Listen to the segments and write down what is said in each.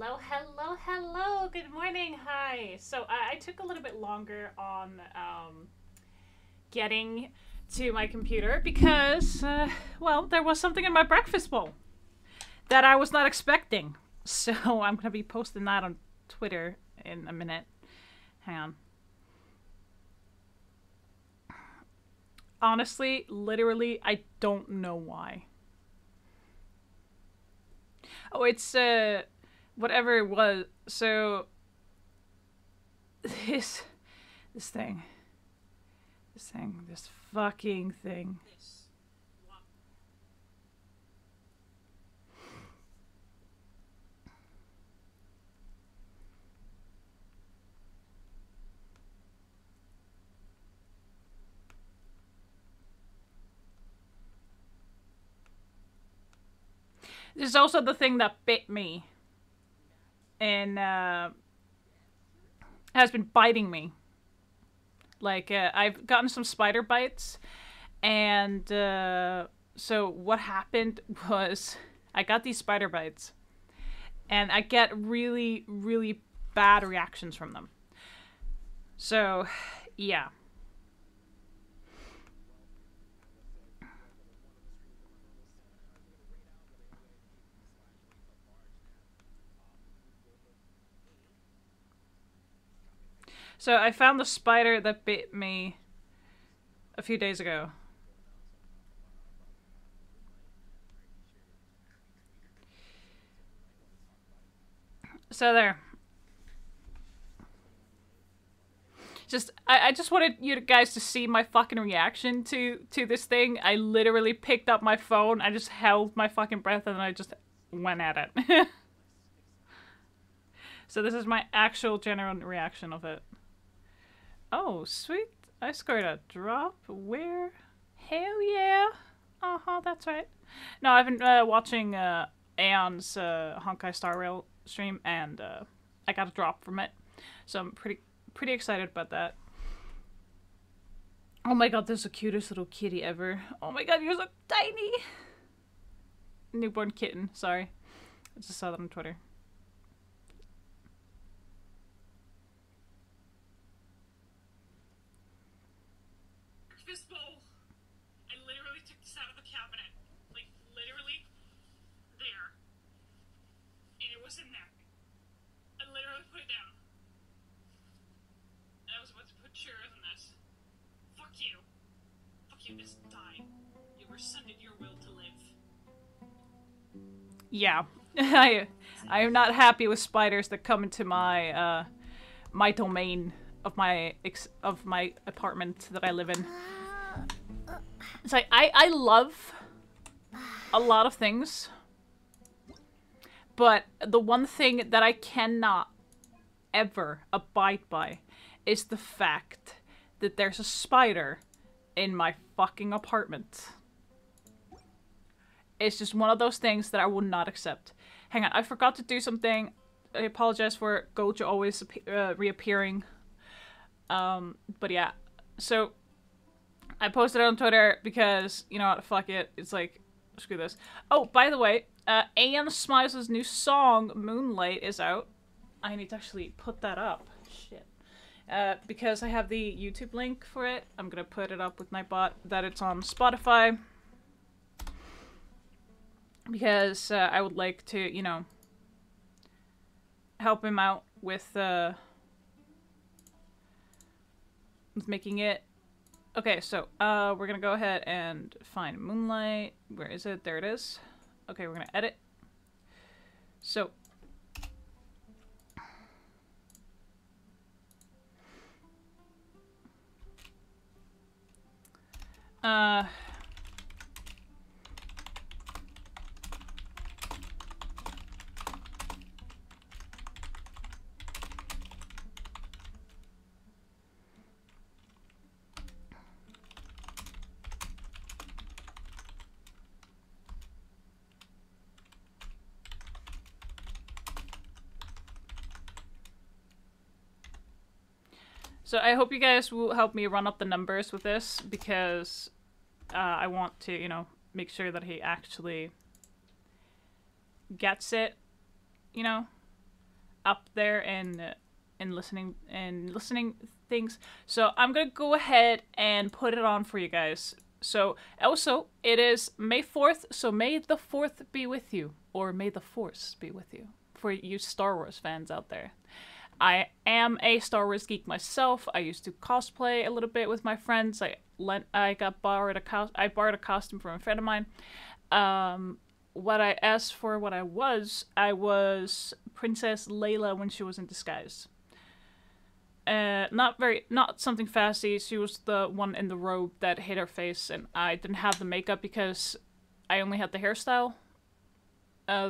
Hello, hello, hello. Good morning. Hi. So I took a little bit longer on getting to my computer because, well, there was something in my breakfast bowl that I was not expecting. So I'm going to be posting that on Twitter in a minute. Hang on. Honestly, literally, I don't know why. Oh, it's, whatever it was. So, this, this thing. This fucking thing. This is also the thing that bit me. And, has been biting me. Like, I've gotten some spider bites. And, so what happened was I got these spider bites. And I get really, really bad reactions from them. So, yeah. So I found the spider that bit me a few days ago. So there. I just wanted you guys to see my fucking reaction to this thing. I literally picked up my phone, I just held my fucking breath, and I just went at it. So this is my actual general reaction of it. Oh, sweet. I scored a drop. Where? Hell yeah. Uh-huh, that's right. No, I've been watching Aeon's Honkai Star Rail stream, and I got a drop from it. So I'm pretty excited about that. Oh my god, this is the cutest little kitty ever. Oh my god, you're so tiny! Newborn kitten, sorry. I just saw that on Twitter. Breakfast bowl. I literally took this out of the cabinet. Like, literally there. And it was in there. I literally put it down. And I was about to put sugar in this. Fuck you. Fuck you, just die. You rescinded your will to live. Yeah. I am not happy with spiders that come into my my domain of my apartment that I live in. It's like I love a lot of things, but the one thing that I cannot ever abide by is the fact that there's a spider in my fucking apartment. It's just one of those things that I will not accept. Hang on, I forgot to do something. I apologize for Gojo always reappearing. But yeah. So, I posted it on Twitter because, you know what, fuck it. It's like, screw this. Oh, by the way, Aeon Smiles' new song, Moonlight, is out. I need to actually put that up. Shit. Because I have the YouTube link for it, I'm gonna put it up with my bot that it's on Spotify. Because I would like to, you know, help him out with making it. Okay, so we're gonna go ahead and find Moonlight. Where is it? There it is. Okay, we're gonna edit. So So I hope you guys will help me run up the numbers with this, because I want to, you know, make sure that he actually gets it, you know? up there in listening things. So I'm gonna go ahead and put it on for you guys. So also it is May 4th, so may the 4th be with you, or may the Force be with you, for you Star Wars fans out there. I am a Star Wars geek myself. I used to cosplay a little bit with my friends. I borrowed a costume from a friend of mine. What I asked for, what I was Princess Leia when she was in disguise. Not something fancy. She was the one in the robe that hid her face, and I didn't have the makeup because I only had the hairstyle.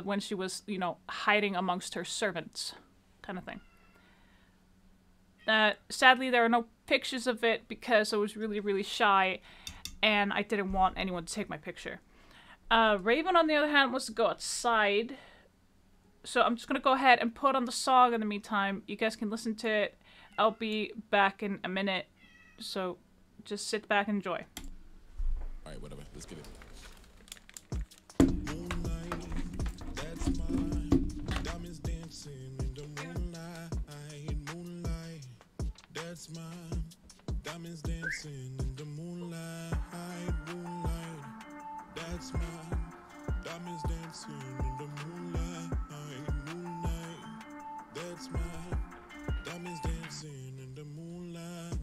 When she was, you know, hiding amongst her servants, kind of thing. Sadly, there are no pictures of it because I was really, really shy and I didn't want anyone to take my picture. Raven, on the other hand, wants to go outside. So I'm just going to go ahead and put on the song in the meantime. You guys can listen to it. I'll be back in a minute. So just sit back and enjoy. Alright, whatever. Let's get it. That's my diamonds dancing in the moonlight, moonlight. That's my diamonds dancing in the moonlight, moonlight. That's my diamonds dancing in the moonlight.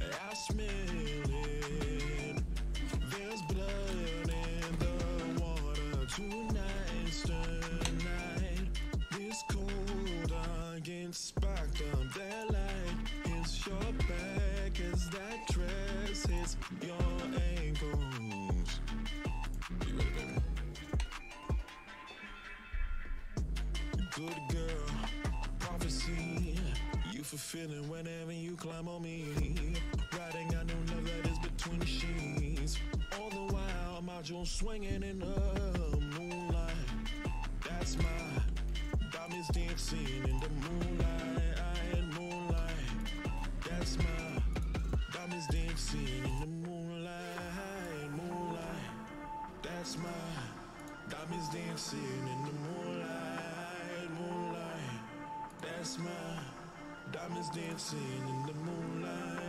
I smell it. There's blood in the water tonight, tonight. This cold against sparked up that light. Your back as that dress hits your ankles. You ready, baby? Good girl, prophecy. You fulfilling whenever you climb on me. Riding, I know love that is between the sheets. All the while, module swinging in the moonlight. That's my diamonds dancing in the moonlight. That's my diamonds dancing in the moonlight, moonlight. That's my diamonds dancing in the moonlight, moonlight. That's my diamonds dancing in the moonlight.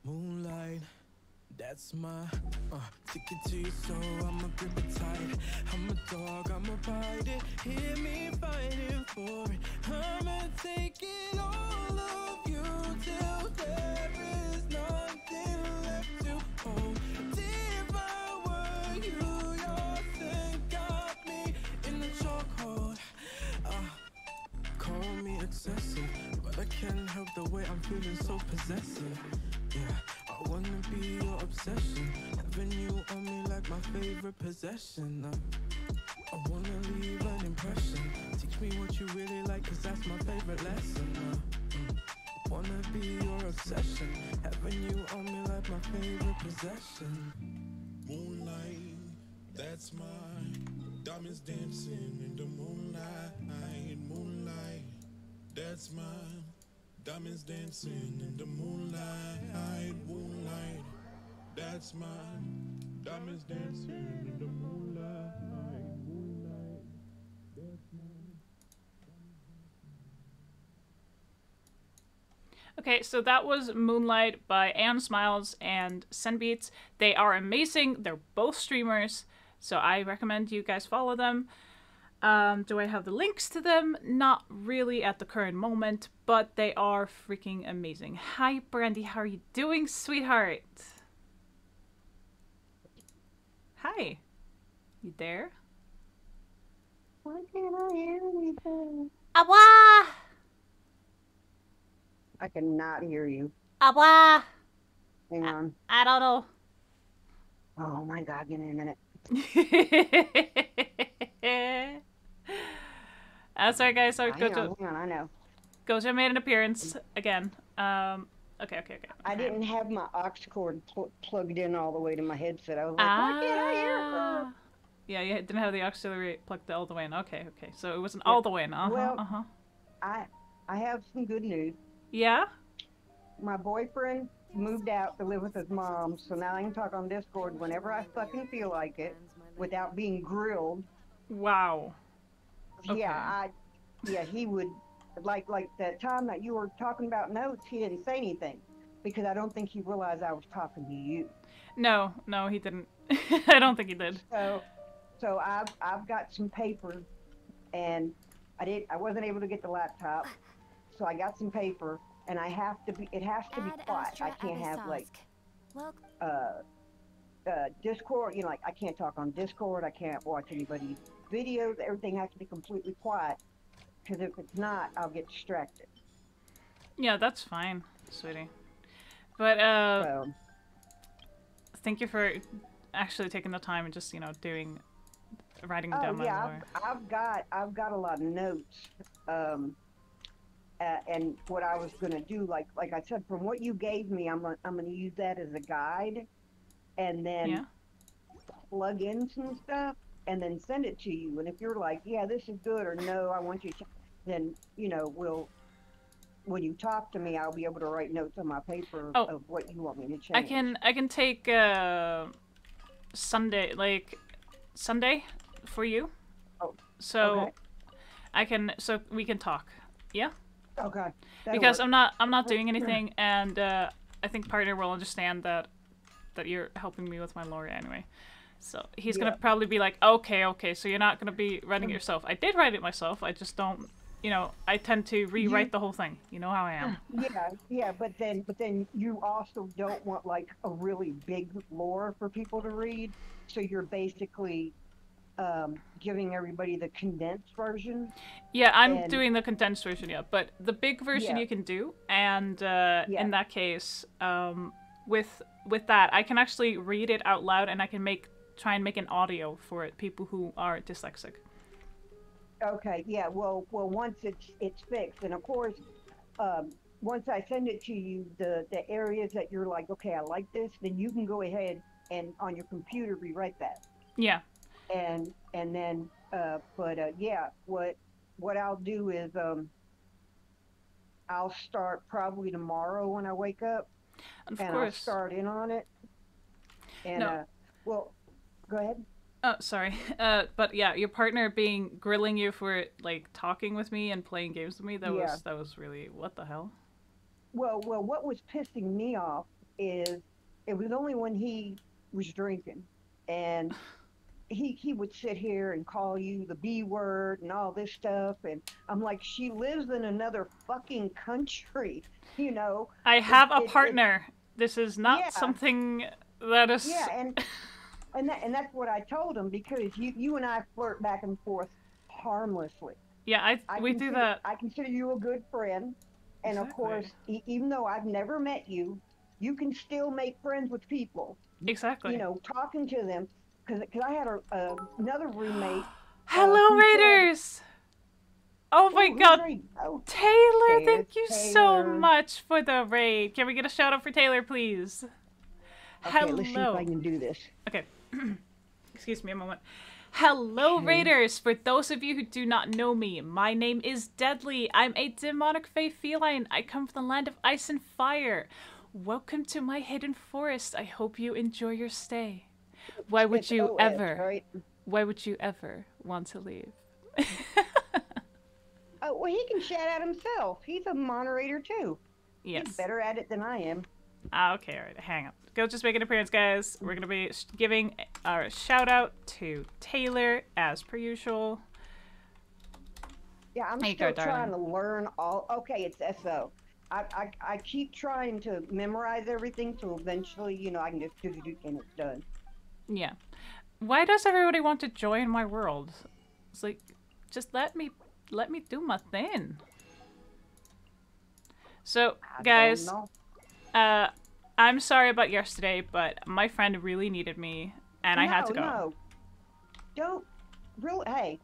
Moonlight. That's my ticket to your soul. I'ma grip it tight. I'm a dog, I'ma bite it. Hear me fighting for it. I'ma take it all of you till there is nothing left to hold. If I were you, your thing got me in the chokehold. Call me excessive, but I can't help the way I'm feeling so possessive. Yeah. I wanna be your obsession, having you on me like my favorite possession. I wanna leave an impression, teach me what you really like, cause that's my favorite lesson. Wanna be your obsession, having you on me like my favorite possession. Moonlight, that's my diamonds dancing in the moonlight, moonlight. That's my diamonds dancing in the moonlight, moonlight. That's my diamonds dancing in the moonlight, moonlight. That's my... Okay, so that was Moonlight by Anne Smiles and Senbeats. They are amazing. They're both streamers, so I recommend you guys follow them. Do I have the links to them? Not really at the current moment, but they are freaking amazing. Hi, Brandy. How are you doing, sweetheart? Hi. You there? Why can't I hear anything? Awa! I cannot hear you. Awa! Hang on. I don't know. Oh my God, give me a minute. Sorry guys, sorry, Hang on, I know. Gojo made an appearance again. Okay. I didn't have my aux cord plugged in all the way to my headset. I was like, why can't I hear her? Yeah, you didn't have the auxiliary plugged all the way in. Okay. So it wasn't all the way in. Well, I have some good news. Yeah? my boyfriend moved out to live with his mom, so now I can talk on Discord whenever I fucking feel like it, without being grilled. Wow. Okay. Yeah, he would like that time that you were talking about notes. He didn't say anything because I don't think he realized I was talking to you. No, he didn't. I don't think he did. So I've got some paper, and I wasn't able to get the laptop, so I got some paper, and it has to be quiet. I can't have like Discord, you know, like I can't talk on Discord, I can't watch anybody's videos, everything has to be completely quiet, because if it's not, I'll get distracted. Yeah, that's fine, sweetie. But thank you for actually taking the time and just, you know, writing down my lore. I've got a lot of notes, and what I was gonna do, like I said, from what you gave me, I'm gonna use that as a guide, and then plug in some stuff, and then send it to you. And if you're like, yeah, this is good, or no, I want you to, then you know, when you talk to me, I'll be able to write notes on my paper of what you want me to change. I can take Sunday for you. Oh, so okay. So we can talk. Yeah? Okay. Because I'm not doing anything, and I think partner will understand that you're helping me with my lore anyway. So he's gonna probably be like, okay, so you're not gonna be writing it yourself. I did write it myself, I just don't, you know, I tend to rewrite the whole thing. You know how I am. Yeah, but then you also don't want like a really big lore for people to read, so you're basically giving everybody the condensed version. Yeah, I'm doing the condensed version, but the big version you can do, and in that case, with that, I can actually read it out loud, and I can try and make an audio for it, people who are dyslexic. Okay, yeah, well, once it's fixed, and of course, once I send it to you, the areas that you're like, okay, I like this, then you can go ahead and on your computer rewrite that. Yeah. And then, what I'll do is, I'll start probably tomorrow when I wake up, I'll start in on it. And well, go ahead. Oh, sorry. But yeah, your partner grilling you for like talking with me and playing games with me, that was really, what the hell? Well, what was pissing me off is it was only when he was drinking, and he would sit here and call you the B word and all this stuff, and I'm like, she lives in another fucking country, you know. I have a partner. This is not something that is. Yeah, and that's what I told him, because you and I flirt back and forth harmlessly. Yeah, we do that. I consider you a good friend, and of course, even though I've never met you, you can still make friends with people. Exactly. You know, talking to them, because I had another roommate. Hello, Raiders! Oh my god. Taylor, thank you so much for the raid. Can we get a shout out for Taylor, please? Okay, hello. Let's see if I can do this. Okay. Excuse me a moment. Hello, Raiders! For those of you who do not know me, my name is Deadly. I'm a demonic fae feline. I come from the land of ice and fire. Welcome to my hidden forest. I hope you enjoy your stay. Why would you ever want to leave? Oh, well, he can shout out himself. He's a moderator too. Yes. He's better at it than I am. Okay, alright, hang on. Go just make an appearance, guys. We're gonna be giving our shout out to Taylor, as per usual. Yeah, I'm still trying to learn all. Okay, it's SO. I keep trying to memorize everything, so eventually, you know, I can just do and it's done. Yeah. Why does everybody want to join my world? It's like, just let me do my thing. So, guys, I'm sorry about yesterday, but my friend really needed me, and I had to go. No, don't. Hey,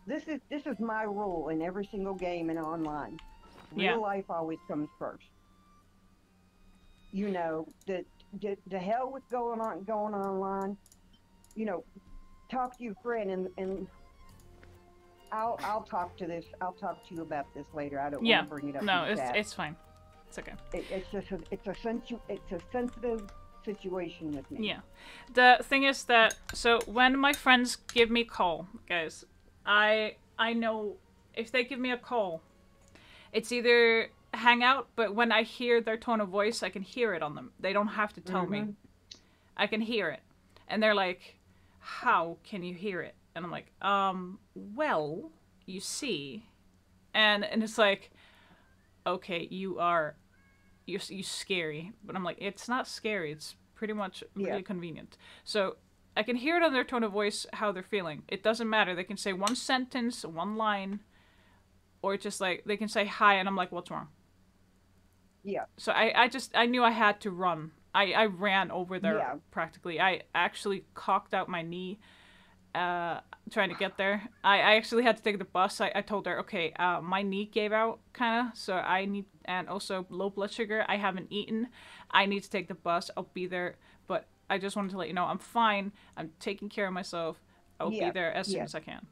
this is my rule in every single game and online. Real life always comes first. You know, the hell with going online. You know, talk to your friend, and I'll talk to you about this later. I don't want to bring it up. No, it's fine. It's okay. It's just it's a sensitive situation with me. Yeah. The thing is that, so when my friends give me a call, guys, I know if they give me a call, it's either hang out, but when I hear their tone of voice, I can hear it on them. They don't have to tell me. I can hear it. And they're like, how can you hear it? And I'm like, well, you see. And it's like, okay, you're scary. But I'm like, it's not scary. It's pretty much really convenient. So I can hear it on their tone of voice, how they're feeling. It doesn't matter. They can say one sentence, one line, or just like, they can say hi, and I'm like, what's wrong? Yeah. So I knew I had to run. I ran over there practically. I actually cocked out my knee trying to get there. I actually had to take the bus. I told her, okay, my knee gave out, kind of, so I need, and also low blood sugar. I haven't eaten. I need to take the bus. I'll be there, but I just wanted to let you know I'm fine. I'm taking care of myself. I'll be there as soon as I can.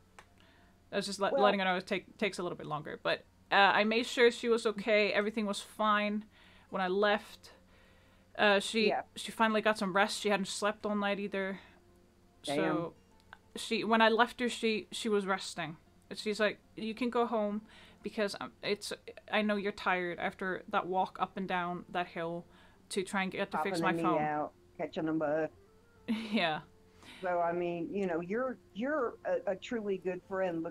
I was just letting her know it takes a little bit longer, but I made sure she was okay. Everything was fine when I left. She finally got some rest. She hadn't slept all night either. Damn. So when I left her, she was resting. She's like, you can go home because I know you're tired after that walk up and down that hill to try and get to fix my phone. Out, catching a bus. Yeah. So I mean, you know, you're a truly good friend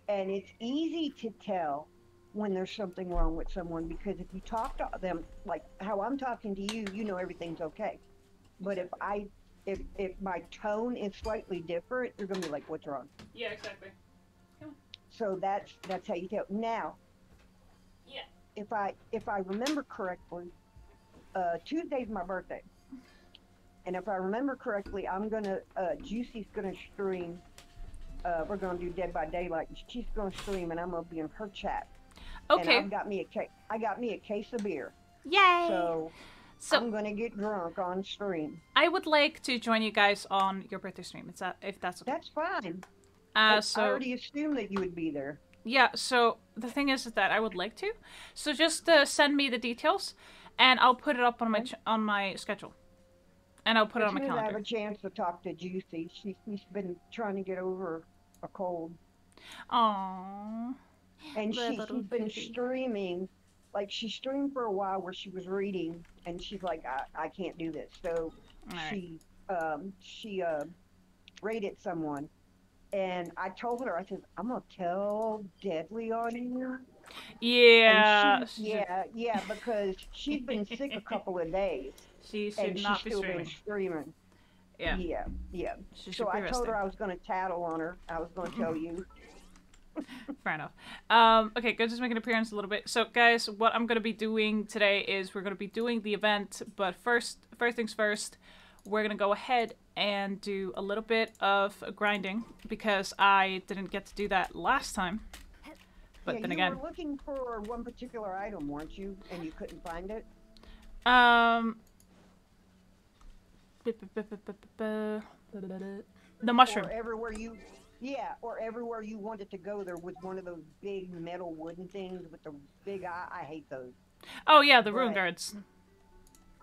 and it's easy to tell when there's something wrong with someone, because if you talk to them like how I'm talking to you, you know everything's okay. But if my tone is slightly different, you're gonna be like, what's wrong? Yeah, exactly. Come on. So that's how you tell. Now, if I remember correctly, Tuesday's my birthday, and if I remember correctly, I'm gonna Juicy's gonna stream. We're gonna do Dead by Daylight. She's gonna stream, and I'm gonna be in her chat. Okay. And I got me a case of beer. Yay! So I'm gonna get drunk on stream. I would like to join you guys on your birthday stream. If that's okay. That's fine. So I already assumed that you would be there. Yeah. So the thing is that I would like to. So just send me the details, and I'll put it up on my schedule. And I'll put it on my calendar. I have a chance to talk to Juicy. She's been trying to get over a cold. Aww. And she's been streaming, like she streamed for a while where she was reading, and she's like, I can't do this. So she rated someone, and I told her, I said, I'm gonna tell Deadly on you. Yeah. Yeah, because she's been sick a couple of days. She should not be streaming. Been streaming. Yeah. Yeah. So I told her I was gonna tattle on her. I was gonna tell you. Fair enough. Okay, go just make an appearance a little bit. So, guys, what I'm going to be doing today is we're going to be doing the event, but first things first, we're going to go ahead and do a little bit of grinding, because I didn't get to do that last time. But then again... you were looking for one particular item, weren't you? And you couldn't find it? The mushroom. Or everywhere you wanted to go, there was one of those big metal wooden things with the big eye. I hate those. Oh yeah, the rune guards.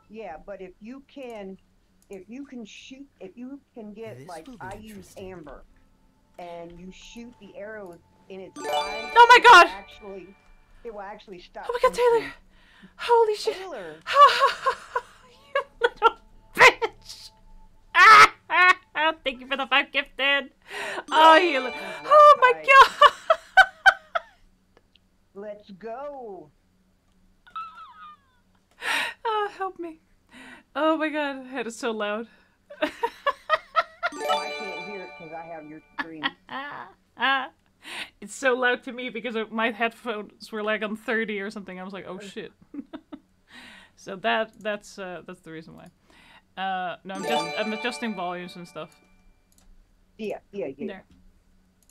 Yeah, but if you can shoot, if you can get, like, I use amber, and you shoot the arrows in its eye. Oh my god! It will actually stop. Oh my god, Taylor! Holy shit! Taylor! You little bitch! Ah! Thank you for the 5 gifted. Oh my god! Let's go. Oh, help me. Oh my god, that is so loud. Oh, I can't hear it because I have your stream. It's so loud to me because my headphones were like on 30 or something. I was like, oh shit. So that's the reason why. No, I'm adjusting volumes and stuff. Yeah. There.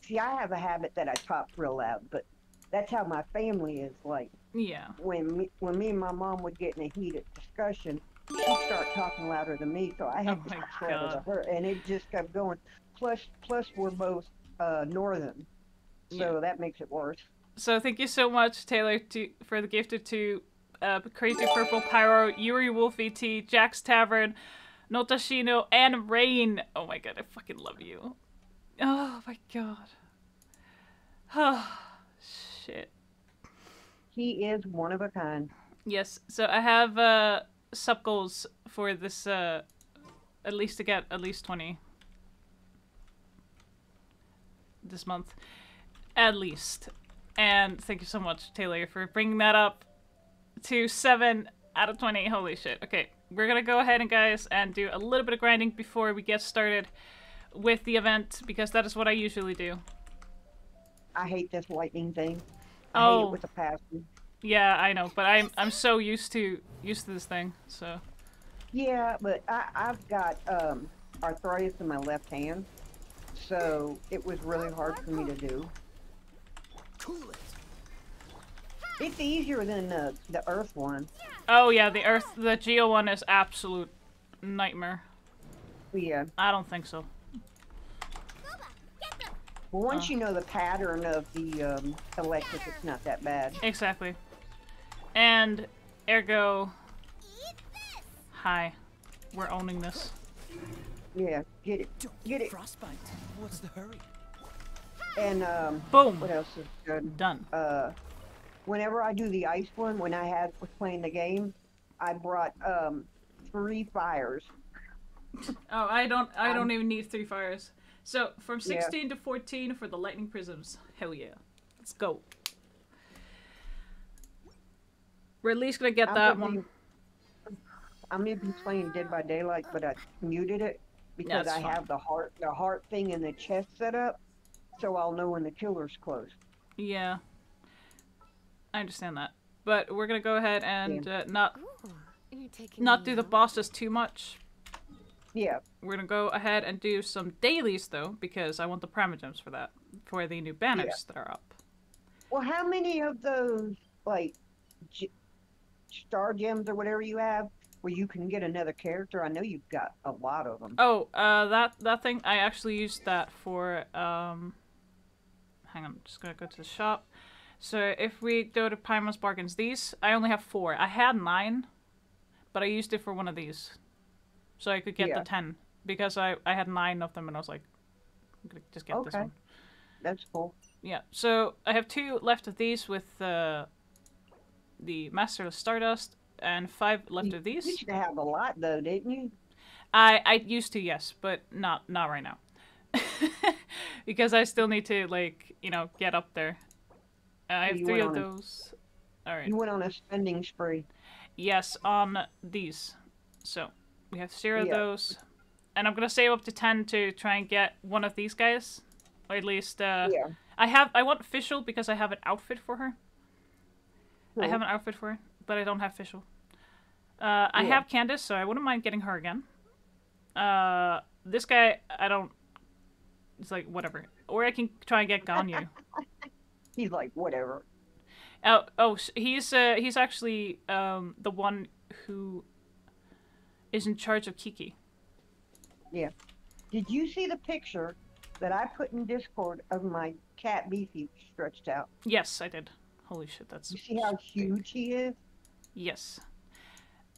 See, I have a habit that I talk real loud, but that's how my family is. Like, yeah. When me and my mom would get in a heated discussion, she'd start talking louder than me, so I had to talk louder to her, and it just kept going. Plus we're both northern, so that makes it worse. So thank you so much, Taylor, for the gift to Crazy Purple Pyro, Yuri Wolf ET, Jack's Tavern, Notashino, and Rain. Oh my god, I fucking love you. Oh my god. Oh, shit. He is one of a kind. Yes, so I have sub goals for this, at least to get at least 20 this month. At least. And thank you so much, Taylor, for bringing that up to 7 out of 20. Holy shit. Okay, we're gonna go ahead and guys and do a little bit of grinding before we get started with the event, because that is what I usually do. I hate this lightning thing. I hate it with a passion. Yeah, I know, but I'm so used to this thing, so. Yeah, but I've got arthritis in my left hand, so it was really hard for me to do. Cool it. It's easier than the Earth one. Oh yeah, the Geo one is absolute nightmare. Yeah. I don't think so. But once you know the pattern of the electric, it's not that bad. Exactly. And ergo, hi, we're owning this. Yeah, get it, get it. Frostbite. What's the hurry? And Boom. what else is good? Done. Whenever I do the ice one, when I was playing the game, I brought 3 fires. Oh, I don't even need 3 fires. So from 16 to 14 for the lightning prisms. Hell yeah, let's go. We're at least gonna get that one. I'm gonna be playing Dead by Daylight, but I muted it because I have the heart thing in the chest set up, so I'll know when the killer's close. Yeah, I understand that, but we're gonna go ahead and not do the bosses too much. Yeah. We're gonna go ahead and do some dailies though, because I want the primogems for that, for the new banners that are up. Well, how many of those like star gems or whatever you have, where you can get another character? I know you've got a lot of them. Oh, that thing, I actually used that for, hang on, I'm just gonna go to the shop. So if we go to Paimon's Bargains, these, I only have 4. I had 9, but I used it for one of these. So I could get the 10, because I had 9 of them and I was like, I'm gonna just get this one. That's cool. Yeah, so I have 2 left of these with the Master of Stardust, and 5 left of these. You used to have a lot though, didn't you? I used to, yes, but not right now. Because I still need to, like, you know, get up there. I have 3 of those. Alright. You went on a spending spree. Yes, on these. So, we have 0 of those. And I'm gonna save up to 10 to try and get one of these guys. Or at least, I want Fischl because I have an outfit for her. Cool. I have an outfit for her, but I don't have Fischl. I have Candace, so I wouldn't mind getting her again. This guy, I don't... It's like, whatever. Or I can try and get Ganyu. He's like, whatever. He's actually the one who is in charge of Kiki. Yeah. Did you see the picture that I put in Discord of my cat Beefy stretched out? Yes, I did. Holy shit, that's... You see how huge he is? Yes.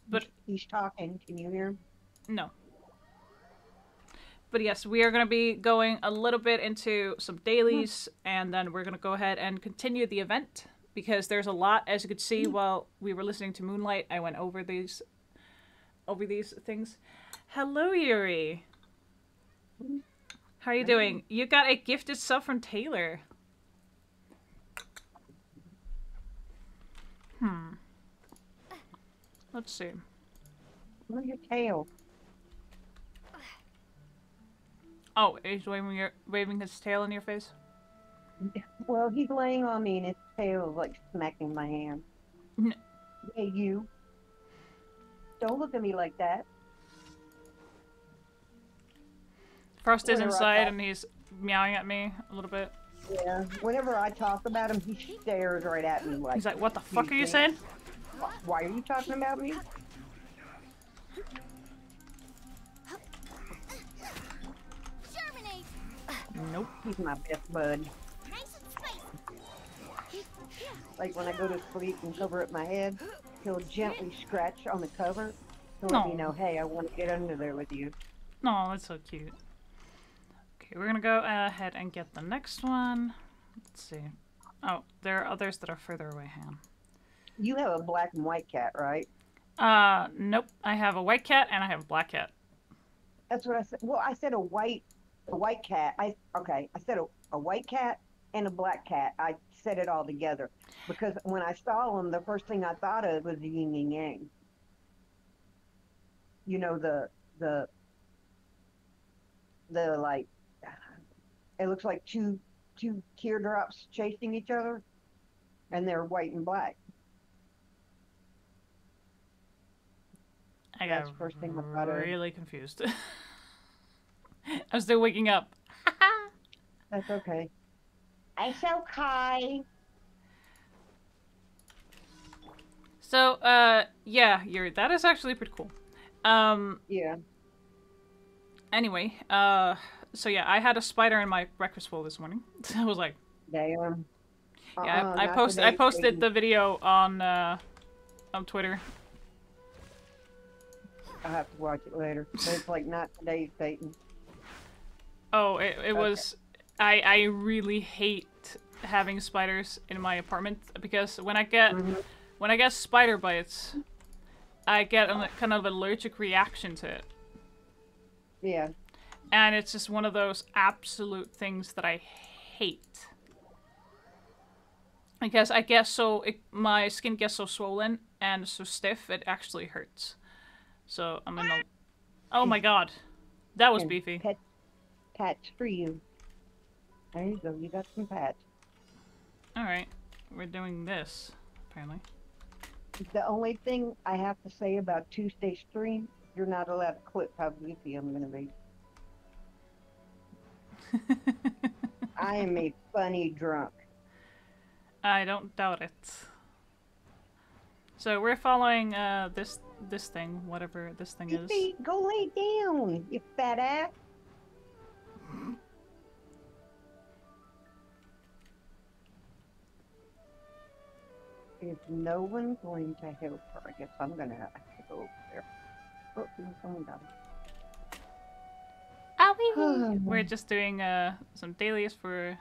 But he's talking. Can you hear him? No. But yes, we are going to be going a little bit into some dailies, and then we're going to go ahead and continue the event, because there's a lot, as you could see while we were listening to Moonlight. I went over these things. Hello, Yuri. How are you doing? You got a gifted sub from Taylor. Let's see. Look at your tail. Oh, he's waving his tail in your face? Well, he's laying on me and his tail is like smacking my hand. Hey, you. Don't look at me like that. Frost is inside and he's meowing at me a little bit. Yeah, whenever I talk about him, he stares right at me like... He's like, what the fuck are you saying? Why are you talking about me? Nope. He's my best bud. Like when I go to sleep and cover up my head, he'll gently scratch on the cover to let me No. know, hey, I want to get under there with you. No, that's so cute. Okay, we're gonna go ahead and get the next one. Let's see. Oh, there are others that are further away. Hang on. You have a black and white cat, right? Nope. I have a white cat and I have a black cat. That's what I said. Well, I said a white cat. I said a white cat and a black cat. I said it all together because when I saw them, the first thing I thought of was the yin and yang. You know, the like, it looks like two teardrops chasing each other, and they're white and black. I That's got the first thing I thought of. really confused. I'm still waking up. That's okay. It's okay. So, yeah, that is actually pretty cool. Yeah. Anyway, so yeah, I had a spider in my breakfast bowl this morning. I was like, Damn. yeah, I posted the video on Twitter. I'll have to watch it later. But it's like not today, Satan. Oh, it was. I really hate having spiders in my apartment because when I get spider bites, I get a kind of allergic reaction to it. Yeah. And it's just one of those absolute things that I hate. Because I get my skin gets so swollen and so stiff, it actually hurts. So I'm gonna. Oh my god, that was beefy. Pats for you. There you go. You got some pats. All right, we're doing this apparently. The only thing I have to say about Tuesday stream, you're not allowed to clip how goofy I'm gonna be. I am a funny drunk. I don't doubt it. So we're following this thing, whatever this thing is. Go lay down, you fat ass. If no one's going to help her, I guess I'm gonna have to go over there. Oh, someone got Owie! We're just doing some dailies for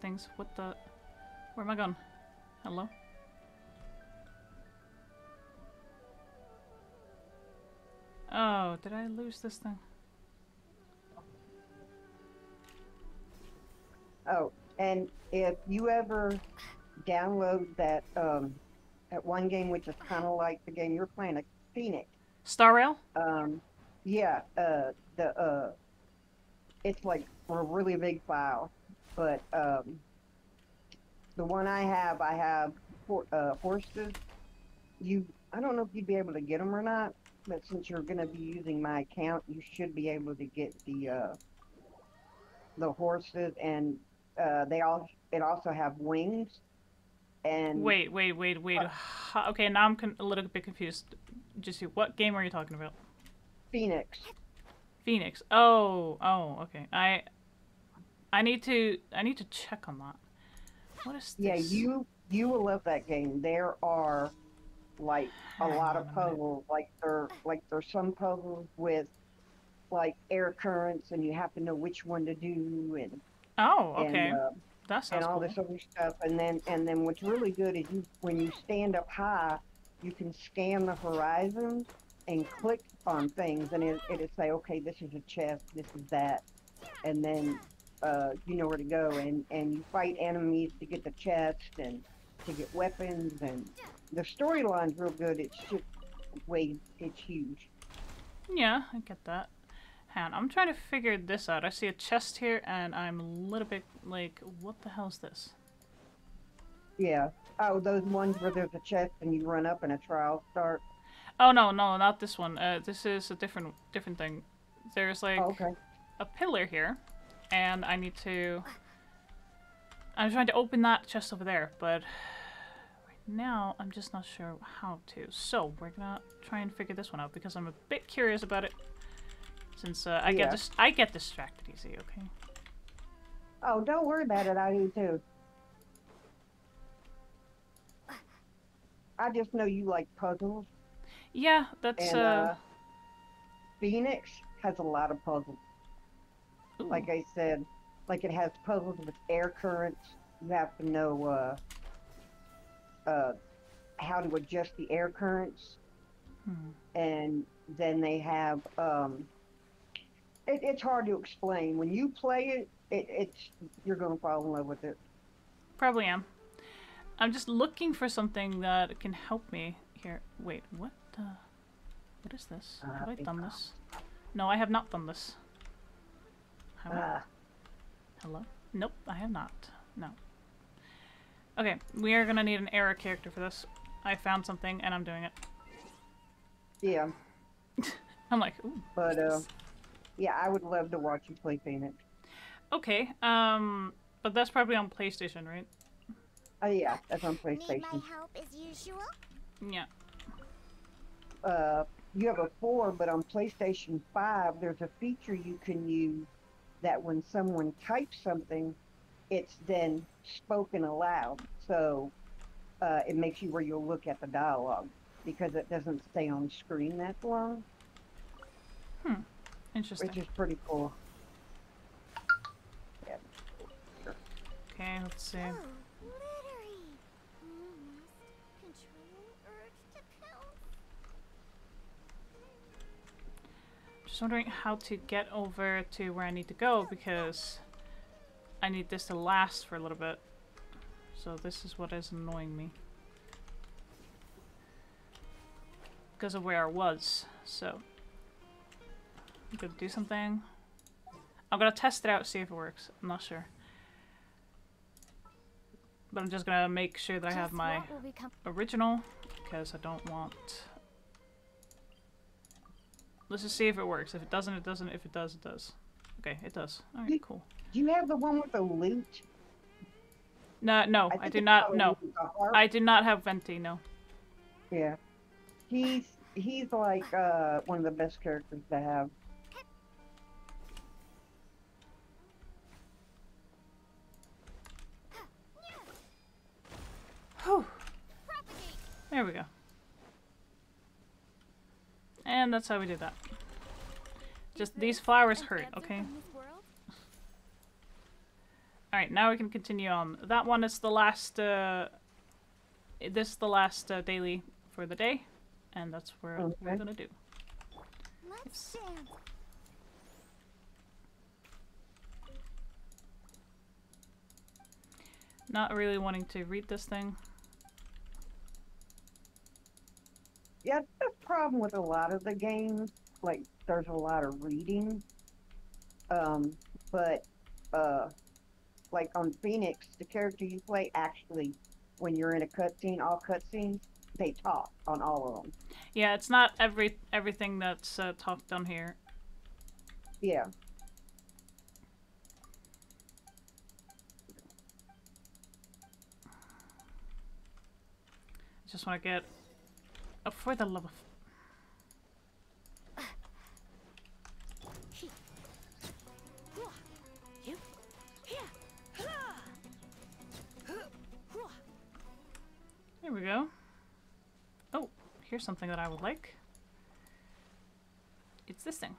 things. What the? Where am I gone? Hello? Oh, did I lose this thing? Oh, and if you ever download that one game which is kind of like the game you're playing, like Phoenix. Star Rail? Yeah, it's like a really big file, but the one I have horses. I don't know if you'd be able to get them or not, but since you're going to be using my account, you should be able to get the horses, and it also have wings. And wait. Okay, now I'm a little bit confused. Just what game are you talking about? Phoenix. Phoenix. Oh, okay. I need to check on that. What is this? Yeah, you will love that game. There are like a lot of puzzles. Like there's some puzzles with like air currents, and you have to know which one to do. And okay. That sounds and all cool. this other stuff. And then what's really good is when you stand up high, you can scan the horizon and click on things, and it'll say, okay, this is a chest, this is that, and then you know where to go, and you fight enemies to get the chest and to get weapons, and the storyline's real good. It's just it's huge. Yeah, I get that. Hang on, I'm trying to figure this out. I see a chest here, and I'm a little bit like, what the hell is this? Yeah. Oh, those ones where there's a chest and you run up and a trial starts. Oh no, not this one. This is a different thing. There's like a pillar here, and I need to. I'm trying to open that chest over there, but right now I'm just not sure how to. So we're gonna try and figure this one out because I'm a bit curious about it. Since I get distracted easy. Okay. Oh, don't worry about it. I do too. I just know you like puzzles, Yeah, that's and Phoenix has a lot of puzzles. ooh. Like I said, like it has puzzles with air currents. You have to know uh, how to adjust the air currents, and then they have it's hard to explain. When you play it's you're gonna fall in love with it. Probably am. I'm just looking for something that can help me here. Wait, what is this? Have I done this? No, I have not done this. Have I? Hello? Nope, I have not. No. Okay, we are gonna need an error character for this. I found something and I'm doing it. Yeah. I'm like, ooh. But yeah, I would love to watch you play Phoenix. Okay, but that's probably on PlayStation, right? Yeah, that's on PlayStation. Need my help as usual? Yeah. You have a 4, but on PlayStation 5, there's a feature you can use that when someone types something, it's then spoken aloud. So it makes you where you'll look at the dialogue because it doesn't stay on screen that long. Interesting. Which is pretty cool. Yeah. Okay, let's see. Oh, glittery. Must control urge to pounce. Just wondering how to get over to where I need to go because I need this to last for a little bit. So this is what is annoying me. Because of where I was, so I'm gonna do something. I'm gonna test it out, see if it works. I'm not sure. But I'm just gonna make sure that I have my original, because I don't want... Let's just see if it works. If it doesn't, it doesn't. If it does, it does. Okay, it does. Alright, cool. Do you have the one with the loot? No, I do not. No. I do not have Venti, no. Yeah. He's like one of the best characters to have. Whew. There we go. And that's how we do that. Just these flowers hurt, okay? Alright, now we can continue on. That one is the last, this is the last daily for the day. And that's where we're gonna do. Let's dance. Not really wanting to read this thing. Yeah, that's the problem with a lot of the games. Like, there's a lot of reading. But like on Phoenix, the character you play actually, when you're in a cutscene, all cutscenes, they talk on all of them. Yeah, it's not everything that's talked on here. Yeah. I just want to get... Oh, for the love of... There we go. Oh, here's something that I would like. It's this thing.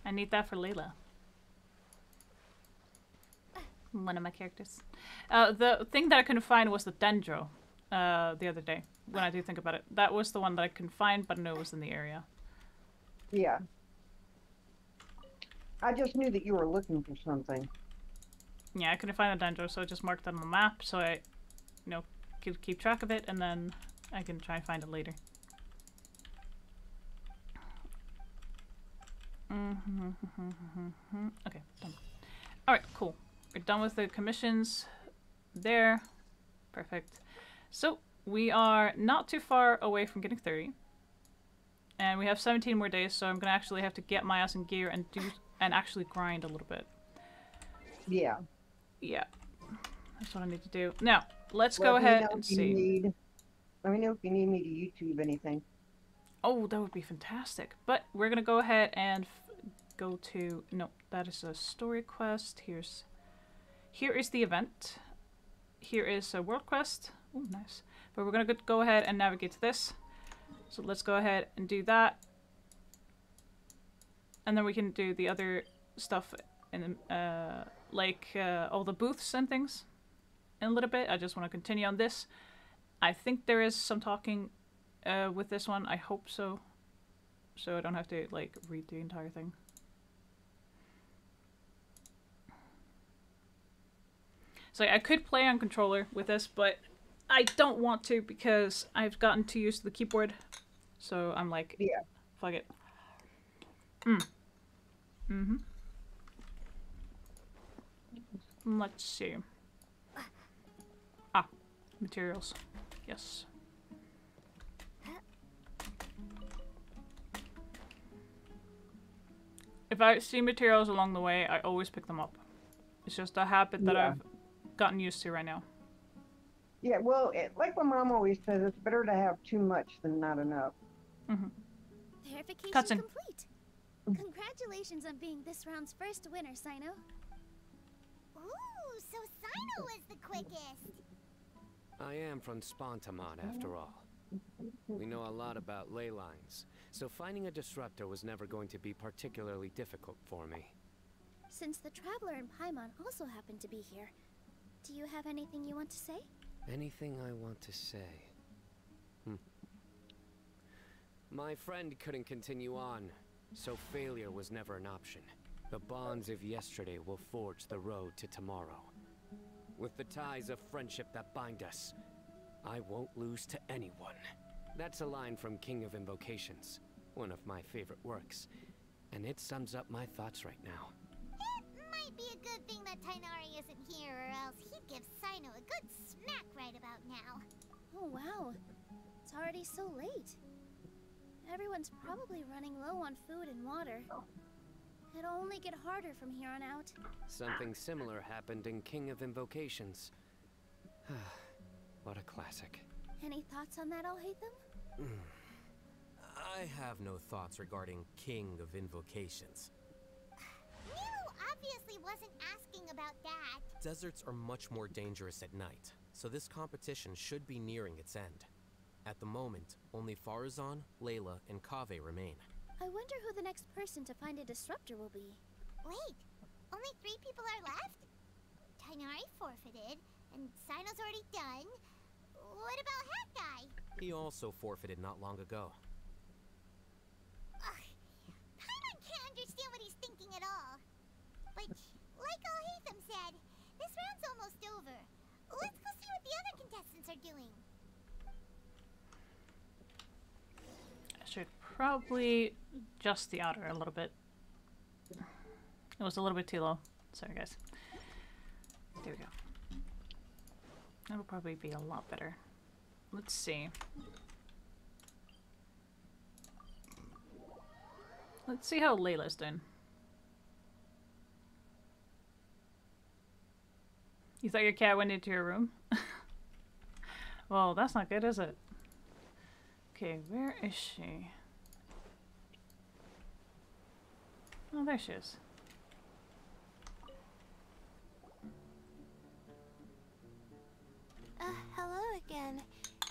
I need that for Layla. One of my characters. The thing that I couldn't find was the Dendro the other day, when I do think about it. That was the one that I couldn't find, but I knew it was in the area. Yeah. I just knew that you were looking for something. Yeah, I couldn't find the Dendro, so I just marked that on the map, so I, you know, keep track of it, and then I can try and find it later. Okay, done. Alright, cool. We're done with the commissions there. Perfect. So, we are not too far away from getting 30. And we have 17 more days, so I'm gonna actually have to get my ass in gear and actually grind a little bit. Yeah. Yeah. That's what I need to do. Now, let's go ahead and see. Let me know if you need me to YouTube anything. Oh, that would be fantastic. But we're gonna go ahead and go to... No, that is a story quest. Here is the event. here is a world quest. Oh, nice. But we're gonna go ahead and navigate to this. So let's go ahead and do that. And then we can do the other stuff in the, like all the booths and things in a little bit. I just want to continue on this. I think there is some talking with this one. I hope so. So I don't have to like read the entire thing. So I could play on controller with this, but I don't want to because I've gotten too used to the keyboard. So I'm like, Yeah. fuck it. Let's see. Ah, materials. Yes. If I see materials along the way, I always pick them up. It's just a habit that I've gotten used to right now. Yeah, well, like my mom always says, it's better to have too much than not enough. Verification Cutscene. complete. Congratulations on being this round's first winner, Sino. Ooh, so Sino was the quickest. I am from Spontamon, after all. We know a lot about ley lines, so finding a disruptor was never going to be particularly difficult for me. Since the Traveler and Paimon also happen to be here, do you have anything you want to say? Anything I want to say? My friend couldn't continue on, so failure was never an option. The bonds of yesterday will forge the road to tomorrow. With the ties of friendship that bind us, I won't lose to anyone. That's a line from King of Invocations, one of my favorite works, and it sums up my thoughts right now. It might be a good thing that Tainari isn't here, or else he'd give Sino a good smack right about now. Oh wow, it's already so late. Everyone's probably running low on food and water. It'll only get harder from here on out. Something similar happened in King of Invocations. What a classic. Any thoughts on that, Alhaitham? I have no thoughts regarding King of Invocations. Milu obviously wasn't asking about that. Deserts are much more dangerous at night, so this competition should be nearing its end. At the moment, only Farazan, Layla, and Kaveh remain. I wonder who the next person to find a disruptor will be. Wait, only 3 people are left? Tainari forfeited, and Sino's already done. What about Hat Guy? He also forfeited not long ago. Ugh, Paimon can't understand what he's thinking at all. But, like Alhaitham said, this round's almost over. Let's go see what the other contestants are doing. I should probably adjust the outer a little bit. It was a little bit too low. Sorry, guys. There we go. That'll probably be a lot better. Let's see. Let's see how Layla's doing. You thought your cat went into your room? Well, that's not good, is it? Okay, where is she? Oh, there she is. Hello again.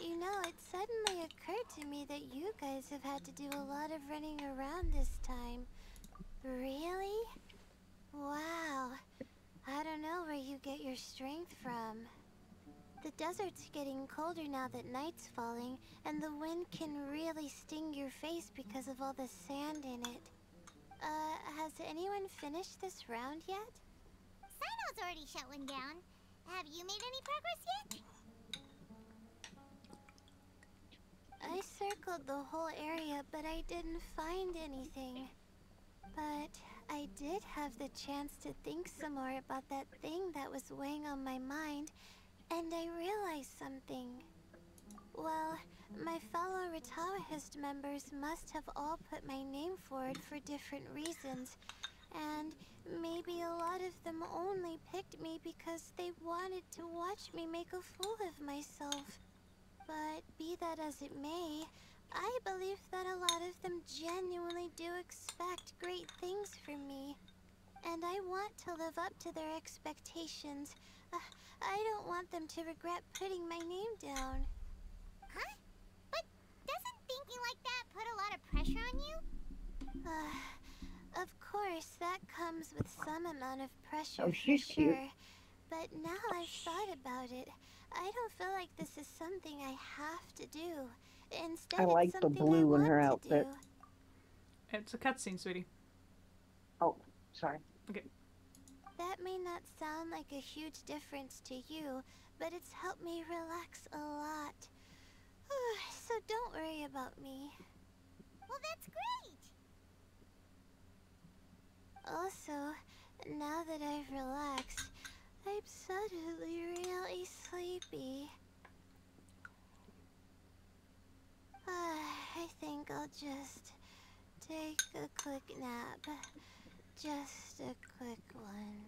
You know, it suddenly occurred to me that you guys have had to do a lot of running around this time. Really? Wow. I don't know where you get your strength from. The desert's getting colder now that night's falling, and the wind can really sting your face because of all the sand in it. Has anyone finished this round yet? Sino's already shut one down. Have you made any progress yet? I circled the whole area, but I didn't find anything. But I did have the chance to think some more about that thing that was weighing on my mind, and I realized something. Well, my fellow Retawahist members must have all put my name forward for different reasons, and maybe a lot of them only picked me because they wanted to watch me make a fool of myself. But be that as it may, I believe that a lot of them genuinely do expect great things from me. And I want to live up to their expectations. I don't want them to regret putting my name down. Huh? But doesn't thinking like that put a lot of pressure on you? Of course, that comes with some amount of pressure Oh, for she's sure. cute. But now I've thought about it, I don't feel like this is something I have to do. Instead, I like it's the something blue I in her want to outfit. do. It's a cutscene, sweetie. Oh, sorry. Okay. That may not sound like a huge difference to you, but it's helped me relax a lot. So don't worry about me. Well, that's great! Also, now that I've relaxed, I'm suddenly really sleepy. I think I'll just take a quick nap. Just a quick one.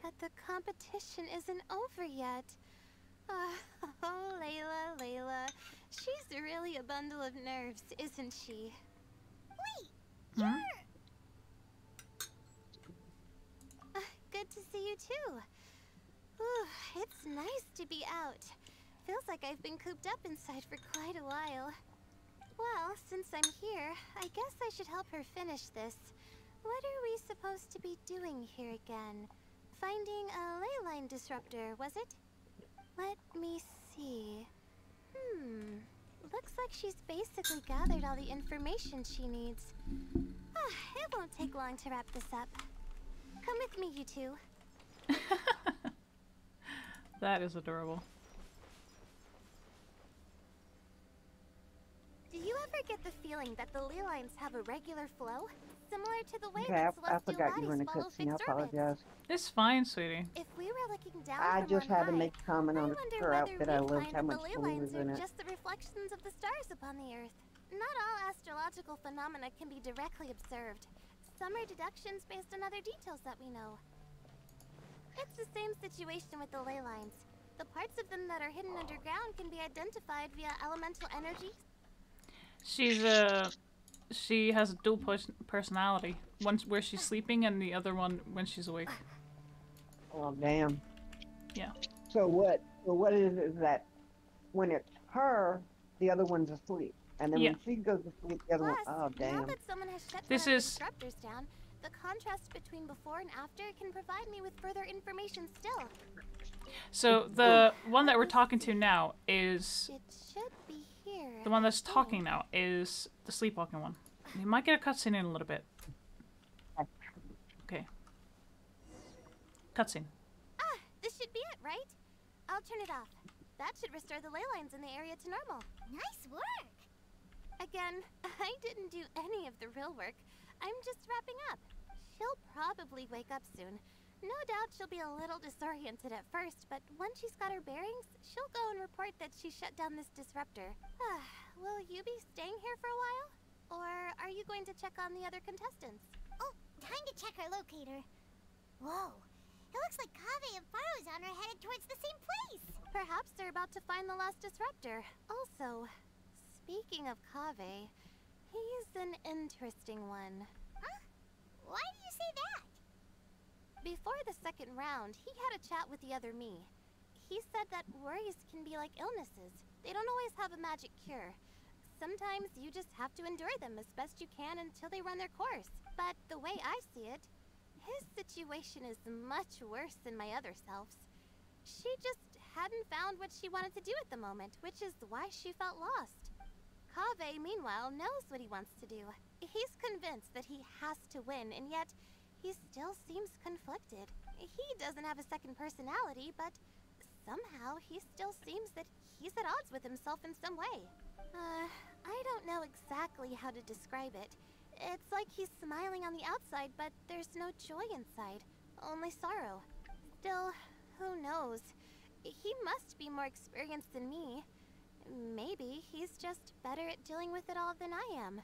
But the competition isn't over yet. Oh, Layla. She's really a bundle of nerves, isn't she? Wait, Hmm? Good to see you too. It's nice to be out. Feels like I've been cooped up inside for quite a while. Well, since I'm here, I guess I should help her finish this. What are we supposed to be doing here again? Finding a ley line disruptor, was it? Let me see. Looks like she's basically gathered all the information she needs. It won't take long to wrap this up. Come with me, you two. That is adorable. Do you ever get the feeling that the ley lines have a regular flow? Similar to the way Okay, that I celestial forgot you were in a bodies follow cutscene. I fixed orbits? apologize. It's fine, sweetie. If we were looking down I from just on had to high, make a comment I on wonder her whether outfit. I we'd loved find how that much the ley blue lines was in are it. just the reflections of the stars upon the Earth. Not all astrological phenomena can be directly observed. Some are deductions based on other details that we know. It's the same situation with the ley lines. The parts of them that are hidden underground can be identified via elemental energy. She has a dual personality. One where she's sleeping and the other one when she's awake. Oh, damn. Yeah. So what is that when it's her, the other one's asleep. And then Yeah. when she goes to sleep, the other one, Plus, oh, now damn. that someone has shut This one of is- the disruptors down, the contrast between before and after can provide me with further information still. So the one that we're talking to now is It should be here. the one that's talking now is the sleepwalking one. You might get a cutscene in a little bit. Okay. Cutscene. This should be it, right? I'll turn it off. That should restore the ley lines in the area to normal. Nice work! Again, I didn't do any of the real work. I'm just wrapping up. She'll probably wake up soon. No doubt she'll be a little disoriented at first, but once she's got her bearings, she'll go and report that she shut down this disruptor. Will you be staying here for a while? Or are you going to check on the other contestants? Oh, time to check our locator. Whoa, it looks like Kaveh and Farozan are headed towards the same place. Perhaps they're about to find the last disruptor. Also, speaking of Kaveh, he's an interesting one. Huh? Why do you say that? Before the second round, he had a chat with the other me. He said that worries can be like illnesses. They don't always have a magic cure. Sometimes you just have to endure them as best you can until they run their course. But the way I see it, his situation is much worse than my other self's. She just hadn't found what she wanted to do at the moment, which is why she felt lost. Kaveh, meanwhile, knows what he wants to do. He's convinced that he has to win, and yet he still seems conflicted. He doesn't have a second personality, but somehow he still seems that he's at odds with himself in some way. I don't know exactly how to describe it. It's like he's smiling on the outside, but there's no joy inside, only sorrow. Still, who knows? He must be more experienced than me. Maybe he's just better at dealing with it all than I am.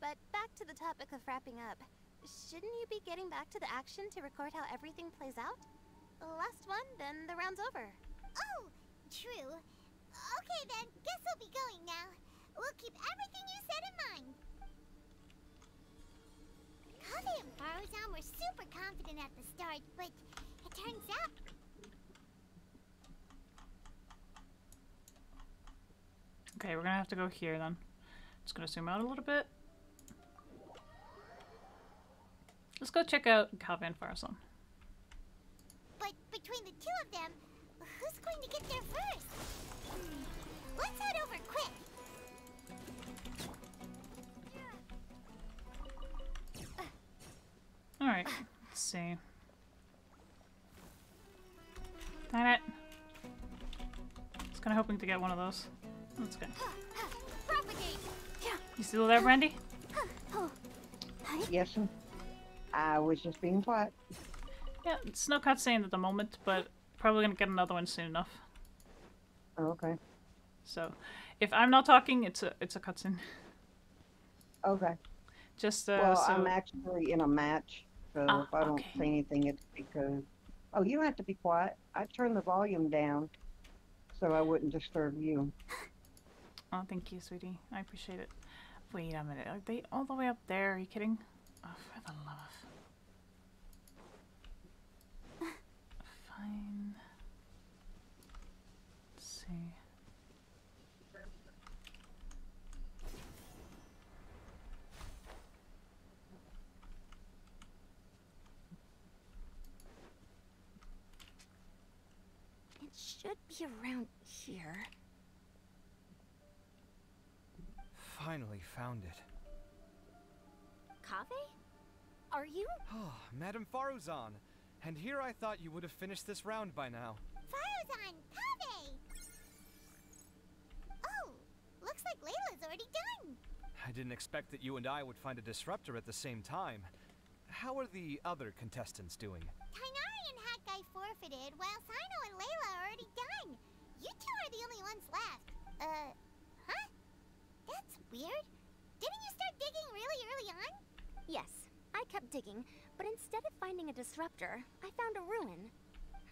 But back to the topic of wrapping up. Shouldn't you be getting back to the action to record how everything plays out? Last one, then the round's over. Oh, true. Okay then, guess we'll be going now. We'll keep everything you said in mind. Kave and Faruzan were super confident at the start, but it turns out... Okay, we're gonna have to go here then. Just gonna zoom out a little bit. Let's go check out Kave and Faruzan. But between the two of them, who's going to get there first? Let's head over quick. Alright, let's see. Damn it. Just kinda hoping to get one of those. Let's go. Propagate. You still there, Brandy? Yes, sir. I was just being quiet. Yeah, it's no cutscene at the moment, but probably gonna get another one soon enough. Oh, okay. So, if I'm not talking, it's a cutscene. Okay. Just Well, so... I'm actually in a match, so if I don't say anything, it's because... Oh, you don't have to be quiet. I turned the volume down so I wouldn't disturb you. Oh, thank you, sweetie. I appreciate it. Wait a minute. Are they all the way up there? Are you kidding? Oh, for the love of... Fine. Let's see. It should be around here. Finally found it. Kave? Are you? Oh, Madame Faruzan. And here I thought you would have finished this round by now. Faruzan, Kave! Oh, looks like Layla's already done. I didn't expect that you and I would find a disruptor at the same time. How are the other contestants doing? Tainari and Hakai forfeited, while Sino and Layla are already done. You two are the only ones left. Huh? That's weird. Didn't you start digging really early on? Yes, I kept digging, but instead of finding a disruptor, I found a ruin.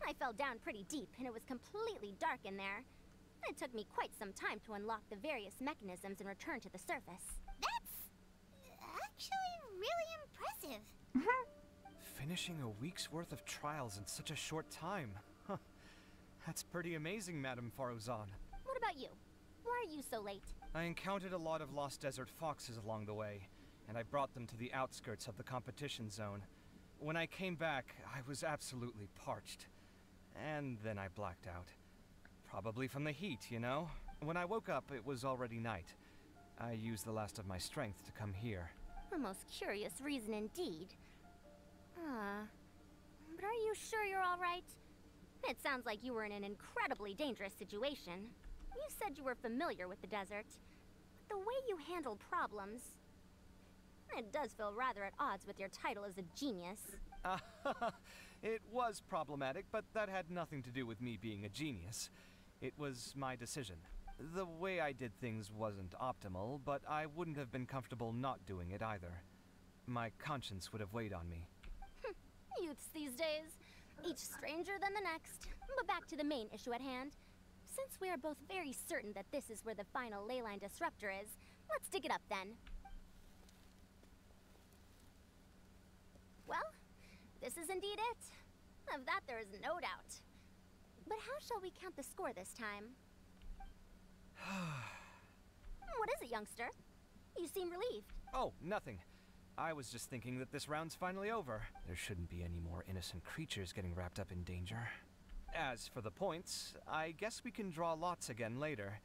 I fell down pretty deep, and it was completely dark in there. It took me quite some time to unlock the various mechanisms and return to the surface. That's actually really impressive. Finishing a week's worth of trials in such a short time. Huh. That's pretty amazing, Madame Faruzan. What about you? Why are you so late? I encountered a lot of lost desert foxes along the way, and I brought them to the outskirts of the competition zone. When I came back, I was absolutely parched. And then I blacked out. Probably from the heat, you know? When I woke up, it was already night. I used the last of my strength to come here. A most curious reason indeed. But are you sure you're all right? It sounds like you were in an incredibly dangerous situation. You said you were familiar with the desert, but the way you handled problems... It does feel rather at odds with your title as a genius. It was problematic, but that had nothing to do with me being a genius. It was my decision. The way I did things wasn't optimal, but I wouldn't have been comfortable not doing it either. My conscience would have weighed on me. Youths these days. Each stranger than the next. But back to the main issue at hand. Since we are both very certain that this is where the final leyline disruptor is, let's dig it up then. Well, this is indeed it. Of that there is no doubt. But how shall we count the score this time? What is it, youngster? You seem relieved. Oh, nothing. I was just thinking that this round's finally over. There shouldn't be any more innocent creatures getting wrapped up in danger. As for the points, I guess we can draw lots again later.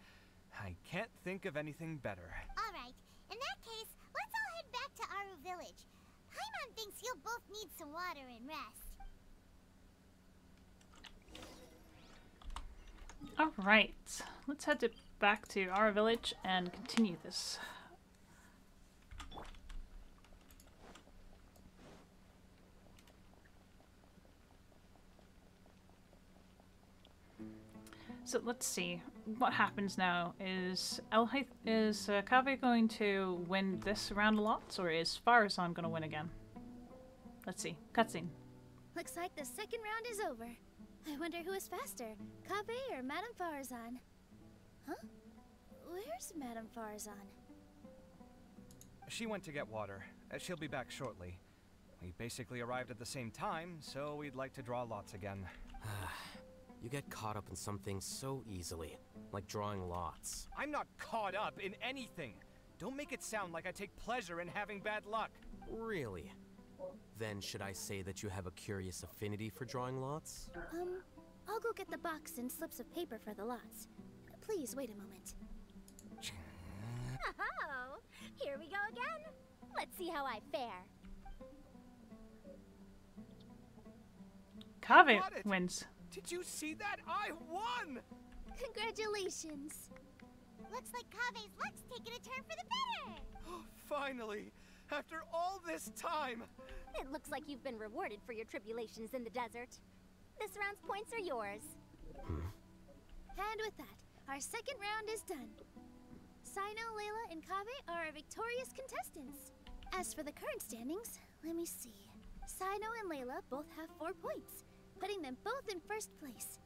I can't think of anything better. Alright, in that case, let's all head back to Aru Village. Paimon thinks you'll both need some water and rest. Alright, let's head back to our village and continue this. So let's see, what happens now? Is Kave going to win this round a lot, or is Faruzan going to win again? Let's see, cutscene. Looks like the second round is over. I wonder who is faster, Kave or Madame Faruzan? Huh? Where's Madame Farazan? She went to get water. She'll be back shortly. We basically arrived at the same time, so we'd like to draw lots again. You get caught up in some things so easily, like drawing lots. I'm not caught up in anything. Don't make it sound like I take pleasure in having bad luck. Really? Then should I say that you have a curious affinity for drawing lots? I'll go get the box and slips of paper for the lots. Please wait a moment. Oh, here we go again. Let's see how I fare. Kaveh wins. Did you see that? I won! Congratulations. Looks like Kaveh's luck's taking a turn for the better. Oh, finally! After all this time! It looks like you've been rewarded for your tribulations in the desert. This round's points are yours. And with that, our second round is done. Sino, Layla, and Kaveh are our victorious contestants. As for the current standings, let me see. Sino and Layla both have 4 points, putting them both in first place.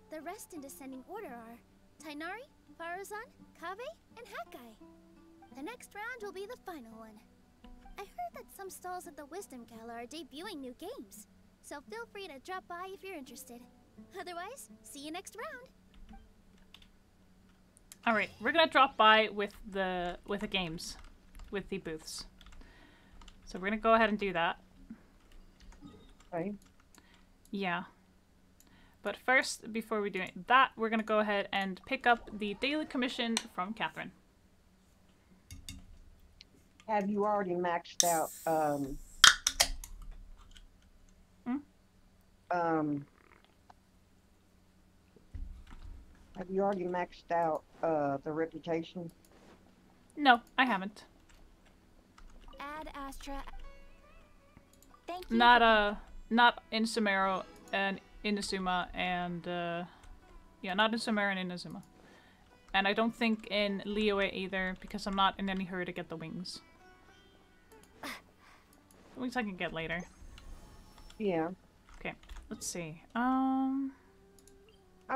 The rest in descending order are Tighnari, Farazan, Kaveh, and Hakai. The next round will be the final one. I heard that some stalls at the Wisdom Gala are debuting new games, so feel free to drop by if you're interested. Otherwise, see you next round. Alright, we're gonna drop by with the games, with the booths. So we're gonna go ahead and do that. Okay. Yeah. But first, before we do that, we're gonna go ahead and pick up the daily commission from Catherine. Have you already maxed out, have you already maxed out, the reputation? No, I haven't. Add Astra. Thank you. Not in Sumeru and Inazuma and, yeah, not in Sumeru and Inazuma. And I don't think in Liyue either, because I'm not in any hurry to get the wings. The wings I can get later. Yeah. Okay, let's see. I've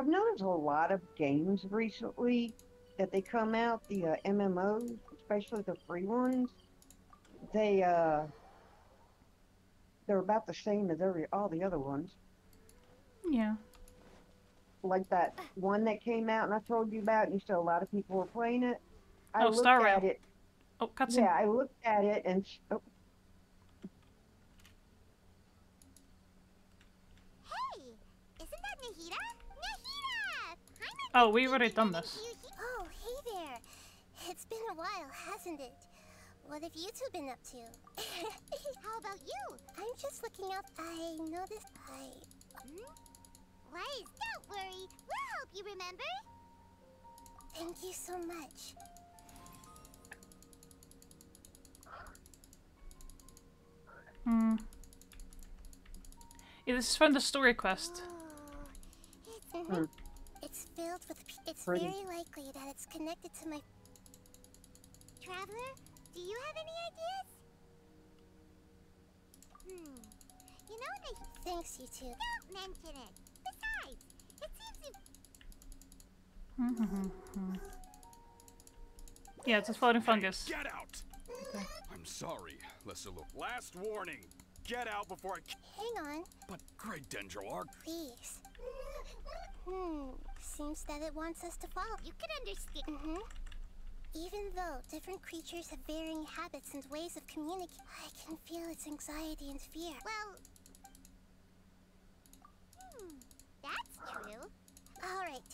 noticed a lot of games recently that they come out, the MMOs, especially the free ones. They're about the same as all the other ones. Yeah. Like that one that came out and I told you about, and you said a lot of people were playing it. I looked Star at Rail. it. Oh, cutscene. Yeah, I looked at it and Hey, isn't that Nahida? Nahida! Oh, we've already done this. Oh, hey there. It's been a while, hasn't it? What have you two been up to? How about you? I'm just looking up. I noticed Wise, don't worry. We'll help you remember. Thank you so much. Yeah, this is from the story quest. Oh, it's filled with. It's Pretty. very likely that it's connected to my. Traveler, do you have any ideas? You know that. Thanks, you two. Don't mention it. Besides, it seems you. Yeah, it's a floating fungus. Get out! Okay. I'm sorry, Lessaluk. Last warning. Get out before I. Hang on. But great Dendrolark. Please. Seems that it wants us to follow. You can understand. Even though different creatures have varying habits and ways of communicating, I can feel its anxiety and fear. Well, that's true. All right.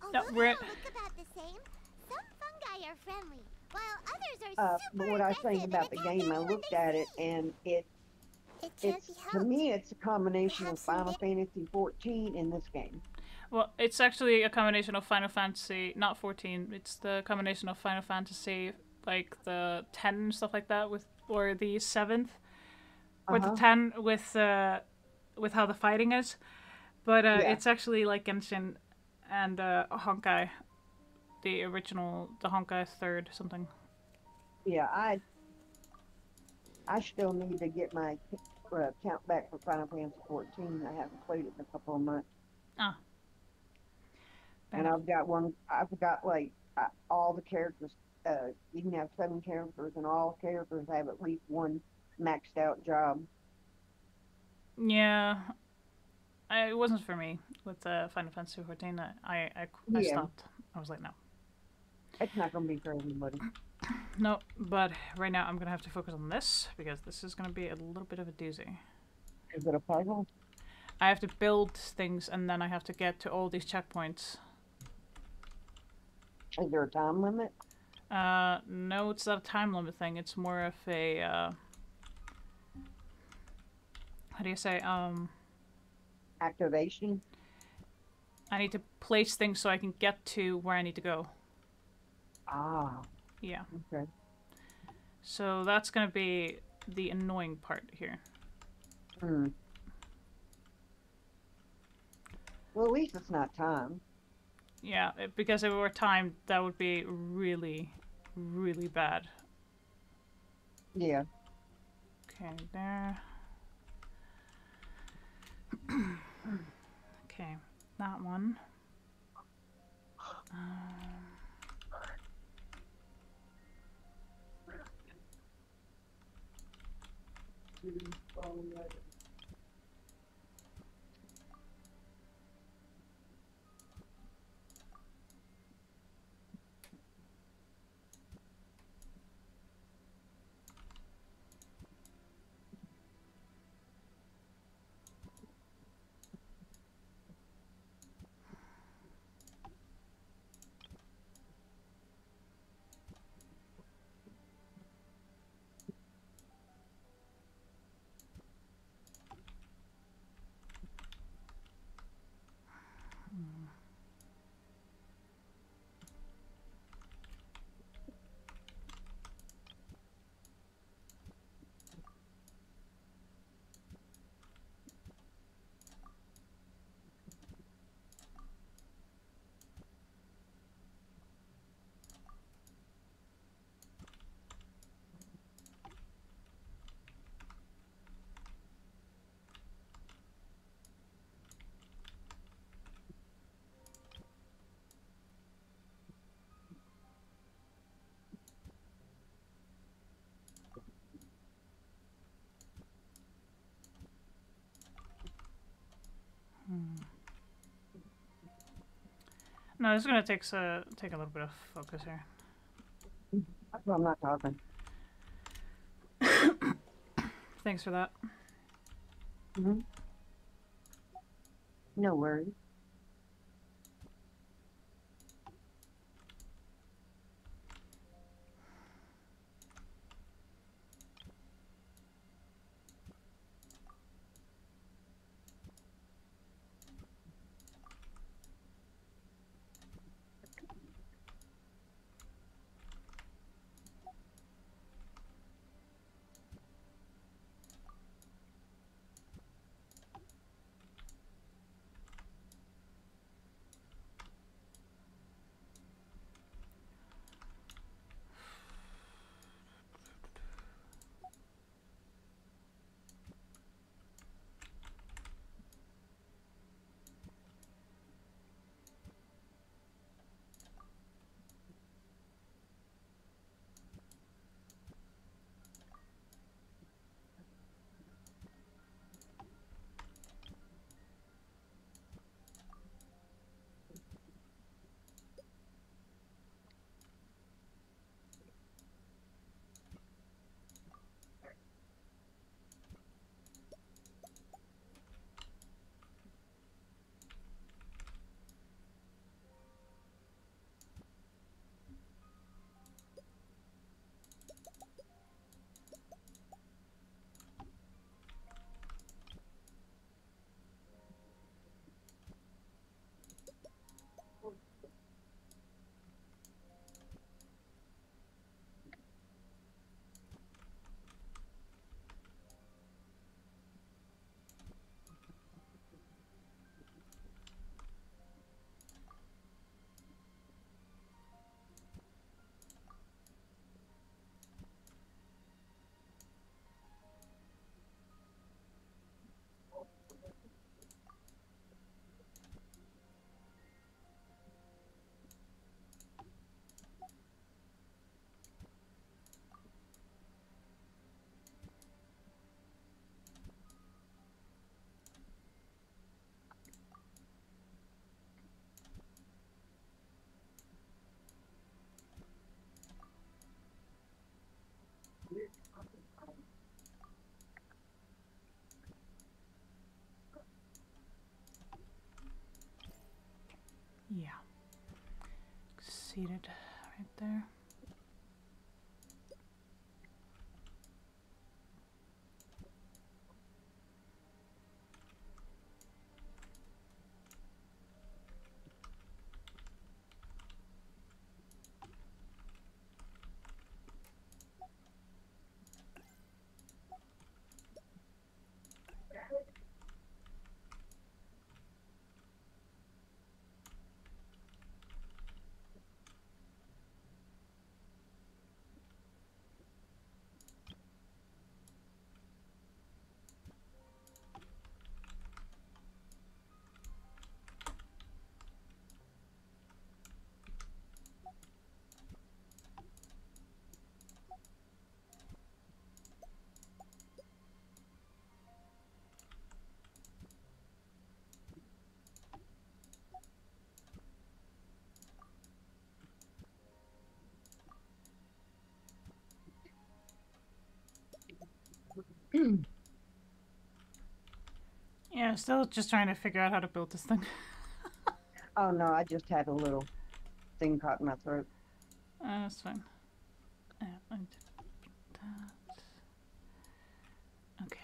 Although we're... they all look about the same, some fungi are friendly, while others are super but what I was saying aggressive about the and attack game, I anyone looked they at it see. and It can't it's be to helped. me it's a combination of Perhaps some Final Fantasy 14 in this game. Well, it's actually a combination of Final Fantasy, not 14. It's the combination of Final Fantasy, like the 10 and stuff like that, or the 7th, or the 10 with how the fighting is. But it's actually like Genshin and Honkai, the original, the Honkai 3rd something. Yeah, I still need to get my count back for Final Fantasy 14. I haven't played it in a couple of months. Ah. And I've got one. I've got like all the characters. You can have 7 characters, and all characters have at least one maxed out job. Yeah, it wasn't for me with Final Fantasy 14. I stopped. I was like, no. It's not going to be for everybody. No, but right now I'm going to have to focus on this, because this is going to be a little bit of a doozy. Is it a puzzle? I have to build things, and then I have to get to all these checkpoints. Is there a time limit? No, it's not a time limit thing. It's more of a, how do you say, activation? I need to place things so I can get to where I need to go. Ah. Yeah. Okay. So that's gonna be the annoying part here. Hmm. Well, at least it's not time. Yeah, because if it were timed, that would be really, really bad. Yeah. Okay, there. Okay, that one. No, this is gonna take a little bit of focus here. That's why I'm not talking. Thanks for that. Mm-hmm. No worries. seated right there. Yeah, still just trying to figure out how to build this thing. Oh no, I just had a little thing caught in my throat. That's fine. Yeah, I did that. Okay.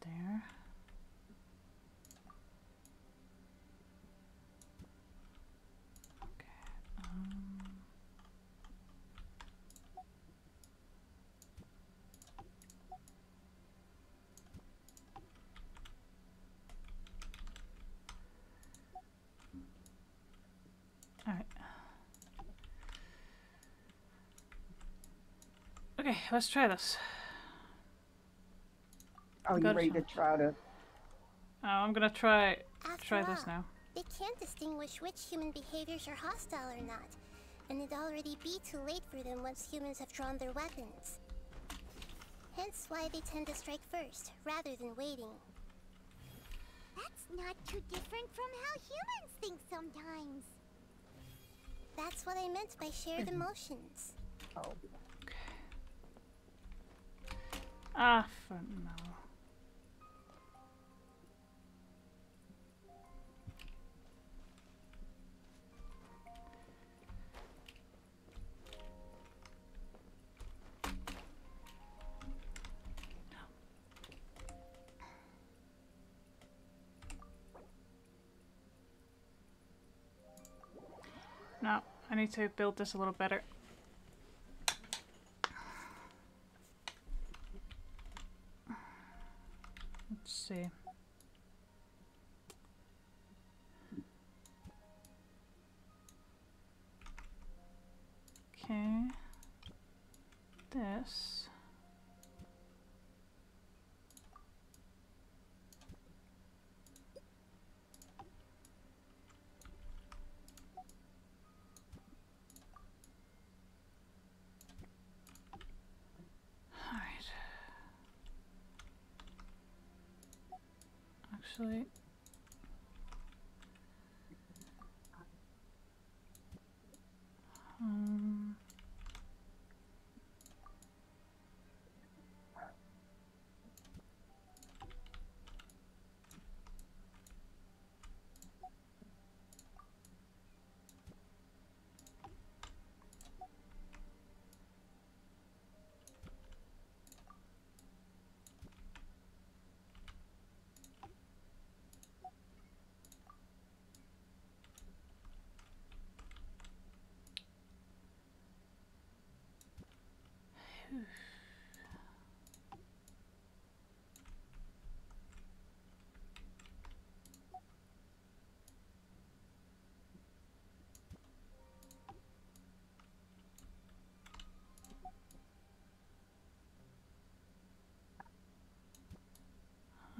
There. Okay. Alright. Okay, let's try this. Oh, you ready to try to? I'm gonna try After this all, now. They can't distinguish which human behaviors are hostile or not, and it'd already be too late for them once humans have drawn their weapons. Hence why they tend to strike first, rather than waiting. That's not too different from how humans think sometimes. That's what I meant by shared emotions. Oh. Okay. Ah, fuck no. No, I need to build this a little better. Let's see. Okay. This. Actually,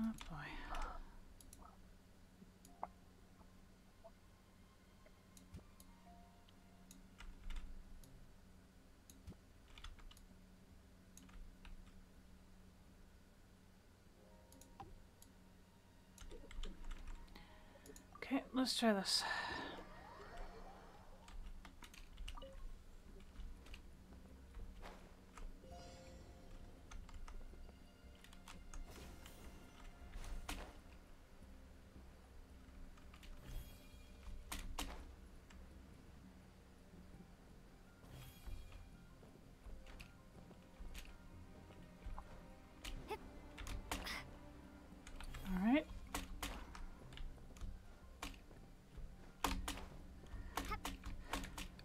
oh boy. Okay, let's try this.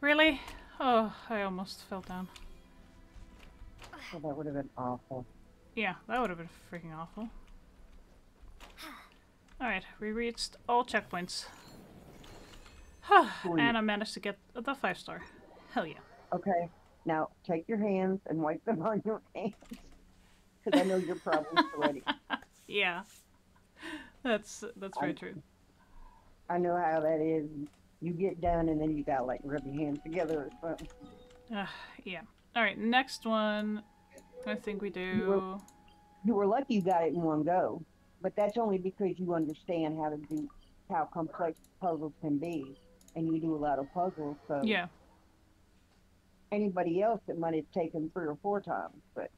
Really? Oh, I almost fell down. Oh, that would have been awful. Yeah, that would have been freaking awful. Alright, we reached all checkpoints. And I managed to get the 5-star. Hell yeah. Okay, now take your hands and wipe them on your hands. Because I know you're probably sweaty. Yeah. That's very true. I know how that is. You get done and then you gotta like rub your hands together or something. Yeah. Alright, next one. I think we do... You were lucky you got it in one go. But that's only because you understand how complex puzzles can be. And you do a lot of puzzles, so... Yeah. Anybody else, it might have taken 3 or 4 times, but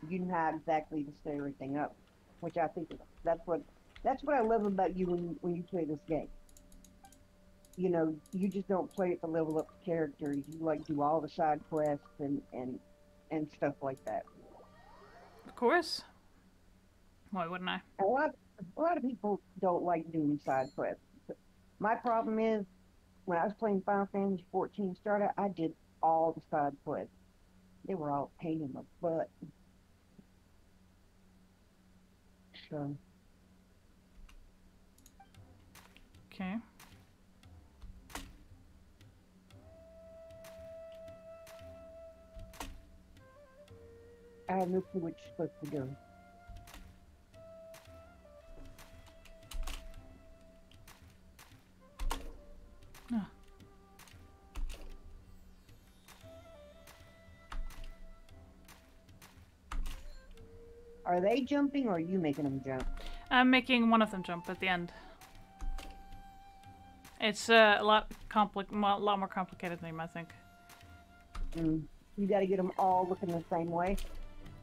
you know how exactly to set everything up. Which I think that's what I love about you when you play this game. You know, you just don't play it to level up the characters. You like do all the side quests and stuff like that. Of course. Why wouldn't I? A lot of people don't like doing side quests. My problem is, when I was playing Final Fantasy 14 starter, I did all the side quests. They were all a pain in the butt. So. Okay. I have no clue what you're supposed to do. Oh. Are they jumping or are you making them jump? I'm making one of them jump at the end. It's a lot more complicated than you might think. You gotta get them all looking the same way?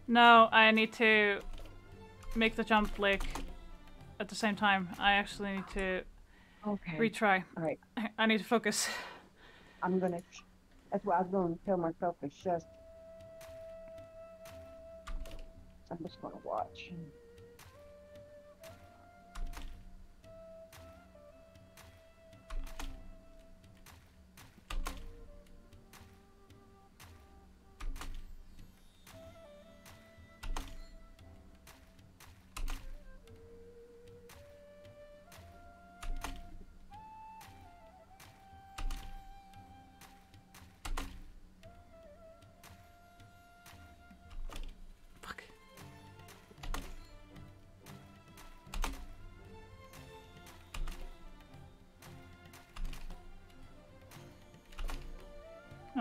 No, I need to make the jump like at the same time. I actually need to retry. Alright. I need to focus. That's what I was going to tell myself is just... I'm just gonna watch.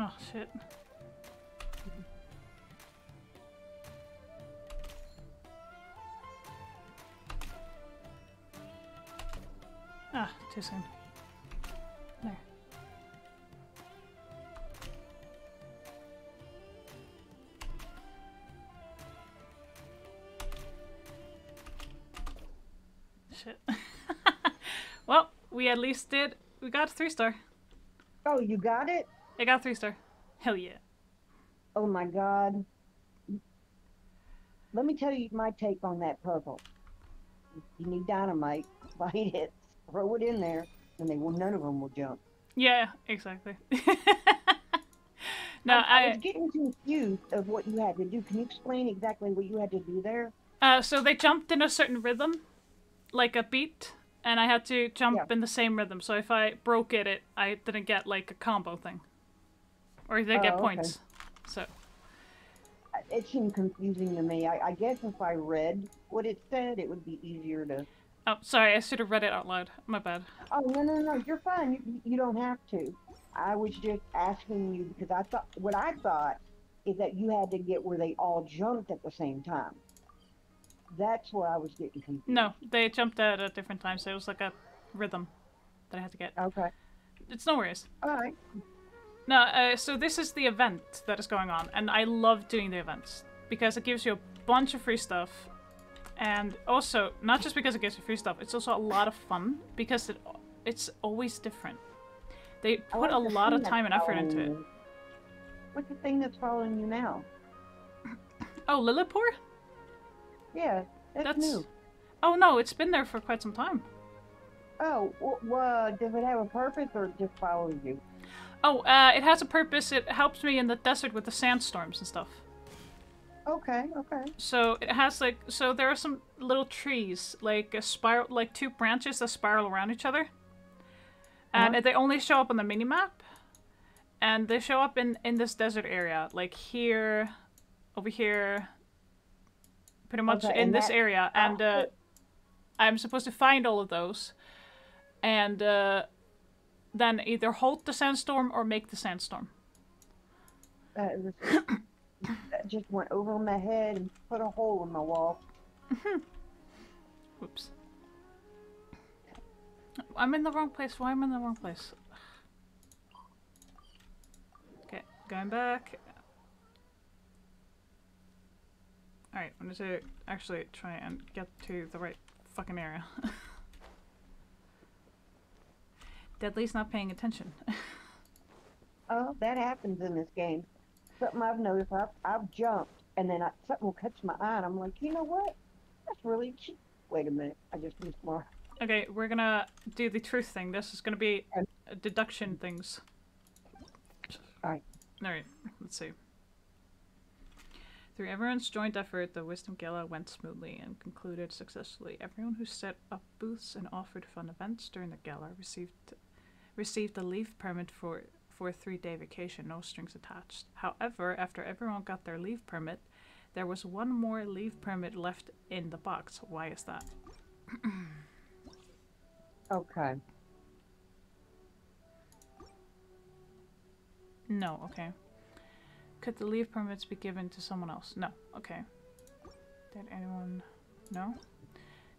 Oh, shit. Ah, too soon. There. Shit. Well, we at least did. We got a 3-star. Oh, you got it? I got 3-star. Hell yeah. Oh my god. Let me tell you my take on that puzzle. You need dynamite, light it, throw it in there, and none of them will jump. Yeah, exactly. No, I was getting confused of what you had to do. Can you explain exactly what you had to do there? So they jumped in a certain rhythm, like a beat, and I had to jump in the same rhythm. So if I broke it, I didn't get like a combo thing. Or I didn't get points. So. It seemed confusing to me. I guess if I read what it said, it would be easier to... Oh, sorry, I should have read it out loud. My bad. Oh, no, you're fine. You don't have to. I was just asking you because what I thought is that you had to get where they all jumped at the same time. That's where I was getting confused. No, they jumped at different times, so it was like a rhythm that I had to get. Okay. It's no worries. Alright. No, so this is the event that is going on, and I love doing the events because it gives you a bunch of free stuff, and also, not just because it gives you free stuff, it's also a lot of fun because it's always different. They put a lot of time and effort into it. What's the thing that's following you now? Oh, Lillipore? Yeah, that's new. Oh no, it's been there for quite some time. Oh, well, does it have a purpose or it just follows you? Oh, it has a purpose. It helps me in the desert with the sandstorms and stuff. Okay, okay. So it has like, so there are some little trees, like a spiral, like 2 branches that spiral around each other. And they only show up on the minimap. And they show up in this desert area, like here, over here, pretty much in this area. And I'm supposed to find all of those. And then either halt the sandstorm or make the sandstorm. That just went over my head and put a hole in my wall. Oops. I'm in the wrong place. Why am I in the wrong place? Okay, going back. Alright, I'm going to actually try and get to the right fucking area. Deadly's not paying attention. Oh, that happens in this game. Something I've noticed, I've jumped, and then something will catch my eye, and I'm like, you know what? That's really cheap. Wait a minute, I just missed more. Okay, we're gonna do the truth thing. This is gonna be deduction things. Alright. Alright, let's see. Through everyone's joint effort, the Wisdom Gala went smoothly and concluded successfully. Everyone who set up booths and offered fun events during the gala received a leave permit for a 3-day vacation, no strings attached. However, after everyone got their leave permit, there was one more leave permit left in the box. Why is that? Okay. No, okay. Could the leave permits be given to someone else? No, okay. Did anyone... No?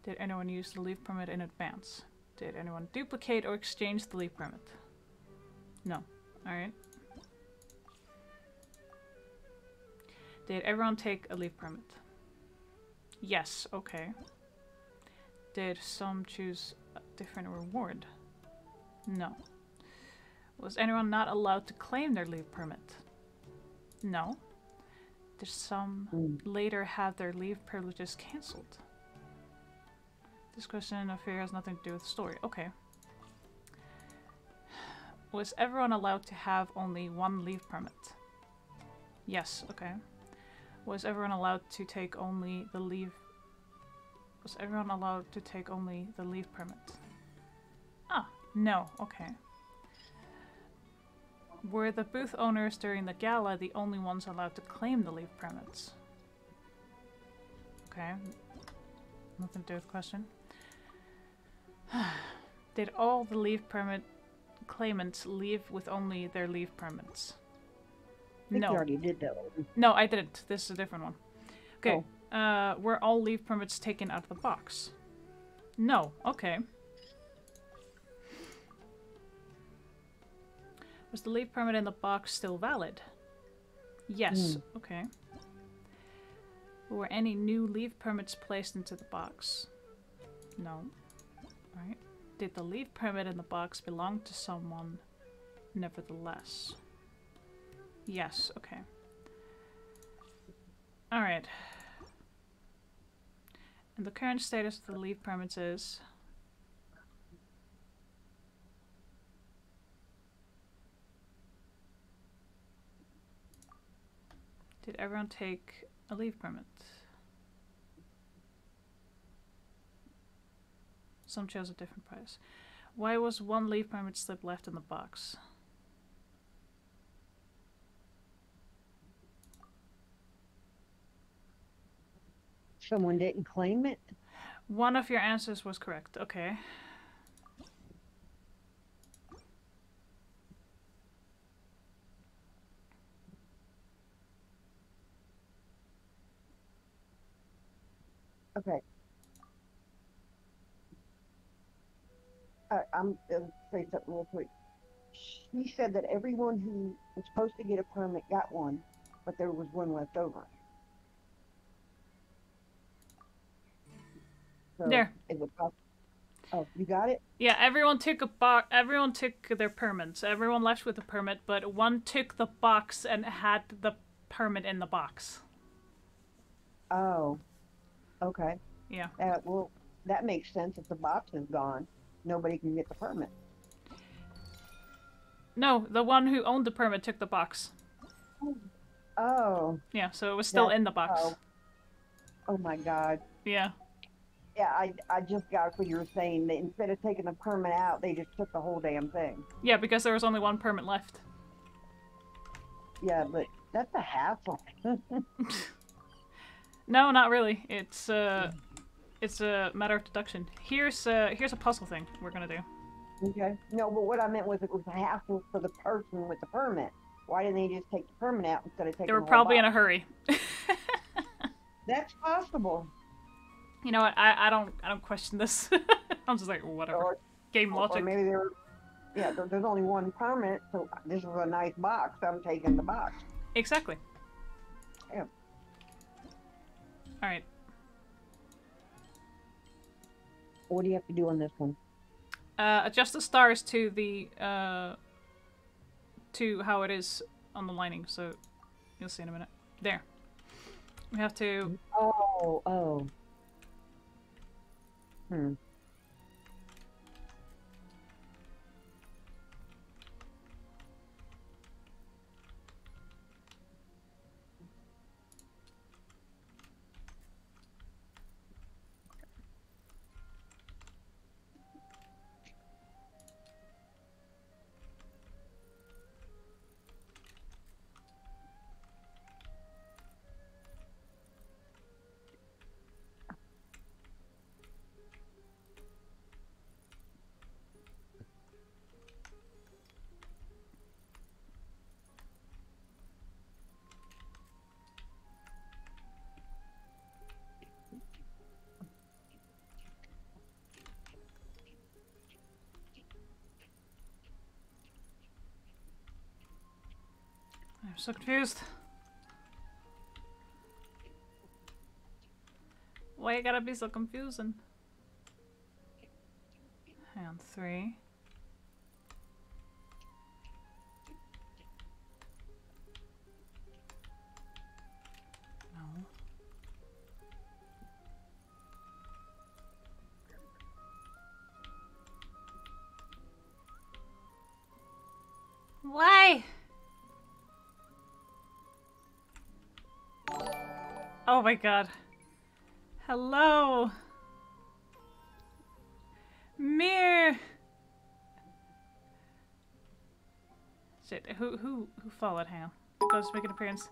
Did anyone use the leave permit in advance? Did anyone duplicate or exchange the leave permit? No. Alright. Did everyone take a leave permit? Yes, okay. Did some choose a different reward? No. Was anyone not allowed to claim their leave permit? No. Did some later have their leave privileges cancelled? This question I fear has nothing to do with the story. Okay. Was everyone allowed to have only 1 leave permit? Yes, okay. Was everyone allowed to take only the leave... Was everyone allowed to take only the leave permit? Ah, no, okay. Were the booth owners during the gala the only ones allowed to claim the leave permits? Okay. Nothing to do with the question. Did all the leave permit claimants leave with only their leave permits? I think you already did that one. No, I didn't. This is a different one. Okay. Were all leave permits taken out of the box? No. Okay. Was the leave permit in the box still valid? Yes. Okay. Were any new leave permits placed into the box? No. Alright. Did the leave permit in the box belong to someone nevertheless? Yes. Okay. Alright. And the current status of the leave permits is... Did everyone take a leave permit? Some chose a different price. Why was 1 leave permit slip left in the box? Someone didn't claim it? One of your answers was correct. Okay. Okay. I'm going to say something real quick. She said that everyone who was supposed to get a permit got one, but there was one left over. So there. It would cost... Oh, you got it? Yeah, everyone took a box. Everyone took their permits. Everyone left with a permit, but one took the box and had the permit in the box. Oh. Okay. Yeah. Well, that makes sense. If the box is gone, nobody can get the permit. No, the one who owned the permit took the box. Oh. Yeah, so it was still in the box. Oh my God. Yeah. Yeah, I just got what you were saying. That instead of taking the permit out, they just took the whole damn thing. Yeah, because there was only one permit left. Yeah, but that's a hassle. No, not really. It's a matter of deduction. Here's a puzzle thing we're gonna do. Okay. No, but what I meant was it was a hassle for the person with the permit. Why didn't they just take the permit out instead of taking They were the whole probably in box? a hurry. That's possible. You know what? I don't question this. I'm just like whatever. Game logic. Or maybe they were. Yeah, there's only one permit, so this is a nice box. I'm taking the box. Exactly. Yeah. All right. What do you have to do on this one? Adjust the stars to the to how it is on the lining. So you'll see in a minute. There. We have to. Oh. Hmm. I'm so confused. Why you gotta be so confusing? Hang on, 3. No. Why? Oh my god. Hello. Mir. Shit, who followed? Hang on. Goes to make an appearance.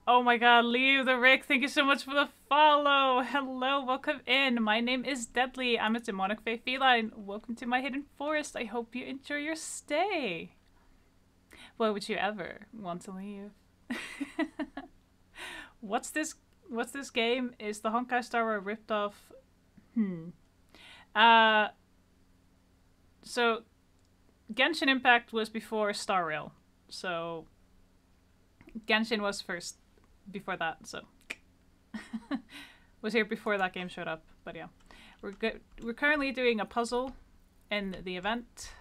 Oh my god, Leave the Rick, thank you so much for the follow. Hello, welcome in. My name is Deadly. I'm a demonic fae feline. Welcome to my hidden forest. I hope you enjoy your stay. Why would you ever want to leave? What's this game? Is the Honkai Star Rail ripped off? So Genshin Impact was before Star Rail. So Genshin was first before that, so was here before that game showed up. But yeah. We're currently doing a puzzle in the event.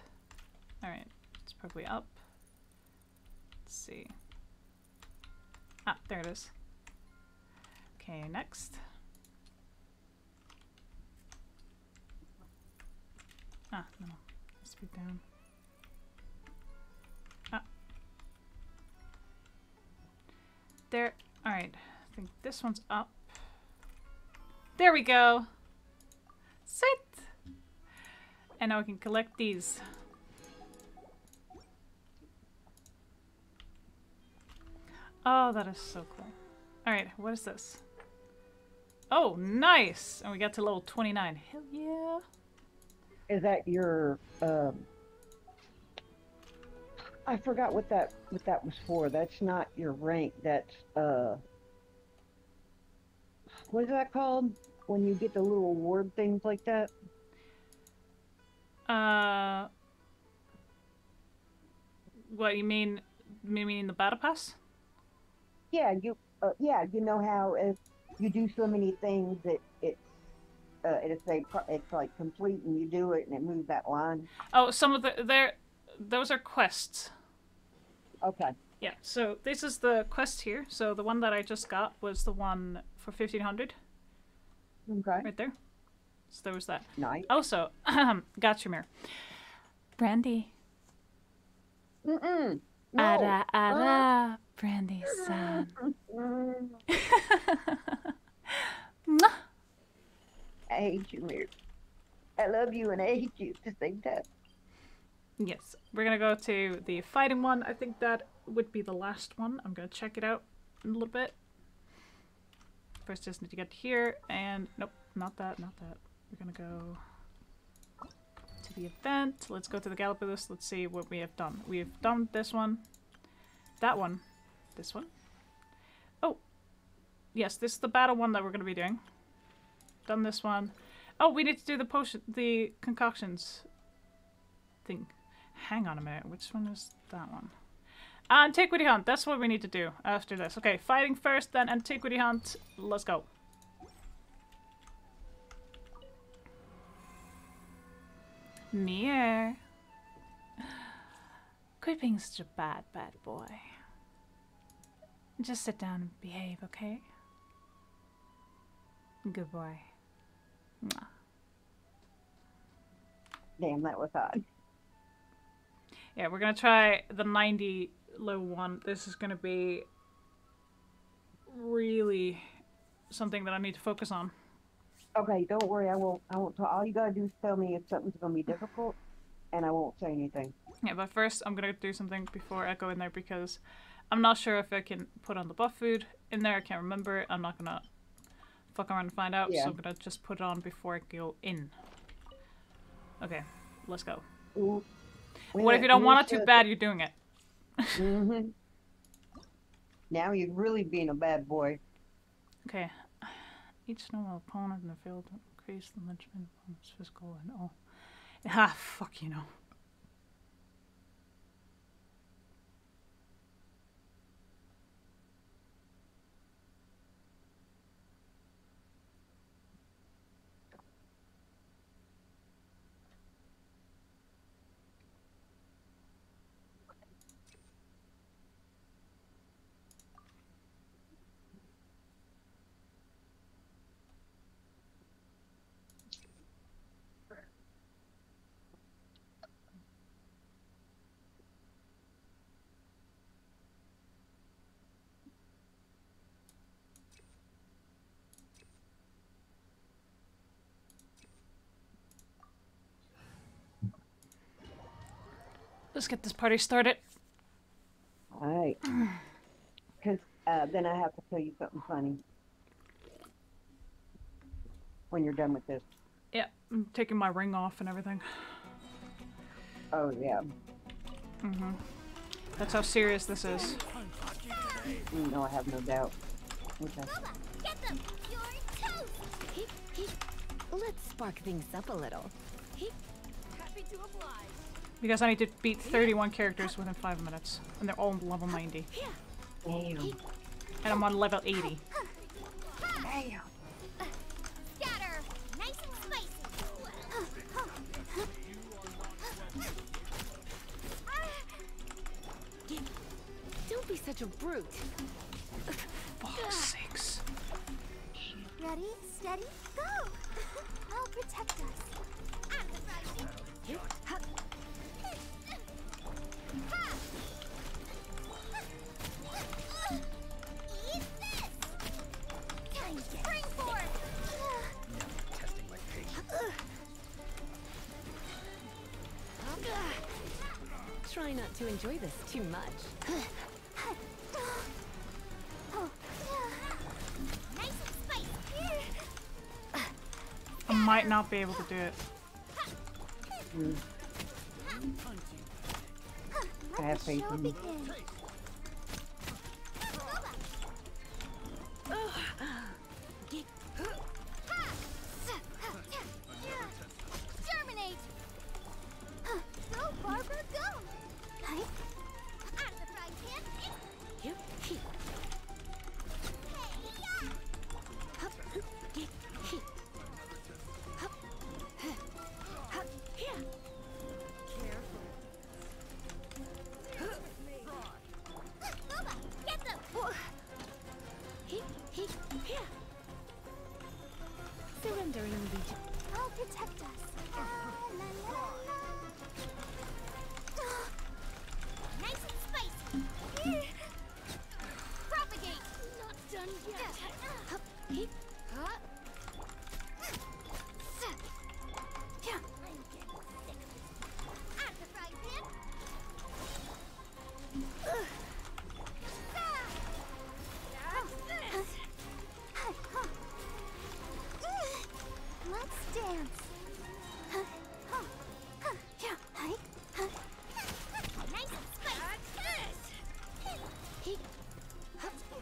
Alright, it's probably up. Let's see. Ah, there it is. Okay, next. Ah, no. Let's be down. Ah. There. Alright. I think this one's up. There we go! Sit! And now we can collect these. Oh, that is so cool. Alright, what is this? Oh, nice! And we got to level 29. Hell yeah! Is that your, I forgot what that was for. That's not your rank. That's, what is that called? When you get the little award things like that? What, you mean the battle pass? Yeah, you know how if you do so many things that it'll say it's like complete and you do it and it moves that line. Oh, some of those are quests. Okay. Yeah, so this is the quest here. So the one that I just got was the one for 1500. Okay. Right there. So there was that. Nice. Also, gotcha, Mir. Brandy. No. Ara ara, Brandy-san. I hate you, Mir. I love you and I hate you at the same time. Yes, we're gonna go to the fighting one. I think that would be the last one. I'm gonna check it out in a little bit. First, just need to get here, and nope, not that, not that. We're gonna go to the event. Let's go to the Galapagos. Let's see what we have done. We've done this one, that one, this one. Oh, yes, this is the battle one that we're gonna be doing. Done this one. Oh, we need to do the potion, the concoctions thing. Hang on a minute, which one is that one? Antiquity hunt, that's what we need to do after this. Okay, fighting first, then antiquity hunt. Let's go. Mir. Quit being such a bad boy. Just sit down and behave, okay? Good boy. Mwah. Damn, that was odd. Yeah, we're gonna try the 90 low one. This is gonna be really something that I need to focus on. Okay, don't worry. I won't talk. All you gotta do is tell me if something's gonna be difficult, and I won't say anything. Yeah, but first I'm gonna do something before I go in there because I'm not sure if I can put on the buff food in there. I can't remember. I'm not gonna fuck around and find out, Yeah. so I'm gonna just put it on before I go in. Okay, let's go. Ooh. What if you don't want it too bad? You're doing it. Mm-hmm. Now you're really being a bad boy. Okay. Each normal opponent in the field increase the management of its physical and all. Ah, fuck you know. Let's get this party started. Alright. Because then I have to tell you something funny. When you're done with this. Yeah, I'm taking my ring off and everything. Oh, yeah. Mm-hmm. That's how serious this is. No, I have no doubt. Okay. Get them! You're toast! Let's spark things up a little. Happy to oblige. Because I need to beat 31 characters within 5 minutes. And they're all level 90. Damn. And I'm on level 80. Damn. Scatter! Nice and spicy! Don't be such a brute. Fuck's sakes. Ready, steady, go! I'll protect us. Eat this! Spring forth! Testing my patience. Try not to enjoy this too much. Nice and spicy! I might not be able to do it. I have faith in you. Germinate! Go, Barbara, go! Out of the frying pan! Get them! Surrendering legion. I'll protect us. La, la, la, la. done yet. At the fry pan. Let's dance. Nice and spicy.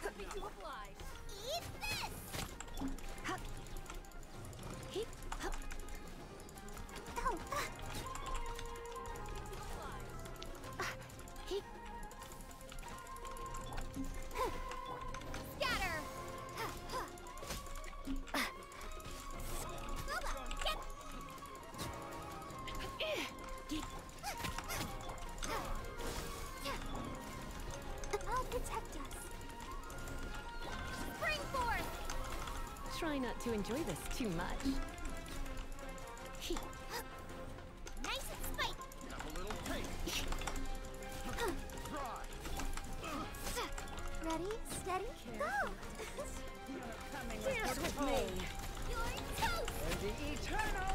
Put me to a fly. Eat this. Oh. Scatter. I'll protect us. Spring forth. Try not to enjoy this too much. Nice and spicy. Have a little taste. Try. Ready, steady, go! Dance with me. You're toast. The eternal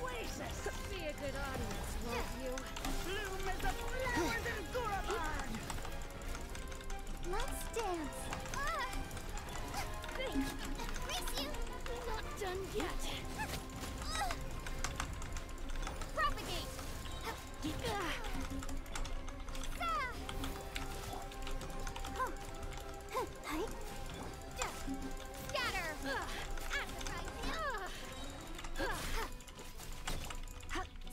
oasis. Be a good audience, won't you? Bloom as the flowers in Guraban. Let's dance. Miss you. Not done yet. Propagate. Scatter. At the fry pan.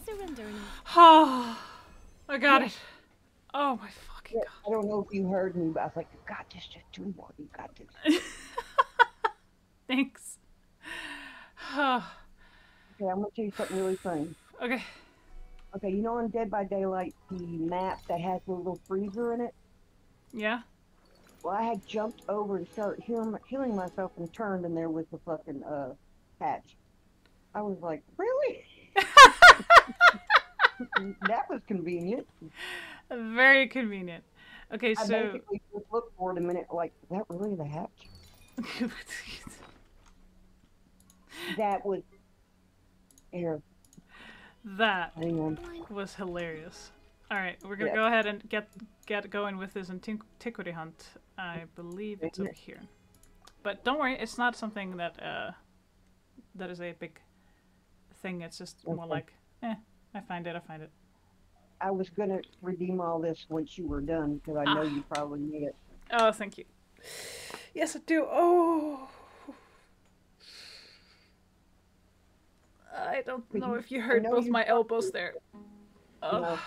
Surrender enough. Oh, I got it. Oh my fucking god. I don't know if you heard me, but I was like, you got this, just 2 more, you got this. Thanks. Okay, I'm gonna tell you something really funny. Okay. Okay, you know on Dead by Daylight, the map that has the little freezer in it? Yeah. Well, I had jumped over and started healing myself and turned, and there was the fucking, hatch. I was like, really? That was convenient. Very convenient. Okay, I so basically just looked for it a minute, like, is that really the hatch? That was... Here, that hang on. was hilarious. All right, we're gonna Yeah. go ahead and get going with this antiquity hunt. I believe it's over here, but don't worry, it's not something that that is a big thing. It's just more Okay. like, I find it. I was gonna redeem all this once you were done, because I know you probably need it. Oh, thank you. Yes, I do. Oh, I don't know if you heard know both you- my elbows there. Oh. know,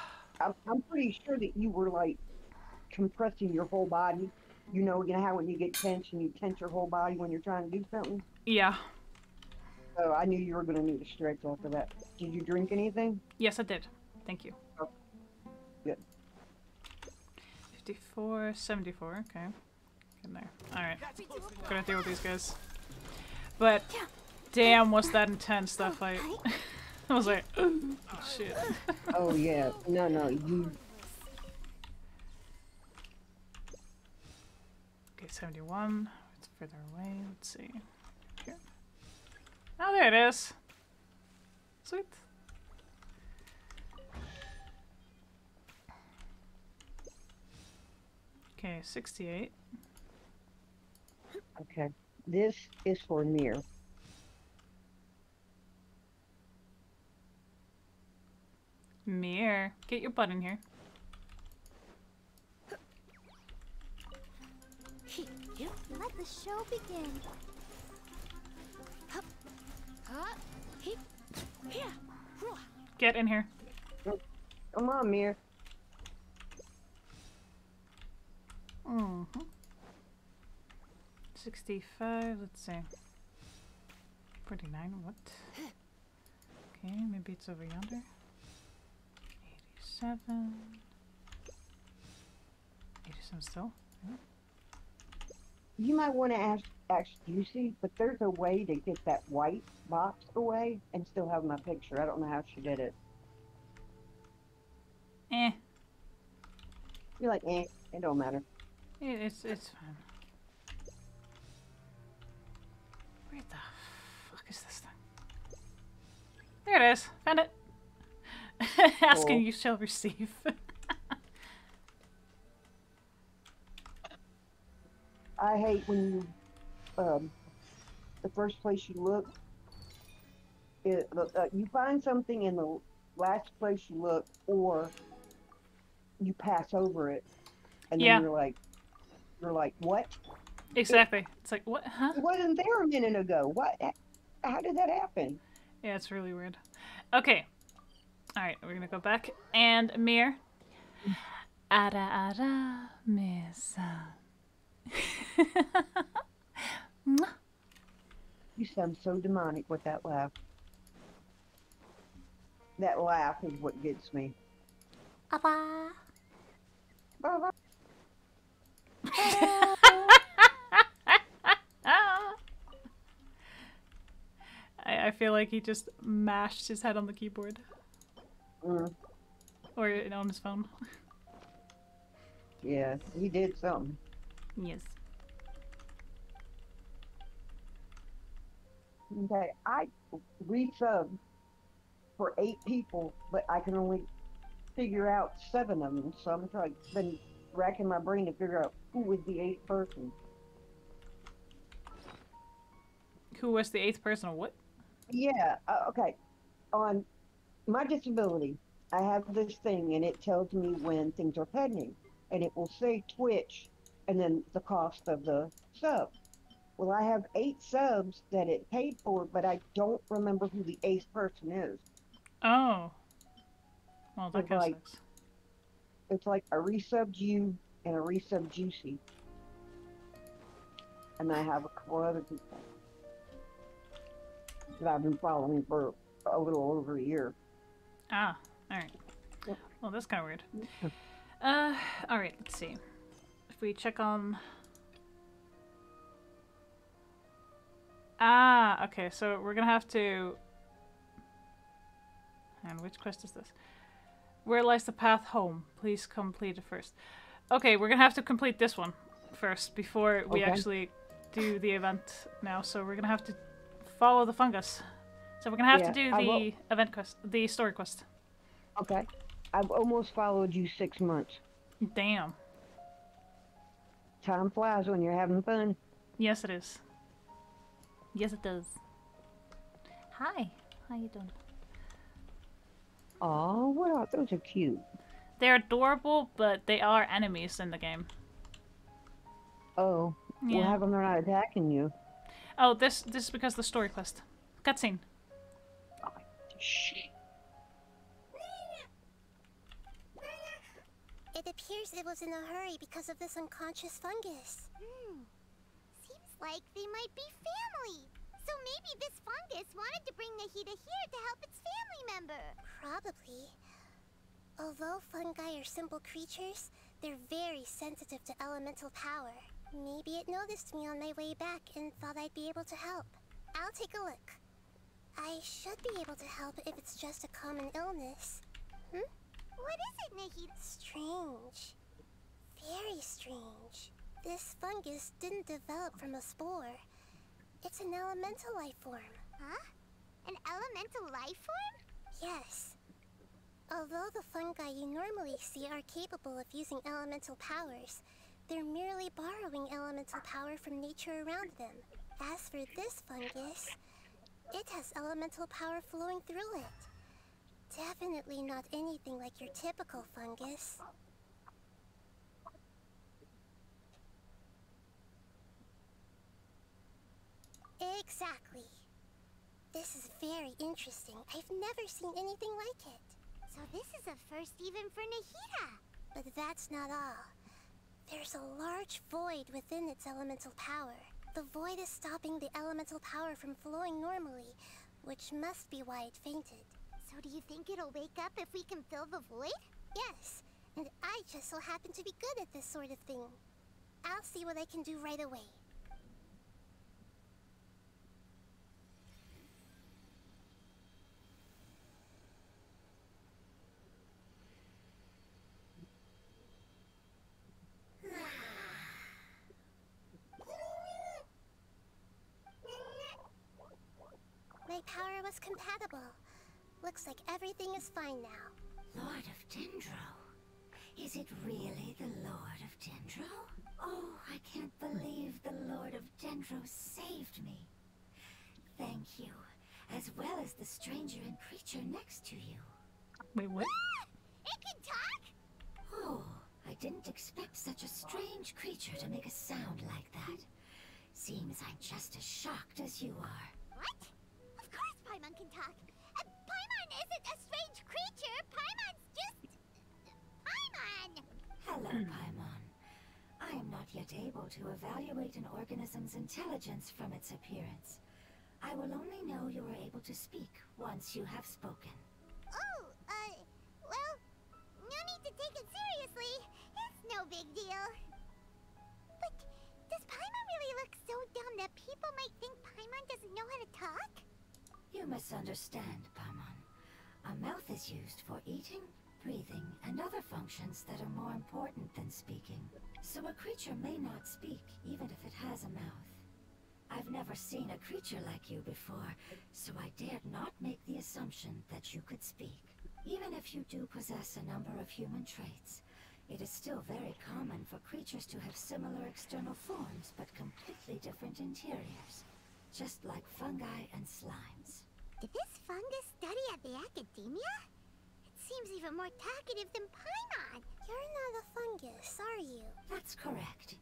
I'm pretty sure that you were like compressing your whole body. You know how when you get tense and you tense your whole body when you're trying to do something? Yeah. So I knew you were going to need a stretch after that. Did you drink anything? Yes, I did. Thank you. Oh, good. 54, 74. Okay. Get in there. Alright. Gonna deal with these guys. But, damn, was that intense, that fight. I was like, oh, shit. Oh, yeah. No, you... Okay, 71. It's further away. Let's see. Here. Oh, there it is. Sweet. Okay, 68. Okay. This is for Mir. Mir, get your butt in here. Let the show begin. Get in here. Come on, Mir. Mm-hmm. 65, let's see. 49, what? Okay, maybe it's over yonder. 87. 87 still? Yeah. You might want to ask Juicy, but there's a way to get that white box away and still have my picture. I don't know how she did it. Eh. You're like, it don't matter. It's fine. Where the fuck is this thing? There it is. Found it. Asking you shall receive. I hate when you, the first place you look, you find something in the last place you look, or you pass over it, and then you're like, what? Exactly. It's like, what? Huh? It wasn't there a minute ago. What? How did that happen? Yeah, it's really weird. Okay. Alright, we're gonna go back. And Mir. Ara ara mesa. You sound so demonic with that laugh. That laugh is what gets me. Papa. Baba. I feel like he just mashed his head on the keyboard. Mm. Or on his phone. Yeah, he did something. Yes. Okay, I resubbed for 8 people, but I can only figure out 7 of them, so I'm been racking my brain to figure out who was the 8th person. Who was the 8th person or what? Yeah, okay. On my disability, I have this thing, and it tells me when things are pending, and it will say Twitch, and then the cost of the sub. Well, I have 8 subs that it paid for, but I don't remember who the 8th person is. Oh. Well, that kind of sucks. It's like I resubbed you and I resubbed Juicy. And I have a couple other people that I've been following for a little over a year. Ah, alright. Yep. Well, that's kind of weird. Alright, let's see. If we check on... Ah, okay, so we're gonna have to... And which quest is this? Where lies the path home? Please complete it first. Okay, we're gonna have to complete this one first before we actually do the event now. So we're gonna have to follow the fungus. So we're gonna have to do the event quest, the story quest. Okay. I've almost followed you 6 months. Damn. Time flies when you're having fun. Yes, it is. Yes, it does. Hi. How you doing? Oh, what are those? Are cute. They're adorable, but they are enemies in the game. Oh. Yeah. Well, how come they're not attacking you? Oh, this is because of the story quest. Cutscene. Oh, shit. It appears it was in a hurry because of this unconscious fungus. Seems like they might be family. So maybe this fungus wanted to bring Nahida here to help its family member. Probably. Although fungi are simple creatures, they're very sensitive to elemental power. Maybe it noticed me on my way back and thought I'd be able to help. I'll take a look. I should be able to help if it's just a common illness. What is it, Nahida? Strange. Very strange. This fungus didn't develop from a spore. It's an elemental life form. Huh? An elemental life form? Yes. Although the fungi you normally see are capable of using elemental powers, they're merely borrowing elemental power from nature around them. As for this fungus, it has elemental power flowing through it. Definitely not anything like your typical fungus. Exactly. This is very interesting. I've never seen anything like it. So this is a first even for Nahida. But that's not all. There's a large void within its elemental power. The void is stopping the elemental power from flowing normally, which must be why it fainted. So do you think it'll wake up if we can fill the void? Yes, and I just so happen to be good at this sort of thing. I'll see what I can do right away. it's compatible. Looks like everything is fine now. Lord of Dendro? Is it really the Lord of Dendro? Oh, I can't believe the Lord of Dendro saved me. Thank you, as well as the stranger and creature next to you. Wait, what? It can talk? Oh, I didn't expect such a strange creature to make a sound like that. Seems I'm just as shocked as you are. What? Of course Paimon can talk. Paimon isn't a strange creature. Paimon's just... Paimon! Hello, Paimon. I am not yet able to evaluate an organism's intelligence from its appearance. I will only know you are able to speak once you have spoken. Oh, well, no need to take it seriously. It's no big deal. But does Paimon really look so dumb that people might think Paimon doesn't know how to talk? You misunderstand, Paimon. A mouth is used for eating, breathing, and other functions that are more important than speaking. So a creature may not speak, even if it has a mouth. I've never seen a creature like you before, so I dared not make the assumption that you could speak. Even if you do possess a number of human traits, it is still very common for creatures to have similar external forms, but completely different interiors. Just like fungi and slimes. Did this fungus study at the academia? It seems even more talkative than Paimon. You're not a fungus, are you? That's correct.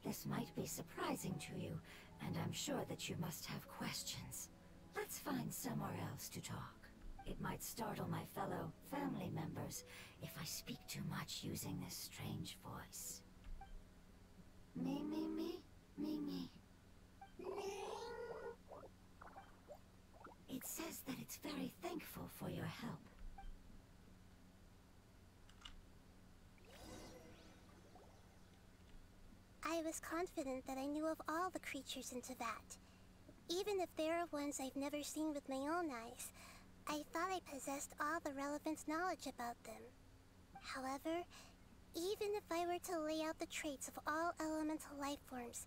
This might be surprising to you, and I'm sure that you must have questions. Let's find somewhere else to talk. It might startle my fellow family members if I speak too much using this strange voice. Me, me, me, me, me. It says that it's very thankful for your help. I was confident that I knew of all the creatures in Teyvat. Even if there are ones I've never seen with my own eyes, I thought I possessed all the relevant knowledge about them. However, even if I were to lay out the traits of all elemental life forms,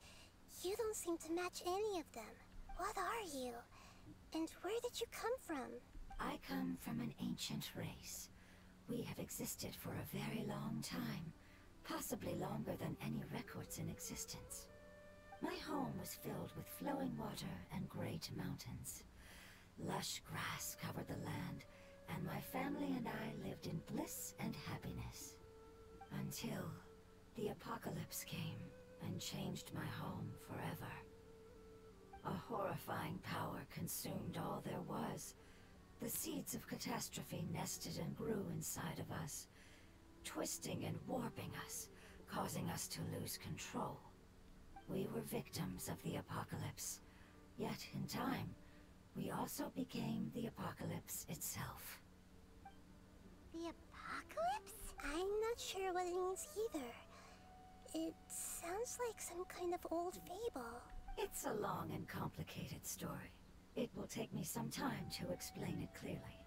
you don't seem to match any of them. What are you? And where did you come from? I come from an ancient race. We have existed for a very long time, possibly longer than any records in existence. My home was filled with flowing water and great mountains. Lush grass covered the land, and my family and I lived in bliss and happiness. Until the apocalypse came and changed my home forever. A horrifying power consumed all there was. The seeds of catastrophe nested and grew inside of us, twisting and warping us, causing us to lose control. We were victims of the apocalypse, yet in time, we also became the apocalypse itself. The apocalypse? I'm not sure what it means either. It sounds like some kind of old fable. It's a long and complicated story. It will take me some time to explain it clearly.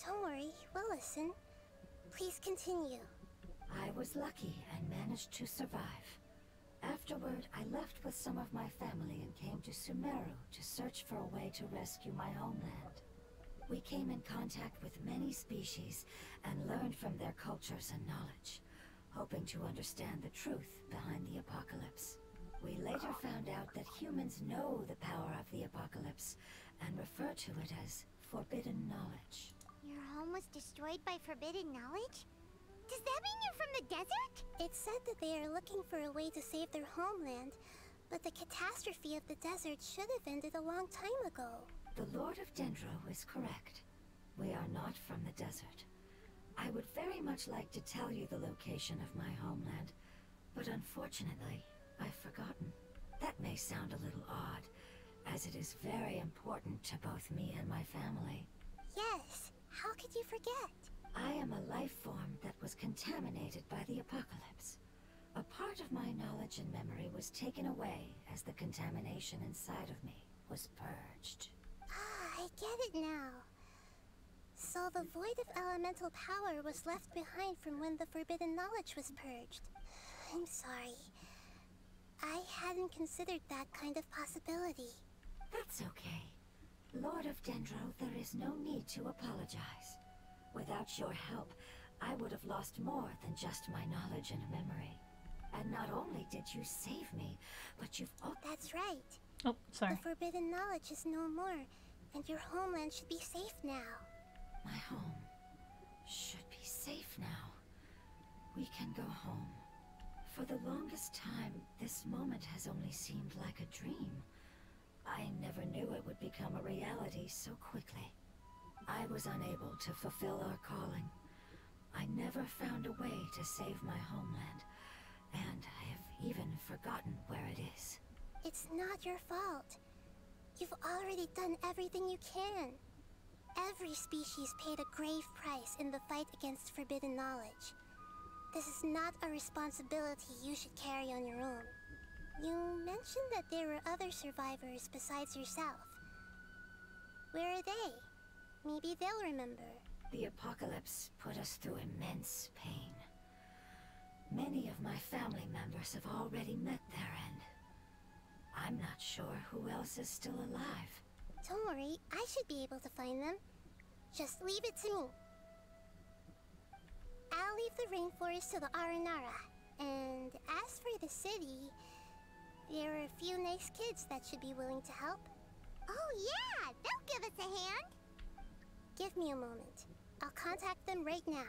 Don't worry, we'll listen. Please continue. I was lucky and managed to survive. Afterward, I left with some of my family and came to Sumeru to search for a way to rescue my homeland. We came in contact with many species and learned from their cultures and knowledge, hoping to understand the truth behind the apocalypse. We later found out that humans know the power of the apocalypse and refer to it as forbidden knowledge. Your home was destroyed by forbidden knowledge? Does that mean you're from the desert? It's said that they are looking for a way to save their homeland, but the catastrophe of the desert should have ended a long time ago. The Lord of Dendro is correct. We are not from the desert. I would very much like to tell you the location of my homeland, but unfortunately, I've forgotten. That may sound a little odd, as it is very important to both me and my family. Yes, how could you forget? I am a life form that was contaminated by the apocalypse. A part of my knowledge and memory was taken away as the contamination inside of me was purged. Ah, I get it now. So the void of elemental power was left behind from when the forbidden knowledge was purged. I'm sorry. I hadn't considered that kind of possibility. That's okay. Lord of Dendro, there is no need to apologize. Without your help, I would have lost more than just my knowledge and memory. And not only did you save me, but you've... That's right. Oh, sorry. The forbidden knowledge is no more, and your homeland should be safe now. My home should be safe now. We can go home. For the longest time, this moment has only seemed like a dream. I never knew it would become a reality so quickly. I was unable to fulfill our calling. I never found a way to save my homeland, and I have even forgotten where it is. It's not your fault. You've already done everything you can. Every species paid a grave price in the fight against forbidden knowledge. This is not a responsibility you should carry on your own. You mentioned that there were other survivors besides yourself. Where are they? Maybe they'll remember. The apocalypse put us through immense pain. Many of my family members have already met their end. I'm not sure who else is still alive. Don't worry, I should be able to find them. Just leave it to me. I'll leave the rainforest to the Aranara. And as for the city, there are a few nice kids that should be willing to help. Oh yeah, they'll give us a hand. Give me a moment. I'll contact them right now.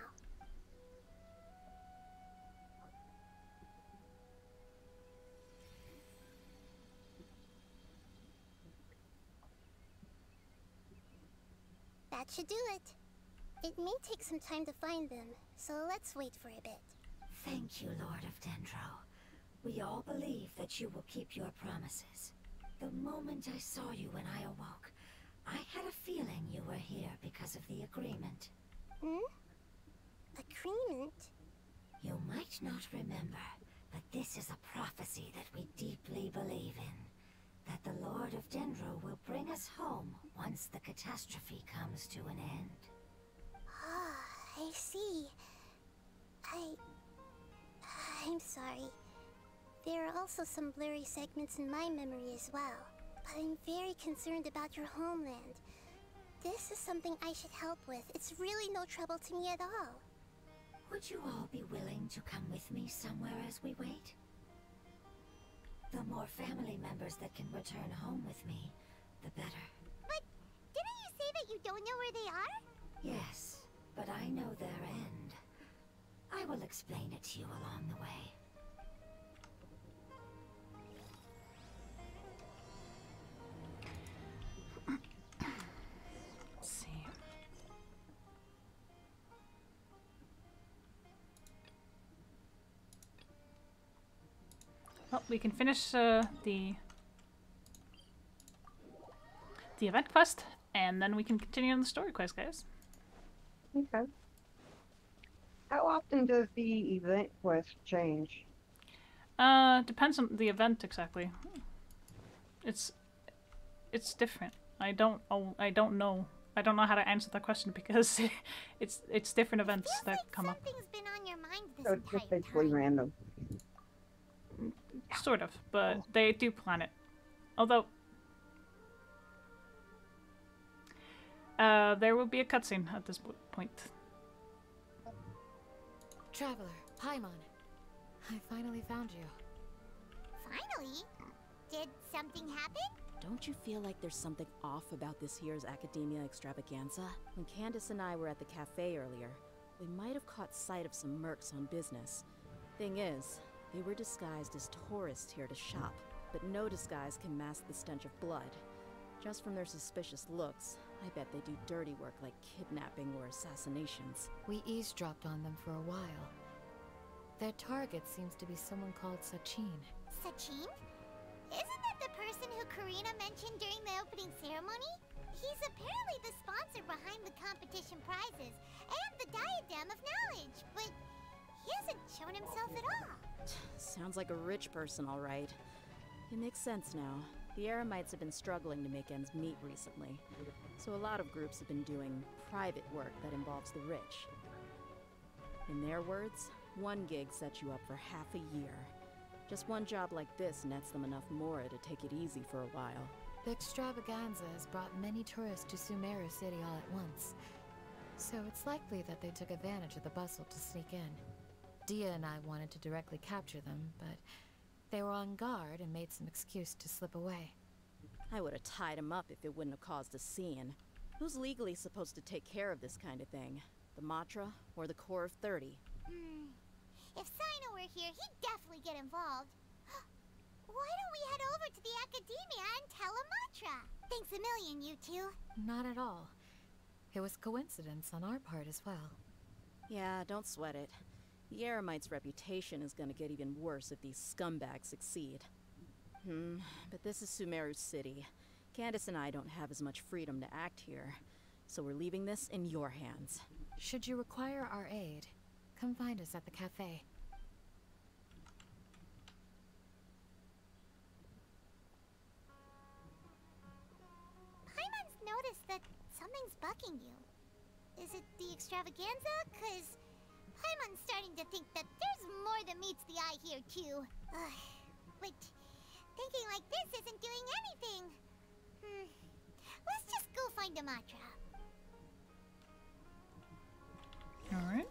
That should do it. It may take some time to find them, so let's wait for a bit. Thank you, Lord of Dendro. We all believe that you will keep your promises. The moment I saw you when I awoke, I had a feeling you were here because of the agreement. Hmm? Agreement? You might not remember, but this is a prophecy that we deeply believe in. That the Lord of Dendro will bring us home once the catastrophe comes to an end. Ah, I see. I'm sorry. There are also some blurry segments in my memory as well. But I'm very concerned about your homeland. This is something I should help with. It's really no trouble to me at all. Would you all be willing to come with me somewhere as we wait? The more family members that can return home with me, the better. But didn't you say that you don't know where they are? Yes, but I know their end. I will explain it to you along the way. Let's see. Well, we can finish the event quest, and then we can continue on the story quest, guys. Okay. How often does the event quest change? Depends on the event exactly. It's different. I don't know. I don't know how to answer that question because it's different events that come up. Something's been on your mind this So it's just entire basically time. random. Sort of, but they do plan it. Although there will be a cutscene at this point. Traveler, Paimon. I finally found you. Finally? Did something happen? Don't you feel like there's something off about this year's Academia Extravaganza? When Candace and I were at the cafe earlier, we might have caught sight of some mercs on business. Thing is, they were disguised as tourists here to shop, but no disguise can mask the stench of blood. Just from their suspicious looks, I bet they do dirty work like kidnapping or assassinations. We eavesdropped on them for a while. Their target seems to be someone called Sachin. Sachin? Isn't that the person who Karina mentioned during the opening ceremony? He's apparently the sponsor behind the competition prizes and the Diadem of Knowledge, but he hasn't shown himself at all. Sounds like a rich person, all right. It makes sense now. The Eremites have been struggling to make ends meet recently, so a lot of groups have been doing private work that involves the rich. In their words, one gig sets you up for half a year. Just one job like this nets them enough mora to take it easy for a while. The extravaganza has brought many tourists to Sumeru City all at once. So it's likely that they took advantage of the bustle to sneak in. Dia and I wanted to directly capture them, but they were on guard and made some excuse to slip away. I would have tied him up if it wouldn't have caused a scene. Who's legally supposed to take care of this kind of thing? The Matra or the Core of 30? If Sino were here, he'd definitely get involved. Why don't we head over to the Academia and tell Amatra? Thanks a million, you two. Not at all. It was coincidence on our part as well. Yeah, don't sweat it. The Eremite's reputation is gonna get even worse if these scumbags succeed. But this is Sumeru City. Candace and I don't have as much freedom to act here, so we're leaving this in your hands. Should you require our aid, come find us at the cafe. Paimon's noticed that something's bugging you. Is it the extravaganza? 'Cause Paimon's starting to think that there's more than meets the eye here, too. But thinking like this isn't doing anything. Let's just go find Amatra. Alright.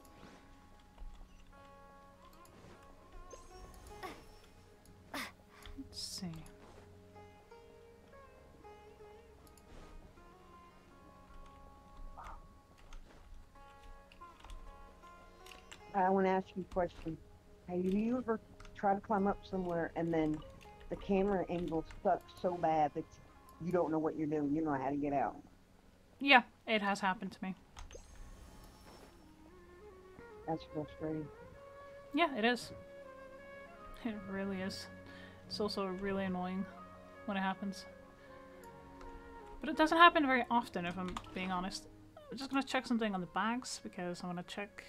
Let's see. I want to ask you a question. Have you ever tried to climb up somewhere and then the camera angle sucks so bad that you don't know what you're doing? You don't know how to get out. Yeah, it has happened to me. That's frustrating. Yeah, it is. It really is. It's also really annoying when it happens. But it doesn't happen very often, if I'm being honest. I'm just gonna check something on the bags, because I want to check...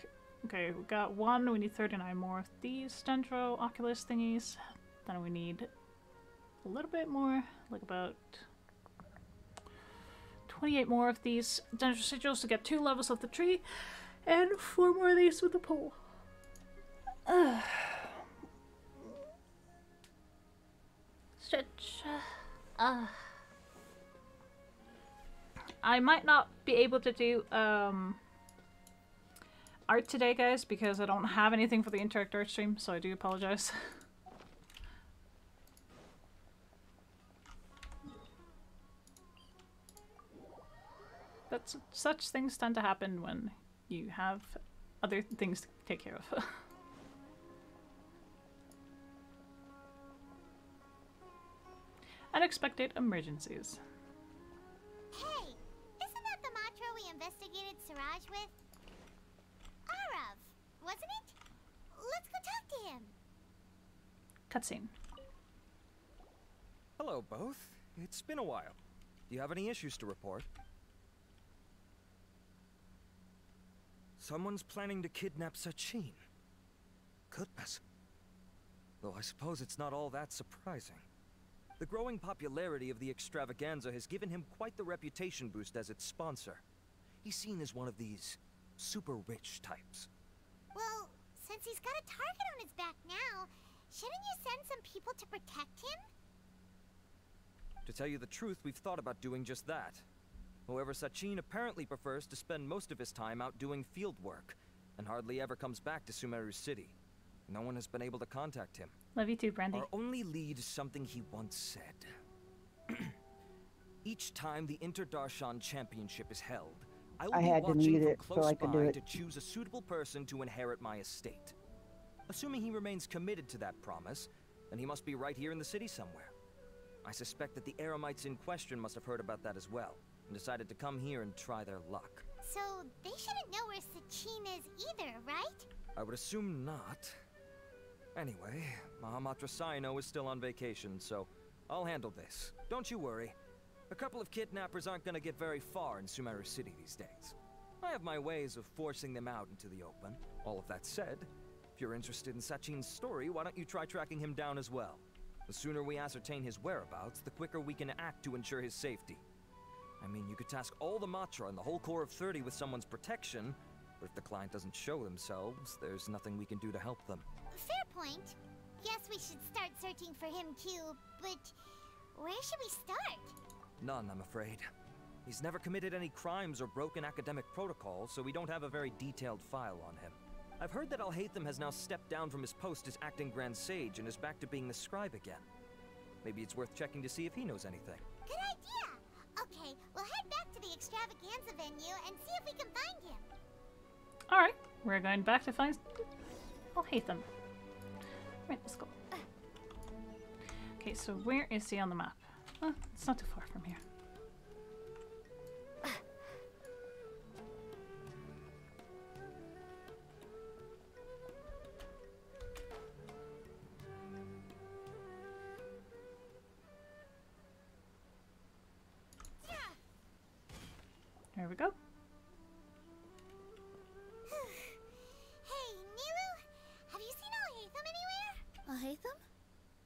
Okay, we got one, we need 39 more of these Dendro Oculus thingies. Then we need a little bit more, like about 28 more of these Dendro sigils to get 2 levels of the tree, and 4 more of these with the pole. Stretch. I might not be able to do art today, guys, because I don't have anything for the Interact Art stream, so I do apologize. But such things tend to happen when you have other things to take care of. Unexpected emergencies. Hey, isn't that the Matra we investigated Siraj with? Arav, wasn't it? Let's go talk to him. Cutscene. Hello, both. It's been a while. Do you have any issues to report? Someone's planning to kidnap Sachin. Goodness. Though I suppose it's not all that surprising. The growing popularity of the extravaganza has given him quite the reputation boost as its sponsor. He's seen as one of these super rich types. Well, since he's got a target on his back now, shouldn't you send some people to protect him? To tell you the truth, we've thought about doing just that. However, Sachin apparently prefers to spend most of his time out doing field work, and hardly ever comes back to Sumeru City. No one has been able to contact him. Love you too, Brandy. Our only lead is something he once said. Each time the Interdarshan Championship is held, I will be watching from close by to choose a suitable person to inherit my estate. Assuming he remains committed to that promise, then he must be right here in the city somewhere. I suspect that the Eremites in question must have heard about that as well, and decided to come here and try their luck. So they shouldn't know where Sachin is either, right? I would assume not. Anyway, Mahamatra Saino is still on vacation, so I'll handle this. Don't you worry. A couple of kidnappers aren't gonna get very far in Sumeru City these days. I have my ways of forcing them out into the open. All of that said, if you're interested in Sachin's story, why don't you try tracking him down as well? The sooner we ascertain his whereabouts, the quicker we can act to ensure his safety. I mean, you could task all the Matra and the whole Core of 30 with someone's protection, but if the client doesn't show themselves, there's nothing we can do to help them. Fair point. Guess we should start searching for him too, but where Where should we start? None, I'm afraid. He's never committed any crimes or broken academic protocol, so we don't have a very detailed file on him. I've heard that Alhaitham has now stepped down from his post as acting Grand Sage and is back to being the scribe again. Maybe it's worth checking to see if he knows anything. Good idea! Okay, we'll head back to the extravaganza venue and see if we can find him. Alright, we're going back to find Alhaitham. Right, let's go. Okay, so where is he on the map? Oh, it's not too far from here. There we go. Hey, Nilu! Have you seen Alhaitham anywhere? Alhaitham?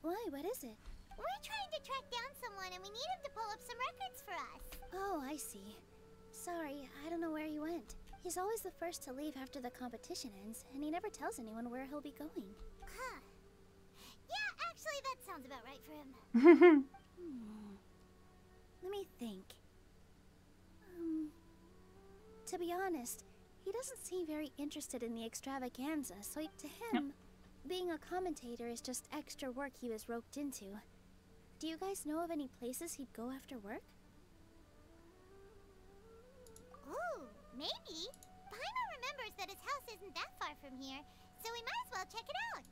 Why, what is it? We're trying to track down someone and we need him to pull up some records for us. Oh, I see. Sorry, I don't know where he went. He's always the first to leave after the competition ends, and he never tells anyone where he'll be going. Huh. Yeah, actually that sounds about right for him. Let me think. To be honest, he doesn't seem very interested in the extravaganza, so to him, being a commentator is just extra work he was roped into. Do you guys know of any places he'd go after work? Ooh, maybe. Paimon remembers that his house isn't that far from here, so we might as well check it out.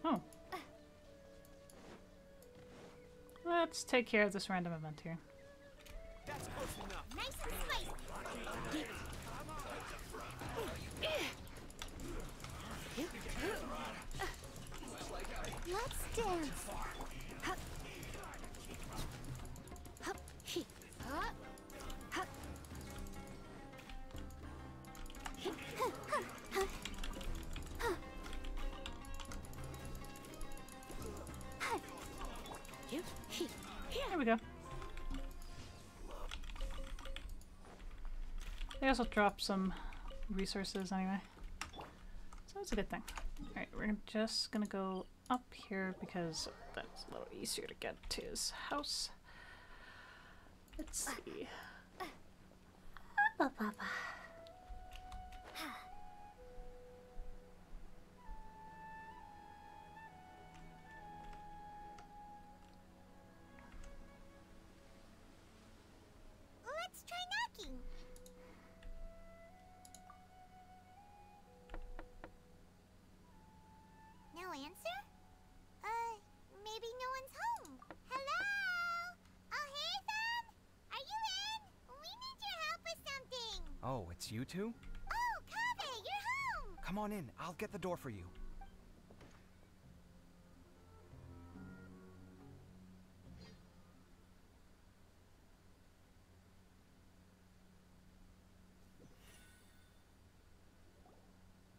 Oh. Let's take care of this random event here. That's close enough. Nice and spicy. Let's dance. There we go. They also drop some resources anyway, so that's a good thing. Alright, we're just gonna go up here because that's a little easier to get to his house. Let's see. Let's try knocking. No answer? Maybe no one's home. Hello? Alhaitham? Are you in? We need your help with something. Oh, it's you two? Oh, Kaveh, you're home. Come on in. I'll get the door for you.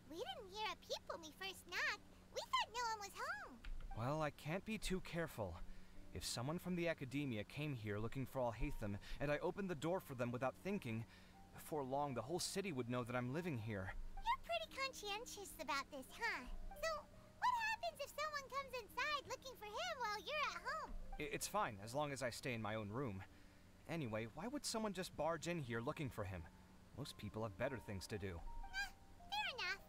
We didn't hear a peep when we first knocked. We thought no one was home. Well, I can't be too careful. If someone from the academia came here looking for Alhaitham, and I opened the door for them without thinking, before long the whole city would know that I'm living here. You're pretty conscientious about this, huh? So, what happens if someone comes inside looking for him while you're at home? It's fine, as long as I stay in my own room. Anyway, why would someone just barge in here looking for him? Most people have better things to do. Fair enough.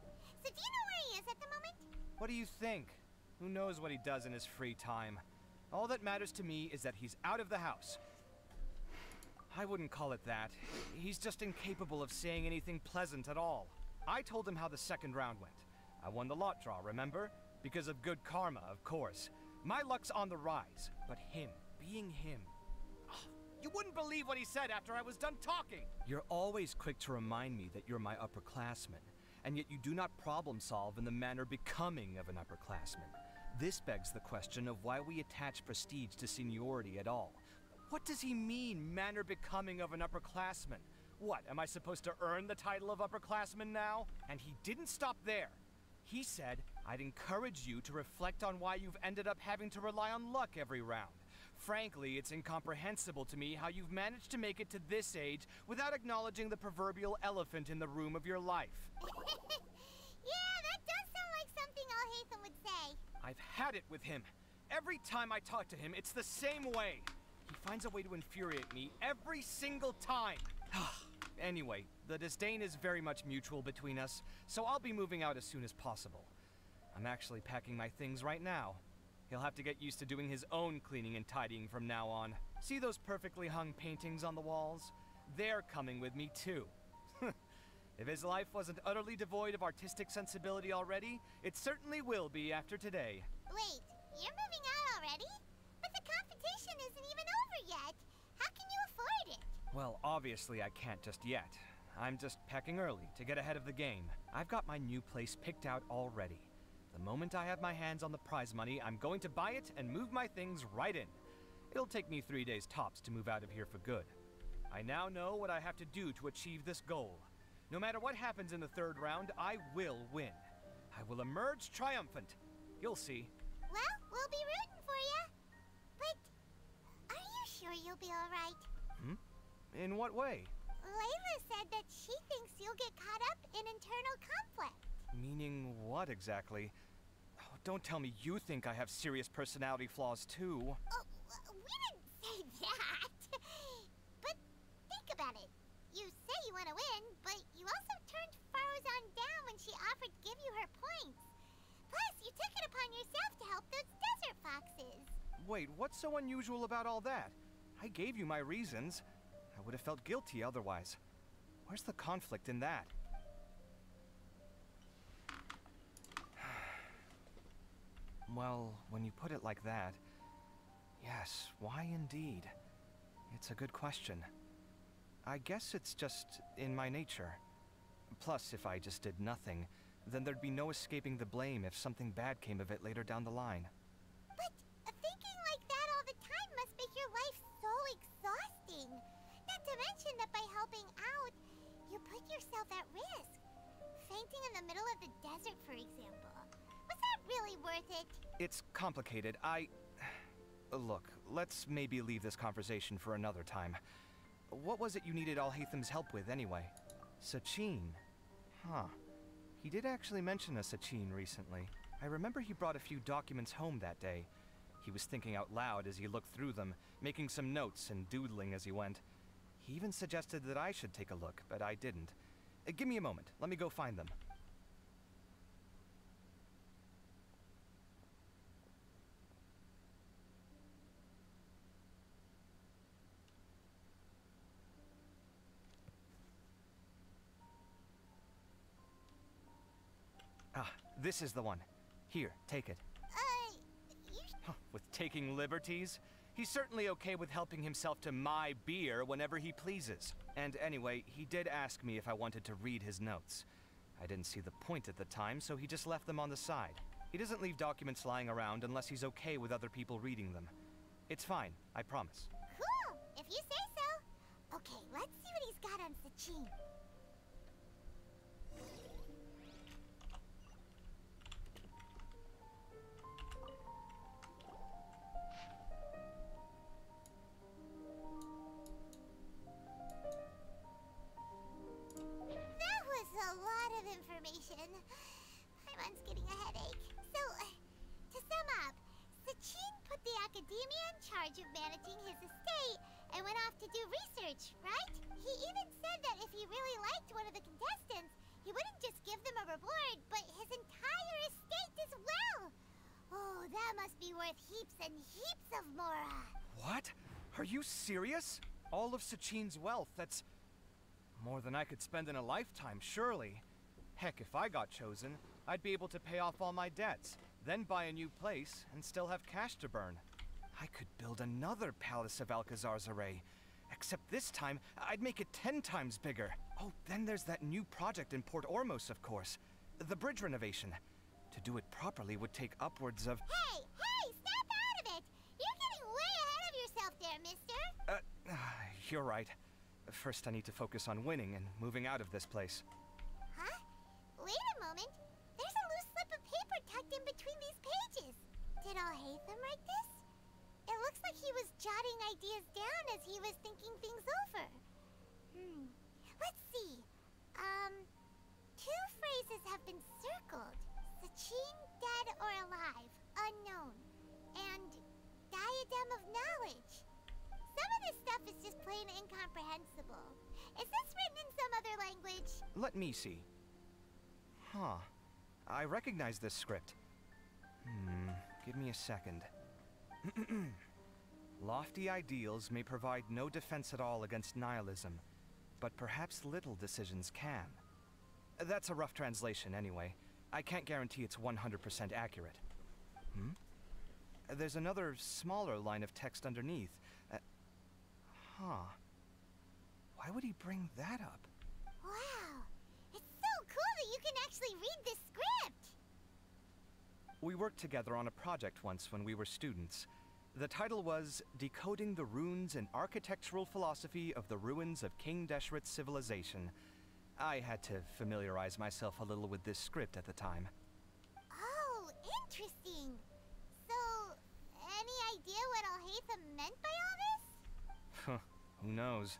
So do you know where he is at the moment? What do you think? Who knows what he does in his free time? All that matters to me is that he's out of the house. I wouldn't call it that. He's just incapable of saying anything pleasant at all. I told him how the second round went. I won the lot draw, remember? Because of good karma, of course. My luck's on the rise, but him, being him. You wouldn't believe what he said after I was done talking! You're always quick to remind me that you're my upperclassman, and yet you do not problem solve in the manner becoming of an upperclassman. This begs the question of why we attach prestige to seniority at all. What does he mean, manner becoming of an upperclassman? What, am I supposed to earn the title of upperclassman now? And he didn't stop there. He said, I'd encourage you to reflect on why you've ended up having to rely on luck every round. Frankly, it's incomprehensible to me how you've managed to make it to this age without acknowledging the proverbial elephant in the room of your life. Yeah, that does sound like something Alhaitham would say. I've had it with him. Every time I talk to him, it's the same way. He finds a way to infuriate me every single time. Anyway, the disdain is very much mutual between us, so I'll be moving out as soon as possible. I'm actually packing my things right now. He'll have to get used to doing his own cleaning and tidying from now on. See those perfectly hung paintings on the walls? They're coming with me too. If his life wasn't utterly devoid of artistic sensibility already, it certainly will be after today. Wait, you're moving out already? But the competition isn't even over yet. How can you afford it? Well, obviously I can't just yet. I'm just packing early to get ahead of the game. I've got my new place picked out already. The moment I have my hands on the prize money, I'm going to buy it and move my things right in. It'll take me 3 days tops to move out of here for good. I now know what I have to do to achieve this goal. No matter what happens in the third round, I will win. I will emerge triumphant. You'll see. Well, we'll be rooting for you. But are you sure you'll be all right? In what way? Layla said that she thinks you'll get caught up in internal conflict. Meaning what exactly? Oh, don't tell me you think I have serious personality flaws too. Oh, we didn't say that. But think about it. You say you want to win, but you also turned Faruzan down when she offered to give you her points. Plus, you took it upon yourself to help those desert foxes. Wait, what's so unusual about all that? I gave you my reasons. I would have felt guilty otherwise. Where's the conflict in that? Well, when you put it like that, yes, why indeed? It's a good question. I guess it's just in my nature. Plus, if I just did nothing, then there'd be no escaping the blame if something bad came of it later down the line. But thinking like that all the time must make your life so exhausting. Not to mention that by helping out, you put yourself at risk. Fainting in the middle of the desert, for example. Was that really worth it? It's complicated. Look, let's maybe leave this conversation for another time. What was it you needed Alhaitham's help with, anyway? Sachin. Huh. He did actually mention a Sachin recently. I remember he brought a few documents home that day. He was thinking out loud as he looked through them, making some notes and doodling as he went. He even suggested that I should take a look, but I didn't. Give me a moment. Let me go find them. Ah, this is the one. Here, take it. With taking liberties? He's certainly okay with helping himself to my beer whenever he pleases. And anyway, he did ask me if I wanted to read his notes. I didn't see the point at the time, so he just left them on the side. He doesn't leave documents lying around unless he's okay with other people reading them. It's fine, I promise. Cool, if you say so. Okay, let's see what he's got on Sachin. A lot of information. My mind's getting a headache. So, to sum up, Sachin put the academia in charge of managing his estate and went off to do research, right? He even said that if he really liked one of the contestants, he wouldn't just give them a reward, but his entire estate as well. Oh, that must be worth heaps and heaps of mora. What? Are you serious? All of Sachin's wealth, that's more than I could spend in a lifetime, surely. Heck, if I got chosen, I'd be able to pay off all my debts, then buy a new place, and still have cash to burn. I could build another Palace of Alcazar's Array, except this time, I'd make it 10 times bigger. Oh, then there's that new project in Port Ormos, of course. The bridge renovation. To do it properly would take upwards of... Hey, snap out of it! You're getting way ahead of yourself there, mister! You're right. First, I need to focus on winning and moving out of this place. Huh? Wait a moment. There's a loose slip of paper tucked in between these pages. Did Alhaitham write this? It looks like he was jotting ideas down as he was thinking things over. Let's see. Two phrases have been circled. Sachin, dead or alive, unknown. And diadem of knowledge. Some of this stuff is just plain incomprehensible. Is this written in some other language? Let me see. Huh. I recognize this script. Give me a second. Lofty ideals may provide no defense at all against nihilism, but perhaps little decisions can. That's a rough translation anyway. I can't guarantee it's 100% accurate. There's another smaller line of text underneath. Why would he bring that up? Wow! It's so cool that you can actually read this script! We worked together on a project once when we were students. The title was Decoding the Runes and Architectural Philosophy of the Ruins of King Deshret's Civilization. I had to familiarize myself a little with this script at the time. Oh, interesting. So, any idea what Alhaitham meant by all this? Who knows?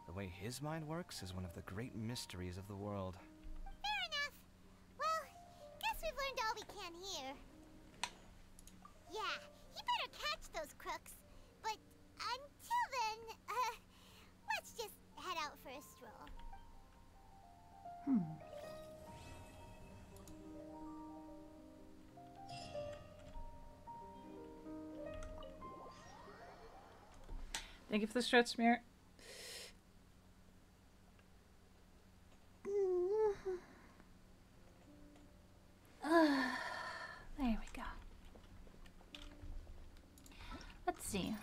The way his mind works is one of the great mysteries of the world. Fair enough. Well, guess we've learned all we can here. Yeah, he better catch those crooks. But until then, let's just head out for a stroll. Thank you for the stretch, Mirror. There we go. Let's see.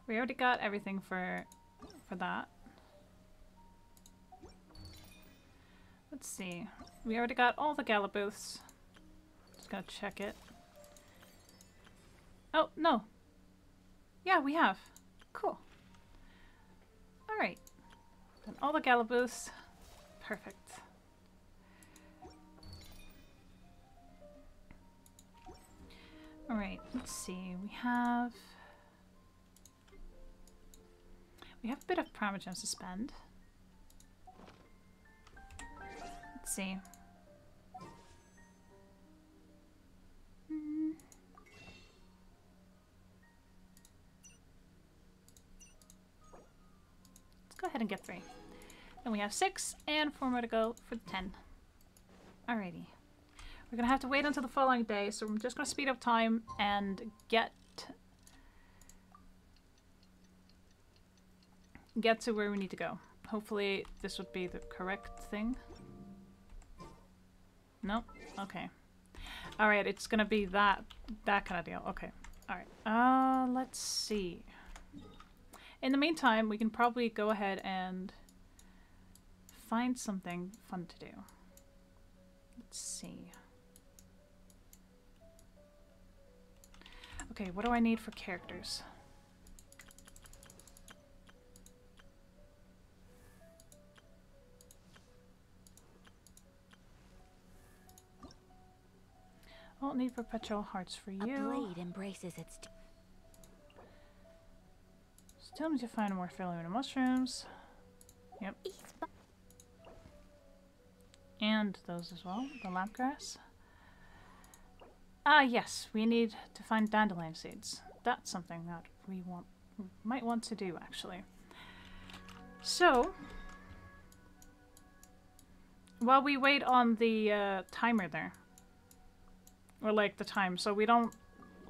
We already got everything for that. Let's see. We already got all the gala booths. Just gotta check it. Oh, no. Yeah, we have. Cool. Alright. Done all the gala booths. Perfect. Alright, let's see. We have a bit of Primogems to spend. Let's see. Let's go ahead and get 3. Then we have 6 and 4 more to go for 10. Alrighty. We're gonna have to wait until the following day, so I'm just gonna speed up time and get to where we need to go. Hopefully this would be the correct thing. Nope. Okay. Alright, it's gonna be that kind of deal. Okay. Alright. Let's see. In the meantime, we can probably go ahead and find something fun to do. Let's see. Okay, what do I need for characters? I won't need perpetual hearts for you. A blade embraces its... Still need to find more Philomena mushrooms. Yep. And those as well, the lampgrass. Yes, we need to find dandelion seeds. That's something that we might want to do, actually. So, while we wait on the timer there, or like the time, so we don't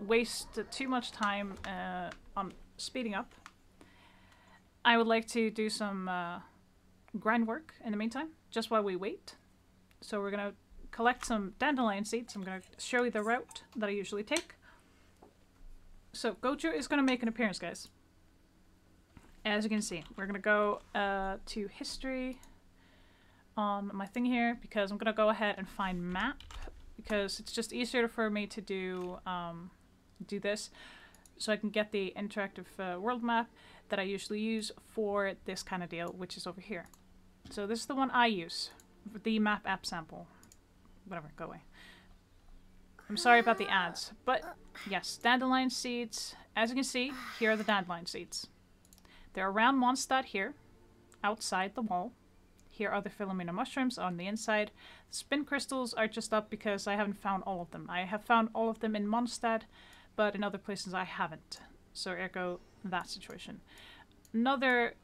waste too much time on speeding up, I would like to do some grind work in the meantime, just while we wait. So we're gonna collect some dandelion seeds. I'm gonna show you the route that I usually take. So Gojo is gonna make an appearance, guys. As you can see, we're gonna go to history on my thing here, because I'm gonna go ahead and find map because it's just easier for me to do this, so I can get the interactive world map that I usually use for this kind of deal, which is over here. So this is the one I use, the map app sample. Whatever, go away. I'm sorry about the ads, but yes, dandelion seeds. As you can see, here are the dandelion seeds. They're around Mondstadt here, outside the wall. Here are the Philomena mushrooms on the inside. The spin crystals are just up because I haven't found all of them. I have found all of them in Mondstadt, but in other places I haven't. So ergo, that situation. Another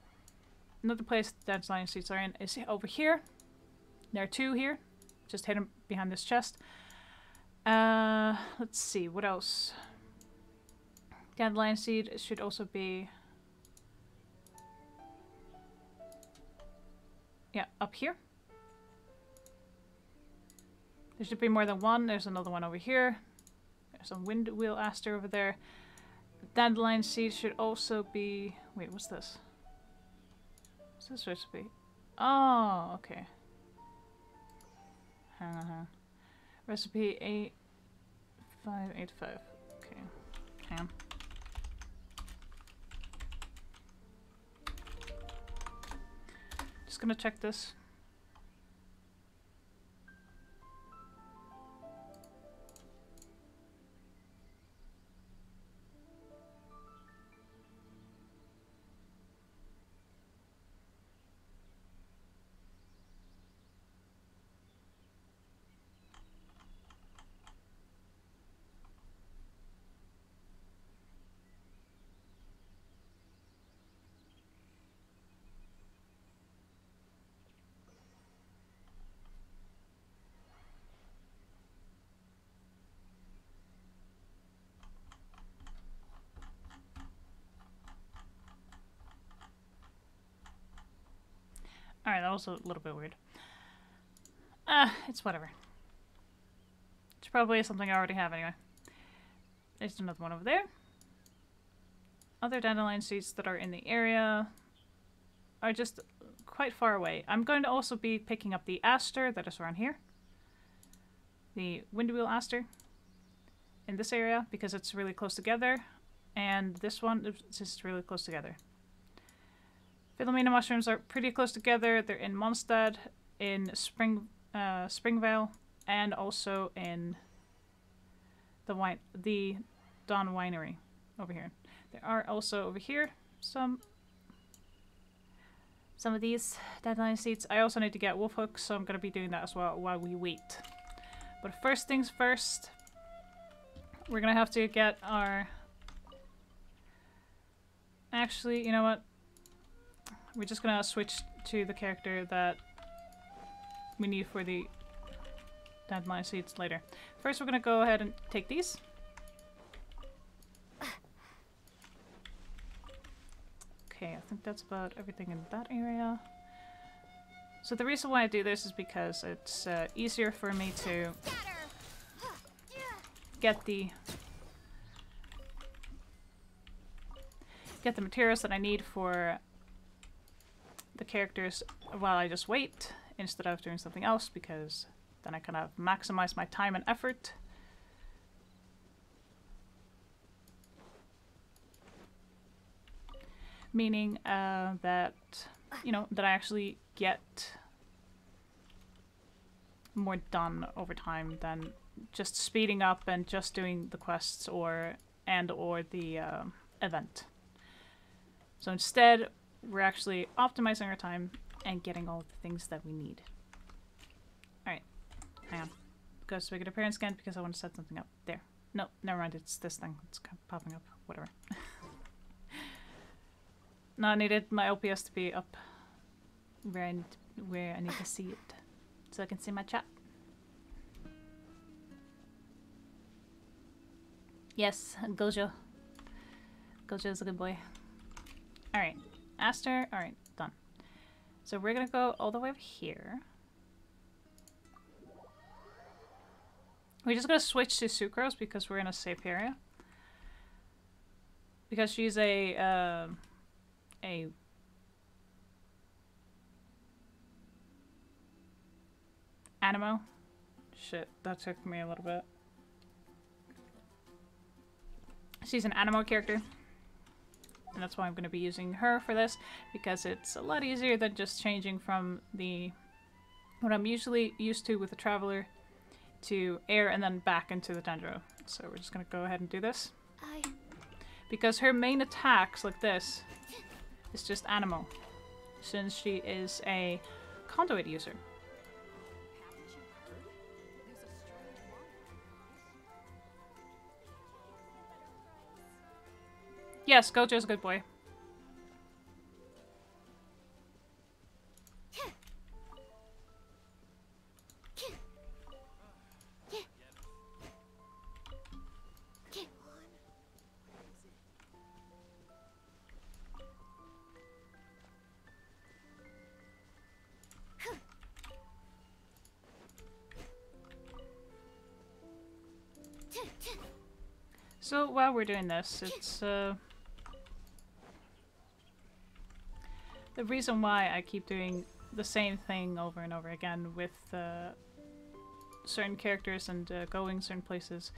place that dandelion seeds are in is over here. There are 2 here, just hidden behind this chest. Let's see, what else? Dandelion seed should also be... yeah, up here. There should be more than one. There's another one over here. There's some windwheel aster over there. Dandelion seed should also be... wait, what's this? What's this recipe? Oh, okay. Hang on. Recipe 8585. Okay. Hang on. Just gonna check this. Alright, that was a little bit weird. It's whatever. It's probably something I already have anyway. There's another one over there. Other dandelion seeds that are in the area are just quite far away. I'm going to also be picking up the aster that is around here. The windwheel aster in this area because it's really close together. And this one is just really close together. Philomena mushrooms are pretty close together. They're in Mondstadt, in Springvale, and also in the Dawn Winery over here. There are also over here some of these dandelion seeds. I also need to get wolf hooks, so I'm going to be doing that as well while we wait. But first things first, we're going to have to get our... actually, you know what? We're just gonna switch to the character that we need for the dandelion seeds later. First, we're gonna go ahead and take these. Okay, I think that's about everything in that area. So the reason why I do this is because it's easier for me to get the materials that I need for the characters while I just wait instead of doing something else, because then I kind of maximize my time and effort. Meaning that, you know, that I actually get more done over time than just speeding up and just doing the quests or the event. So instead, we're actually optimizing our time and getting all the things that we need. Alright, hang on. Go to make an appearance again because I want to set something up. There. No, never mind, it's this thing. It's popping up. Whatever. No, I needed my OPS to be up where I need to see it. So I can see my chat. Yes, Gojo. Gojo's a good boy. Alright. Aster, alright, done. So we're gonna go all the way over here. We're just gonna switch to Sucrose because we're in a safe area. Because she's a Animo. Shit, that took me a little bit. She's an animo character. And that's why I'm going to be using her for this, because it's a lot easier than just changing from what I'm usually used to with the Traveler to air and then back into the Dendro. So we're just going to go ahead and do this. Because her main attacks, like this, is just animo, since she is a conduit user. Yes, Gojo's a good boy. So while we're doing this, it's the reason why I keep doing the same thing over and over again with certain characters and going certain places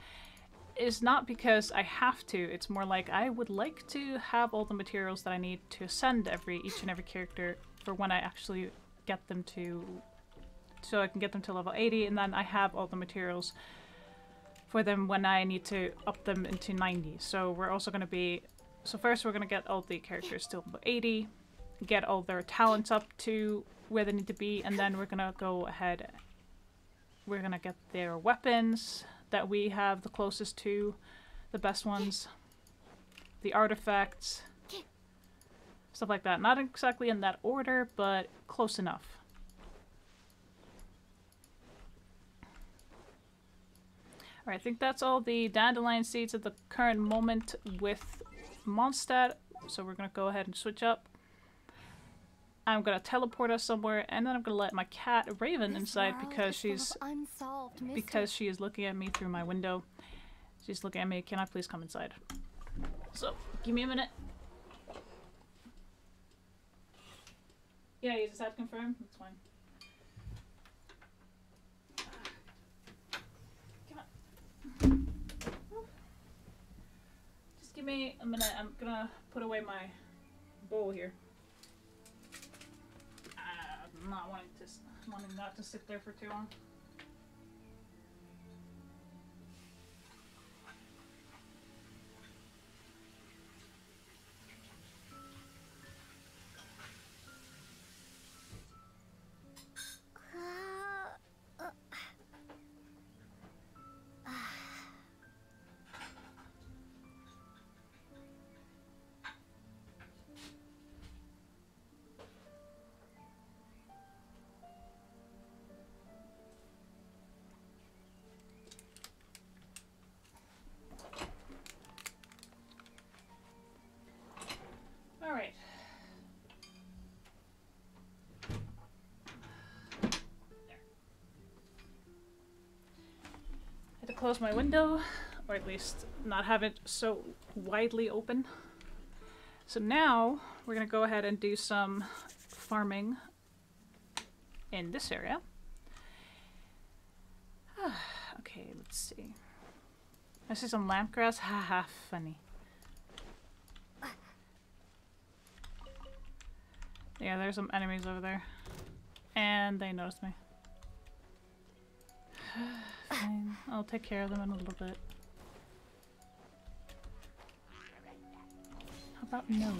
is not because I have to. It's more like I would like to have all the materials that I need to ascend each and every character for when I actually get them to, so I can get them to level 80, and then I have all the materials for them when I need to up them into 90. So we're also going to be, so first we're going to get all the characters to level 80, get all their talents up to where they need to be, and then we're going to go ahead, we're going to get their weapons that we have the closest to, the best ones, the artifacts, stuff like that. Not exactly in that order, but close enough. Alright, I think that's all the dandelion seeds at the current moment with Mondstadt, so we're going to go ahead and switch up. I'm going to teleport us somewhere, and then I'm going to let my cat Raven inside because she is looking at me through my window. She's looking at me. Can I please come inside? So, give me a minute. Yeah, you just have to confirm? That's fine. Just give me a minute. I'm gonna put away my bowl here. I'm not wanting not to sit there for too long. Alright. There. I had to close my window, or at least not have it so widely open. So now we're going to go ahead and do some farming in this area. Okay, let's see. I see some lamp grass. Haha, funny. Yeah, there's some enemies over there. And they noticed me. Fine. I'll take care of them in a little bit. How about no?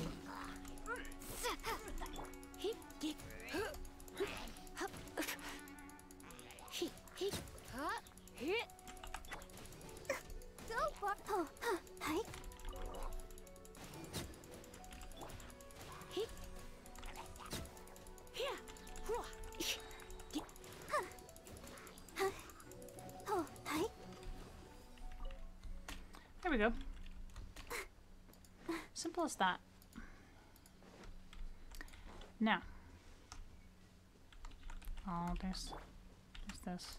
There we go. Simple as that. Now. Oh, there's this.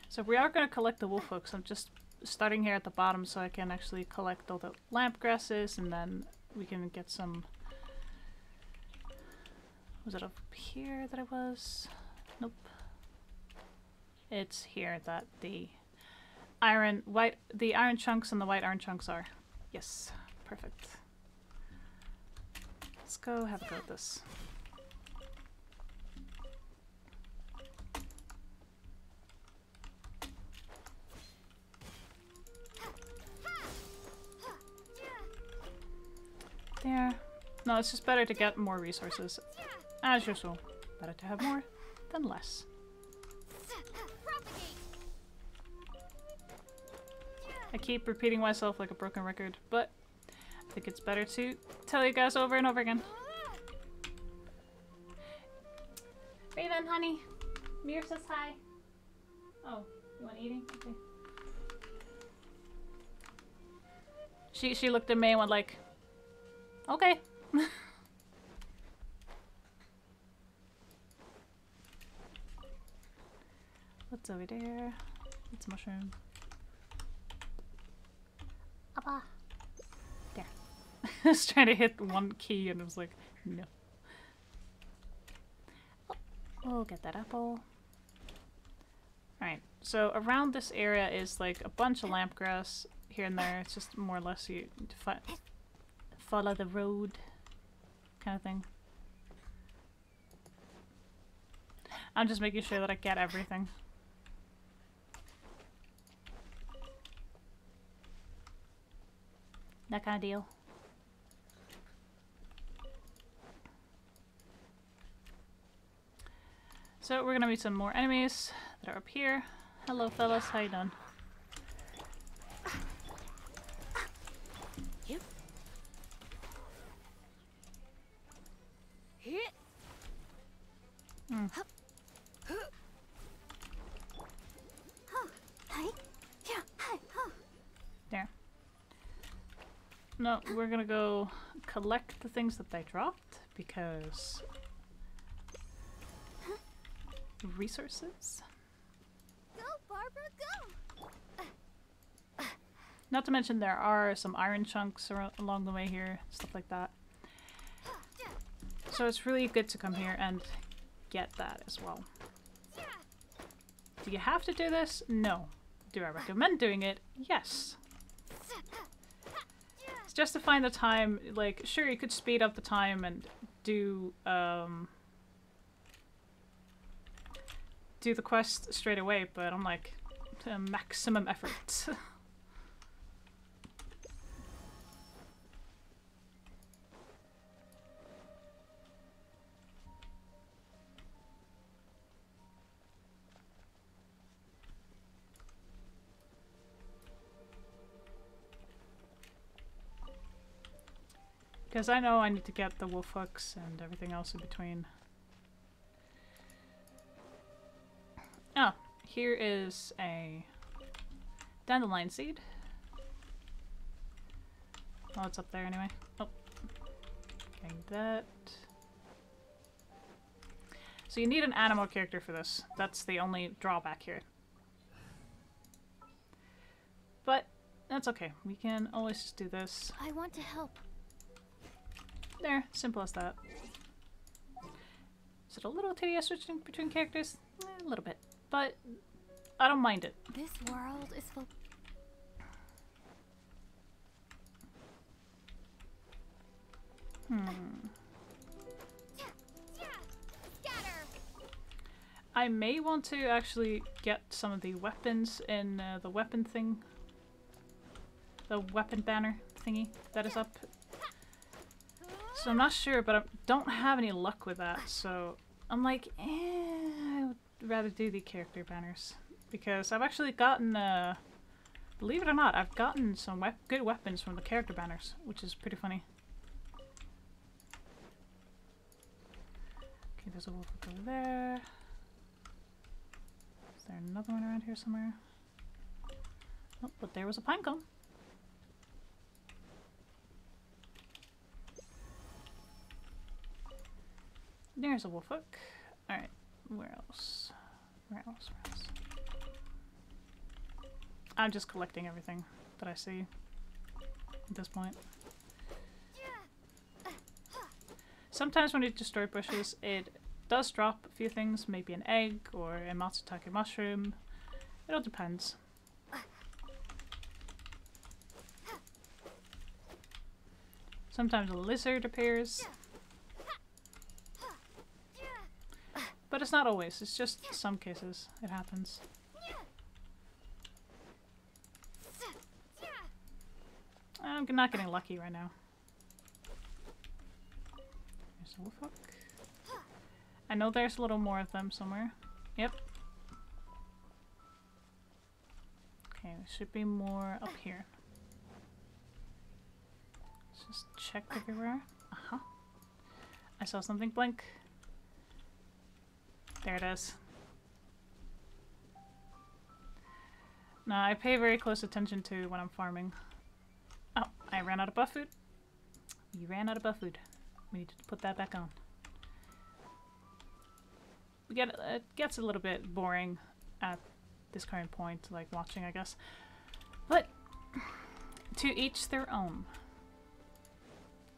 So we are going to collect the wolf hooks. I'm just starting here at the bottom so I can actually collect all the lamp grasses, and then we can get some... Was it up here that I was? Nope. It's here that the iron chunks and the white iron chunks are. Yes, perfect. Let's go have a go at this. There. No, it's just better to get more resources. As usual. Better to have more than less. I keep repeating myself like a broken record, but I think it's better to tell you guys over and over again. Raven, honey. Mir says hi. Oh, you want eating? Okay. She looked at me and went like, okay. What's over there? It's a mushroom. Abba. There. I was trying to hit one key and it was like, no. Oh, we'll get that apple. Alright, so around this area is like a bunch of lamp grass here and there. It's just more or less you follow the road kind of thing. I'm just making sure that I get everything. That kind of deal. So we're gonna meet some more enemies that are up here. Hello fellas, how you doing? Yep. There. No, we're gonna go collect the things that they dropped because resources. Go, Barbara, go! Not to mention there are some iron chunks along the way here, stuff like that. So it's really good to come here and get that as well. Do you have to do this? No. Do I recommend doing it? Yes. It's just to find the time, like, sure you could speed up the time and do the quest straight away, but I'm like, to maximum effort. Because I know I need to get the wolf hooks and everything else in between. Oh, here is a dandelion seed. Oh, it's up there anyway. Oh, getting that. So you need an animal character for this. That's the only drawback here. But that's okay. We can always just do this. I want to help. There, simple as that. Is it a little tedious switching between characters? A little bit, but I don't mind it. This world is full. I may want to actually get some of the weapons in the weapon thing. The weapon banner thingy that is up. So I'm not sure, but I don't have any luck with that, so I'm like, I would rather do the character banners. Because I've actually gotten, believe it or not, I've gotten some good weapons from the character banners, which is pretty funny. Okay, there's a wolf over there. Is there another one around here somewhere? Oh, but there was a pinecone. There's a wolf hook. Alright, where else? Where else? Where else? I'm just collecting everything that I see at this point. Sometimes when you destroy bushes, it does drop a few things, maybe an egg or a matsutake mushroom. It all depends. Sometimes a lizard appears. But it's not always, it's just some cases it happens. I'm not getting lucky right now. There's a wolf hook. I know there's a little more of them somewhere. Yep. Okay, there should be more up here. Let's just check everywhere. Uh-huh. I saw something blink. There it is. Now, I pay very close attention to when I'm farming. Oh, I ran out of buff food. We ran out of buff food. We need to put that back on. It gets a little bit boring at this current point, like watching, I guess. But to each their own.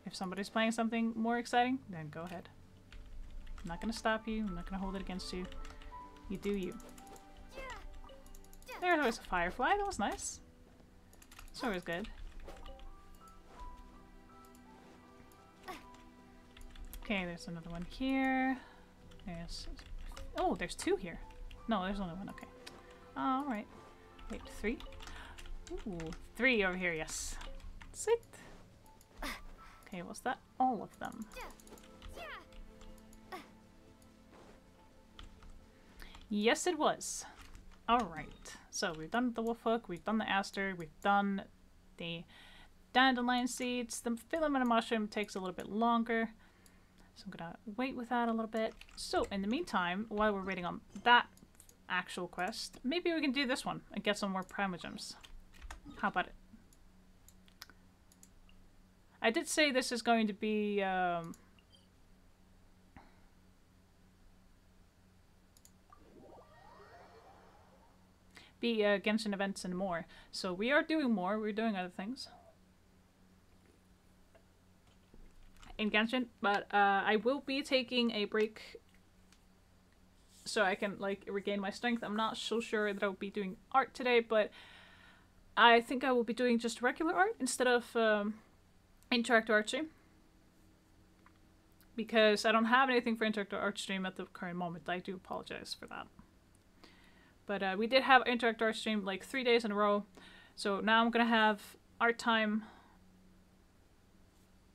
If somebody's playing something more exciting, then go ahead. I'm not gonna stop you. I'm not gonna hold it against you. You do you. There's always a firefly. That was nice. It's always good. Okay, there's another one here. There's... Oh, there's two here. No, there's only one. Okay. Alright. Wait, 3? Ooh, 3 over here, yes. Sweet. Okay, was that all of them? Yes, it was. Alright. So, we've done the wolf hook, we've done the aster, we've done the dandelion seeds. The filament mushroom takes a little bit longer. So I'm gonna wait with that a little bit. So, in the meantime, while we're waiting on that actual quest, maybe we can do this one and get some more primogems. How about it? I did say this is going to be Genshin Events and more. So we are doing more. We're doing other things in Genshin, but I will be taking a break so I can like regain my strength. I'm not so sure that I'll be doing art today, but I think I will be doing just regular art instead of interactive art stream, because I don't have anything for interactive art stream at the current moment. I do apologize for that. But we did have interactive art stream like 3 days in a row, so now I'm gonna have art time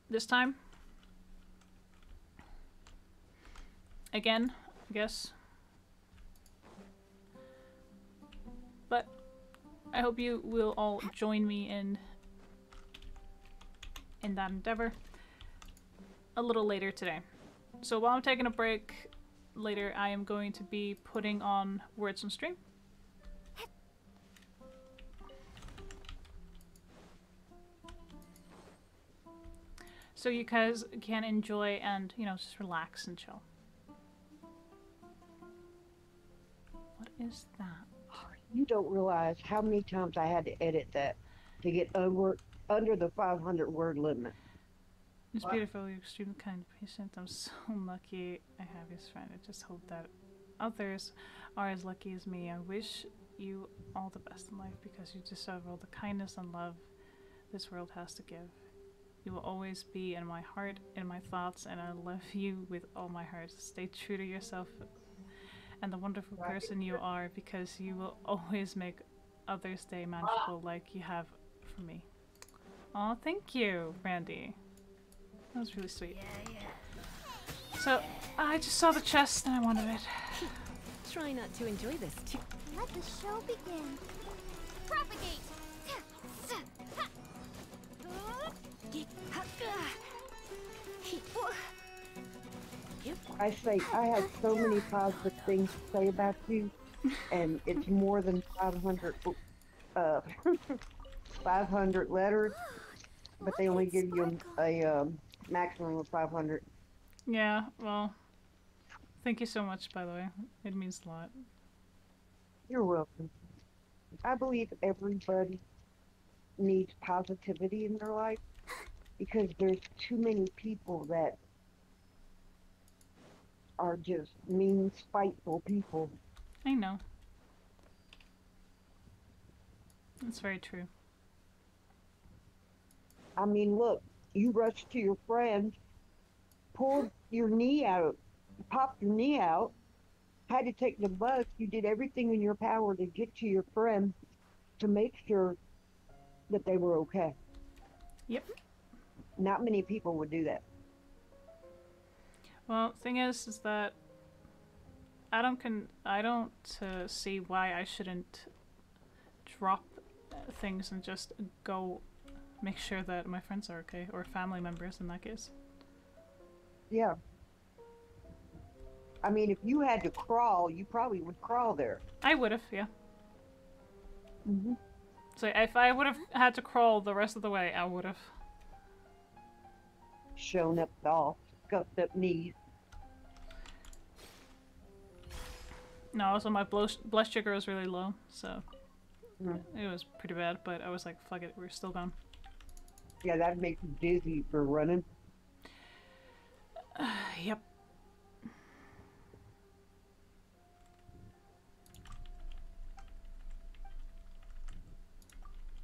this time. Again, I guess. But I hope you will all join me in that endeavor a little later today. So while I'm taking a break later, I am going to be putting on words on stream. So you guys can enjoy and, you know, just relax and chill. What is that? You don't realize how many times I had to edit that to get under the 500 word limit. It's beautiful. You're extremely kind and patient. I'm so lucky I have his friend. I just hope that others are as lucky as me. I wish you all the best in life because you deserve all the kindness and love this world has to give. You will always be in my heart, in my thoughts, and I love you with all my heart. Stay true to yourself and the wonderful person you are, because you will always make others' day magical like you have for me. Aw, thank you, Randy. That was really sweet. So, I just saw the chest and I wanted it. Try not to enjoy this too. Let the show begin. Propagate! I say, I have so many positive things to say about you, and it's more than 500, 500 letters, but they only give you a maximum of 500. Yeah, well, thank you so much, by the way. It means a lot. You're welcome. I believe everybody needs positivity in their life, because there's too many people that are just mean, spiteful people. I know. That's very true. I mean, look, you rushed to your friend, pulled your knee out, popped your knee out, had to take the bus. You did everything in your power to get to your friend to make sure that they were okay. Yep. Not many people would do that. Well, thing is that I don't see why I shouldn't drop things and just go make sure that my friends are okay, or family members in that case. Yeah. I mean, if you had to crawl, you probably would crawl there. I would have, yeah. Mm-hmm. So if I would have had to crawl the rest of the way, I would have. Shown up all scuffed up knees. No, also my blood sugar was really low, so it was pretty bad, but I was like, fuck it, we're still gone. Yeah, that makes you dizzy for running. Yep.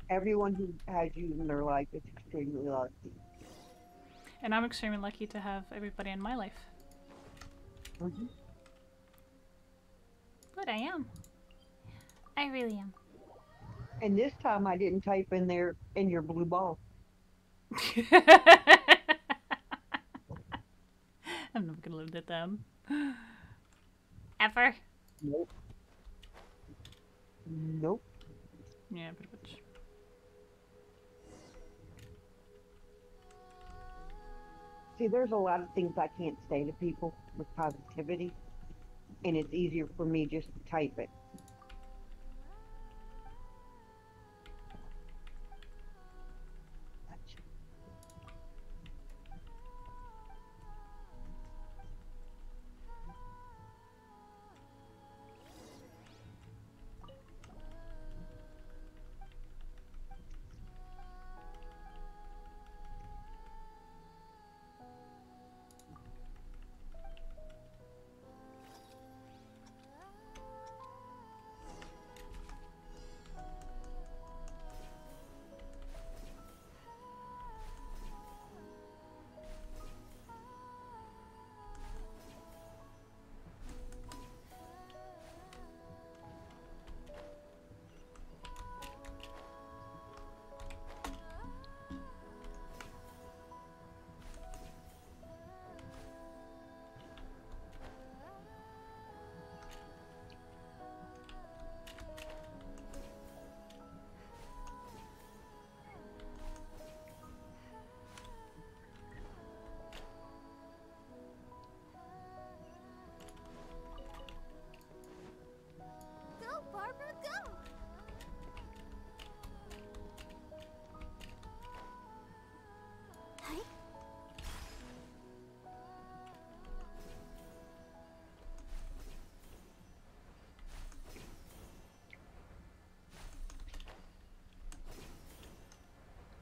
Everyone who has you in their life is extremely lucky. And I'm extremely lucky to have everybody in my life. Mm-hmm. But I am. I really am. And this time I didn't type in there in your blue ball. I'm never gonna live that down. Ever. Nope. Nope. Yeah, pretty much. See, there's a lot of things I can't say to people with positivity, and it's easier for me just to type it.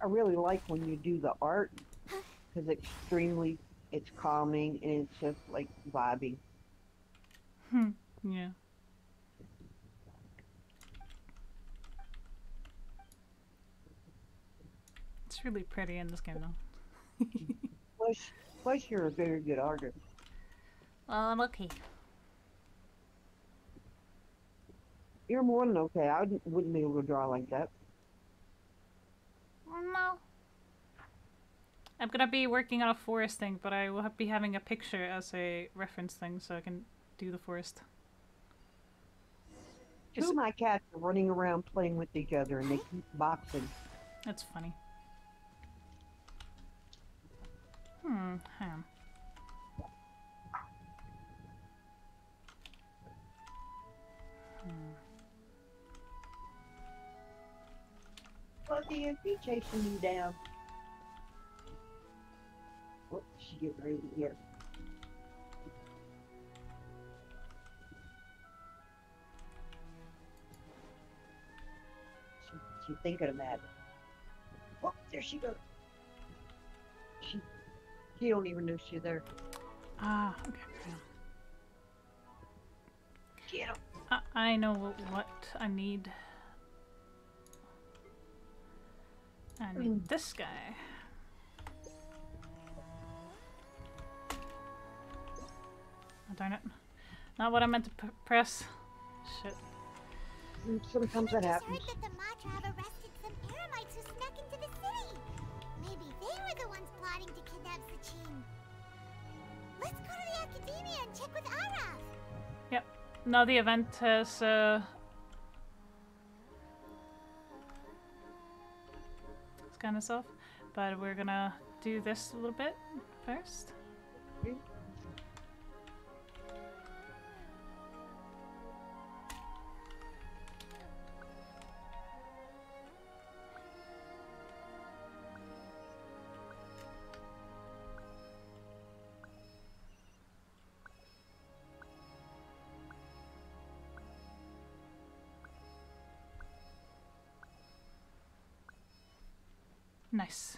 I really like when you do the art because it's calming and it's just like vibing. Yeah. It's really pretty in this game though. plus you're a very good artist. Well, I'm okay. You're more than okay. I wouldn't be able to draw like that. No. I'm gonna be working on a forest thing, but I will be having a picture as a reference thing so I can do the forest. Two of my cats are running around playing with each other and they keep boxing. That's funny. Hang on. Fluffy, is he chasing you down? Whoops, she get right here. She's thinking about it. Oh, there she goes. She don't even know she's there. Ah, okay. Get him. I know what I need. I need this guy. Oh, darn it. Not what I meant to press. Shit. Sometimes that happens. I heard that the Matra have arrested some Eremites who snuck into the city. Maybe they were the ones plotting to kidnap Sachin. Let's go to the Academia and check with Araf. Yep. Now the event has kind of off, but we're gonna do this a little bit first. Nice.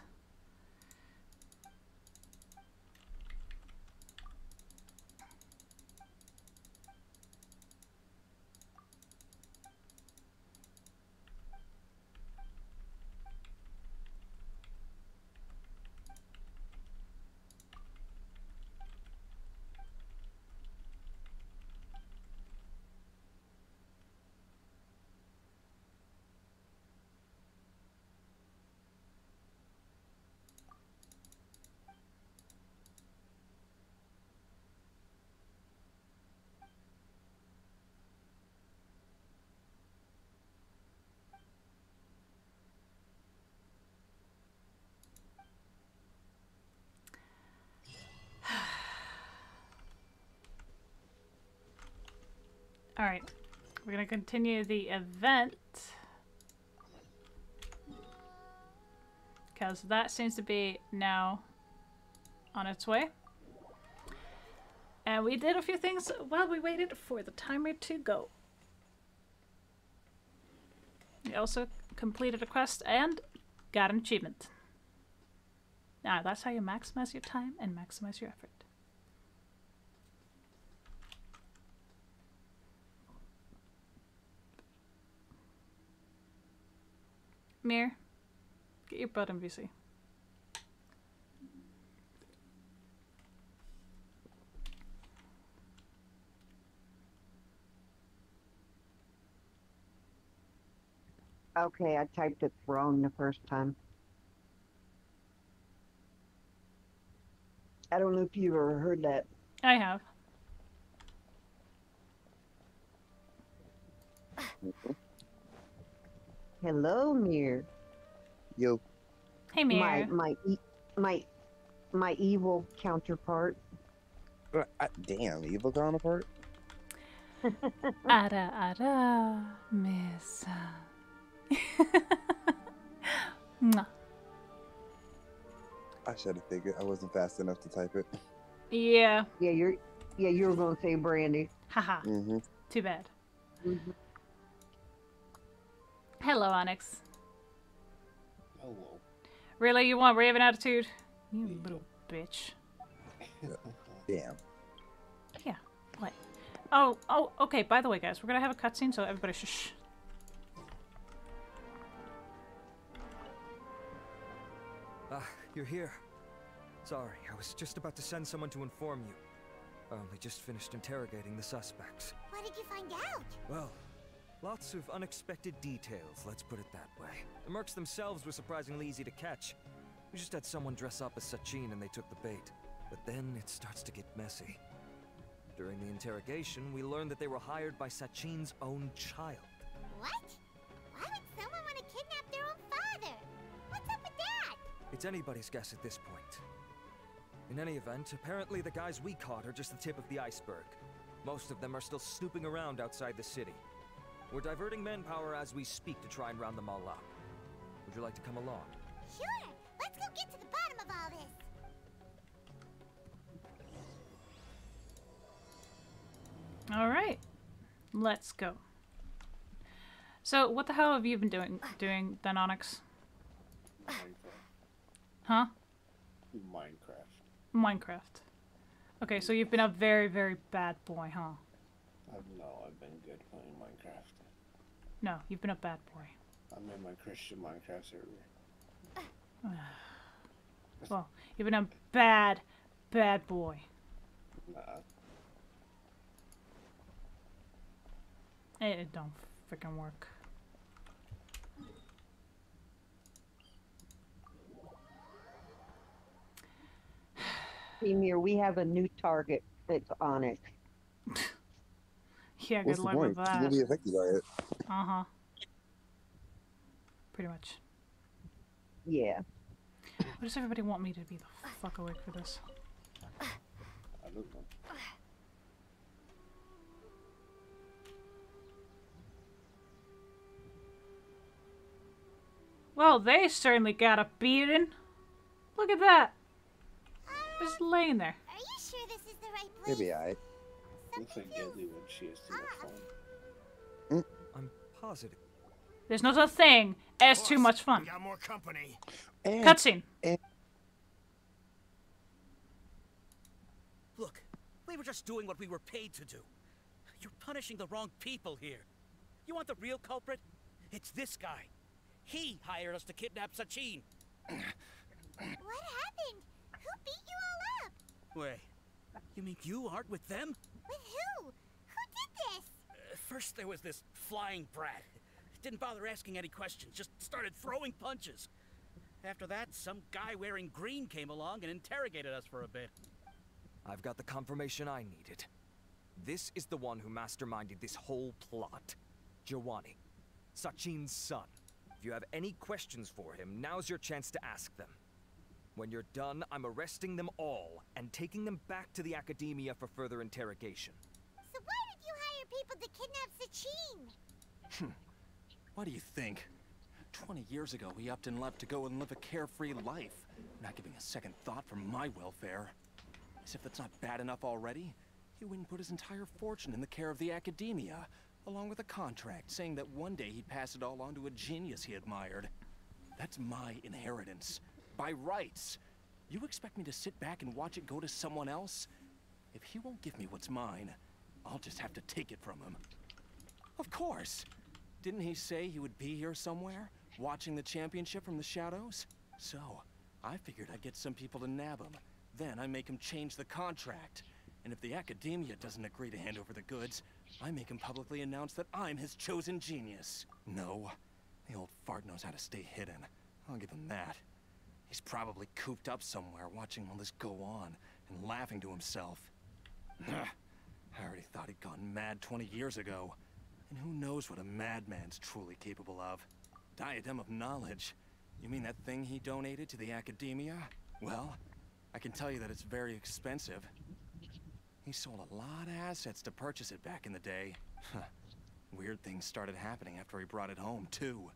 Alright, we're gonna continue the event because that seems to be now on its way. And we did a few things while we waited for the timer to go. We also completed a quest and got an achievement. Now that's how you maximize your time and maximize your effort. Mir, get your butt in VC. Okay, I typed it wrong the first time. I don't know if you've ever heard that. I have. Hello, Mir. Yo. Hey, Mir. My evil counterpart. Damn, evil counterpart? Ara, miss. Mwah. I should have figured I wasn't fast enough to type it. Yeah. Yeah, you were gonna say Brandy. Haha. Too bad. Hello, Onyx. Hello. Really, you want Raven attitude? You little bitch. Damn. Yeah. What? Oh, okay. By the way, guys, we're gonna have a cutscene, so everybody shh. You're here. Sorry, I was just about to send someone to inform you. I only just finished interrogating the suspects. What did you find out? Well, lots of unexpected details, let's put it that way. The mercs themselves were surprisingly easy to catch. We just had someone dress up as Sachin and they took the bait. But then it starts to get messy. During the interrogation, we learned that they were hired by Sachin's own child. What? Why would someone want to kidnap their own father? What's up with that? It's anybody's guess at this point. In any event, apparently the guys we caught are just the tip of the iceberg. Most of them are still snooping around outside the city. We're diverting manpower as we speak to try and round them all up. Would you like to come along? Sure! Let's go get to the bottom of all this! Alright. Let's go. So, what the hell have you been doing then, Onyx? Huh? Minecraft. Minecraft. Okay, so you've been a very, very bad boy, huh? No, I've been good playing Minecraft. No, you've been a bad boy. I'm in my Christian Minecraft server. Well, you've been a bad boy. Nah. It don't freaking work. Emir, we have a new target that's on it. Yeah, What's good the luck point? with She's that. gonna be affected by it. Uh-huh. Pretty much. Yeah. Why does everybody want me to be the fuck awake for this? I don't know. Well, they certainly got a beating. Look at that. Just laying there. Are you sure this is the right place? It'll be alright. Looks like Gilly when she has too much fun. I'm positive. There's no such thing as too much fun. We got more company. Cutscene. Look, we were just doing what we were paid to do. You're punishing the wrong people here. You want the real culprit? It's this guy. He hired us to kidnap Sachin. What happened? Who beat you all up? Wait, you mean you aren't with them? With who? Who did this? First there was this flying brat. Didn't bother asking any questions, just started throwing punches. After that, some guy wearing green came along and interrogated us for a bit. I've got the confirmation I needed. This is the one who masterminded this whole plot. Jawani, Sachin's son. If you have any questions for him, now's your chance to ask them. When you're done, I'm arresting them all and taking them back to the academia for further interrogation. So why did you hire people to kidnap Sachin? What do you think? 20 years ago, he upped and left to go and live a carefree life, not giving a second thought for my welfare. As if that's not bad enough already, he went and put his entire fortune in the care of the academia, along with a contract saying that one day he'd pass it all on to a genius he admired. That's my inheritance. By rights. You expect me to sit back and watch it go to someone else? If he won't give me what's mine, I'll just have to take it from him. Of course! Didn't he say he would be here somewhere, watching the championship from the shadows? So, I figured I'd get some people to nab him. Then I make him change the contract. And if the academia doesn't agree to hand over the goods, I make him publicly announce that I'm his chosen genius. No, the old fart knows how to stay hidden. I'll give him that. He's probably cooped up somewhere watching all this go on and laughing to himself. I already thought he'd gone mad 20 years ago. And who knows what a madman's truly capable of. Diadem of knowledge. You mean that thing he donated to the academia? Well, I can tell you that it's very expensive. He sold a lot of assets to purchase it back in the day. Weird things started happening after he brought it home, too.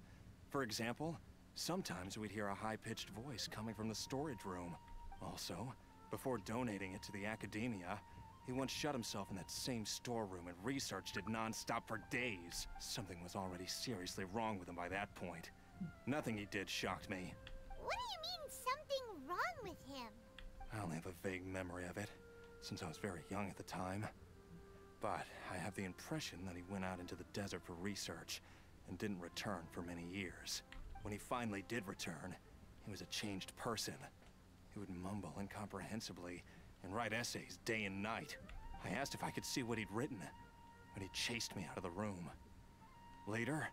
For example, sometimes we'd hear a high-pitched voice coming from the storage room. Also, before donating it to the academia, he once shut himself in that same storeroom and researched it non-stop for days. Something was already seriously wrong with him by that point. Nothing he did shocked me. What do you mean, something wrong with him? I only have a vague memory of it, since I was very young at the time. But I have the impression that he went out into the desert for research and didn't return for many years. When he finally did return, he was a changed person. He would mumble incomprehensibly and write essays day and night. I asked if I could see what he'd written, but he chased me out of the room. Later,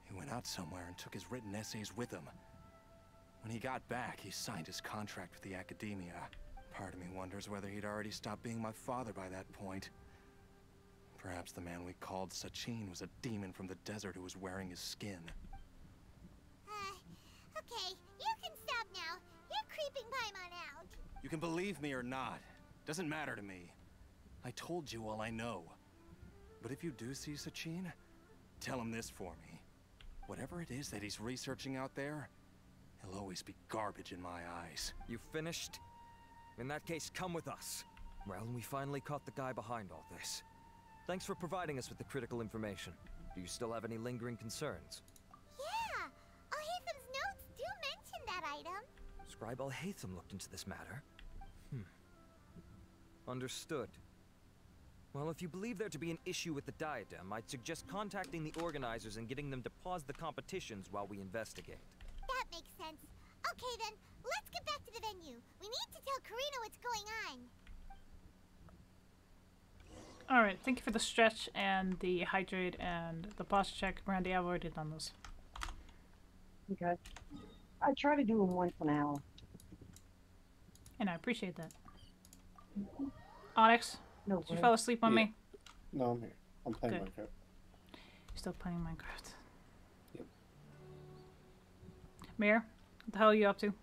he went out somewhere and took his written essays with him. When he got back, he signed his contract with the academia. Part of me wonders whether he'd already stopped being my father by that point. Perhaps the man we called Sachin was a demon from the desert who was wearing his skin. Okay, you can stop now. You're creeping Paimon out. You can believe me or not. Doesn't matter to me. I told you all I know. But if you do see Sachin, tell him this for me. Whatever it is that he's researching out there, he'll always be garbage in my eyes. You finished? In that case, come with us. Well, we finally caught the guy behind all this. Thanks for providing us with the critical information. Do you still have any lingering concerns? Yeah, Al-Haytham's notes do mention that item. Scribe Al-Haytham looked into this matter. Understood. Well, if you believe there to be an issue with the diadem, I'd suggest contacting the organizers and getting them to pause the competitions while we investigate. That makes sense. Okay then, let's get back to the venue. We need to tell Karina what's going on. Alright, thank you for the stretch and the hydrate and the posture check. Brandy, I've already done this. Okay. I try to do them once an hour. And I appreciate that. Onyx, no did you fall asleep on me? No, I'm here. I'm playing Good. Minecraft. You're still playing Minecraft. Yep. Mir, what the hell are you up to?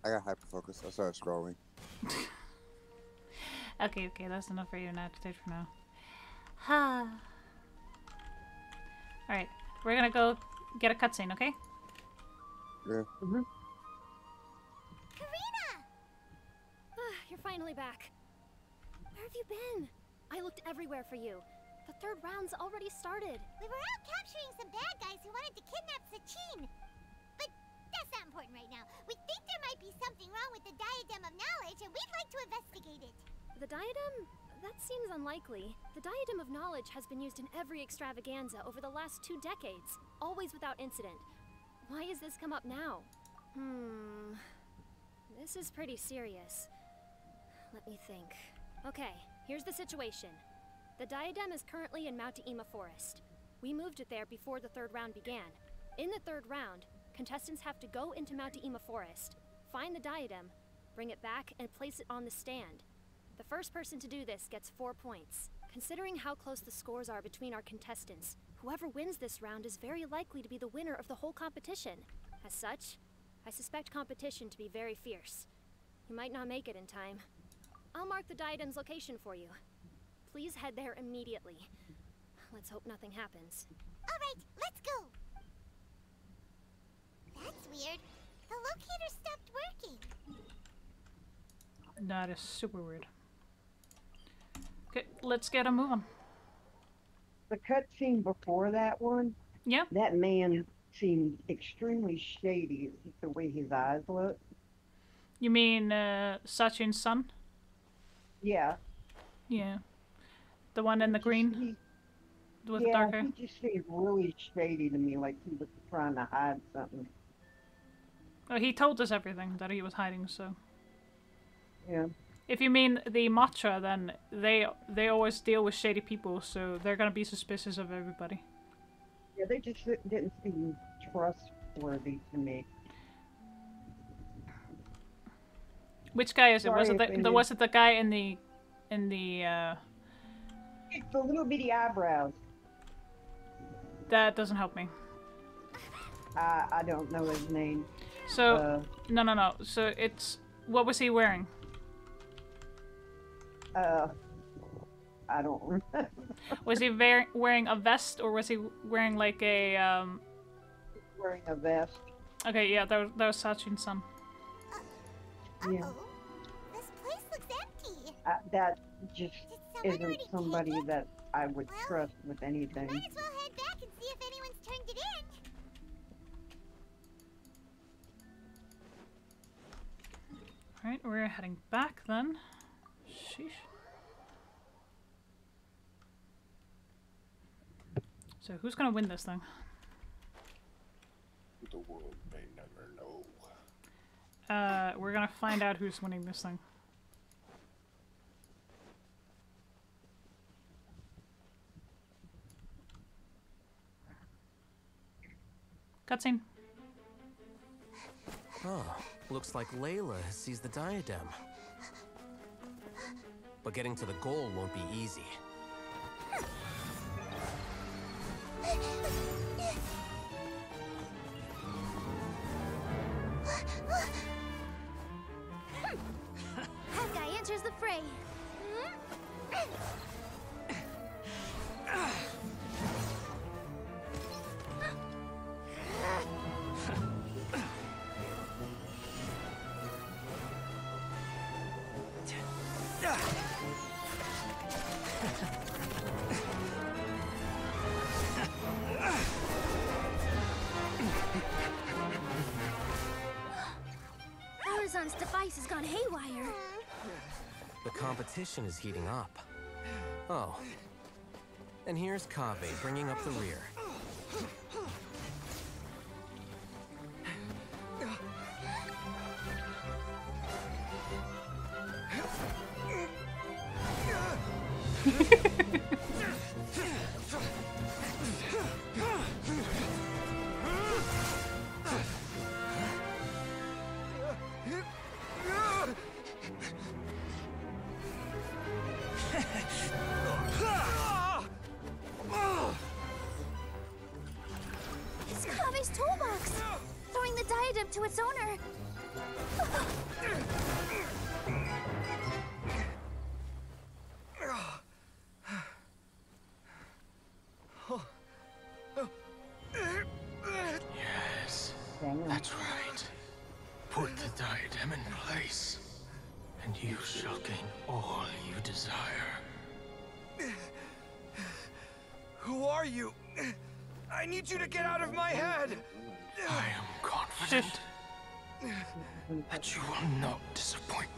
I got hyperfocus. I started scrolling. Okay, that's enough for you to agitate for now. Ha. Alright, we're gonna go get a cutscene, okay? Yeah. Karina! You're finally back. Where have you been? I looked everywhere for you. The third round's already started. We were out capturing some bad guys who wanted to kidnap Sachin. But that's not important right now. We think there might be something wrong with the Diadem of Knowledge, and we'd like to investigate it. The diadem? That seems unlikely. The Diadem of Knowledge has been used in every extravaganza over the last 2 decades, always without incident. Why has this come up now? This is pretty serious. Let me think. Okay, here's the situation. The diadem is currently in Mount Ima Forest. We moved it there before the third round began. In the third round, contestants have to go into Mount Ima Forest, find the diadem, bring it back, and place it on the stand. The first person to do this gets 4 points. Considering how close the scores are between our contestants, whoever wins this round is very likely to be the winner of the whole competition. As such, I suspect competition to be very fierce. You might not make it in time. I'll mark the diadem's location for you. Please head there immediately. Let's hope nothing happens. Alright, let's go! That's weird. The locator stopped working. That is super weird. Okay, let's get a move on. The cutscene before that one, yeah, that man seemed extremely shady, the way his eyes look. You mean Sachin's son? Yeah. Yeah. The one in the green? With the dark hair? He just seemed really shady to me, like he was trying to hide something. Oh, he told us everything that he was hiding, so... Yeah. If you mean the Matra, then they always deal with shady people, so they're gonna be suspicious of everybody. Yeah, they just didn't seem trustworthy to me. Which guy is it? Sorry Was it the guy in the It's the little bitty eyebrows. That doesn't help me. I don't know his name. So no. So it's, what was he wearing? I don't remember. Was he wearing a vest, or was he wearing like a Wearing a vest. Okay, yeah, that was Sachin's son. Yeah. This place looks empty. That just isn't somebody that I would trust with anything. Might as well head back and see if anyone's turned it in. Alright, we're heading back then. Sheesh. So who's gonna win this thing? The world may never know. We're gonna find out who's winning this thing. Cutscene. Oh, looks like Layla has seized the diadem. But getting to the goal won't be easy. That guy enters the fray. Horizon's device has gone haywire. The competition is heating up. Oh. And here's Kaveh bringing up the rear. It's Kave's toolbox! Throwing the diadem to its owner! Yes, that's right. Put the diadem in place, and you shall gain all you desire. Who are you? I need you to get out of my head! I am confident that you will not disappoint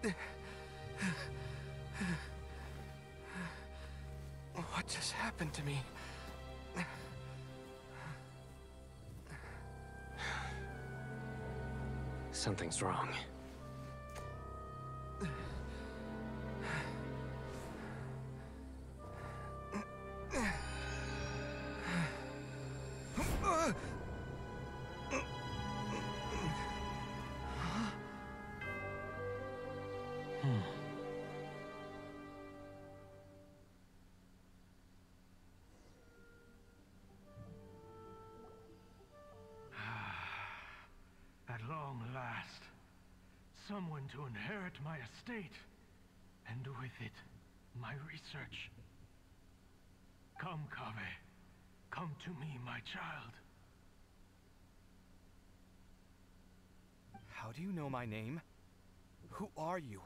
me. What just happened to me? Something's wrong. At long last, someone to inherit my estate, and with it, my research. Come, Kaveh. Come to me, my child. How do you know my name? Who are you?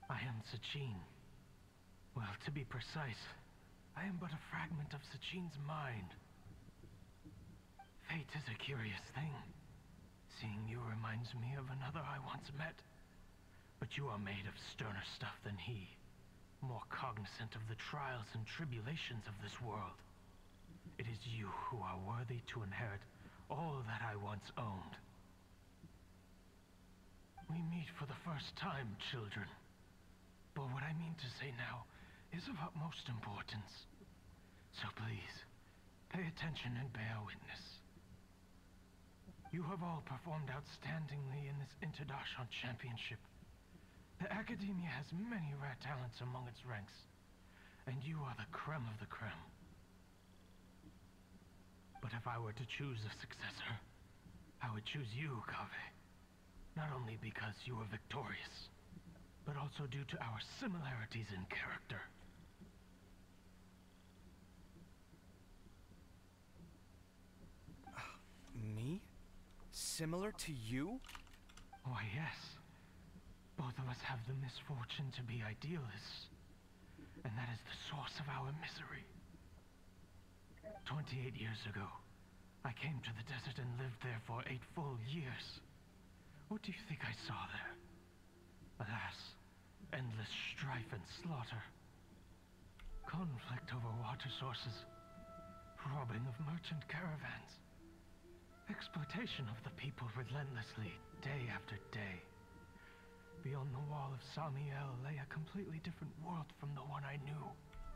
I am Sachin. Well, to be precise, I am but a fragment of Sachin's mind. Fate is a curious thing. Seeing you reminds me of another I once met. But you are made of sterner stuff than he. More cognizant of the trials and tribulations of this world. It is you who are worthy to inherit all that I once owned. We meet for the first time, children. But what I mean to say now is of utmost importance. So please, pay attention and bear witness. You have all performed outstandingly in this Interdarshan Championship. The Academia has many rare talents among its ranks, and you are the creme of the creme. But if I were to choose a successor, I would choose you, Kaveh. Not only because you were victorious, but also due to our similarities in character. Me? Similar to you? Why, yes. Both of us have the misfortune to be idealists. And that is the source of our misery. 28 years ago, I came to the desert and lived there for 8 full years. What do you think I saw there? Alas, endless strife and slaughter. Conflict over water sources. Robbing of merchant caravans. Exploitation of the people relentlessly, day after day. Beyond the wall of Samiel lay a completely different world from the one I knew.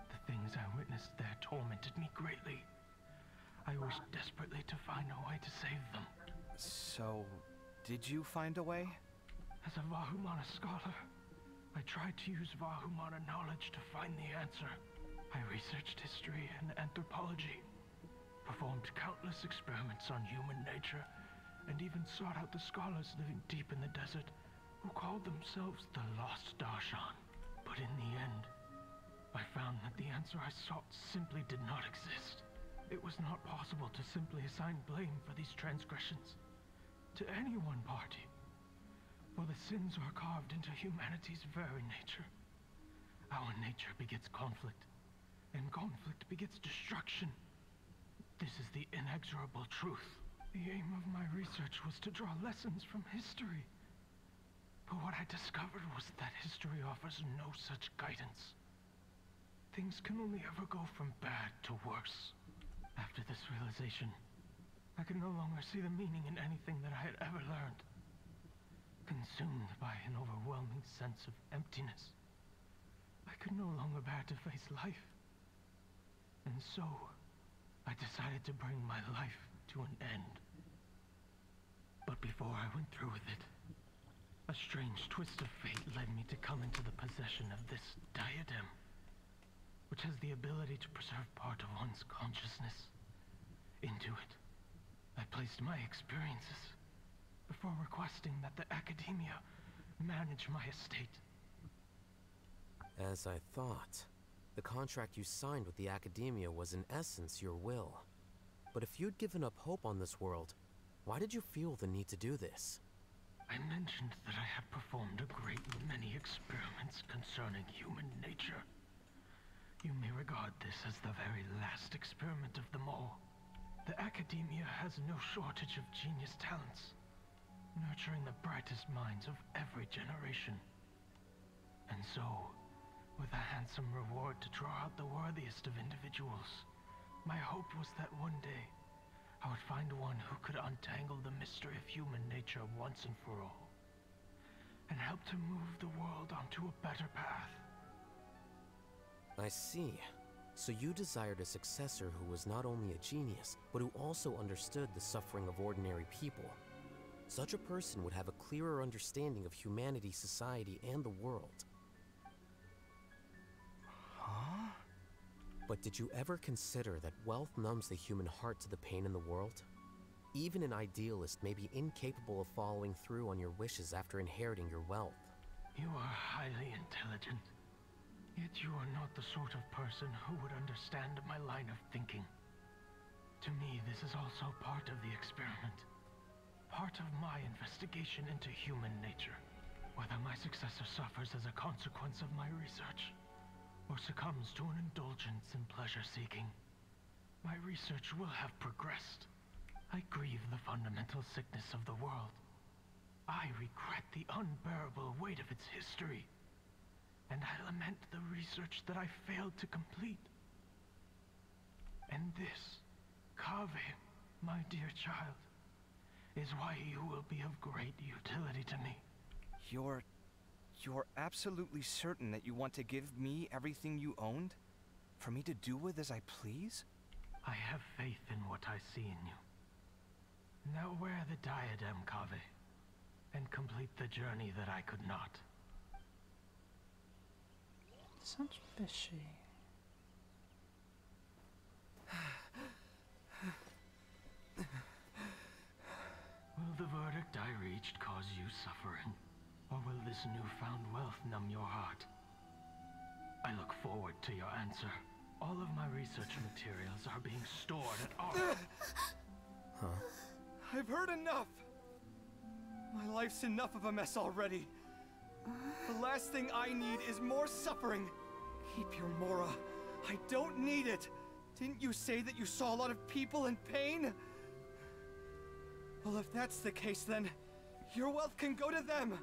The things I witnessed there tormented me greatly. I wished desperately to find a way to save them. So, did you find a way? As a Vahumana scholar, I tried to use Vahumana knowledge to find the answer. I researched history and anthropology, performed countless experiments on human nature, and even sought out the scholars living deep in the desert who called themselves the Lost Darshan. But in the end, I found that the answer I sought simply did not exist. It was not possible to simply assign blame for these transgressions to any one party, for the sins are carved into humanity's very nature. Our nature begets conflict, and conflict begets destruction. This is the inexorable truth. The aim of my research was to draw lessons from history. But what I discovered was that history offers no such guidance. Things can only ever go from bad to worse. After this realization, I could no longer see the meaning in anything that I had ever learned. Consumed by an overwhelming sense of emptiness, I could no longer bear to face life. And so, I decided to bring my life to an end. But before I went through with it, a strange twist of fate led me to come into the possession of this diadem, which has the ability to preserve part of one's consciousness. Into it, I placed my experiences before requesting that the Academia manage my estate. As I thought, the contract you signed with the Academia was in essence your will. But if you'd given up hope on this world, why did you feel the need to do this? I mentioned that I had performed a great many experiments concerning human nature. You may regard this as the very last experiment of them all. The Academia has no shortage of genius talents, nurturing the brightest minds of every generation. And so, with a handsome reward to draw out the worthiest of individuals, my hope was that one day, I would find one who could untangle the mystery of human nature once and for all, and help to move the world onto a better path. I see. So you desired a successor who was not only a genius, but who also understood the suffering of ordinary people. Such a person would have a clearer understanding of humanity, society, and the world. Huh? But did you ever consider that wealth numbs the human heart to the pain in the world? Even an idealist may be incapable of following through on your wishes after inheriting your wealth. You are highly intelligent, yet you are not the sort of person who would understand my line of thinking. To me, this is also part of the experiment. Part of my investigation into human nature. Whether my successor suffers as a consequence of my research, or succumbs to an indulgence in pleasure-seeking, my research will have progressed. I grieve the fundamental sickness of the world. I regret the unbearable weight of its history, and I lament the research that I failed to complete. And this, Kaveh, my dear child, is why you will be of great utility to me. You're absolutely certain that you want to give me everything you owned? For me to do with as I please? I have faith in what I see in you. Now wear the diadem, Kaveh, and complete the journey that I could not. Sounds fishy. Will the verdict I reached cause you suffering? Or will this newfound wealth numb your heart? I look forward to your answer. All of my research materials are being stored at our... Huh? I've heard enough! My life's enough of a mess already. The last thing I need is more suffering. Keep your Mora. I don't need it. Didn't you say that you saw a lot of people in pain? Well, if that's the case, then your wealth can go to them.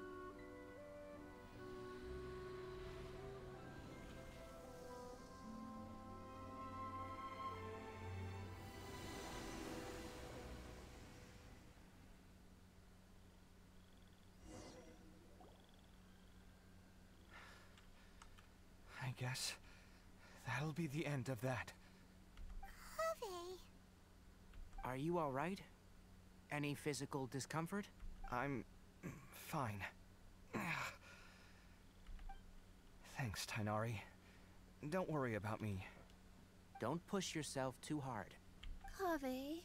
I guess that'll be the end of that. Kaveh. Are you all right? Any physical discomfort? I'm fine. Thanks, Tainari. Don't worry about me. Don't push yourself too hard. Kaveh.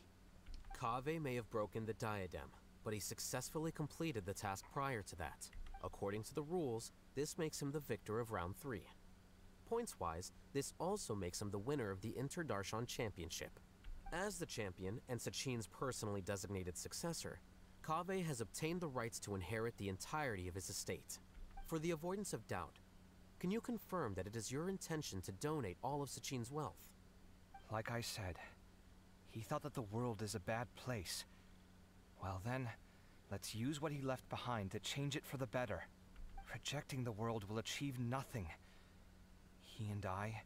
Kaveh may have broken the diadem, but he successfully completed the task prior to that. According to the rules, this makes him the victor of round 3. Points-wise, this also makes him the winner of the Inter-Darshan Championship. As the champion and Sachin's personally designated successor, Kaveh has obtained the rights to inherit the entirety of his estate. For the avoidance of doubt, can you confirm that it is your intention to donate all of Sachin's wealth? Like I said, he thought that the world is a bad place. Well then, Let's use what he left behind to change it for the better. Rejecting the world will achieve nothing. He and I,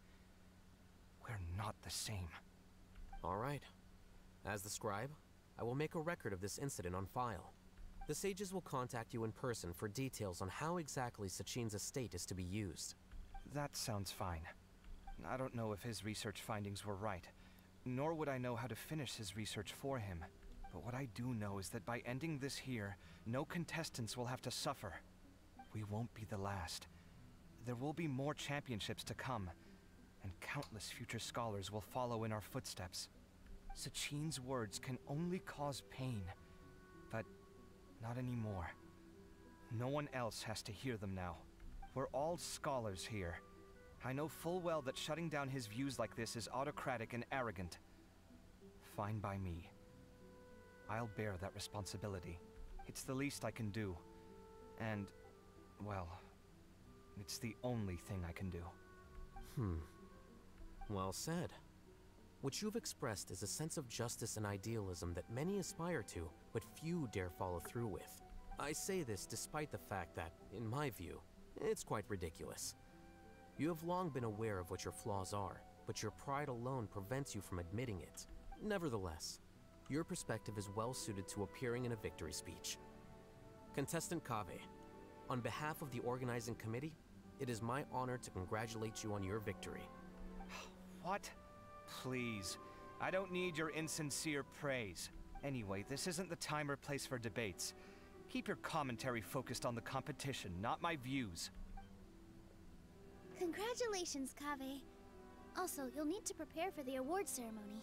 we're not the same. All right. As the scribe, I will make a record of this incident on file. The sages will contact you in person for details on how exactly Sachin's estate is to be used. That sounds fine. I don't know if his research findings were right, nor would I know how to finish his research for him. But what I do know is that by ending this here, no contestants will have to suffer. We won't be the last. There will be more championships to come, and countless future scholars will follow in our footsteps. Sachin's words can only cause pain, but not anymore. No one else has to hear them now. We're all scholars here. I know full well that shutting down his views like this is autocratic and arrogant. Fine by me. I'll bear that responsibility. It's the least I can do. And, well, it's the only thing I can do. Well said. What you've expressed is a sense of justice and idealism that many aspire to, but few dare follow through with. I say this despite the fact that, in my view, it's quite ridiculous. You have long been aware of what your flaws are, but your pride alone prevents you from admitting it. Nevertheless, your perspective is well suited to appearing in a victory speech. Contestant Kaveh, on behalf of the organizing committee, it is my honor to congratulate you on your victory. What? Please. I don't need your insincere praise. Anyway, this isn't the time or place for debates. Keep your commentary focused on the competition, not my views. Congratulations, Kaveh. Also, you'll need to prepare for the award ceremony.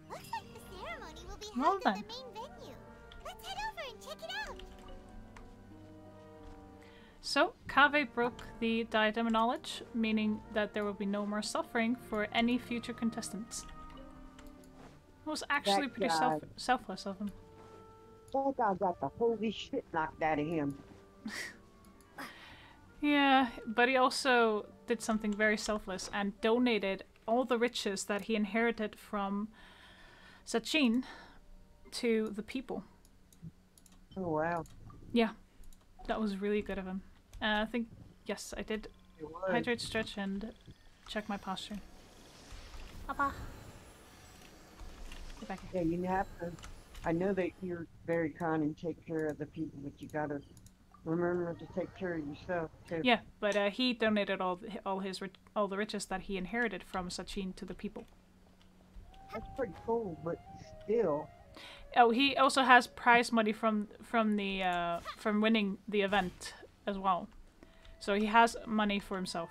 Looks like the ceremony will be Well held then. at the main venue. Let's head over and check it out. So, Kaveh broke the diadem of knowledge, meaning that there will be no more suffering for any future contestants. It was actually pretty selfless of him. That guy got the holy shit knocked out of him. Yeah, but he also did something very selfless and donated all the riches that he inherited from Sachin to the people. Oh, wow. Yeah, that was really good of him. I think, yes, I did hydrate, stretch, and check my posture. Papa. Get back here. Yeah, you have to. I know that you're very kind and take care of the people, but you gotta remember to take care of yourself too. Yeah, but he donated all the riches that he inherited from Sachin to the people. That's pretty cool, but still. Oh, he also has prize money from winning the event as well. So he has money for himself.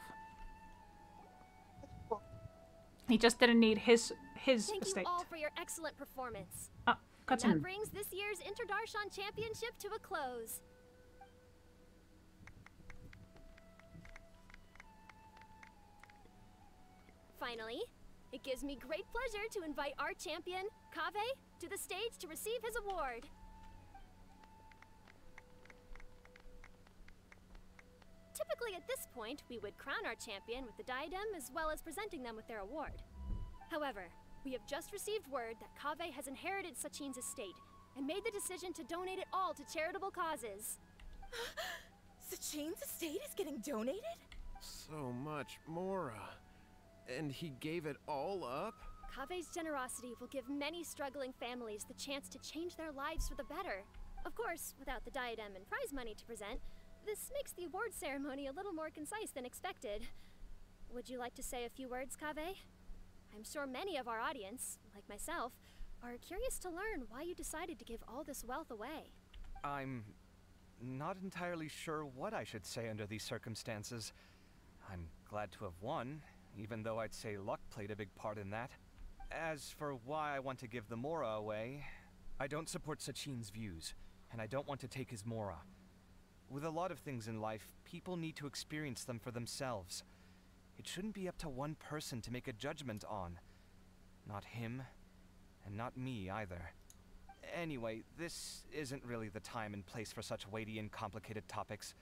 He just didn't need his Thank estate. you all for your excellent performance. Cuts That in. brings this year's Interdarshan Championship to a close. Finally, it gives me great pleasure to invite our champion, Kaveh, to the stage to receive his award. Typically at this point, we would crown our champion with the diadem as well as presenting them with their award. However, we have just received word that Kaveh has inherited Sachin's estate and made the decision to donate it all to charitable causes. Sachin's estate is getting donated? So much, Mora. And he gave it all up? Kaveh's generosity will give many struggling families the chance to change their lives for the better. Of course, without the diadem and prize money to present, this makes the award ceremony a little more concise than expected. Would you like to say a few words, Kaveh? I'm sure many of our audience, like myself, are curious to learn why you decided to give all this wealth away. I'm not entirely sure what I should say under these circumstances. I'm glad to have won, even though I'd say luck played a big part in that. As for why I want to give the Mora away, I don't support Sachin's views, and I don't want to take his Mora. With a lot of things in life, people need to experience them for themselves. It shouldn't be up to one person to make a judgment on. Not him, and not me either. Anyway, this isn't really the time and place for such weighty and complicated topics.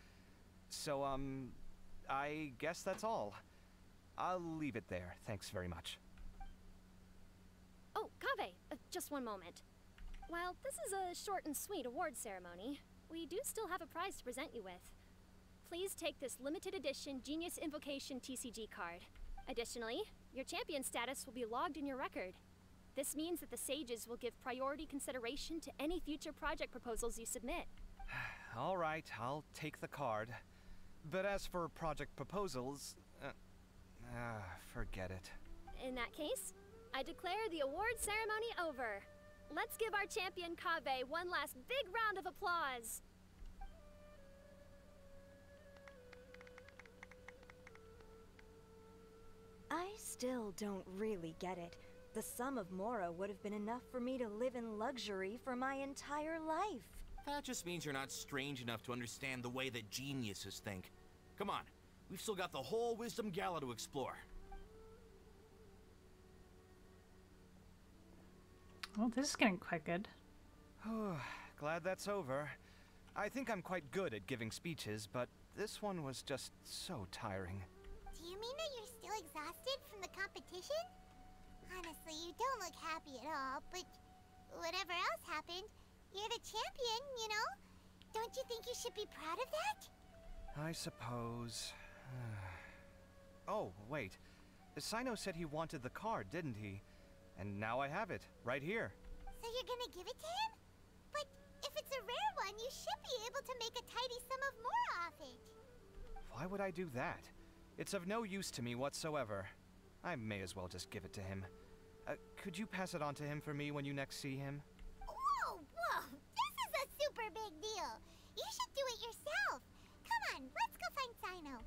So, I guess that's all. I'll leave it there. Thanks very much. Oh, Kaveh, just one moment. While this is a short and sweet award ceremony, we do still have a prize to present you with. Please take this limited edition Genius Invocation TCG card. Additionally, your champion status will be logged in your record. This means that the Sages will give priority consideration to any future project proposals you submit. All right, I'll take the card. But as for project proposals, forget it. In that case, I declare the award ceremony over. Let's give our champion Kaveh one last big round of applause. I still don't really get it. The sum of Mora would have been enough for me to live in luxury for my entire life. That just means you're not strange enough to understand the way that geniuses think. Come on, we've still got the whole Wisdom Gala to explore. Well, this is getting quite good. Glad that's over. I think I'm quite good at giving speeches, but this one was just so tiring. Do you mean that you're still exhausted from the competition? Honestly, you don't look happy at all, but whatever else happened, you're the champion, you know? Don't you think you should be proud of that? I suppose. Oh, wait. Sino said he wanted the card, didn't he? And now I have it, right here. So you're gonna give it to him? But if it's a rare one, you should be able to make a tidy sum of more off it. Why would I do that? It's of no use to me whatsoever. I may as well just give it to him. Could you pass it on to him for me when you next see him? Whoa, whoa! This is a super big deal! You should do it yourself! Come on, let's go find Sino.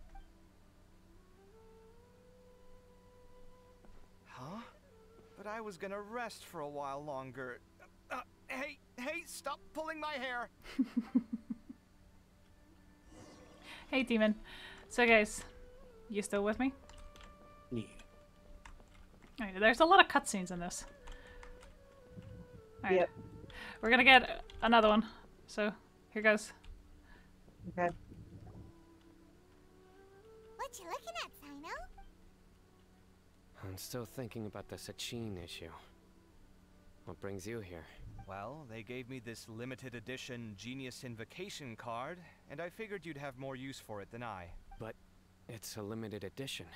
Huh? But I was gonna rest for a while longer. Hey, stop pulling my hair! Hey, Demon. So, guys, you still with me? Yeah. Alright, there's a lot of cutscenes in this. Alright. Yep. We're gonna get another one. So, here goes. Okay. What you looking at, Sino? I'm still thinking about the Sachin issue. What brings you here? Well, they gave me this limited edition Genius Invocation card, and I figured you'd have more use for it than I. But it's a limited edition.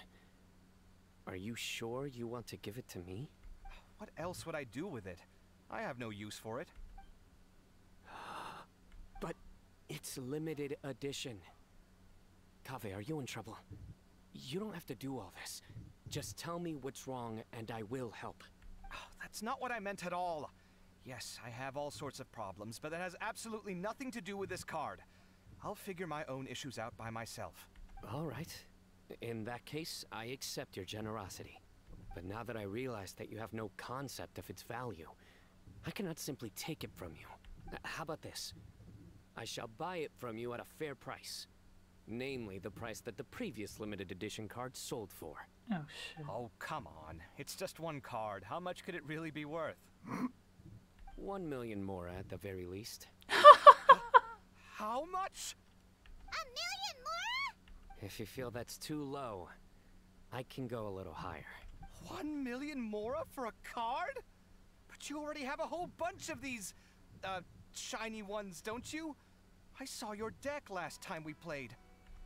Are you sure you want to give it to me? What else would I do with it? I have no use for it. But it's limited edition. Kaveh, are you in trouble? You don't have to do all this. Just tell me what's wrong and I will help. That's not what I meant at all. Yes, I have all sorts of problems, but that has absolutely nothing to do with this card. I'll figure my own issues out by myself. All right. In that case, I accept your generosity. But now that I realize that you have no concept of its value, I cannot simply take it from you. How about this? I shall buy it from you at a fair price. Namely, the price that the previous limited edition card sold for. Oh, shit. Oh, come on. It's just one card. How much could it really be worth? 1 million more at the very least. How much? 1 million more? If you feel that's too low, I can go a little higher. 1 million more for a card? But you already have a whole bunch of these, shiny ones, don't you? I saw your deck last time we played.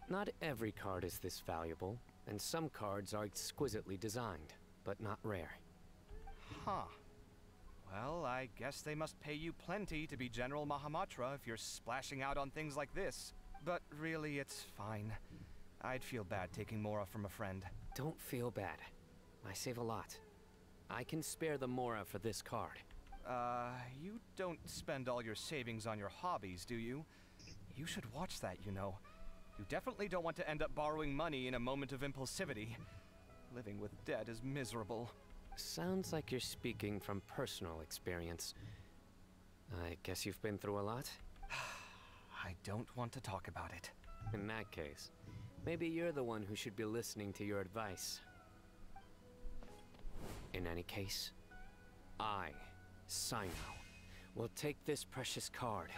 Not every card is this valuable, and some cards are exquisitely designed, but not rare. Huh. Well, I guess they must pay you plenty to be General Mahamatra if you're splashing out on things like this. But really, it's fine. I'd feel bad taking Mora from a friend. Don't feel bad. I save a lot. I can spare the Mora for this card. You don't spend all your savings on your hobbies, do you? You should watch that, you know. You definitely don't want to end up borrowing money in a moment of impulsivity. Living with debt is miserable. Sounds like you're speaking from personal experience. I guess you've been through a lot? I don't want to talk about it. In that case, maybe you're the one who should be listening to your advice. In any case, I, Sino, will take this precious card,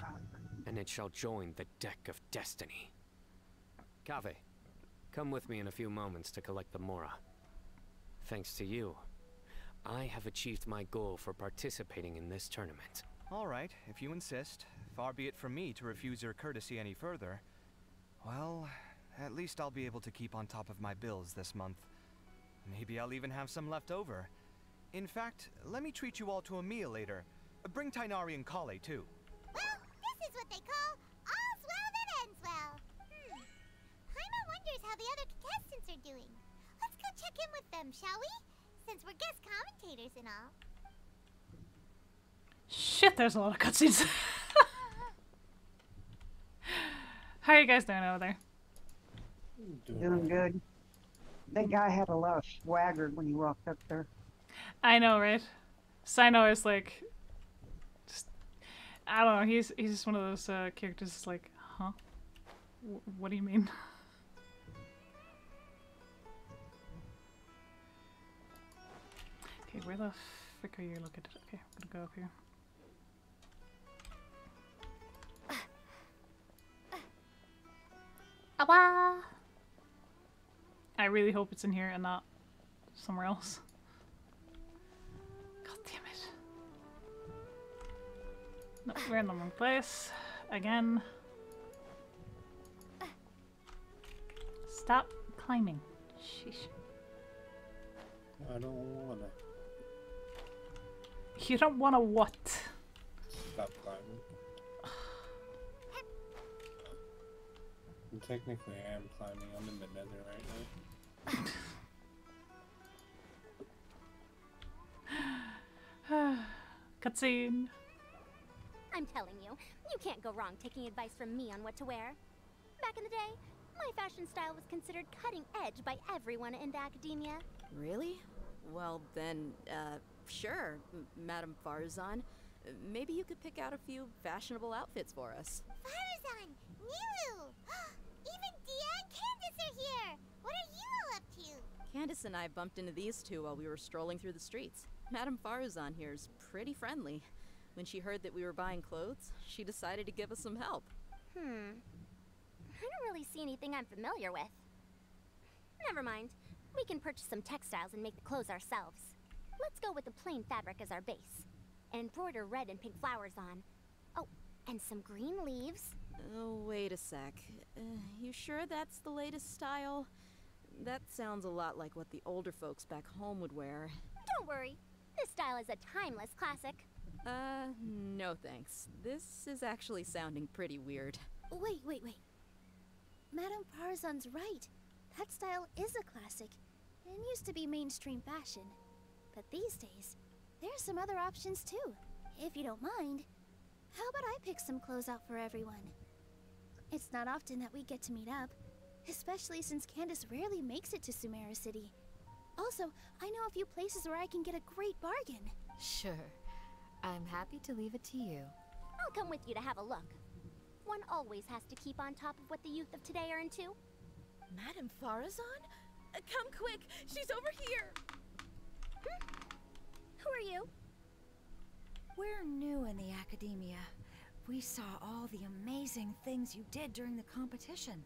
and it shall join the deck of destiny. Kaveh, come with me in a few moments to collect the Mora. Thanks to you, I have achieved my goal for participating in this tournament. All right, if you insist. Far be it from me to refuse your courtesy any further. Well, at least I'll be able to keep on top of my bills this month. Maybe I'll even have some left over. In fact, let me treat you all to a meal later. Bring Tainari and Kale, too. Well, this is what they call all's well that ends well. Paimon wonders how the other contestants are doing. Let's go check in with them, shall we? Since we're guest commentators and all. Shit, there's a lot of cutscenes. How are you guys doing over there? Doing good. That guy had a lot of swagger when he walked up there. I know, right? Sino is like, just, I don't know. He's just one of those characters. That's like, huh? What do you mean? Okay, where the frick are you located? Okay, I'm gonna go up here. Awa! I really hope it's in here and not somewhere else. God damn it. No, we're in the wrong place. Again. Stop climbing. Sheesh. I don't wanna. You don't wanna what? Stop climbing. And technically I am climbing. I'm in the nether right now. Cutscene. I'm telling you, you can't go wrong taking advice from me on what to wear. Back in the day, my fashion style was considered cutting edge by everyone in the academia. Really? Well then, sure, Madame Farzan. Maybe you could pick out a few fashionable outfits for us. Farzan! Nilu! Even Dia and Candace are here! What are you all up to? Candace and I bumped into these two while we were strolling through the streets. Madame Farzan here is pretty friendly. When she heard that we were buying clothes, she decided to give us some help. I don't really see anything I'm familiar with. Never mind. We can purchase some textiles and make the clothes ourselves. Let's go with the plain fabric as our base. And embroider red and pink flowers on. Oh, and some green leaves. Oh, wait a sec. You sure that's the latest style? That sounds a lot like what the older folks back home would wear. Don't worry. This style is a timeless classic. No thanks. This is actually sounding pretty weird. Wait. Madame Farzan's right. That style is a classic, and used to be mainstream fashion. But these days, there's some other options too. If you don't mind, how about I pick some clothes out for everyone? It's not often that we get to meet up, especially since Candace rarely makes it to Sumeru City. Also, I know a few places where I can get a great bargain. Sure. I'm happy to leave it to you. I'll come with you to have a look. One always has to keep on top of what the youth of today are into. Madame Farazan? Come quick! She's over here! Who are you? We're new in the academia. We saw all the amazing things you did during the competition.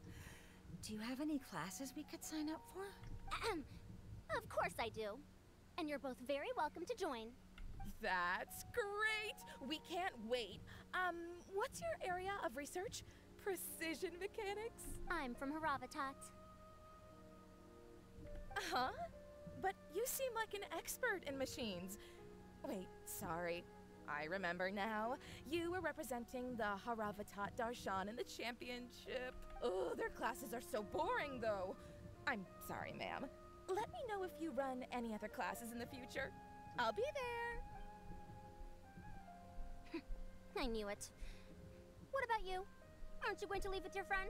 Do you have any classes we could sign up for? Of course I do. And you're both very welcome to join. That's great! We can't wait. What's your area of research? Precision mechanics? I'm from Haravatat. Huh? But you seem like an expert in machines. Wait, sorry. I remember now. You were representing the Haravatat Darshan in the championship. Oh, their classes are so boring, though. I'm sorry, ma'am. Let me know if you run any other classes in the future. I'll be there. I knew it. What about you? Aren't you going to leave with your friend?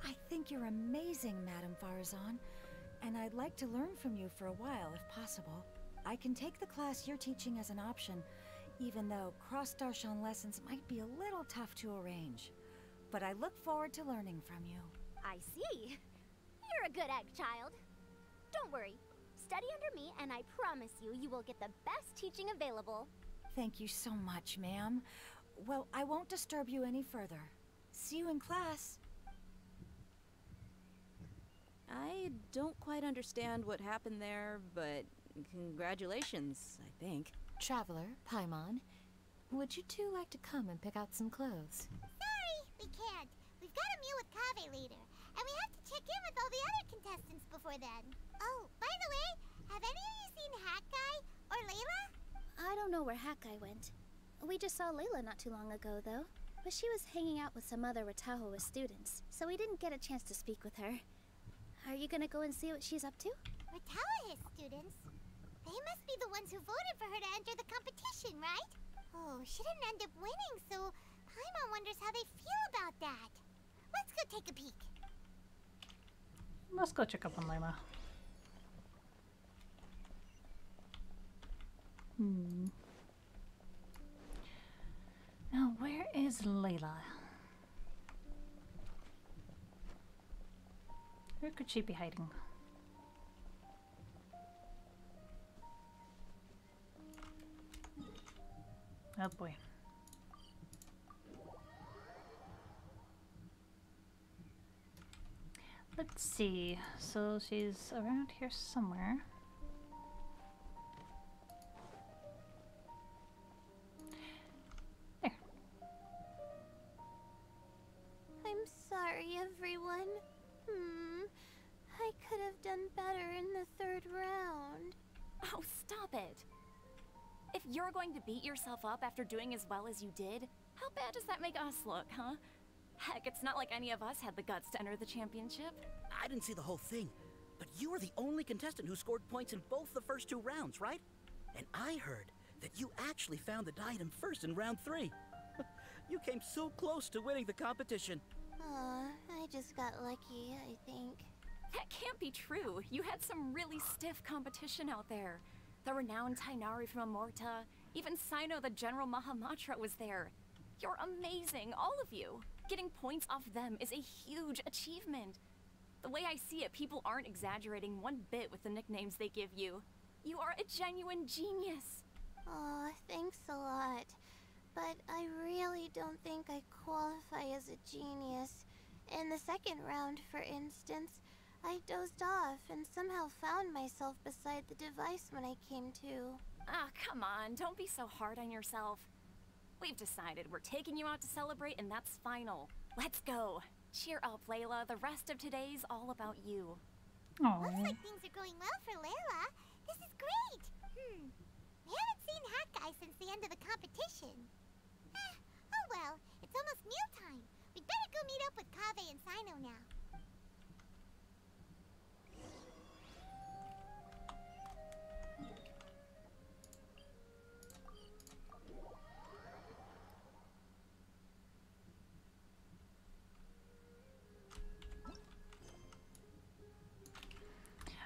I think you're amazing, Madame Farazan, and I'd like to learn from you for a while, if possible. I can take the class you're teaching as an option, even though cross-Darshan lessons might be a little tough to arrange. But I look forward to learning from you. I see. You're a good egg, child. Don't worry. Study under me, and I promise you will get the best teaching available. Thank you so much, ma'am. Well, I won't disturb you any further. See you in class. I don't quite understand what happened there, but congratulations, I think. Traveler, Paimon, Would you two like to come and pick out some clothes? Sorry, we can't. We've got a meal with Kaveh later, and we have to check in with all the other contestants before then. Oh, by the way, have any of you seen Hat Guy or Layla? I don't know where Hat Guy went. We just saw Layla not too long ago, though. But she was hanging out with some other Ratahoa students, so we didn't get a chance to speak with her. Are you gonna go and see what she's up to? Ratahoa students? They must be the ones who voted for her to enter the competition, right? Oh, she didn't end up winning, so Paimon wonders how they feel about that. Let's go take a peek. Let's go check up on Layla. Now, where is Layla? Where could she be hiding? Oh boy. Let's see. So she's around here somewhere. There. I'm sorry, everyone. I could have done better in the third round. Oh, stop it. If you're going to beat yourself up after doing as well as you did, how bad does that make us look, huh? Heck, it's not like any of us had the guts to enter the championship. I didn't see the whole thing, but you were the only contestant who scored points in both the first 2 rounds, right? And I heard that you actually found the diadem first in round 3. You came so close to winning the competition. Aw, I just got lucky, I think. That can't be true. You had some really stiff competition out there. The renowned Tainari from Amorta, even Sino the General Mahamatra was there. You're amazing, all of you. Getting points off them is a huge achievement. The way I see it, people aren't exaggerating one bit with the nicknames they give you. You are a genuine genius. Aw, thanks a lot. But I really don't think I qualify as a genius. In the second round, for instance, I dozed off and somehow found myself beside the device when I came to. Ah, come on, don't be so hard on yourself. We've decided we're taking you out to celebrate, and that's final. Let's go. Cheer up, Layla. The rest of today's all about you. Looks like things are going well for Layla. This is great. We haven't seen Hat Guy since the end of the competition. Oh well, it's almost mealtime. We'd better go meet up with Kaveh and Sino now.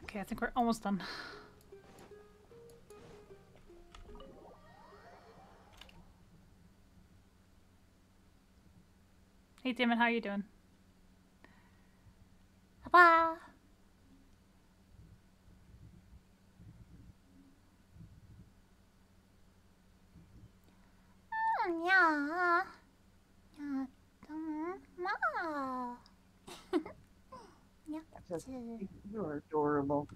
Okay, I think we're almost done. Hey Damon, how you doing? Bye. Yeah. You're adorable.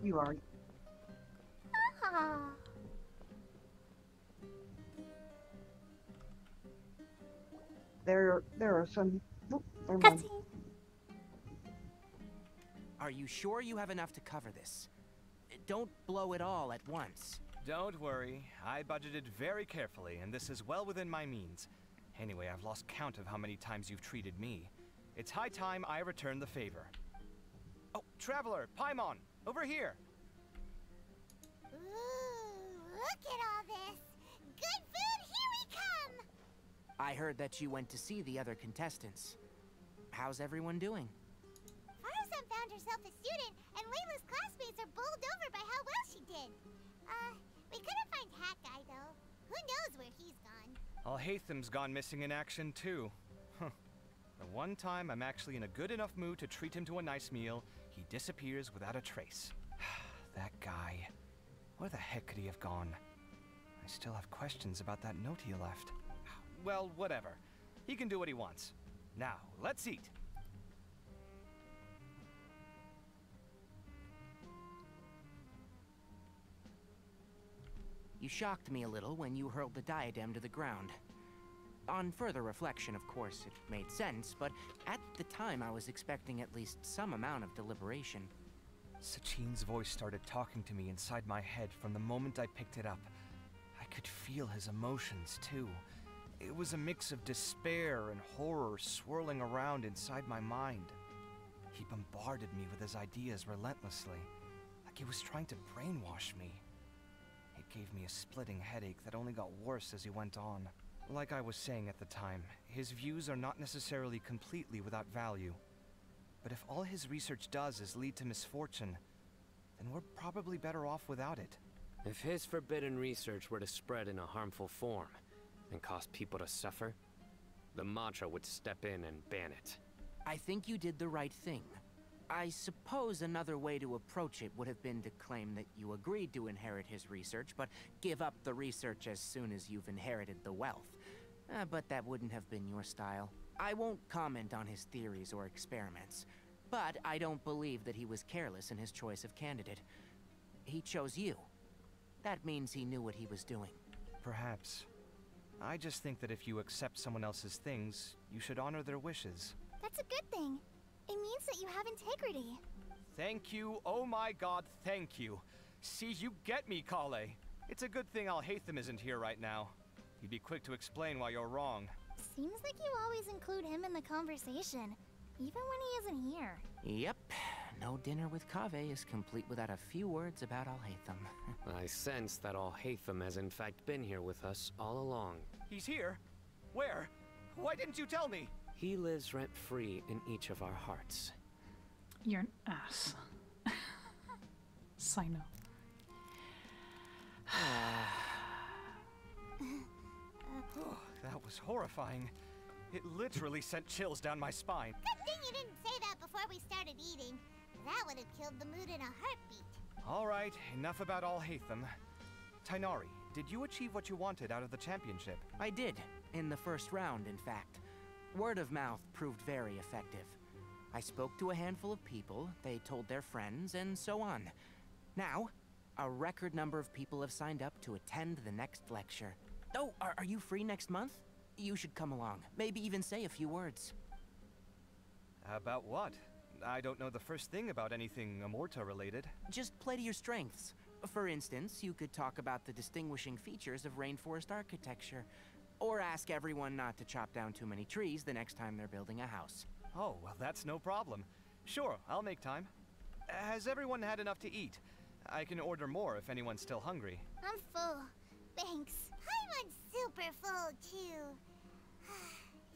You are. There are some. Oh, never mind. Are you sure you have enough to cover this? Don't blow it all at once. Don't worry. I budgeted very carefully, and this is well within my means. Anyway, I've lost count of how many times you've treated me. It's high time I return the favor. Oh, Traveler, Paimon, over here. Ooh, look at all this. Good food, here we come. I heard that you went to see the other contestants. How's everyone doing? Faruzan found herself a student, and Layla's classmates are bowled over by how well she did. We couldn't find Hat Guy, though. Who knows where he's gone? Alhaitham's gone missing in action, too. Huh. The one time I'm actually in a good enough mood to treat him to a nice meal, he disappears without a trace. That guy. Where the heck could he have gone? I still have questions about that note he left. Well, whatever. He can do what he wants. Now, let's eat. You shocked me a little when you hurled the diadem to the ground. On further reflection, of course, it made sense, but at the time I was expecting at least some amount of deliberation. Sachine's voice started talking to me inside my head from the moment I picked it up. I could feel his emotions, too. It was a mix of despair and horror swirling around inside my mind. He bombarded me with his ideas relentlessly, like he was trying to brainwash me. It gave me a splitting headache that only got worse as he went on. Like I was saying at the time, his views are not necessarily completely without value. But if all his research does is lead to misfortune, then we're probably better off without it. If his forbidden research were to spread in a harmful form and cause people to suffer, the Matra would step in and ban it. I think you did the right thing. I suppose another way to approach it would have been to claim that you agreed to inherit his research, but give up the research as soon as you've inherited the wealth. But that wouldn't have been your style. I won't comment on his theories or experiments, but I don't believe that he was careless in his choice of candidate. He chose you. That means he knew what he was doing. Perhaps. I just think that if you accept someone else's things, you should honor their wishes. That's a good thing. It means that you have integrity. Thank you, oh my god, thank you. See, you get me, Kale. It's a good thing Alhaitham isn't here right now. He'd be quick to explain why you're wrong. Seems like you always include him in the conversation, even when he isn't here. Yep. No dinner with Kaveh is complete without a few words about Alhaitham. I sense that Alhaitham has in fact been here with us all along. He's here? Where? Why didn't you tell me? He lives rent-free in each of our hearts. You're an ass. Sino. Oh, that was horrifying. It literally sent chills down my spine. Good thing you didn't say that before we started eating. That would have killed the mood in a heartbeat. All right, enough about Alhaitham. Tighnari, did you achieve what you wanted out of the championship? I did. In the first round, in fact. Word of mouth proved very effective. I spoke to a handful of people, they told their friends, and so on. Now, a record number of people have signed up to attend the next lecture. Oh, are you free next month? You should come along. Maybe even say a few words. About what? I don't know the first thing about anything Amorta related. Just play to your strengths. For instance, you could talk about the distinguishing features of rainforest architecture. Or ask everyone not to chop down too many trees the next time they're building a house. Oh, well, that's no problem. Sure, I'll make time. Has everyone had enough to eat? I can order more if anyone's still hungry. I'm full. Thanks. I'm super full, too.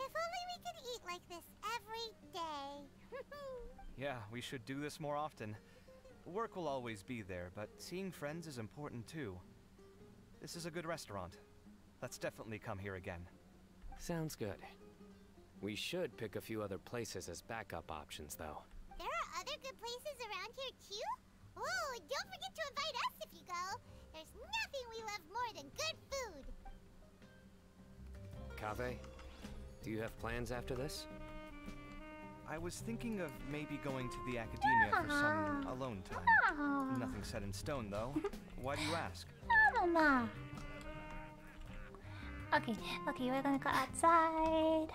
If only we could eat like this every day. Yeah, we should do this more often. Work will always be there, but seeing friends is important, too. This is a good restaurant. Let's definitely come here again. Sounds good. We should pick a few other places as backup options, though. There are other good places around here, too? Oh, don't forget to invite us if you go. There's nothing we love more than good food. Kaveh, do you have plans after this? I was thinking of maybe going to the academia for some alone time. Nothing set in stone, though. Why do you ask? I don't know. Okay, we're gonna go outside.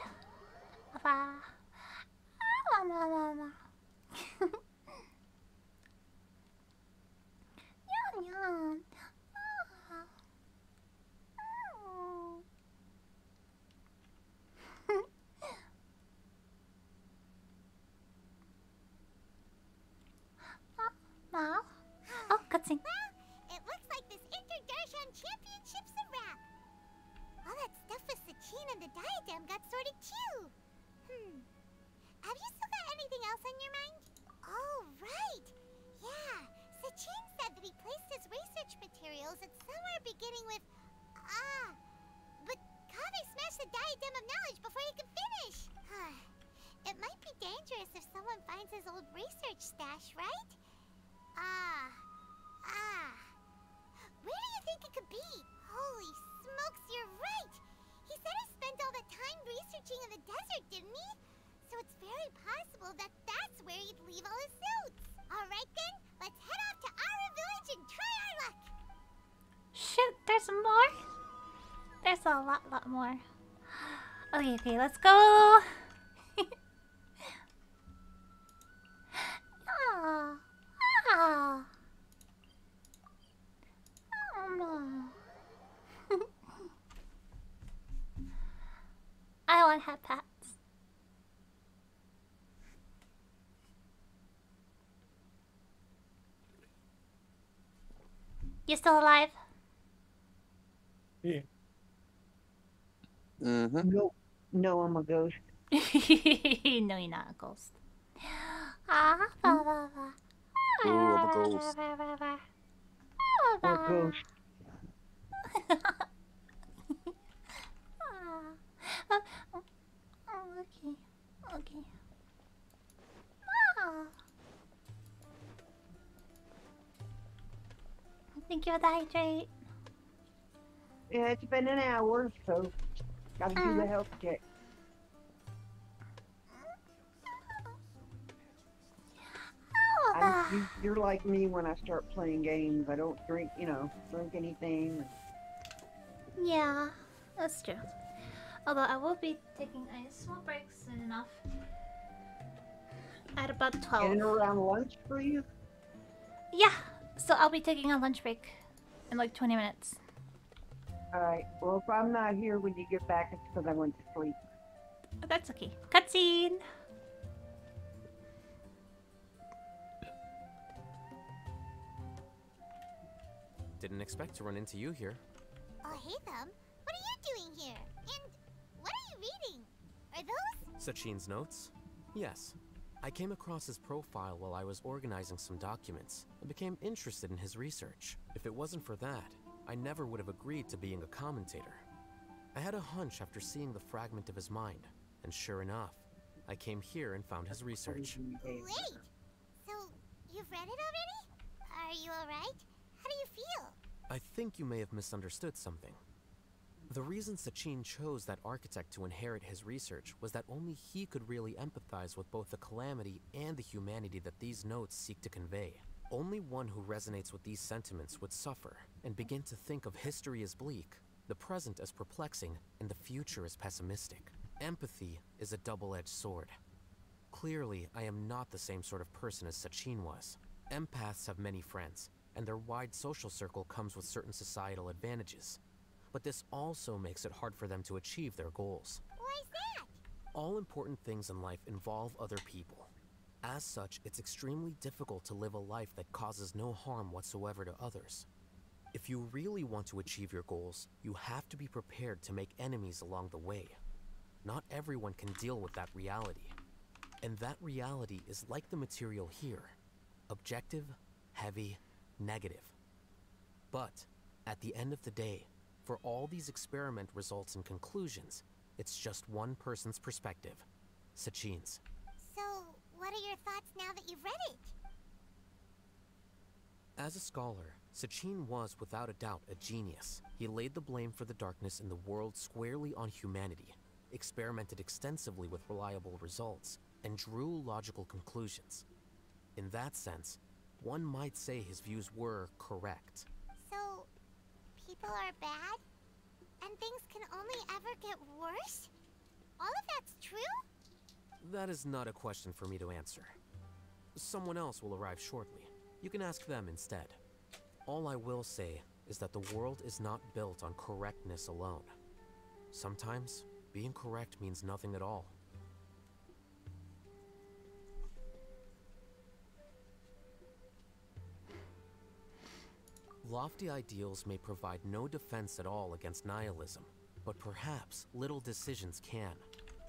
Oh, cutscene. Well, it looks like this Inter-Darshan Championship's a wrap. All that stuff with Sachin and the diadem got sorted too. Have you still got anything else on your mind? Oh, right. Yeah, Sachin said that he placed his research materials at somewhere beginning with but Kaveh smashed the diadem of knowledge before he could finish. It might be dangerous if someone finds his old research stash, right? Where do you think it could be? Holy smokes, you're right! He said he spent all that time researching in the desert, didn't he? So it's very possible that that's where he'd leave all his notes. Alright then, let's head off to Ara Village and try our luck! Shoot! There's more? There's a lot more. Okay, let's go. Ah. Ah. Oh no. I want headpats. You still alive? Yeah. No, no, I'm a ghost. No, you're not a ghost. Ah, ba, ba, ba. Ooh, I'm a ghost. Or ghost. Okay. Okay. Ah. Thank you for the hydrate. Yeah, it's been an hour, so gotta do the health check. You're like me when I start playing games. I don't drink, drink anything. Yeah, that's true. Although I will be taking a small break soon enough. At about 12. And around lunch for you? Yeah, so I'll be taking a lunch break in like 20 minutes. Alright, well if I'm not here when you get back, it's because I went to sleep. That's okay. Cutscene! Didn't expect to run into you here. Oh, hey, Thumb. What are you doing here? And what are you reading? Are those? Sachin's notes? Yes. I came across his profile while I was organizing some documents and became interested in his research. If it wasn't for that, I never would have agreed to being a commentator. I had a hunch after seeing the fragment of his mind, and sure enough, I came here and found his research. Wait! So, you've read it already? Are you alright? How do you feel? I think you may have misunderstood something. The reason Sachin chose that architect to inherit his research was that only he could really empathize with both the calamity and the humanity that these notes seek to convey. Only one who resonates with these sentiments would suffer and begin to think of history as bleak, the present as perplexing, and the future as pessimistic. Empathy is a double-edged sword. Clearly, I am not the same sort of person as Sachin was. Empaths have many friends, and their wide social circle comes with certain societal advantages. But this also makes it hard for them to achieve their goals. Why's that? All important things in life involve other people. As such, it's extremely difficult to live a life that causes no harm whatsoever to others. If you really want to achieve your goals, you have to be prepared to make enemies along the way. Not everyone can deal with that reality. And that reality is like the material here. Objective, heavy, negative. But, at the end of the day, for all these experiment results and conclusions, it's just one person's perspective. Sachin's. So, what are your thoughts now that you've read it? As a scholar, Sachin was without a doubt a genius. He laid the blame for the darkness in the world squarely on humanity, experimented extensively with reliable results, and drew logical conclusions. In that sense, one might say his views were correct. So, people are bad? And things can only ever get worse? All of that's true? That is not a question for me to answer. Someone else will arrive shortly. You can ask them instead. All I will say is that the world is not built on correctness alone. Sometimes, being correct means nothing at all. Lofty ideals may provide no defense at all against nihilism, but perhaps little decisions can.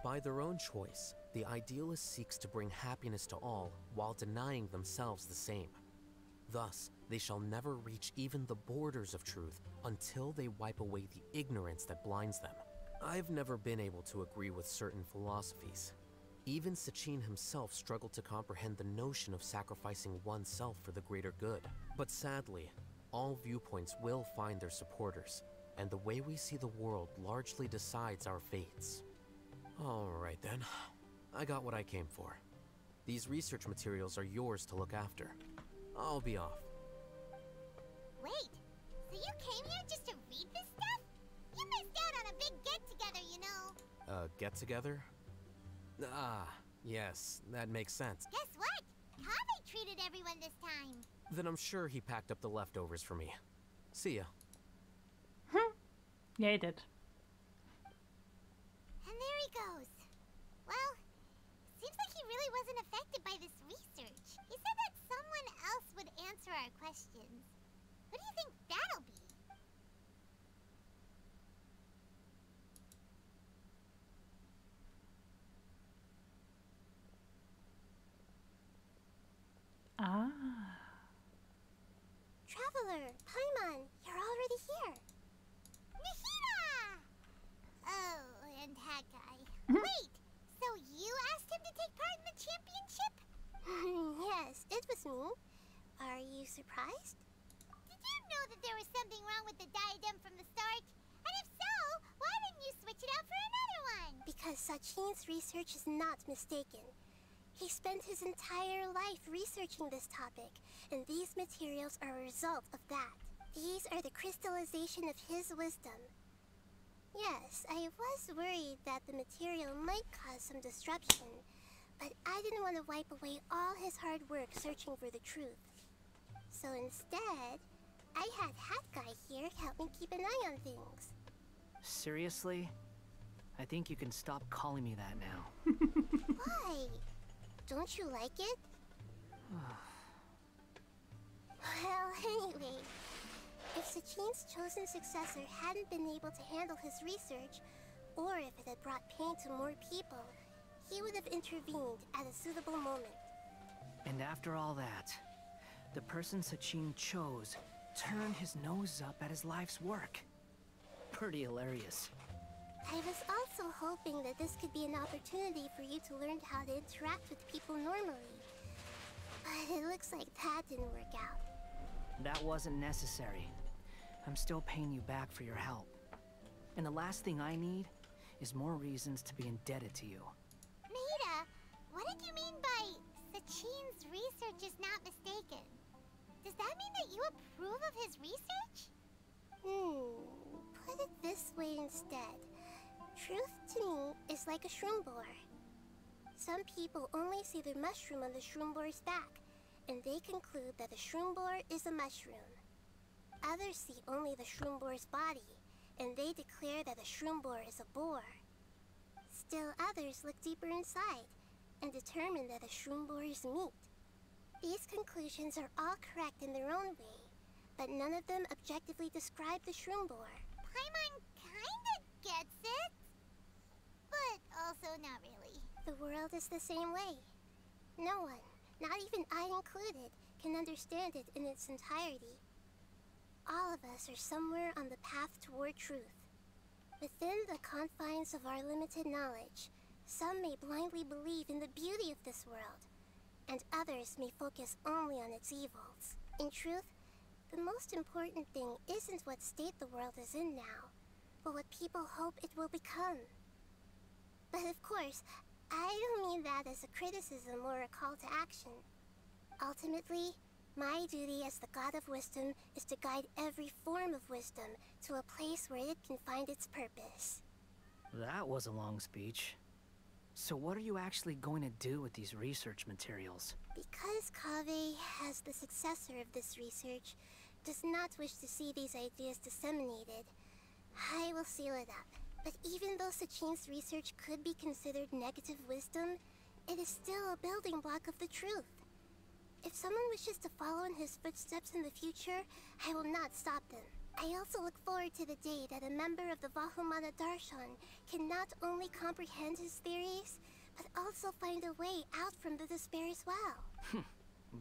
By their own choice, the idealist seeks to bring happiness to all while denying themselves the same. Thus, they shall never reach even the borders of truth until they wipe away the ignorance that blinds them. I've never been able to agree with certain philosophies. Even Sachin himself struggled to comprehend the notion of sacrificing oneself for the greater good. But sadly, all viewpoints will find their supporters, and the way we see the world largely decides our fates. Alright then, I got what I came for. These research materials are yours to look after. I'll be off. Wait, so you came here just to read big get-together, you know. Get-together? Ah, yes, that makes sense. Guess what? Kaveh treated everyone this time. Then I'm sure he packed up the leftovers for me. See ya. Yeah, he did. And there he goes. Well, seems like he really wasn't affected by this research. He said that someone else would answer our questions. Who do you think that'll be? Ah. Traveler, Paimon, you're already here. Nahida! Oh, and that guy. Wait, so you asked him to take part in the championship? Yes, it was me. Are you surprised? Did you know that there was something wrong with the diadem from the start? And if so, why didn't you switch it out for another one? Because Sachin's research is not mistaken. He spent his entire life researching this topic, and these materials are a result of that. These are the crystallization of his wisdom. Yes, I was worried that the material might cause some disruption, but I didn't want to wipe away all his hard work searching for the truth. So instead, I had Hat Guy here help me keep an eye on things. Seriously? I think you can stop calling me that now. Why? Don't you like it? Well, anyway, if Sachin's chosen successor hadn't been able to handle his research, or if it had brought pain to more people, he would have intervened at a suitable moment. And after all that, the person Sachin chose turned his nose up at his life's work. Pretty hilarious. I was also hoping that this could be an opportunity for you to learn how to interact with people normally. But it looks like that didn't work out. That wasn't necessary. I'm still paying you back for your help. And the last thing I need is more reasons to be indebted to you. Nahida, what did you mean by Sachin's research is not mistaken? Does that mean that you approve of his research? Put it this way instead. Truth to me is like a shroom borer. Some people only see the mushroom on the shroom borer's back, and they conclude that the shroom borer is a mushroom. Others see only the shroom borer's body, and they declare that the shroom borer is a boar. Still others look deeper inside, and determine that the shroom borer is meat. These conclusions are all correct in their own way, but none of them objectively describe the shroom borer. Paimon kinda gets it, but also not really. The world is the same way. No one, not even I included, can understand it in its entirety. All of us are somewhere on the path toward truth. Within the confines of our limited knowledge, some may blindly believe in the beauty of this world, and others may focus only on its evils. In truth, the most important thing isn't what state the world is in now, but what people hope it will become. But of course, I don't mean that as a criticism or a call to action. Ultimately, my duty as the God of Wisdom is to guide every form of wisdom to a place where it can find its purpose. That was a long speech. So what are you actually going to do with these research materials? Because Kaveh, as the successor of this research, does not wish to see these ideas disseminated, I will seal it up. But even though Sachin's research could be considered negative wisdom, it is still a building block of the truth. If someone wishes to follow in his footsteps in the future, I will not stop them. I also look forward to the day that a member of the Vahumana Darshan can not only comprehend his theories, but also find a way out from the despair as well.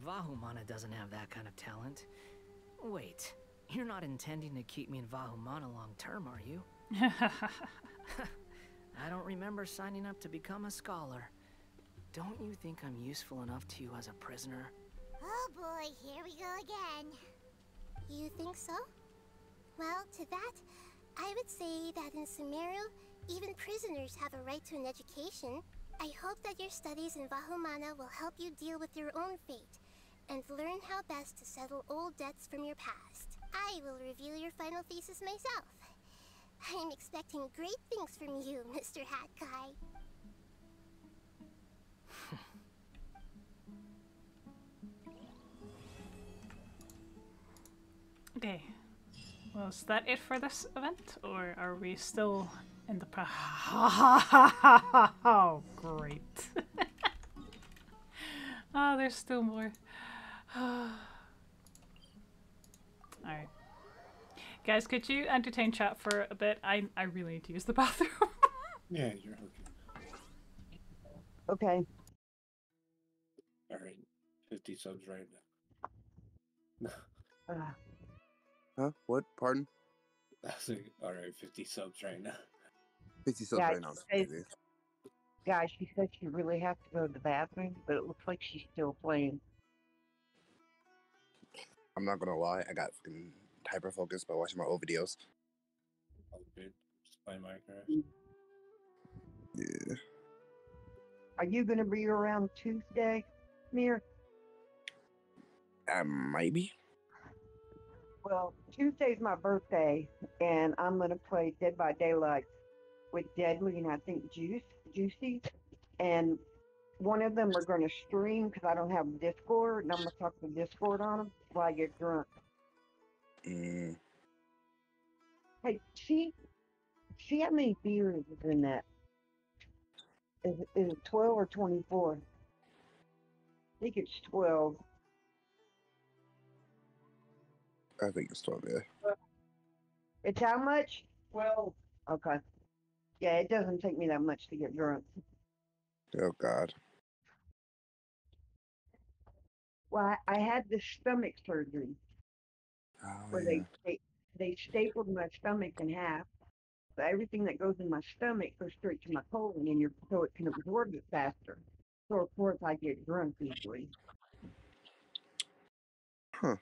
Vahumana doesn't have that kind of talent. Wait, you're not intending to keep me in Vahumana long term, are you? I don't remember signing up to become a scholar. Don't you think I'm useful enough to you as a prisoner? Oh boy, here we go again. You think so? Well, to that, I would say that in Sumeru, even prisoners have a right to an education. I hope that your studies in Vahumana will help you deal with your own fate, and learn how best to settle old debts from your past. I will review your final thesis myself. I'm expecting great things from you, Mr. Hat Guy. Okay. Well, is that it for this event? Or are we still in the Oh, great. Oh, there's still more. Alright. Guys, could you entertain chat for a bit? I really need to use the bathroom. Yeah, you're okay. Okay. Alright. 50 subs right now. Huh? What? Pardon? I was like, alright, 50 subs right now. 50 subs right now. Guys, she said she really has to go to the bathroom, but it looks like she's still playing. I'm not gonna lie, I got fucking hyper focused by watching my old videos. Oh, good. Just play Minecraft. Yeah. Are you gonna be around Tuesday, Mir? Maybe. Well, Tuesday's my birthday, and I'm gonna play Dead by Daylight with Deadly and I think Juicy, and one of them are gonna stream because I don't have Discord, and I'm gonna talk to Discord on them while I get drunk. Mm. Hey, see how many beers is in that? Is it 12 or 24? I think it's 12. I think it's 12, yeah. It's how much? 12. Okay. Yeah, it doesn't take me that much to get drunk. Oh, God. Well, I had this stomach surgery where yeah. they stapled my stomach in half. So everything that goes in my stomach goes straight to my colon, and so it can absorb it faster. So of course I get drunk easily. Huh.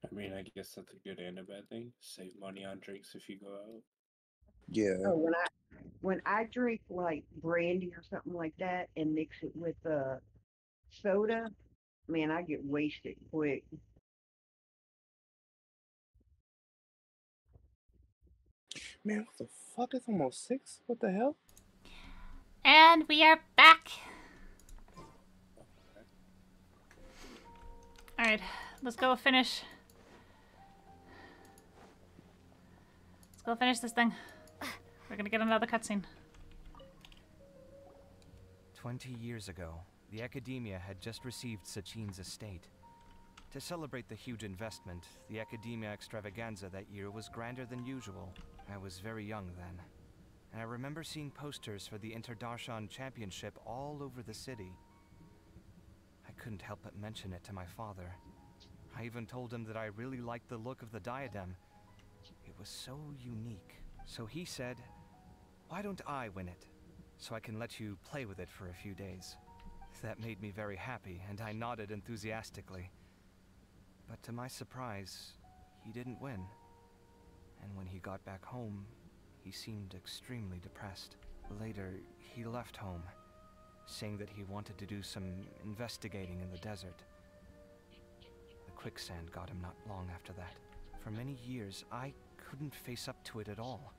I mean, I guess that's a good and a bad thing. Save money on drinks if you go out. Yeah. Oh, when I drink like brandy or something like that and mix it with soda, man, I get wasted quick. Man, what the fuck? It's almost 6? What the hell? And we are back. Alright, let's go finish. Let's go finish this thing. We're gonna get another cutscene. 20 years ago, the Academia had just received Sachin's estate. To celebrate the huge investment, the Academia extravaganza that year was grander than usual. I was very young then, and I remember seeing posters for the Interdarshan Championship all over the city. I couldn't help but mention it to my father. I even told him that I really liked the look of the diadem. It was so unique. So he said, "Why don't I win it, so I can let you play with it for a few days?" That made me very happy, and I nodded enthusiastically. But to my surprise, he didn't win. And when he got back home, he seemed extremely depressed. Later, he left home, saying that he wanted to do some investigating in the desert. The quicksand got him not long after that. For many years, I couldn't face up to it at all.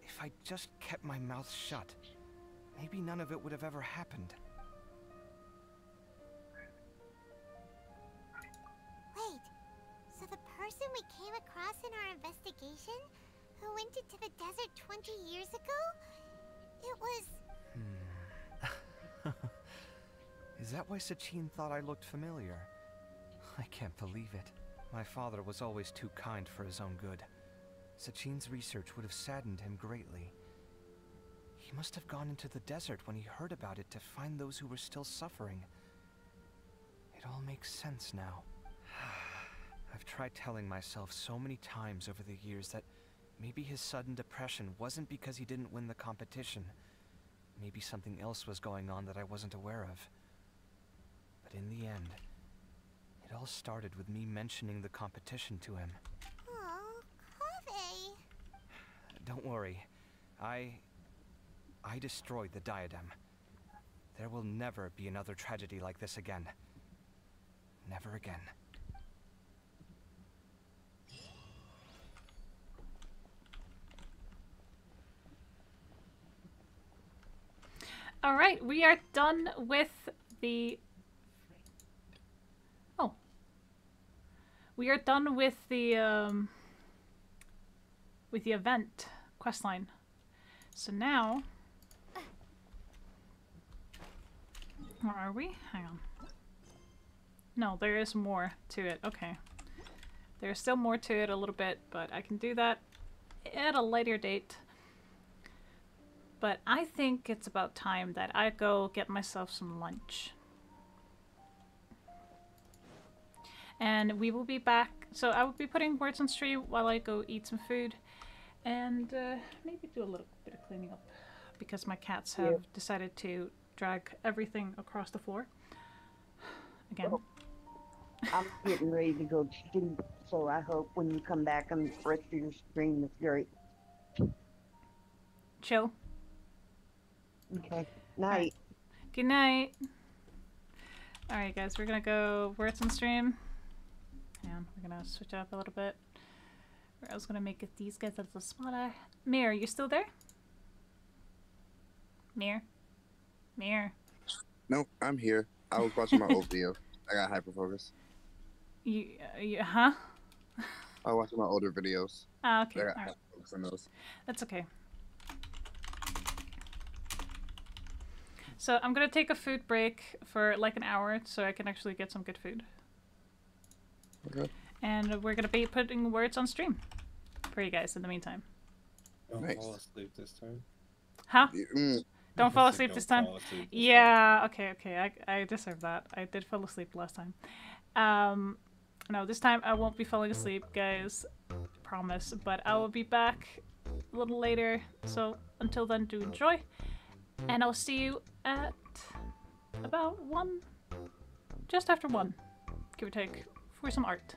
If I just kept my mouth shut, maybe none of it would have ever happened. Wait, so the person we came across in our investigation, who went into the desert 20 years ago, it was... Is that why Sachin thought I looked familiar? I can't believe it. My father was always too kind for his own good. Sachin's research would have saddened him greatly. He must have gone into the desert when he heard about it to find those who were still suffering. It all makes sense now. I've tried telling myself so many times over the years that maybe his sudden depression wasn't because he didn't win the competition. Maybe something else was going on that I wasn't aware of. But in the end, it all started with me mentioning the competition to him. Oh, Kaveh. Don't worry. I destroyed the diadem. There will never be another tragedy like this again. never again. All right, we are done with the... Oh. We are done with the event questline. So now... Where are we? Hang on. No, there is more to it. Okay. There's still more to it a little bit, but I can do that at a later date. But I think it's about time that I go get myself some lunch. And we will be back. So I will be putting words on stream while I go eat some food. And maybe do a little bit of cleaning up. Because my cats have decided to drag everything across the floor. Again. Well, I'm getting ready to go to sleep. So I hope when you come back and the rest of your stream is great. Chill. Okay. Night. Good night. Alright guys, we're gonna go words on stream. And we're gonna switch up a little bit. I was gonna make these guys a little smaller. Mir, you still there? Mir? Mir? No, I'm here. I was watching my old video. I got hyperfocus. Huh? I was watching my older videos. Ah, okay. I got Alright. hyperfocus on those. That's okay. So I'm gonna take a food break for like an hour so I can actually get some good food. Okay. And we're gonna be putting words on stream for you guys in the meantime. Don't fall asleep this time. Huh? Don't fall I said asleep don't this time? fall asleep this Yeah, okay. I deserve that. I did fall asleep last time. No, this time I won't be falling asleep, guys. Promise. But I will be back a little later. So until then, do enjoy. And I'll see you at about 1, just after 1, give or take, for some art.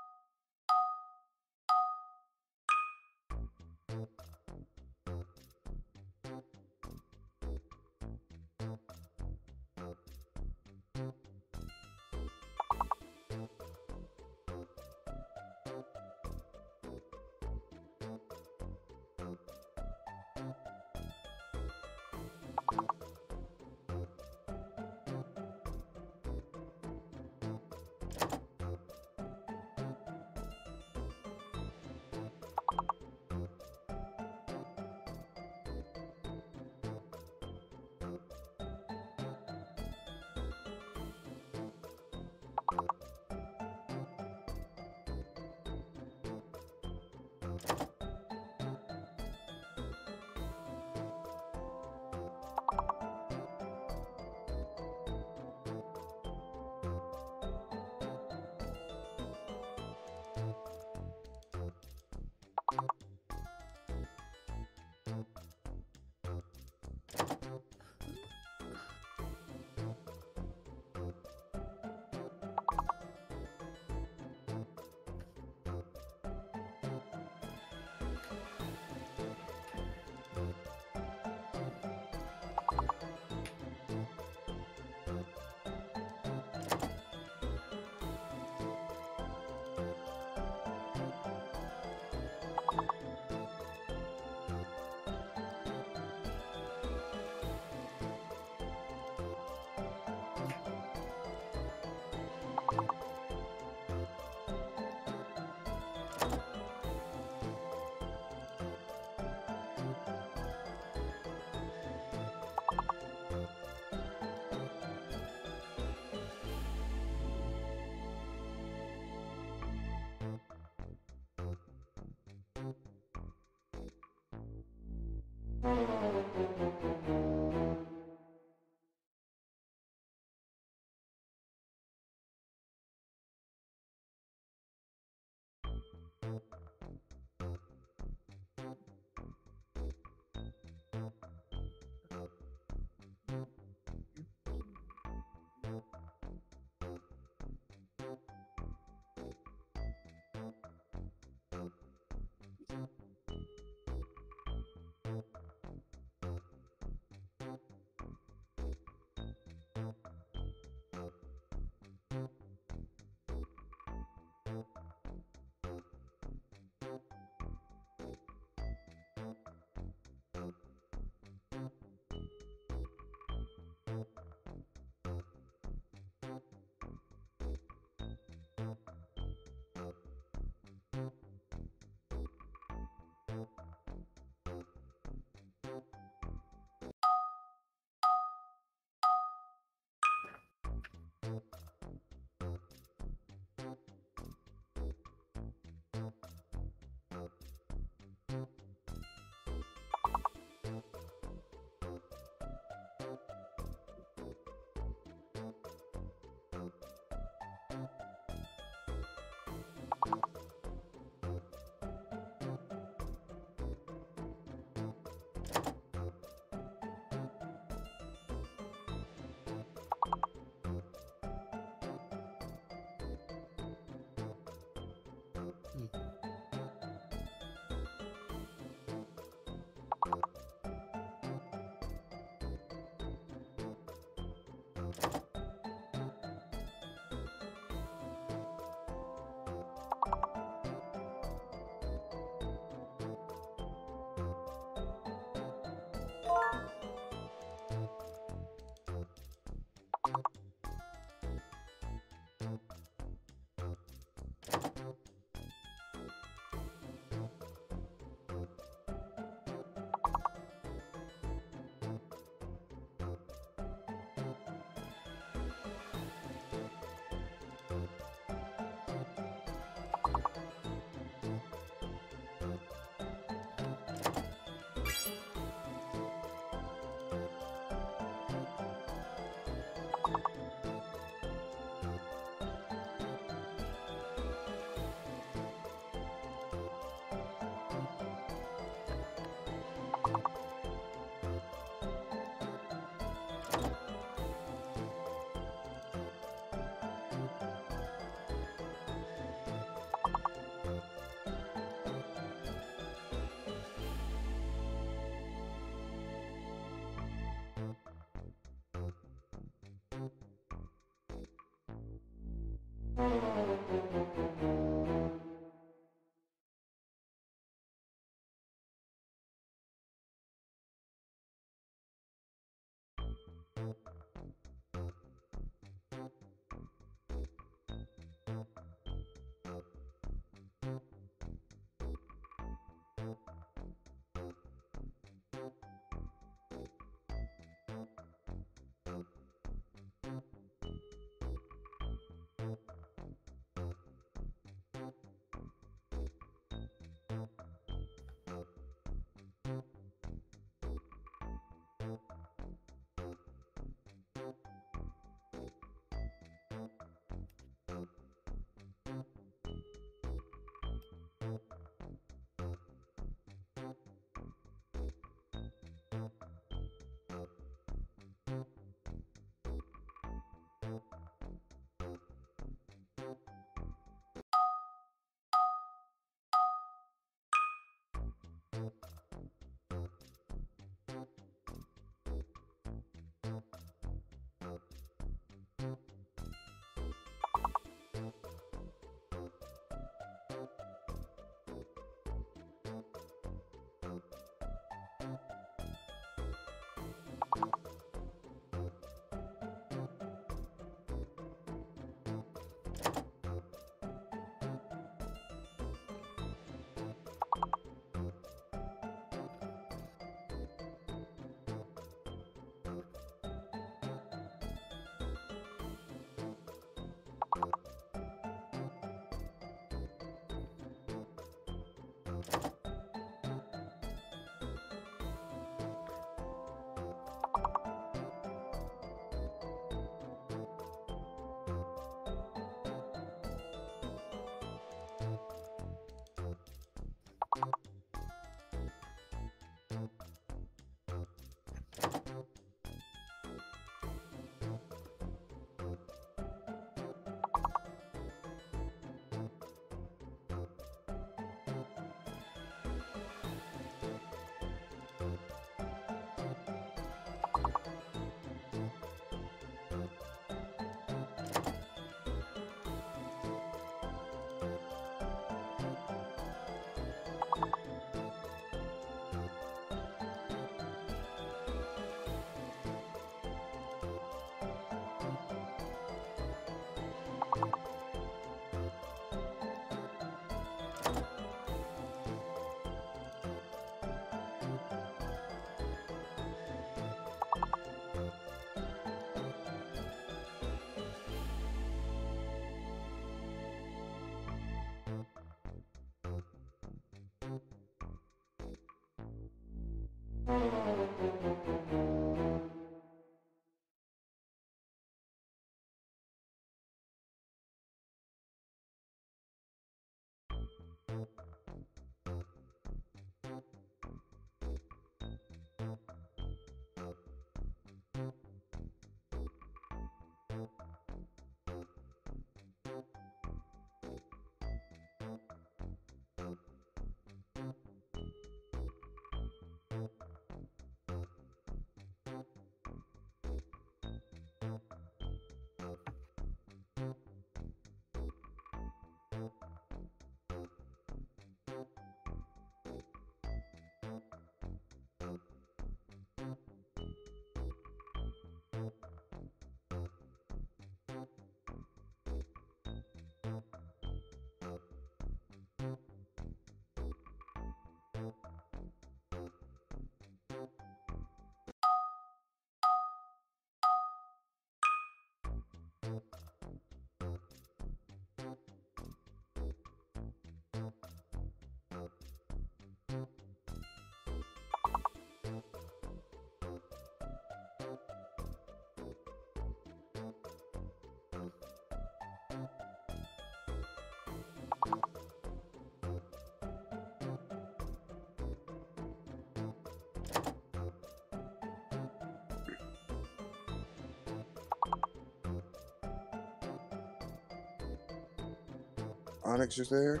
Onyx, you there?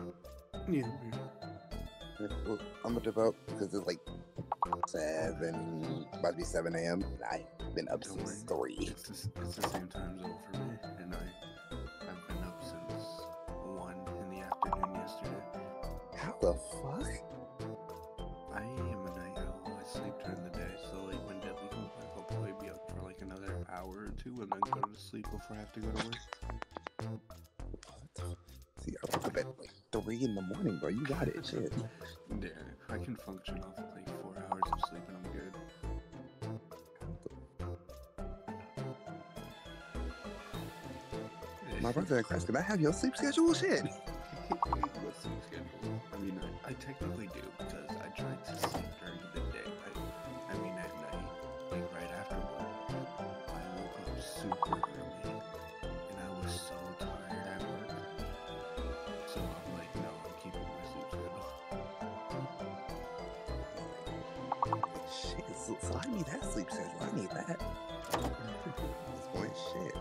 Yeah. Well, I'm gonna dip out because it's like 7, about to be 7 a.m. and I've been up since 3. It's the same time zone for me, and I've been up since the fuck? I am a night owl. I sleep during the day, so like when Deadly comes back, I'll probably be up for like another hour or two and then go to sleep before I have to go to work. See, I wake up at like 3 in the morning, bro. You got it, shit. Yeah, I can function off of like 4 hours of sleep and I'm good. My brother in class, can I have your sleep schedule? Shit. What sleep schedule? I mean, I technically do because I tried to sleep during the day. I mean, at night, like right after work, I woke up super early and I was so tired at work. So I'm like, no, I'm keeping my sleep schedule. Shit, so I need that sleep schedule. I need that. At this point, shit.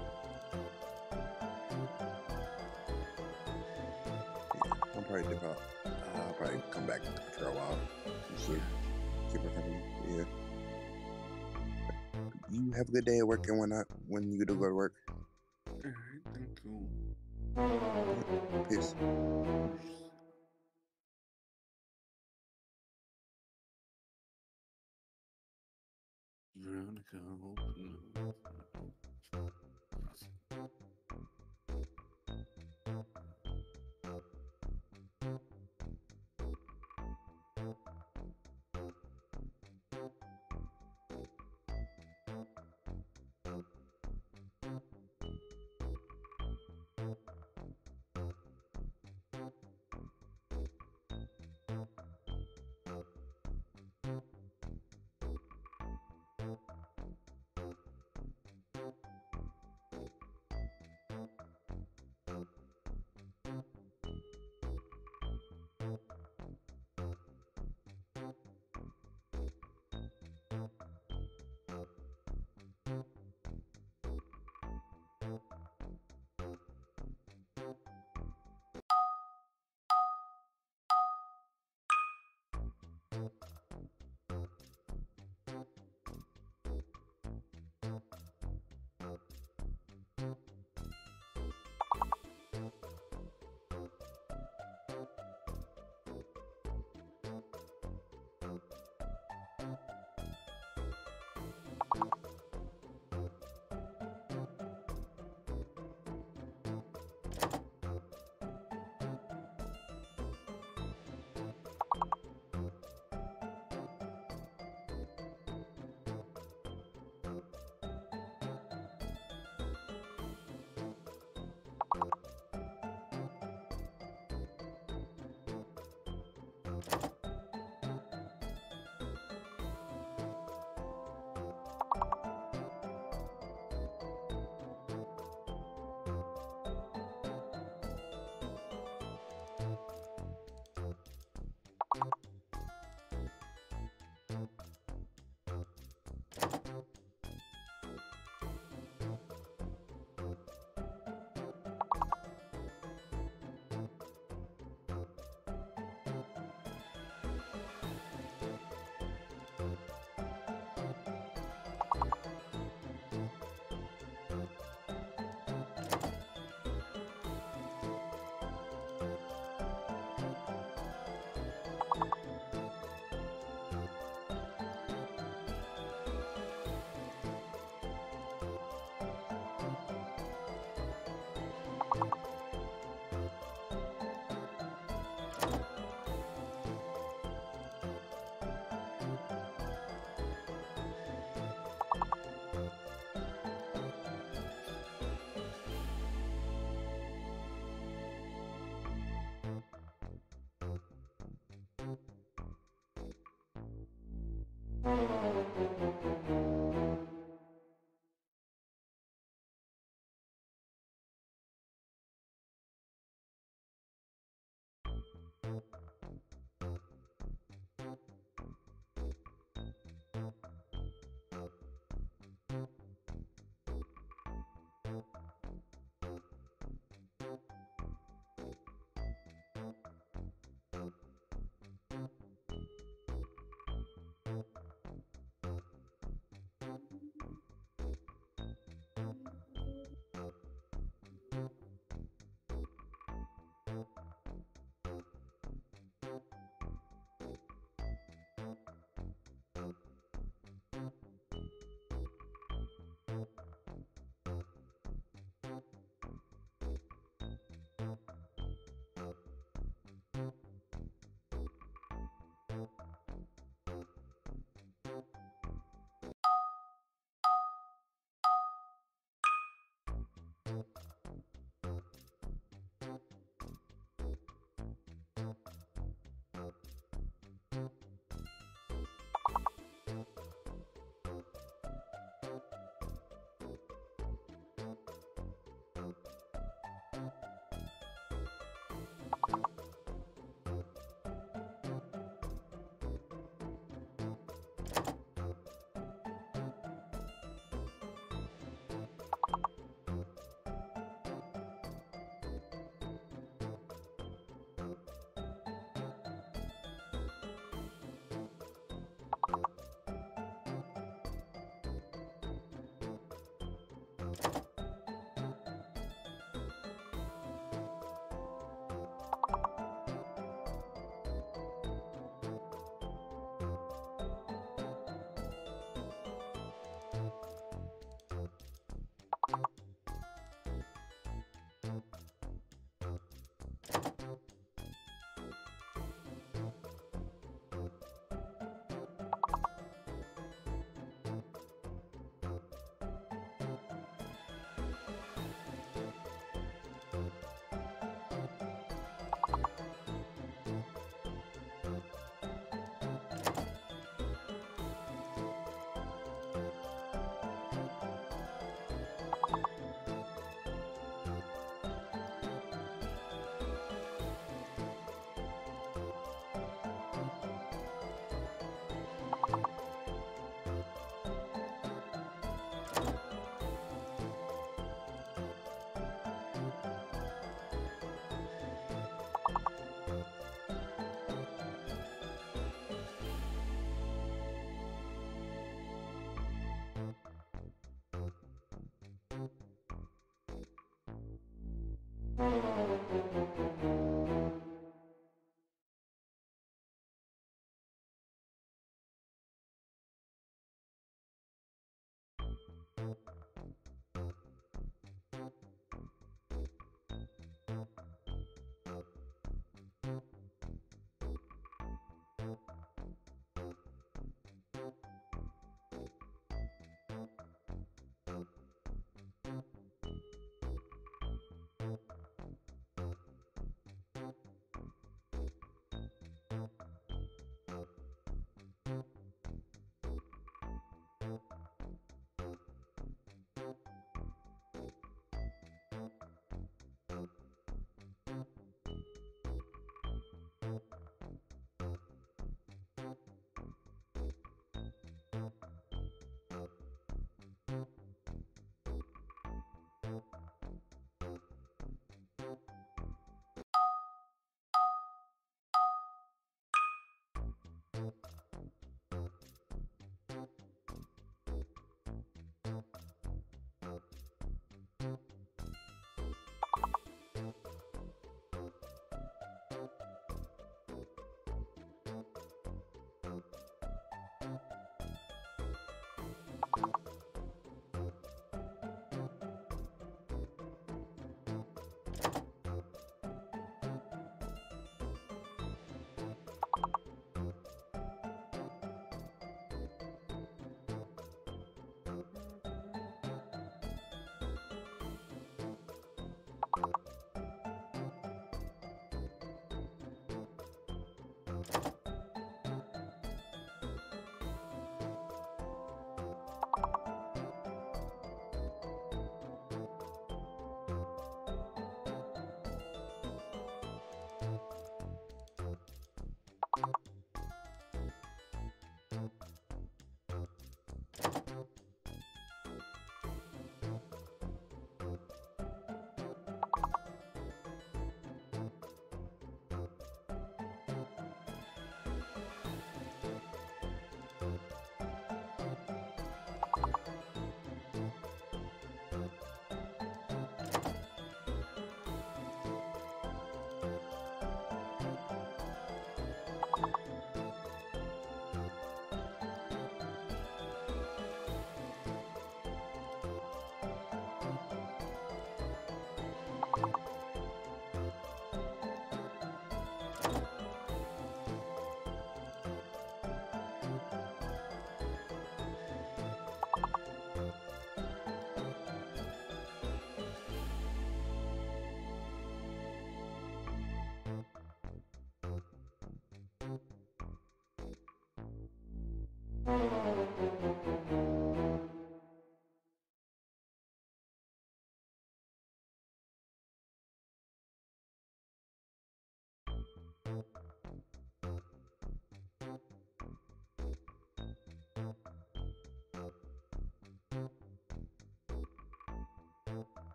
Yeah, I'll probably dip out. I'll probably come back after a while. Sleep. Keep her company. Yeah. You have a good day at work and whatnot when you do go to work. Alright, thank you. Peace. Veronica,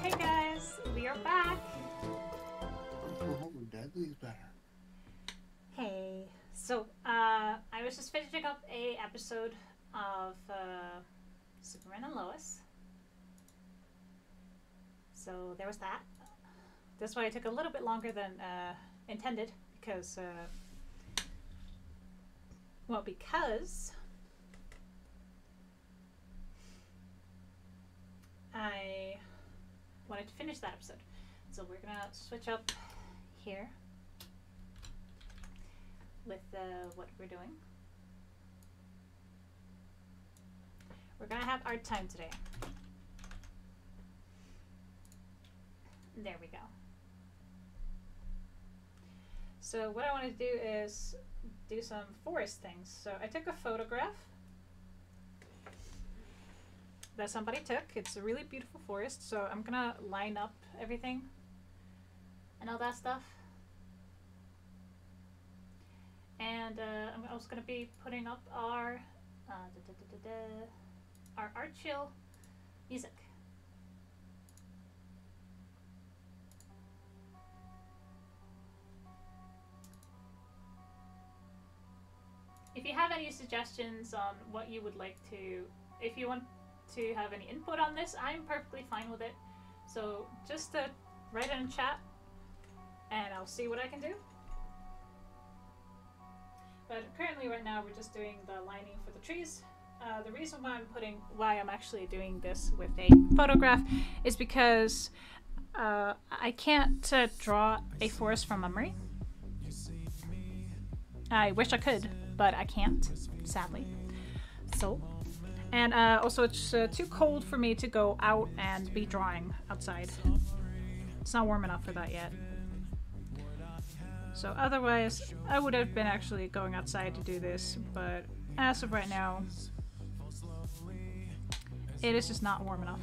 Hey guys, we are back. Oh, Deadly's back. Hey. So, I was just finishing up a episode of Superman and Lois. So there was that. That's why it took a little bit longer than intended because, because I wanted to finish that episode. So we're gonna switch up here with what we're doing. We're gonna have art time today. There we go. So what I want to do is do some forest things. So I took a photograph that somebody took. It's a really beautiful forest, so I'm gonna line up everything and all that stuff. And I'm also gonna be putting up our art chill music. If you have any suggestions on what you would like to, if you want to have any input on this, I'm perfectly fine with it. So just write it in chat and I'll see what I can do. But currently right now we're just doing the lining for the trees. The reason why I'm actually doing this with a photograph is because I can't draw a forest from memory. I wish I could, but I can't, sadly. So, and also it's too cold for me to go out and be drawing outside. It's not warm enough for that yet. So otherwise, I would have been actually going outside to do this, but as of right now, it is just not warm enough.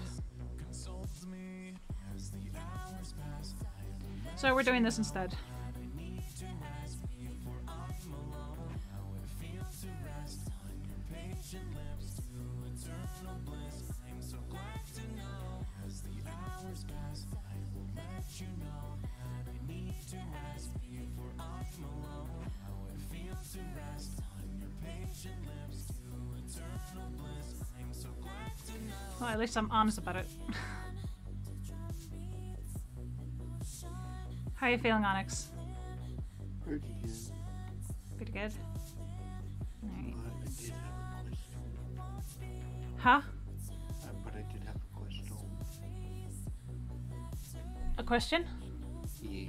So we're doing this instead. Well, at least I'm honest about it. How are you feeling, Onyx? Pretty good. Pretty good? Alright. I did have a question. Huh? But I did have a question. A question? Yeah.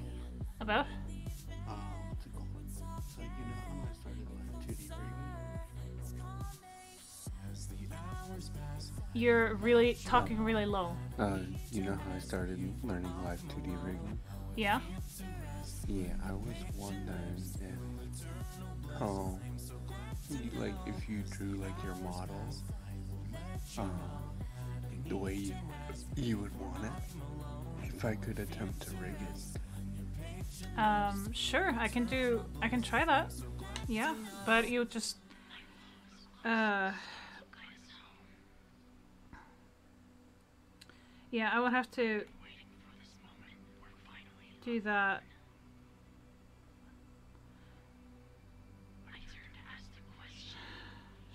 About? What's it called? So you know how I started like 2D rigging? You're really talking really low. You know how I started learning live 2D rigging? Yeah? Yeah, I was wondering if, like, if you drew, like, your model, the way you would want it, if I could attempt to rig it. Sure, I can try that. Yeah, but you just, yeah, I will have to do that.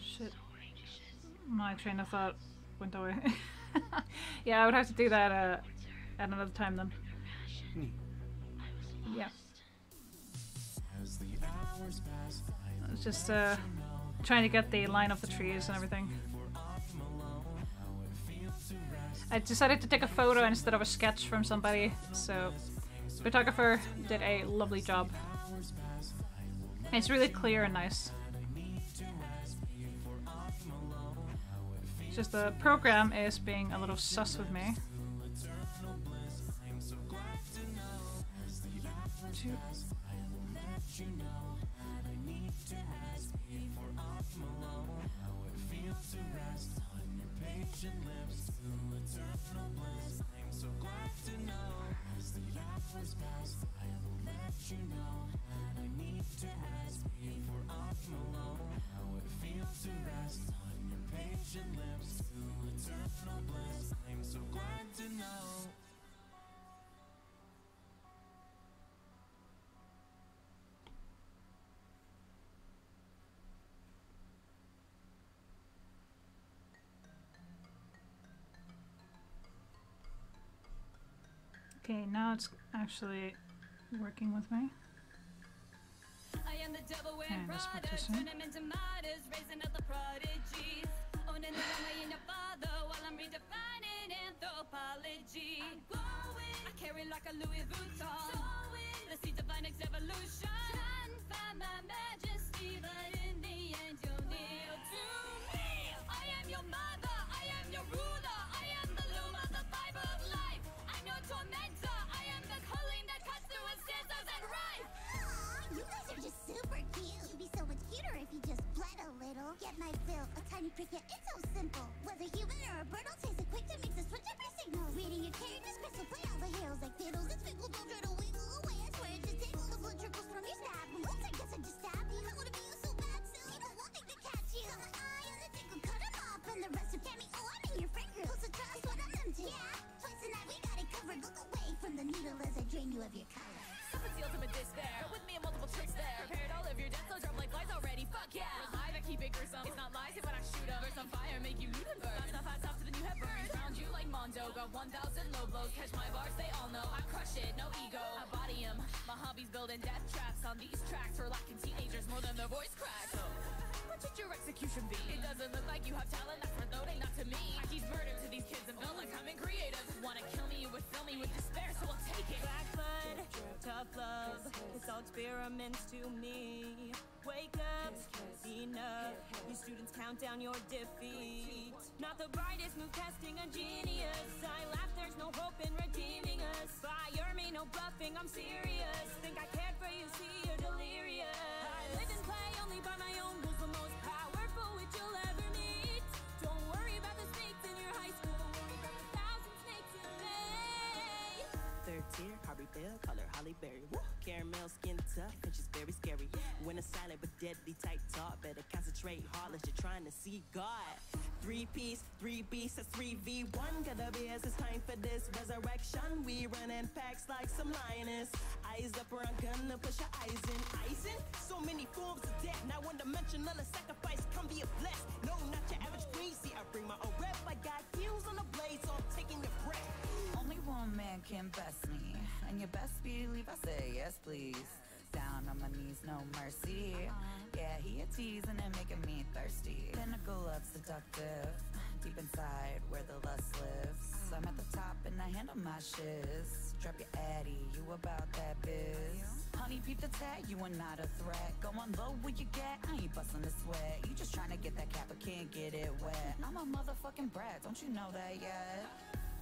Shit. My train of thought went away. Yeah, I would have to do that at another time then. Yeah. I was just trying to get the line of the trees and everything. I decided to take a photo instead of a sketch from somebody, so the photographer did a lovely job. It's really clear and nice. It's just the program is being a little sus with me. Okay, now it's actually working with me. I am the devil wearing And this Prada, partition. turn them into martyrs, raising up the prodigies. Owning the runway in your father while I'm redefining anthropology. I'm glowing, I carry like a Louis Vuitton. Sowing the seeds of my next evolution. Trying to find my majesty, but in the end you'll kneel to me. I am your mother, I am your ruler, I am the loom of the fiber of life. I'm your tormentor, I am the calling that cuts through with scissors and rice. You guys are just super cute. You'd be so much cuter if you just bled a little. Get my fill, a tiny prick, yeah, it's so simple. Whether human or a bird, I'll taste it quick to mix the switch up your signals. Reading your character's crystal, play all the heroes like fiddles. It's fickle, don't try to wiggle away. I swear, just tickle the blood trickles from your stab. Oops, I guess I just stabbed you. I wanna be you so bad, silly, but one thing to catch you. Got my eye on the tickle, cut him off, and the rest are can't me. Oh, I'm in your friend group. Who's the trust when I'm empty? Yeah, twice a night we got it covered. Look away from the needle as I drain you of your color. Summons the ultimate despair. With me and multiple tricks there. Prepared all of your death, those drop like flies already. Fuck yeah. Revive and keep it gruesome. It's not lies, it's when I shoot up. Burst on fire, make you mute and burn. Not enough hats off to the new head burn. Found you like Mondo. Got 1,000 low blows. Catch my bars, they all know. I crush it, no ego. I body 'em. My hobby's building death traps on these tracks. We're lacking teenagers more than their voice cracks. What should your execution be? It doesn't look like you have talent, that's for loading, not to me. I keep murder to these kids and felt like I'm creative. Wanna kill me, you would fill me with despair, so I'll take it. Black blood, tough love, it's all experiments to me. Wake up, enough. You students count down your defeat. Not the brightest move testing a genius. I laugh, there's no hope in redeeming us. Fire me, no bluffing, I'm serious. Think I cared for you, see you're delirious. I live and play only by my own rules, the most powerful which you'll ever meet. Don't worry about the snakes in your high school, worry about the 1,000 snakes in May. Third tier, Harvey Bell, call her Holly Berry. Woo. Caramel skin tough, and she's very scary. When a silent but deadly tight talk, better concentrate hard as you're trying to see God. 3-piece, 3 beasts, that's 3v1. Gotta be as it's time for this resurrection. We run in packs like some lioness. Eyes up or I'm gonna push your eyes in. Eyes in? So many forms of death. Not one dimensional, a sacrifice, come be a blessed. No, not your average queen. See, I bring my own rep. I got heels on the blade, so I'm taking your breath. Only one man can best me, and you best believe I say yes, please. Down on my knees, no mercy. Yeah, he a teasing and making me thirsty. Pinnacle of seductive, deep inside where the lust lives. I'm at the top and I handle my shiz. Drop your addy, you about that biz. Honey, peep the tag, you are not a threat. Going low where you get, I ain't busting the sweat. You just trying to get that cap, but can't get it wet. I'm a motherfucking brat, don't you know that yet?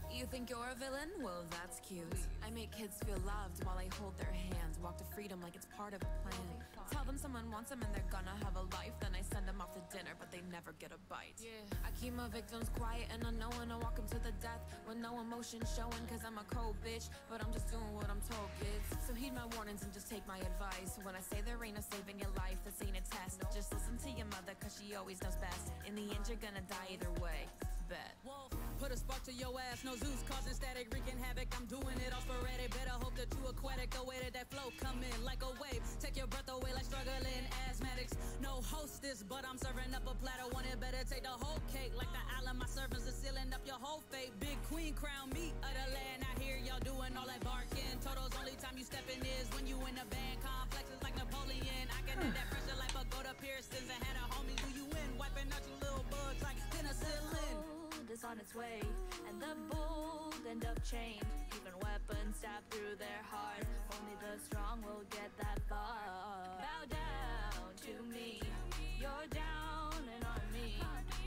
You think you're a villain? Well, that's cute. I make kids feel loved while I hold their hands. Walk to freedom like it's part of a plan. Tell them someone wants them and they're gonna have a life. Then I send them off to dinner, but they never get a bite. Yeah. I keep my victims quiet and unknowing. I walk them to the death with no emotion showing. Cause I'm a cold bitch, but I'm just doing what I'm told, kids. So heed my warnings and just take my advice. When I say there ain't no saving your life, this ain't a test. Just listen to your mother cause she always knows best. In the end, you're gonna die either way. Bet. Wolf, put a spark to your ass. No Zeus causing static, wreaking havoc. I'm doing it all sporadic. Better hope that you aquatic. The way that flow come in like a wave. Take your breath away like struggling asthmatics. No hostess, but I'm serving up a platter. Want it better, take the whole cake. Like the island, my servants are sealing up your whole fate. Big queen crown me of the land. I hear y'all doing all that barking. Toto's only time you stepping is when you in the band. Complexes like Napoleon. I can hit that pressure like Pagoda Pearsons. And had a homie who you in. Wiping out you little bugs like penicillin. Is on its way, and the bold end up chained. Even weapons stab through their heart. Only the strong will get that far. Bow down to me. You're down and on me.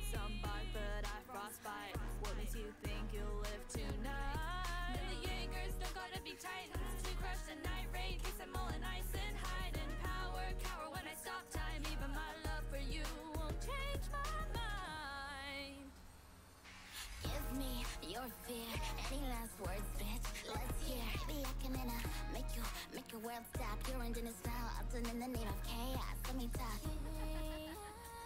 Some bark, but I frostbite. What makes you think you'll live tonight? And the Jaegers don't gotta be titans to crush the night rain. Kiss them all in ice and hide in power. Cower when I stop time. Even my love for you won't change my mind. Give me your fear. Any last words, bitch? Let's hear. Baby, I can make your world stop. Your engine is foul, often in the name of chaos. Let me talk.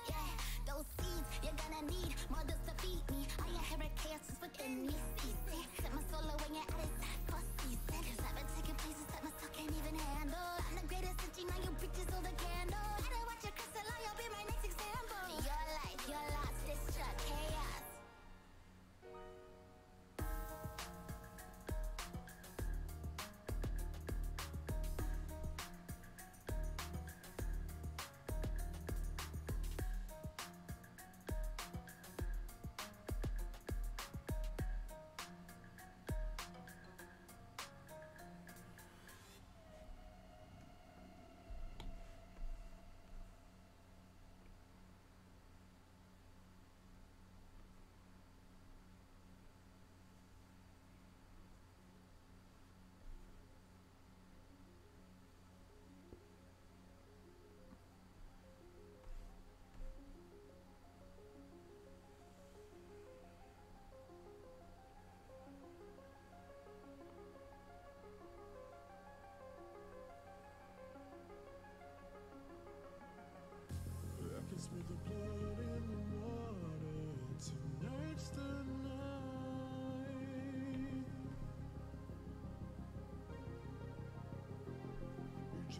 Yeah, those seeds you're gonna need more just to feed me. I inherit chaos is within me. Set my soul away and I decide for season. Cause I've been taking places that my soul can't even handle. I'm the greatest itching, now your bitches hold a candle. I don't watch your crystal, you'll be my next example. Your life, your loss, destruct, chaos.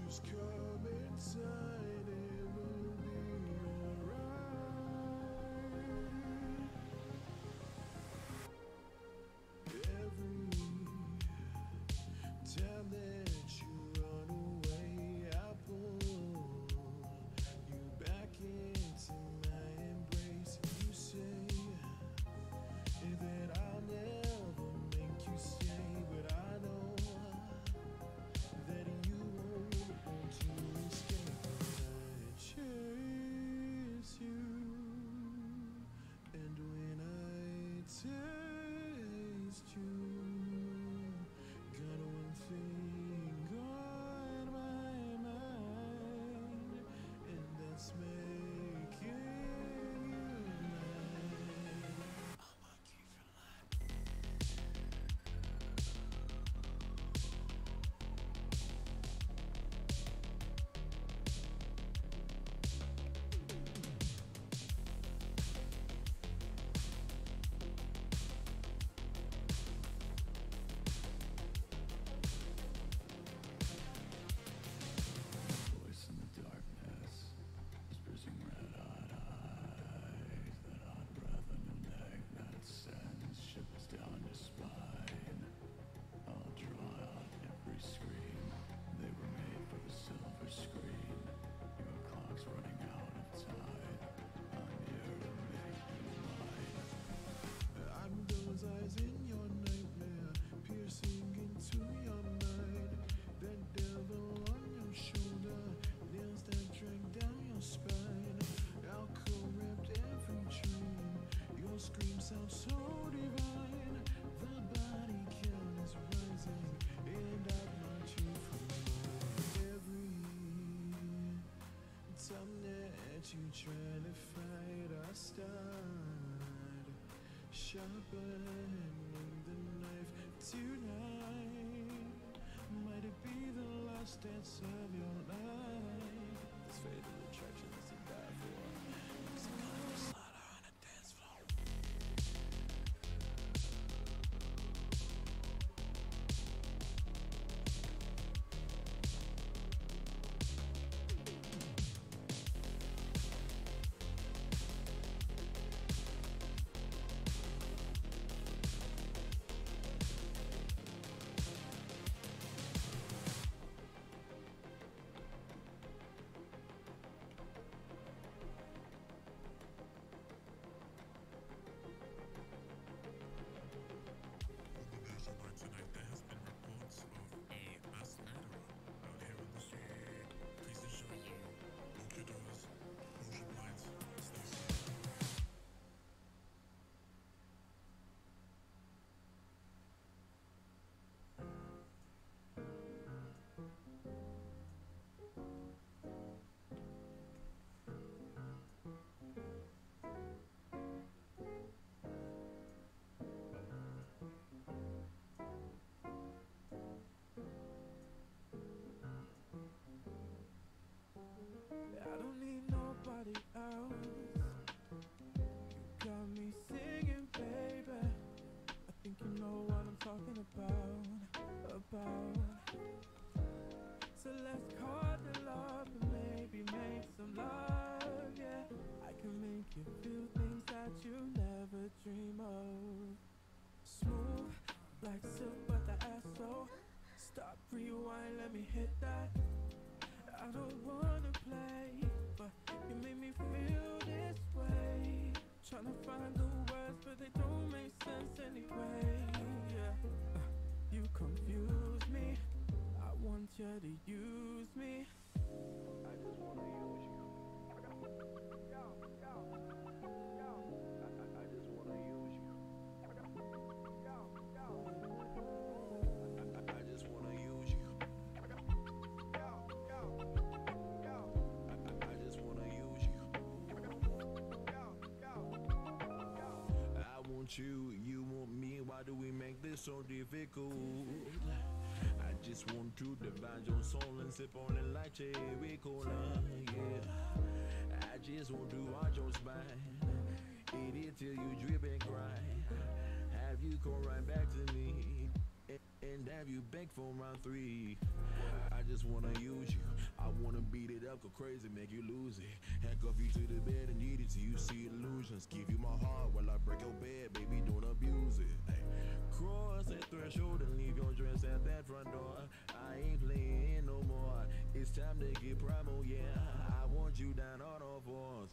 Just come inside and we'll be alright. Every time that you run away, I pull you back into my embrace. You say that I'll never make you stay, but I know that you won't want to escape. I chase you, and when I taste you, got one thing on my mind, and that's making you mine. I'ma keep you alive. Voice in the darkness, whispering red-hot eyes, that hot breath in your neck that sends shivers down your spine. I'll draw out every scream. They were made for the silver screen. Your clock's running out of time. I'm here to make you mine. I'm those eyes in your nightmare, piercing into your mind. That devil on your shoulder, nails that drag down your spine. I'll corrupt every dream. Your scream sounds so divine. The body count is rising, and I want you for mine. Every time that you try to fight, I start sharpening the knife tonight. Might it be the last dance of your life? This fatal attraction is to die for. 'Cause I'm gonna be slaughter on a dance floor. I don't need nobody else. You got me singing, baby. I think you know what I'm talking about. So let's call it love and maybe make some love, yeah. I can make you feel things that you never dream of. Smooth like silk, but the ass so. Stop, rewind, let me hit that. I don't wanna play, but you make me feel this way. Tryna find the words, but they don't make sense anyway. Yeah, you confuse me. I want you to use me. I just wanna use you. I just wanna use you. I just wanna use you. You want me, why do we make this so difficult? I just want to divide your soul and sip on it like cherry cola, yeah. I just want to watch your spine, eat it till you drip and cry. Have you come right back to me, and have you back for round 3. I just wanna use you. I wanna beat it up, go crazy, make you lose it. Handcuff you to the bed and eat it till you see illusions. Give you my heart while I break your bed, baby, don't abuse it. Ay. Cross that threshold and leave your dress at that front door. I ain't playing no more. It's time to get primal, yeah. I want you down on all fours.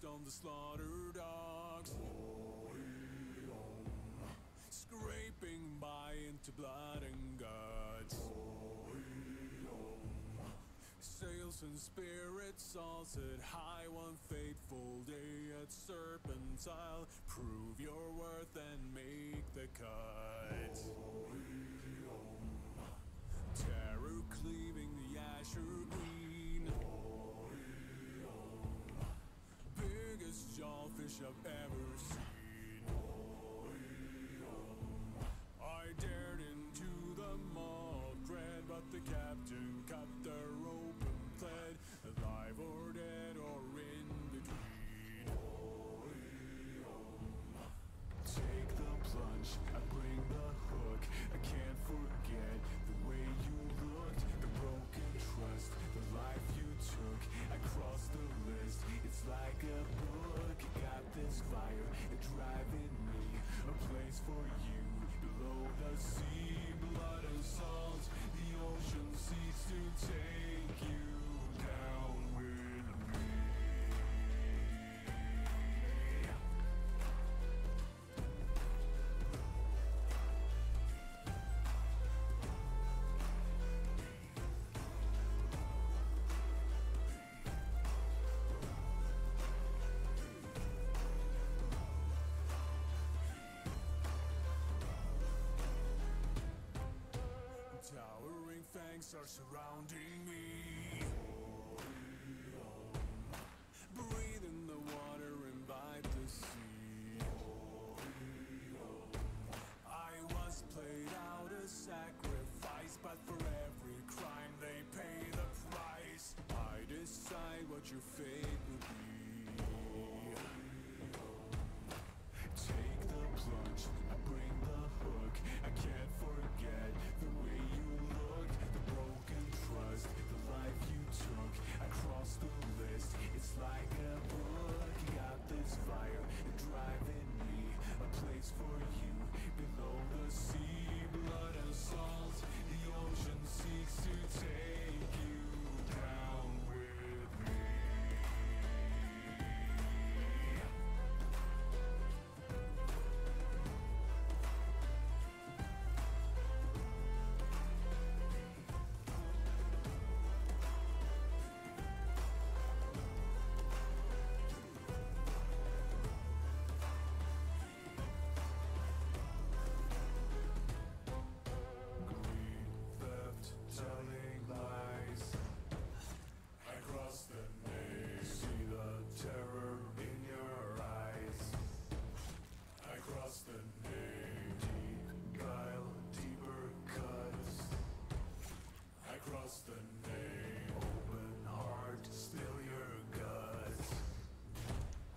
On the slaughter dogs, scraping by into blood and guts, sails and spirits all set high one fateful day at Serpentile. Prove your worth and make the cut. Terror cleaving the Asher Green, biggest jawfish I've ever seen. I dared into the maw of dread, but the captain cut the rope and fled, alive or dead or in between. Take the plunge, I bring the hook. I can't forget the way you looked, the broken trust, the life you took. I crossed the list, it's like a book. Got this vibe. Spirits are surrounding me. Breathe in the water, invite the sea. I was played out a sacrifice, but for every crime they pay the price. I decide what your fate will be. Take the plunge, I bring the hook. I can't forget the way you look, the broken trust, the life you took. I crossed the list, it's like a book. Got this fire driving me, a place for you below the sea. Blood and salt, the ocean seeks to take you down with me. Telling lies, I cross the maze. See the terror in your eyes. I cross the name. Deep guile, deeper cuts. I cross the name. Open heart, spill your guts.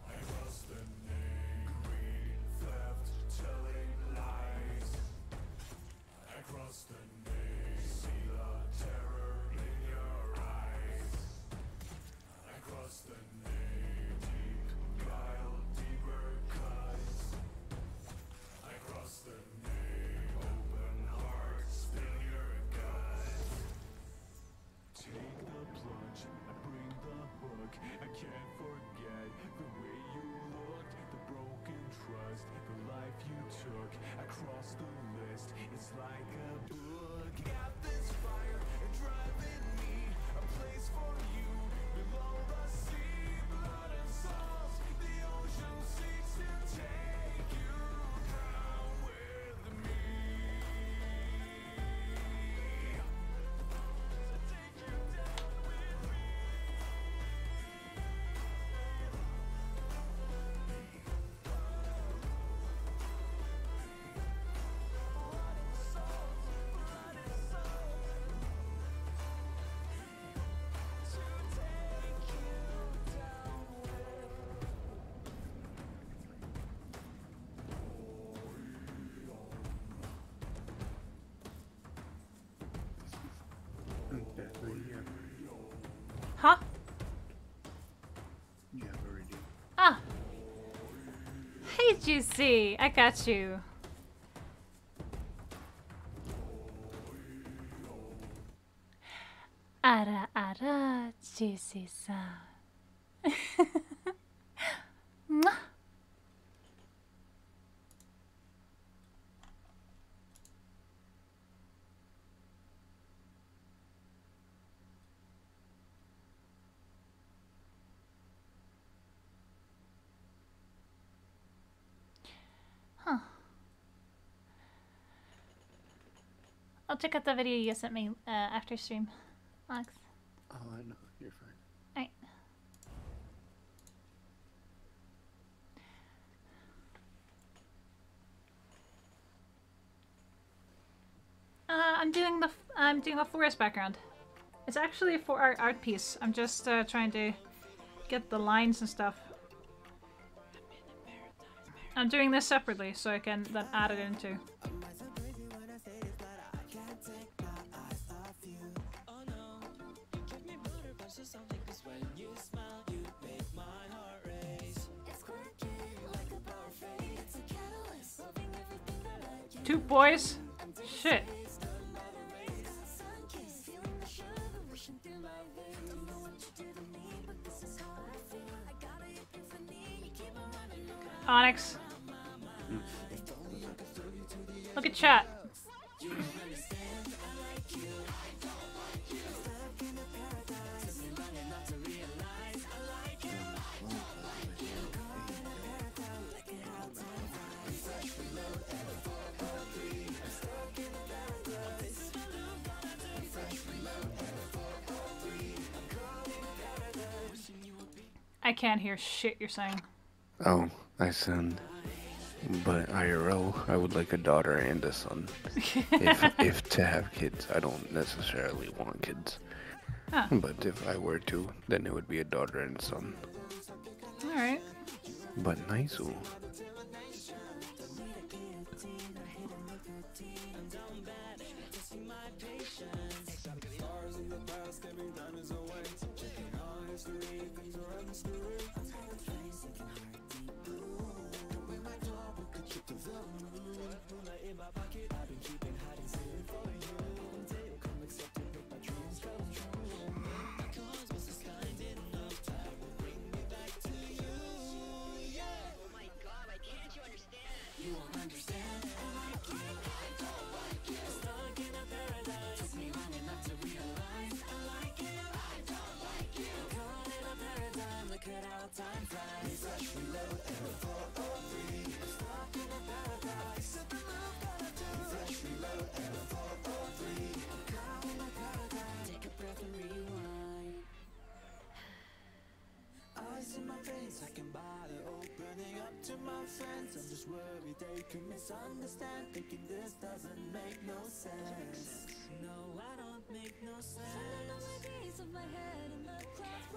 I cross the name. Greed, theft, telling lies. I cross the name. See the terror in your eyes. I cross the name. Deep guile, deeper cuts. I cross the name. Open heart, spill your guts. Take the plunge, I bring the hook. I can't forget the way you looked, the broken trust, the life you took. I crossed the list, it's like a book. Got this fire driving me, a place for you below the sea. Blood and salt, the ocean seeks to take you down with me. To take you down with me. Huh? Yeah, already. Ah! Hey, Juicy! I got you. Ara ara, Juicy-san. Mwah! Huh. I'll check out the video you sent me after stream, Alex. Oh, I know. You're fine. Alright. I'm doing a forest background. It's actually for our art piece. I'm just trying to get the lines and stuff. I'm doing this separately so I can then add it into. Two boys? Shit. Onyx. Look at chat. I can't hear shit you're saying. Oh, I said, but IRL, I would like a daughter and a son. if to have kids, I don't necessarily want kids. Huh. But if I were to, then it would be a daughter and a son. Alright. But nice.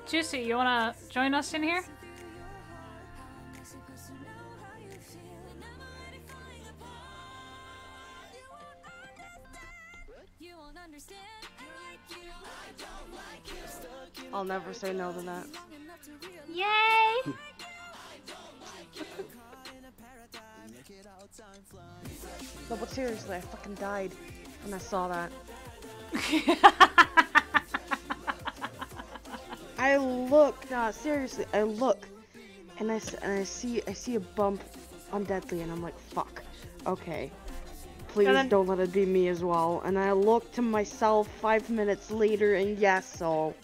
Juicy, you wanna join us in here? I'll never say no to that. Yay! No, but seriously, I fucking died when I saw that. I look, nah, seriously, I look, and I see a bump on Deadly, and I'm like, fuck, okay, please don't let it be me as well. And I look to myself 5 minutes later, and yes, so.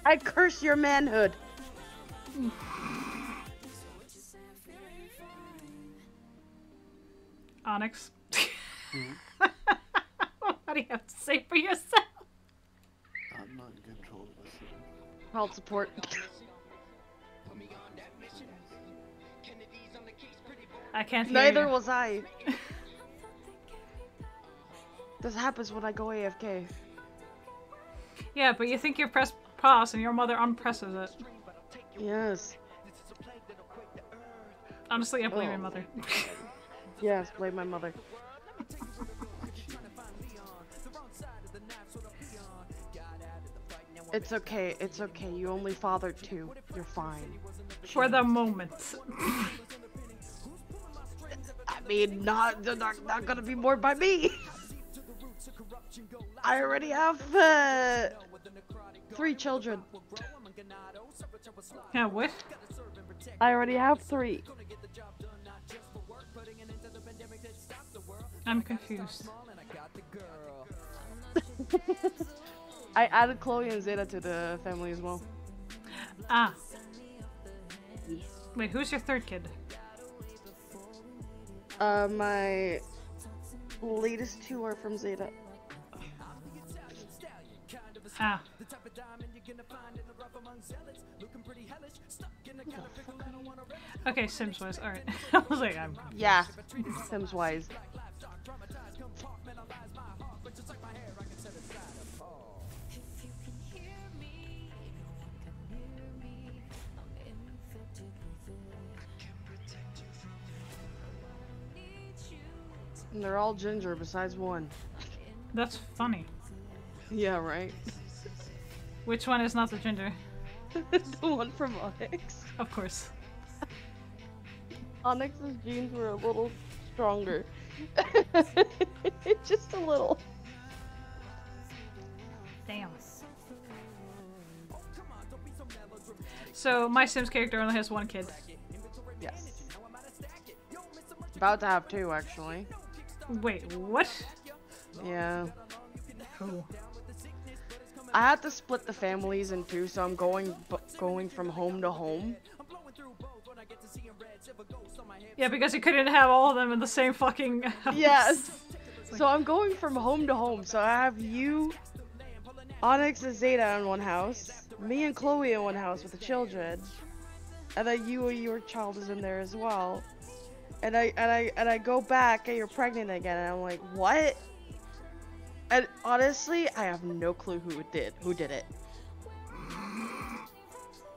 I curse your manhood. Onyx. What do you have to say for yourself? I'm not in control of this. Help support. I can't hear Neither you. was I. This happens when I go AFK. Yeah, but you think you press pause and your mother unpresses it. Yes. Honestly, I blame my mother. Yes, blame my mother. It's okay, it's okay. You only fathered 2. You're fine. For the moment. I mean, not gonna be more by me. I already have 3 children. Yeah, what? I already have 3. I'm confused. I added Chloe and Zeta to the family as well. Ah. Wait, who's your third kid? My latest 2 are from Zeta. Ah. Okay, Sims-wise, alright. I was like, I'm confused. Yeah, Sims-wise. And they're all ginger besides one. That's funny. Yeah, right? Which one is not the ginger? The one from Onyx. Of course. Onyx's genes were a little stronger. Just a little. Damn. So, my Sims character only has 1 kid. Yes. About to have 2, actually. Wait, what? Yeah. Oh. I had to split the families in 2, so I'm going from home to home. Yeah, because you couldn't have all of them in the same fucking house. Yes. So I'm going from home to home. So I have you, Onyx and Zeta in one house, me and Chloe in one house with the children, and then your child is in there as well. And I go back and you're pregnant again, and I'm like, what? And honestly, I have no clue who did it.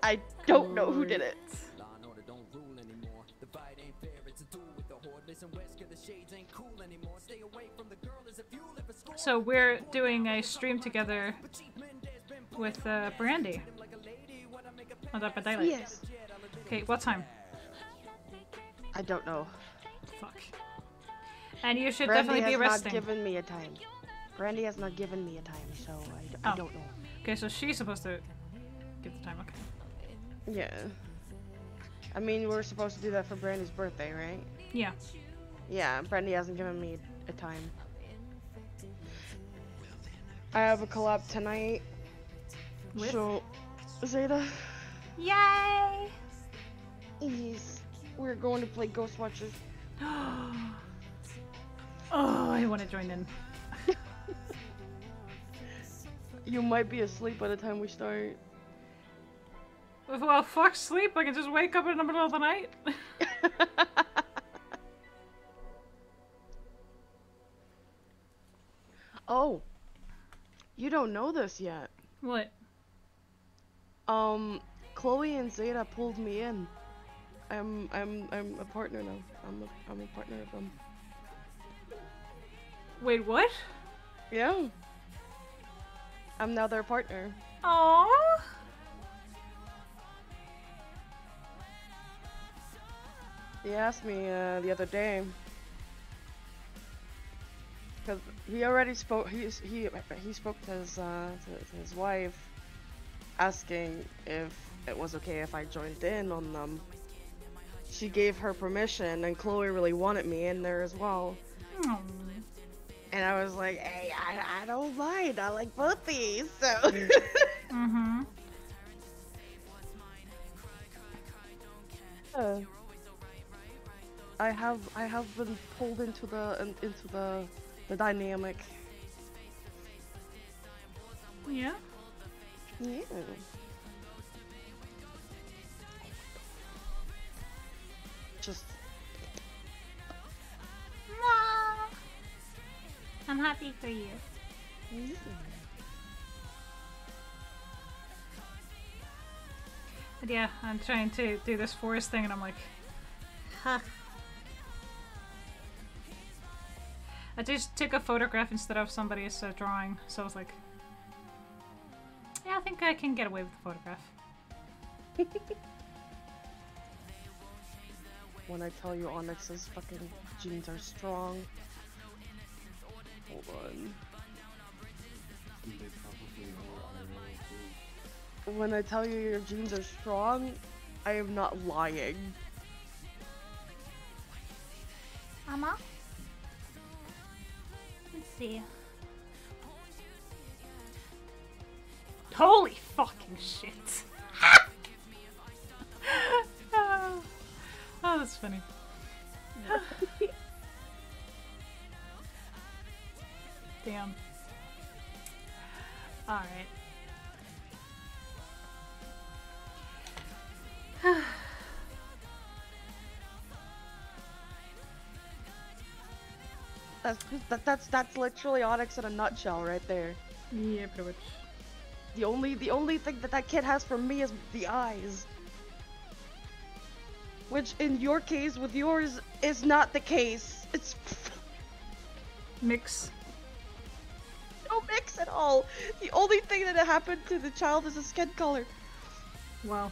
I don't know who did it. So we're doing a stream together with Brandy on Dead by Daylight. Yes. Okay, what time? I don't know. Fuck. And you should Brandy definitely be resting. Brandy has not given me a time. Brandy has not given me a time, so I don't know. Okay, so she's supposed to give the time, okay. Yeah. I mean, we're supposed to do that for Brandy's birthday, right? Yeah. Yeah, Brandy hasn't given me a time. I have a collab tonight. With? So, Zeta. Yay! Yes. We're going to play Ghostwatchers. Oh, I want to join in. You might be asleep by the time we start. Well, fuck sleep. I can just wake up in the middle of the night. Oh. You don't know this yet. What? Chloe and Zeta pulled me in. I'm a partner now. I'm a partner of them. Wait, what? Yeah. I'm now their partner. Aww. He asked me the other day. Cause he already spoke. He spoke to his wife, asking if it was okay if I joined in on them. She gave her permission, and Chloe really wanted me in there as well. Aww. And I was like, hey, I don't mind. I like both these, so. Mm-hmm. I have been pulled into the dynamic. Yeah. Yeah. Just. Aww. I'm happy for you. Yeah. But yeah, I'm trying to do this forest thing and I'm like, huh. I just took a photograph instead of somebody's drawing, so I was like, yeah, I think I can get away with the photograph. When I tell you Onyx's fucking genes are strong. Hold on. When I tell you your genes are strong, I am not lying. Mama? Let's see. Holy fucking shit. Oh, that's funny. Damn. Alright. That's literally Onyx in a nutshell right there. Yeah, pretty much. The only thing that kid has for me is the eyes. Which in your case with yours is not the case. It's mix. No mix at all. The only thing that happened to the child is the skin color. Wow.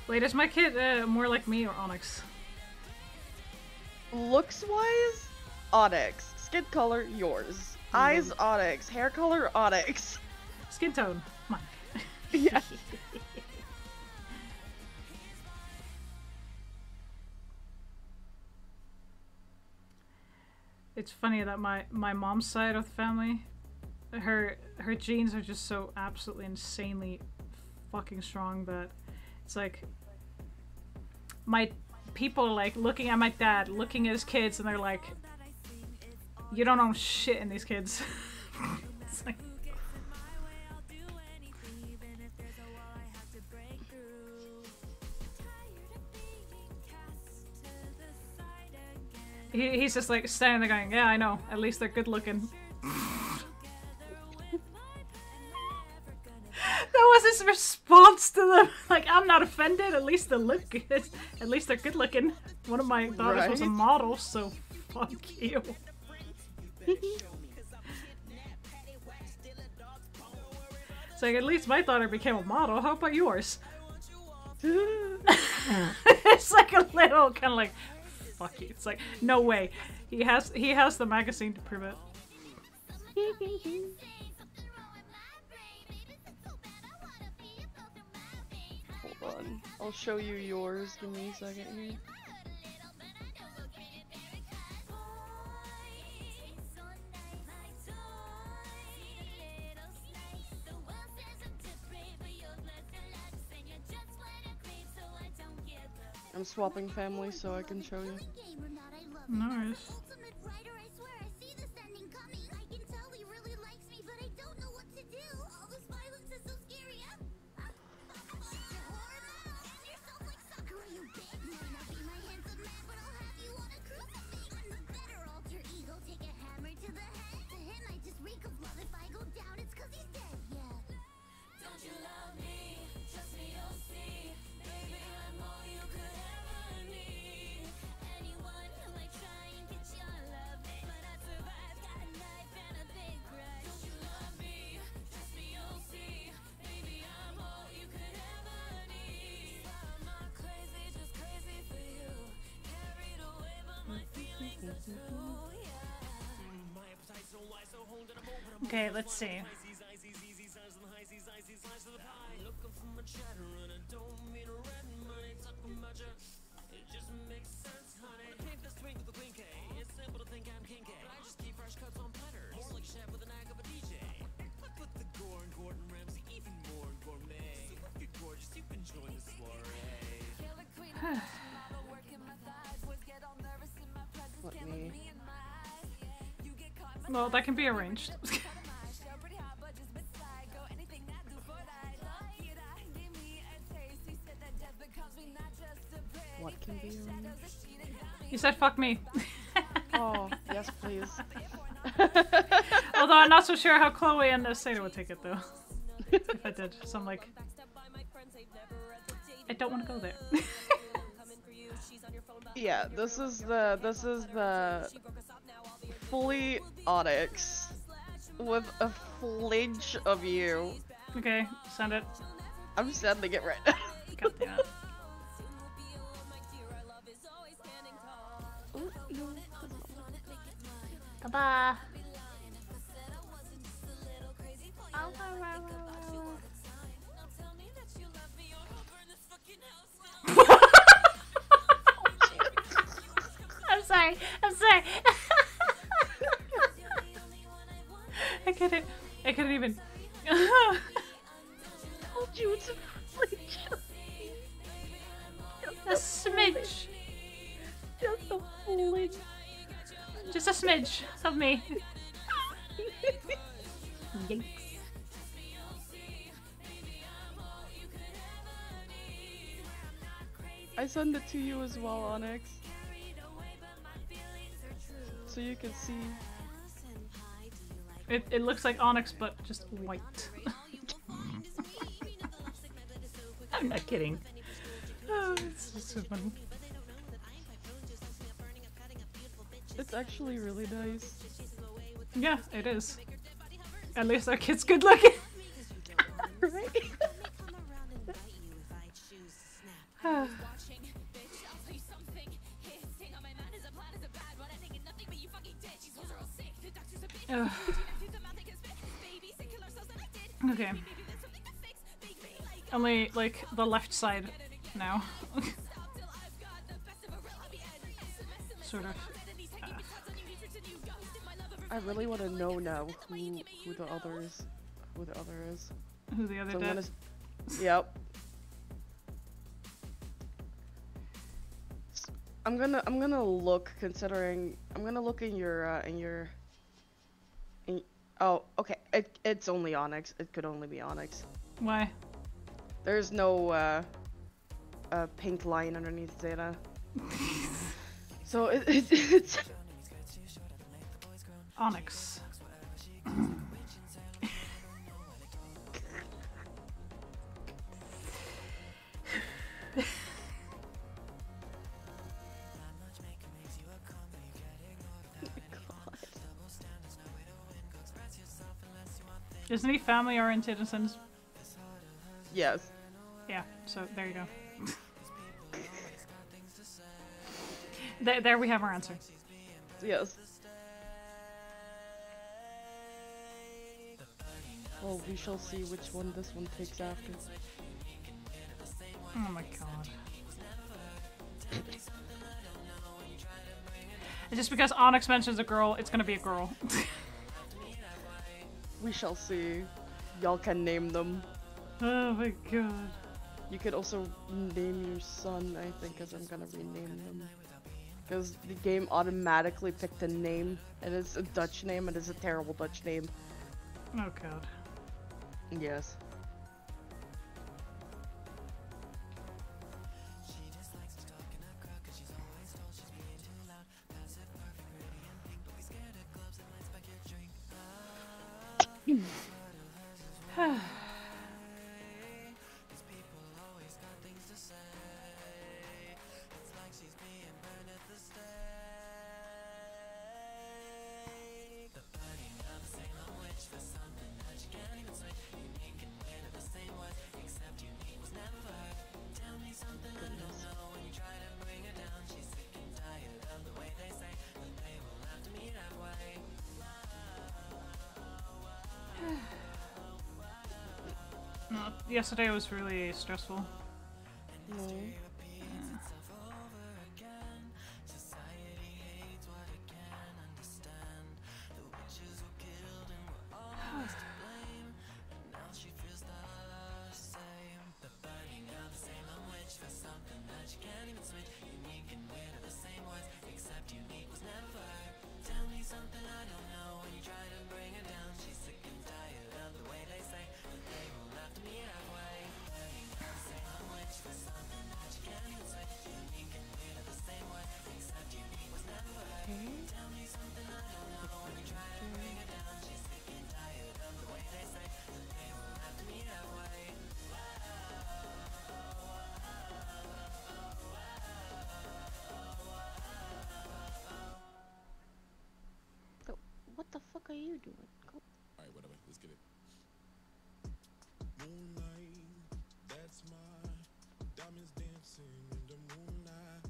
Wait, is my kid more like me or Onyx? Looks wise, Onyx. Skin color, yours. Eyes, Onyx. Hair color, Onyx. Skin tone, mine. Yeah. It's funny that my mom's side of the family, her genes are just so absolutely insanely fucking strong that it's like my people like looking at my dad, looking at his kids, and they're like, You don't own shit in these kids. It's like... He's just like standing there going, yeah, I know. At least they're good looking. That was his response to them. Like, I'm not offended. At least they look good. At least they're good looking. One of my daughters was a model, so fuck you. It's like, at least my daughter became a model. How about yours? It's like a little kind of like, fuck you. It's like, no way. He has the magazine to prove it. Hold on. I'll show you yours. Give me a second here. I'm swapping families so I can show you. Nice. Okay, let's see. Well, that can be arranged. What can be arranged? You said fuck me. Oh, yes please. Although I'm not so sure how Chloe and Seda would take it though. If I did. So I'm like, I don't want to go there. Yeah, this is the fully Onyx with a flinch of you. Okay, send it. I'm sending it right now. God damn it. Bye-bye. I'm sorry. I'm sorry. I couldn't even. Told you it's a flinch. A smidge. Just a flinch. Just a smidge of me. Yikes. I send it to you as well, Onyx. So you can see. It looks like Onyx, but just white. I'm not kidding. Oh, it's just so funny. It's actually really nice. Yeah, it is. At least our kid's good looking. Right? Okay. Only, like, the left side now. Sort of. I really want to know now who the other is. Who the other is. Who the other did? Yep. I'm gonna look, considering I'm gonna look in your Oh, okay. It's only Onyx. It could only be Onyx. Why? There's no pink line underneath Zeta. So it's Onyx. Isn't he family oriented in a sense? Yes. Yeah, so there you go. There we have our answer. Yes. Well, we shall see which one this one takes after. Oh my god. And just because Onyx mentions a girl, it's gonna be a girl. We shall see. Y'all can name them. Oh my god. You could also name your son, I think, because I'm gonna rename them. Because the game automatically picked a name. It is a Dutch name, it is a terrible Dutch name. Oh god. Yes. No, yesterday was really stressful. No. What the fuck are you doing? Go. Alright, whatever. Let's get it. Moonlight, that's my diamonds dancing in the moonlight.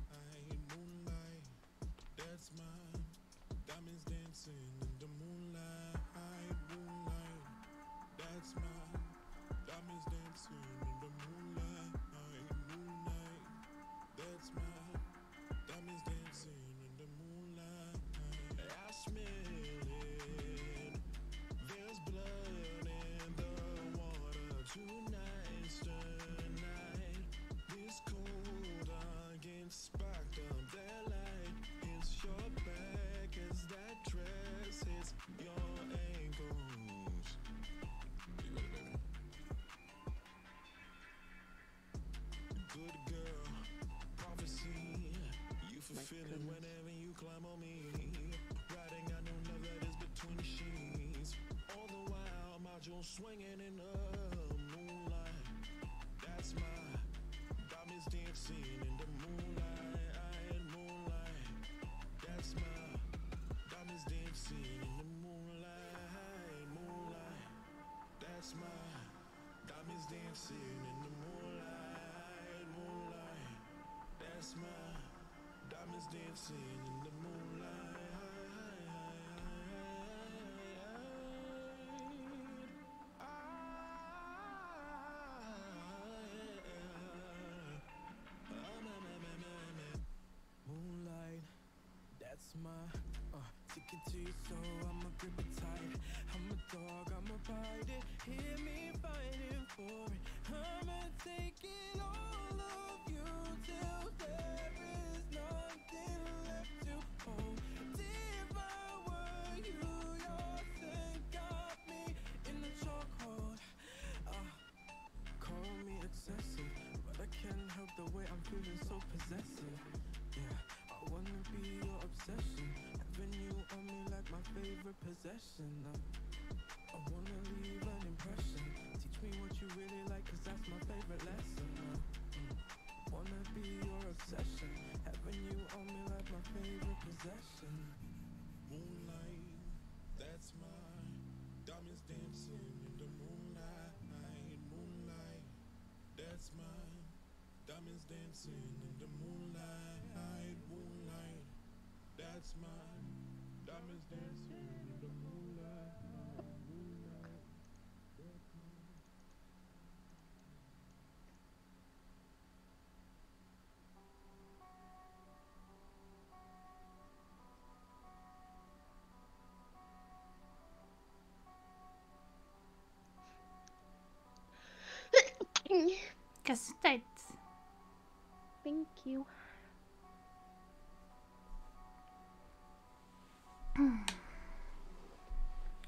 Moonlight, that's my diamonds dancing in the moonlight. Moonlight, that's my diamonds dancing in the moonlight. Moonlight, that's my diamonds dancing in the moonlight. I smell it. There's blood in the water tonight. This cold against sparked up that light. It's your back as that dress hits your ankles. You ready, baby? Good girl, prophecy. You fulfill it whenever you climb on me. Riding, I know none that is between the sheets. All the while, module swinging in the moonlight. That's my diamonds dancing in the moonlight. Moonlight, that's my diamonds dancing in the moonlight. Moonlight, that's my diamonds dancing in the moonlight. Moonlight, that's my diamonds dancing in the moonlight. Moonlight, that's my ticket to your soul. I'ma grip it tight. I'm a dog, I'ma bite it. Hear me fighting for it. I'ma take it all of you till there is nothing left to hold. If I were you, you'll think I'm favorite possession. I wanna leave an impression. Teach me what you really like, cause that's my favorite lesson. Wanna be your obsession. Having you on me like my favorite possession. Moonlight, that's mine. Diamonds dancing in the moonlight. Moonlight, that's mine. Diamonds dancing in the moonlight. Moonlight, that's mine. Diamonds dancing in the moonlight. Moonlight, that's mine. Gesundheit. Thank you.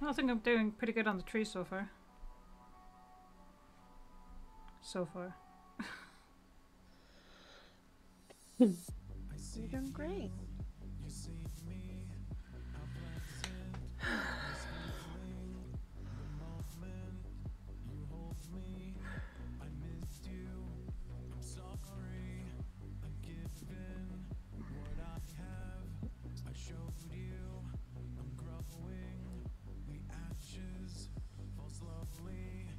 I think I'm doing pretty good on the tree so far. So far. You're doing great. You see me, how pleasant, this feeling, the moment you hold me. I missed you, I'm sorry, I've given what I have. I showed you, I'm growing. The ashes fall slowly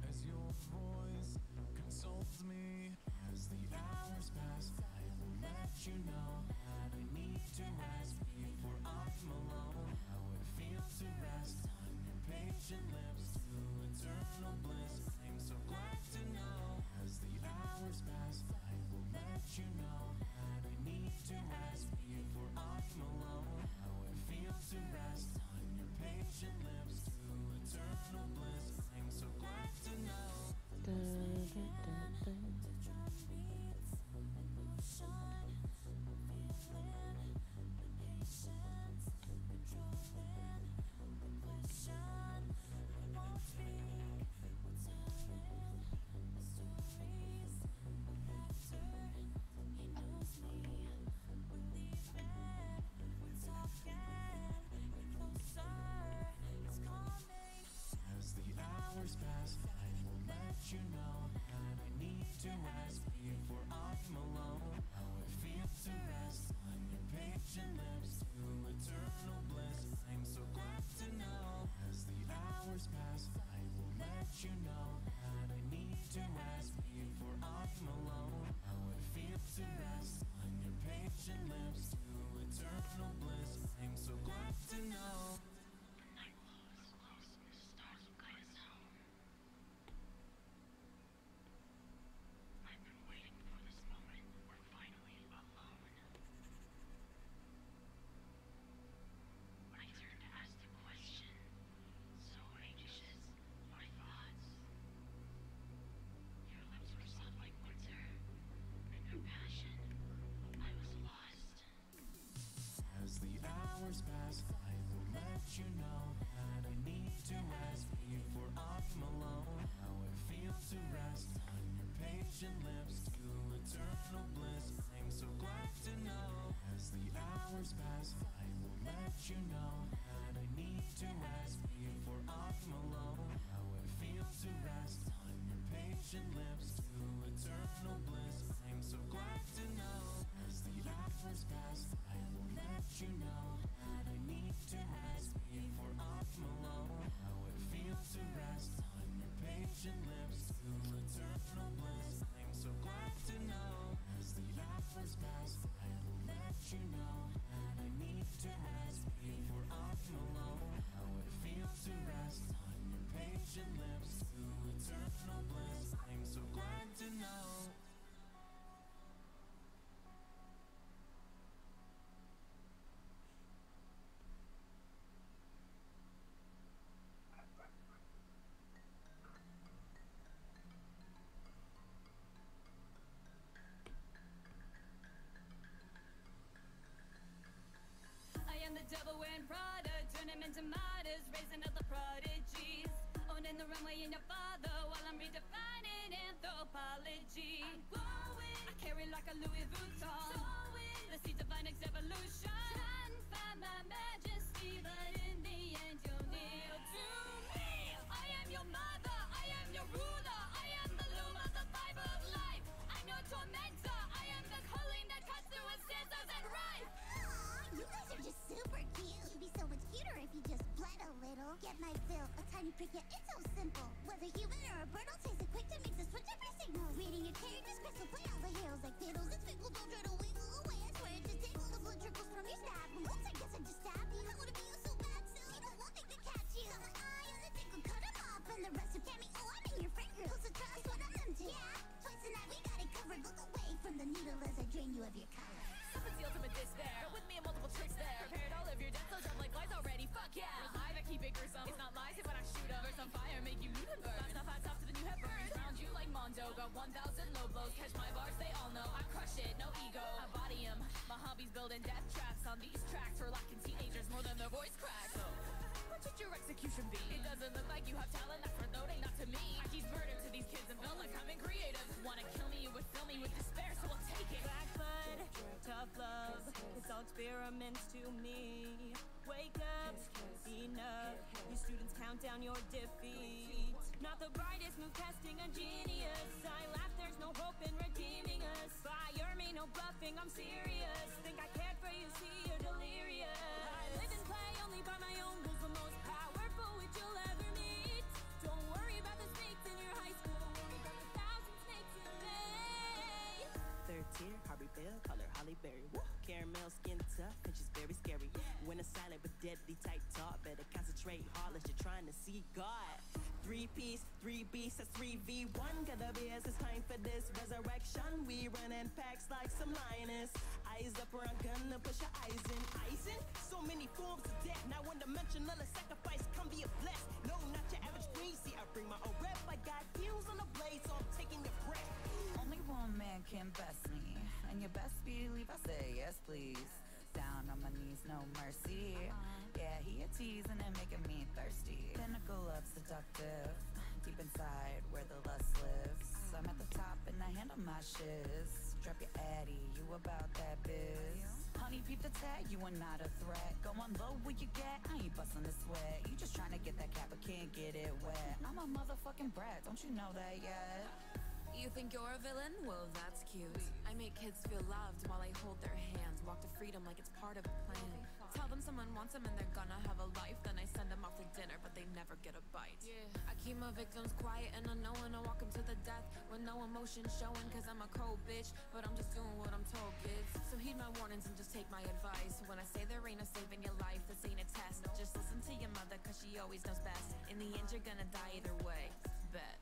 as your voice consoles me. As the hours pass, I will let you know that I need to rest before I'm alone. How it feels to rest on your patient lips to eternal bliss. I'm so glad to know. As the hours pass, I will let you know that I need to rest before I'm alone. How it feels to rest on your patient lips to eternal bliss. I'm so glad to know. As the hours pass, I will let you know that I need to rest before I'm alone. How it feels to rest on your patient lips to eternal bliss. I'm so glad to know. As the hours pass, I will let you know that I need to rest before I'm alone. How it feels to rest on your patient lips to eternal bliss. I'm so glad to know. I've been waiting for this moment. We're finally alone. I turned to ask the question. So anxious. My thoughts. Your lips were soft like winter. In your passion, I was lost. As the hours pass, I will let you know that I need to rest before I'm alone. How it feels to rest on your patient lips to eternal bliss. I'm so glad to know. As the hours pass, I will let you know that I need to rest before I'm alone. How it feels to rest on your patient lips to eternal bliss. I'm so glad to know. As the hours pass, I will let you know that I need to rest before I'm alone. How it feels to rest on your patient lips to eternal bliss. I'm so glad to know. As the hours pass, I will let you know that I need to rest before I'm alone. How it feels to rest on your patient lips to eternal bliss. I'm so glad to know. I am the devil wearing Prada, turn him into martyrs, raising up the prodigies. Owning the runway in your father while I'm redefining anthropology. I'm glowing, I carry like a Louis Vuitton. Sowing, let's see divine evolution. Time for my majesty, but in the end you'll kneel to me. I am your mother, I am your ruler, I am the loom of the fiber of life. I'm your tormentor, I am the calling that cuts through with scissors and rhyme. You guys are just super cute. You'd be so much cuter if you just bled a little. Get my fill, a tiny prick, yeah, it's so simple. Whether human or a bird, I'll taste it quick to mix the switch every signal. Reading your character's crystal, play all the heroes like fiddles. It's fickle, don't try to wiggle away. I swear it just tingles, the blood trickles from your stab. Oops, I guess I just stabbed you. I wanna be you so bad, silly, but one thing to catch you. I'm like, I use a tickle, cut him off, and the rest of Cammy. Oh, I'm in your friend group. So trust what I'm into. Yeah, twice a night we got it covered. Look away from the needle as I drain you of your color. Stop the ultimate despair. With me and multiple tricks there. Prepared all of your death, so jump like flies already. Fuck yeah. Revive and keep it gruesome. It's not lies, hit when I shoot 'em. Burst on fire, make you mute and burn. Last off, hats off to the new head burns. Round you like Mondo. Got 1,000 low blows. Catch my bars, they all know. I crush it, no ego. I body 'em. My hobby's building death traps on these tracks. For locking teenagers more than their voice cracks. What should your execution be? It doesn't look like you have talent, that's for loading, not to me. I teach murder to these kids and build like I'm creative. Wanna kill me, you would fill me with despair, so I'll take it. Black blood, tough love, it's all experiments to me. Wake up, enough. You students count down your defeat. Not the brightest move, testing a genius. I laugh, there's no hope in redeeming us. Fire me, no bluffing, I'm serious. Think I cared for you, see you're delirious. I live and play only by my own rules, the most powerful which you'll ever meet. Don't worry about the snakes in your high school, worry about the 1,000 snakes in May. Third tier, Harvey Bell, color Holly Berry. Woo. Caramel skin tough, and she's very scary. When a silent but deadly tight talk, better concentrate hard unless you're trying to see God. 3-piece, 3 beasts, that's 3v1. Gotta be as it's time for this resurrection. We run in packs like some lioness. Eyes up or I'm gonna push your eyes in. Eyes in? So many forms of death. Now one dimensional a sacrifice, come be a blessed. No, not your average queen. See, I bring my own rep. I got heels on the blade, so I'm taking your breath. Only one man can best me, and you best believe I say yes, please. Down on my knees, no mercy. Yeah, he a teasing and making me thirsty. Pinnacle of seductive, deep inside where the lust lives. I'm at the top and I handle my shiz. Drop your addy, you about that biz. Honey, peep the tag, you are not a threat. Go on low, what you get? I ain't busting the sweat. You just trying to get that cap, but can't get it wet. I'm a motherfucking brat, don't you know that yet? You think you're a villain? Well, that's cute. I make kids feel loved while I hold their hands. Walk to freedom like it's part of a plan. Tell them someone wants them and they're gonna have a life. Then I send them off to dinner, but they never get a bite. I keep my victims quiet and unknowing. I walk them to the death with no emotion showing. Cause I'm a cold bitch, but I'm just doing what I'm told, kids. So heed my warnings and just take my advice. When I say there ain't no saving your life, this ain't a test. Just listen to your mother cause she always knows best. In the end, you're gonna die either way. Bet.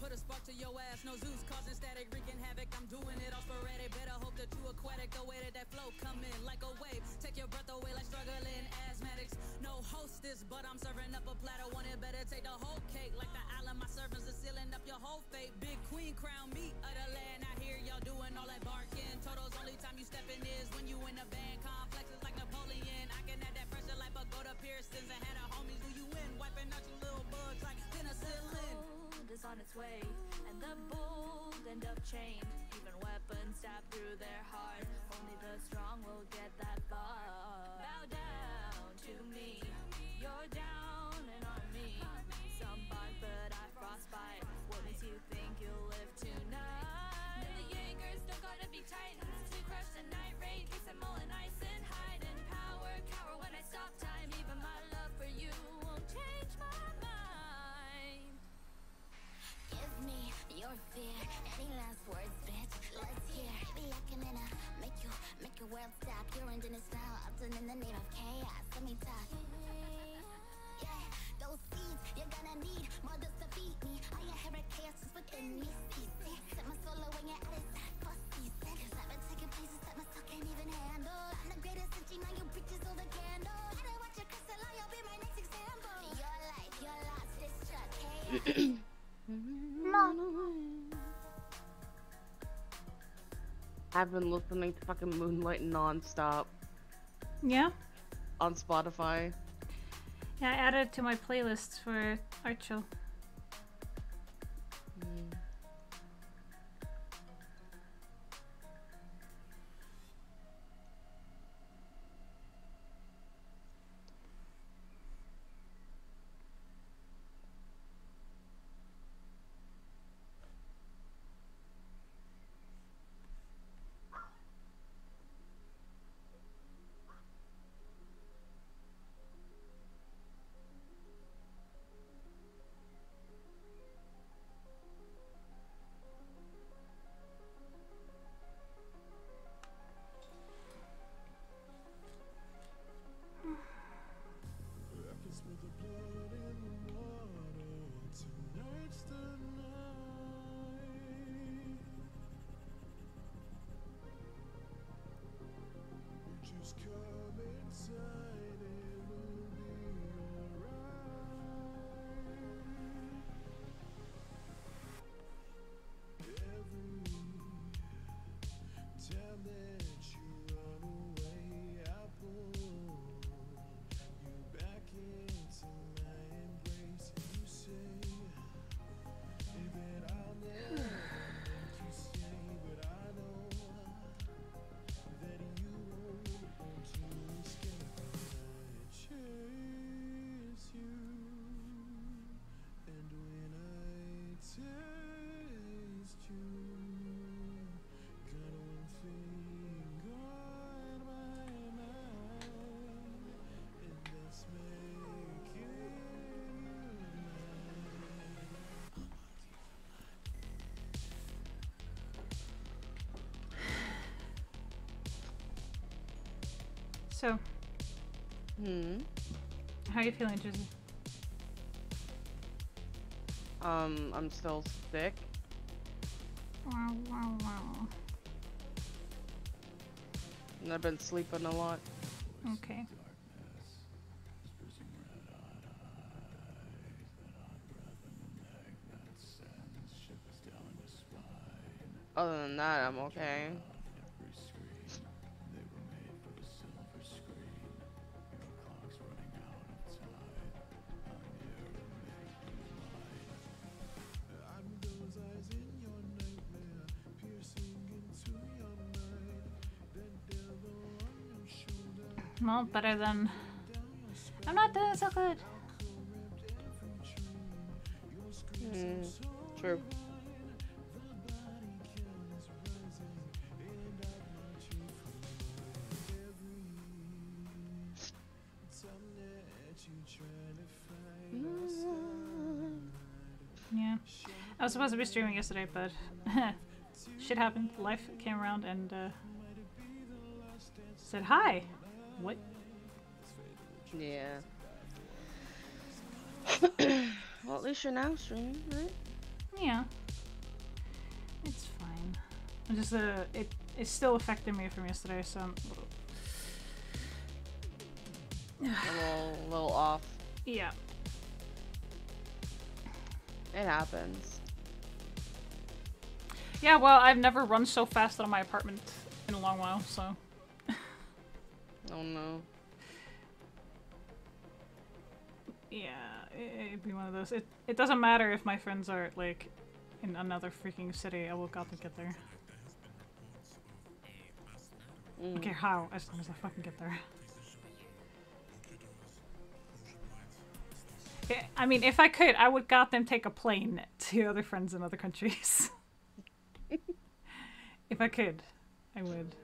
Put a spark to your ass, no Zeus causing static, wreaking havoc. I'm doing it all sporadic. Better hope that you aquatic. The way that flow come in like a wave. Take your breath away like struggling asthmatics. No hostess, but I'm serving up a platter. Want it better, take the whole cake. Like the island, my servants are sealing up your whole fate. Big queen crown me of the land. I hear y'all doing all that barking. Toto's only time you stepping is when you in the band. Complexes like Napoleon. I can add that pressure like Pagoda Pearsons. I had a homies who you in, wiping out your little bugs like penicillin. Is on its way, and the bold end up chained. Even weapons stab through their heart. Only the strong will get that far. Bow down to me. You're down and on me. Some bark, but I frostbite. What makes you think you'll live tonight? And the Jaegers don't gotta be titans to crush the night rain. Kiss them all in ice and hide in power. Cower when I stop time. Even my love for you won't change my mind. Give me your fear. Any last words, bitch? Let's hear. Be like I'm gonna make your world stop. Your engine is now often in the name of chaos. Let me talk. Yeah, those seeds you're gonna need. Mothers to feed me. All your hair chaos is within me. Set my solo when you're at its fussy. Cause I've been taking places that my soul can't even handle. I'm the greatest since now you bitches hold a candle. I don't watch your crystal, you'll be my next example. Your life, your loss, destruct chaos. I've been listening to fucking Moonlight non-stop. Yeah? On Spotify. Yeah, I added it to my playlists for art show. So, how are you feeling, Jizzy? I'm still sick. Wow, wow, wow. And I've been sleeping a lot. Okay. Other than that, I'm okay. Well, better than... I'm not doing so good. True. Yeah. I was supposed to be streaming yesterday, but shit happened. Life came around and said hi. What? Yeah. Well, at least you're now streaming, right? Yeah. It's fine. I'm just it's still affecting me from yesterday, so I'm a little off. Yeah. It happens. Yeah, well, I've never run so fast out of my apartment in a long while, so. Oh no. Yeah, it'd be one of those. It doesn't matter if my friends are, like, in another freaking city. I will gotta get there. I don't care how, as long as I fucking get there. I mean, if I could, I would goddamn take a plane to other friends in other countries. If I could, I would.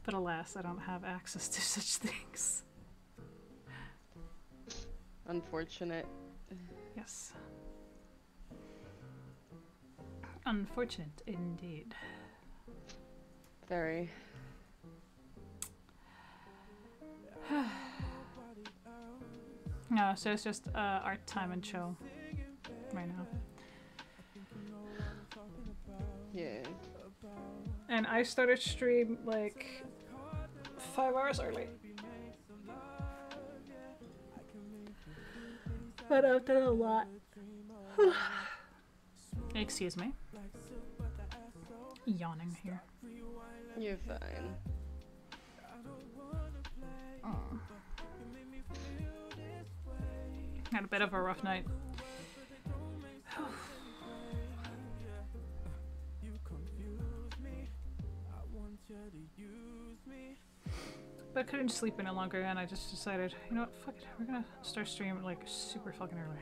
But alas, I don't have access to such things. Unfortunate. Yes. Unfortunate indeed. Very. No, so it's just art time and chill right now. Yeah. And I started stream like 5 hours early. But I've done a lot. Excuse me. Yawning here. You're fine. Oh. Had a bit of a rough night. But I couldn't sleep any longer, and I just decided, you know what, fuck it, we're gonna start streaming like super fucking early.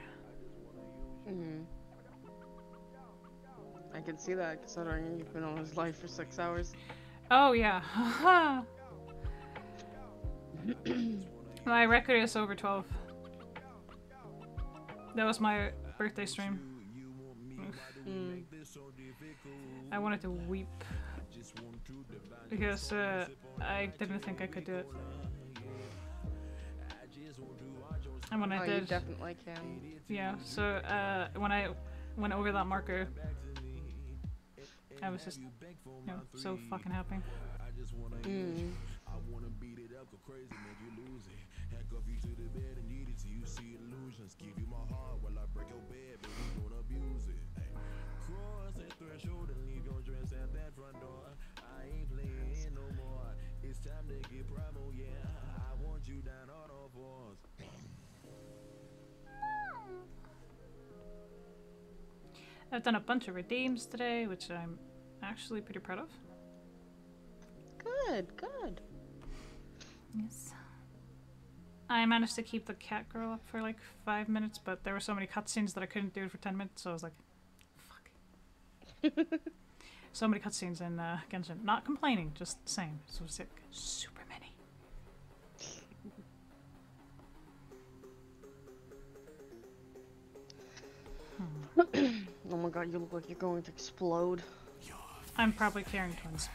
I can see that, considering you've been on his live for 6 hours. Oh yeah. My record is over 12. That was my birthday stream. I wanted to weep because I didn't think I could do it. And when I did, you definitely can. Yeah, so when I went over that marker, I was just, you know, so fucking happy. just wanna use you. I wanna beat it up, go crazy, make you lose it. Handcuff you to the bed and need it till you see illusions. Give you my heart while I break your bed, baby, don't abuse it. Ay. Cross that threshold and leave your dress at that front door. I ain't playing no more. It's time to get primal, yeah. I want you down on all fours. I've done a bunch of redeems today, which I'm actually pretty proud of. Good, good. Yes. I managed to keep the cat girl up for like 5 minutes, but there were so many cutscenes that I couldn't do it for 10 minutes, so I was like, fuck. So many cutscenes in Genshin. Not complaining, just the same. So it's like super many. Oh my god, you look like you're going to explode. I'm probably carrying twins.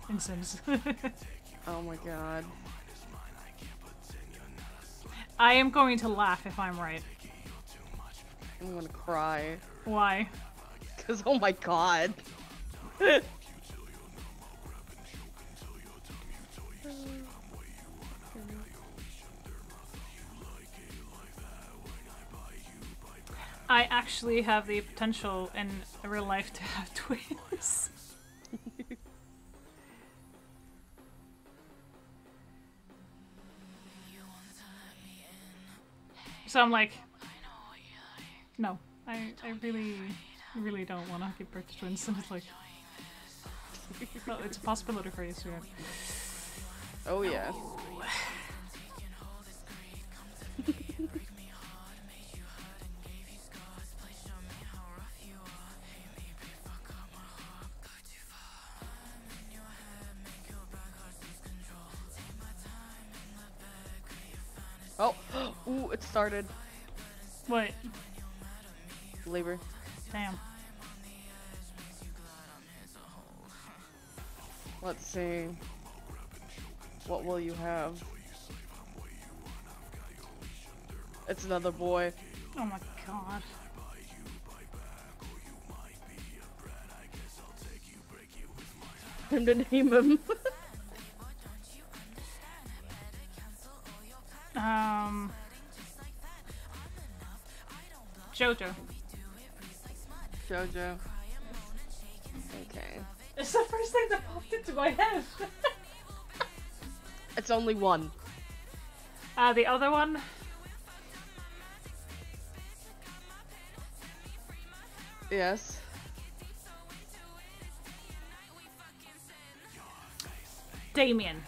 In Sims. Oh my god. I am going to laugh if I'm right. I'm gonna cry. Why? Because, oh my god. I actually have the potential in real life to have twins. So I'm like, no, I really don't want to give birth to twins. And it's like, well, it's a possibility for you, sweetheart. Oh yeah. Oh, ooh, it started. What? Labor. Damn. Let's see. What will you have? It's another boy. Oh my god. Time to name him. Jojo. Jojo. Okay. It's the first thing that popped into my head. It's only one. The other one? Yes. Damien.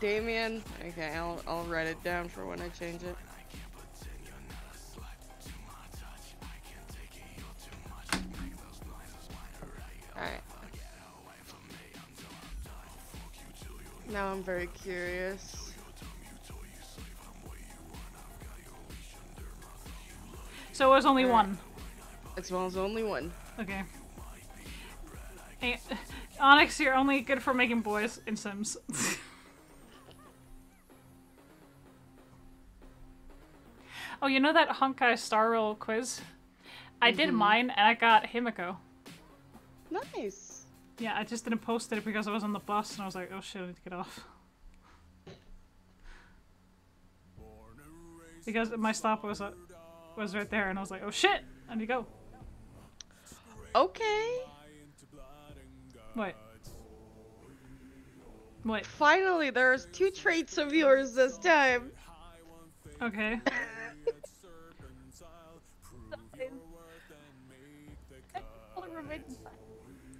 Damien? Okay, I'll write it down for when I change it. Alright. Now I'm very curious. So it was only one. It was only one. Okay. Hey, Onyx, you're only good for making boys in Sims. Oh, you know that Honkai Star Roll quiz? I did mine and I got Himiko. Nice. Yeah, I just didn't post it because I was on the bus and I was like, oh shit, I need to get off. Because my stop was right there and I was like, oh shit, I need to go. Okay. What? What? Finally, there's 2 traits of yours this time. Okay.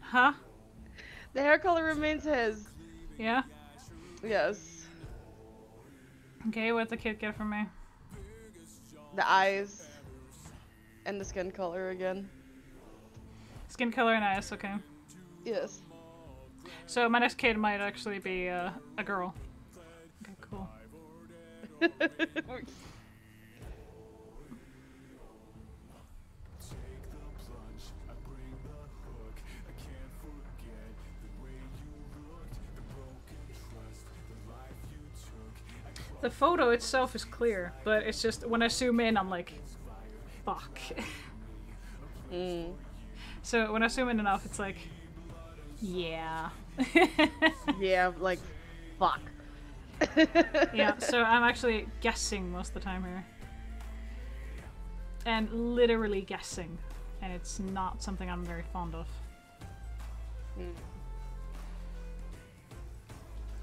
Huh? The hair color remains his. Yeah? Yes. Okay, what'd the kid get from me? The eyes. And the skin color again. Skin color and eyes, okay. Yes. So my next kid might actually be a girl. Okay, cool. The photo itself is clear, but it's just when I zoom in, I'm like, fuck. So when I zoom in enough, it's like, Yeah. Yeah, like, fuck. Yeah, so I'm actually guessing most of the time here. And literally guessing. And it's not something I'm very fond of.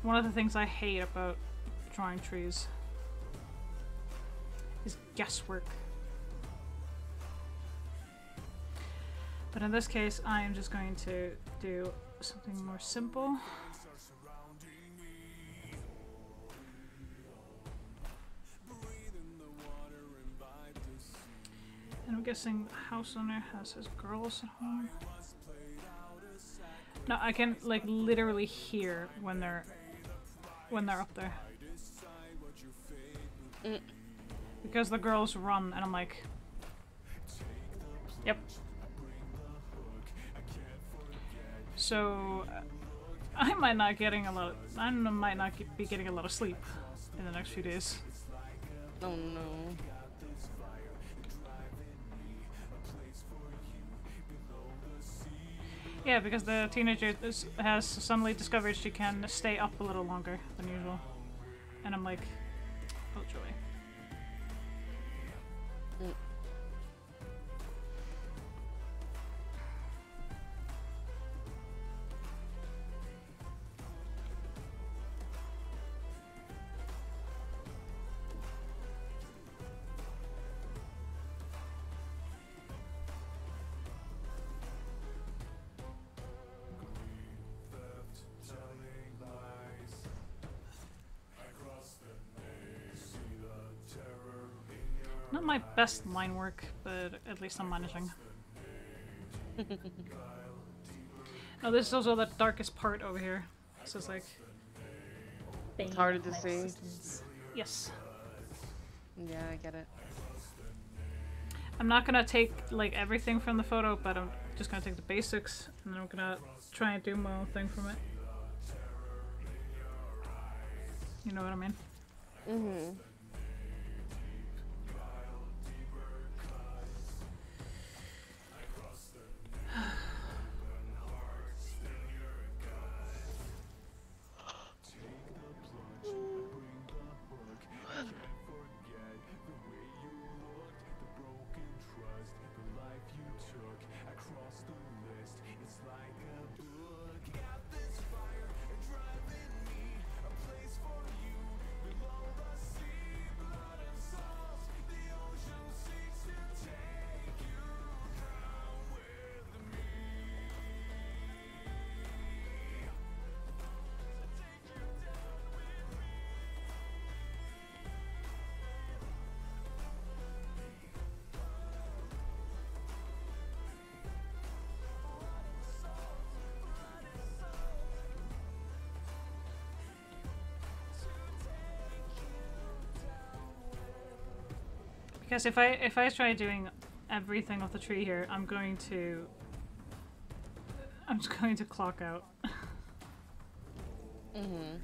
One of the things I hate about drawing trees is guesswork. But in this case, I am just going to do something more simple. And I'm guessing the house owner has his girls at home. No, I can like literally hear when they're up there. Because the girls run and I'm like, yep. So I might not be getting a lot of sleep in the next few days. Oh no. Yeah, because the teenager has suddenly discovered she can stay up a little longer than usual. And I'm like, oh joy. Not my best line work, but at least I'm managing. Oh, this is also the darkest part over here. So it's like... It's harder to see. Yes. Yeah, I get it. I'm not gonna take like everything from the photo, but I'm just gonna take the basics, and then I'm gonna try and do my own thing from it. You know what I mean? Mm-hmm. Because if I try doing everything off the tree here, I'm just going to clock out. I'm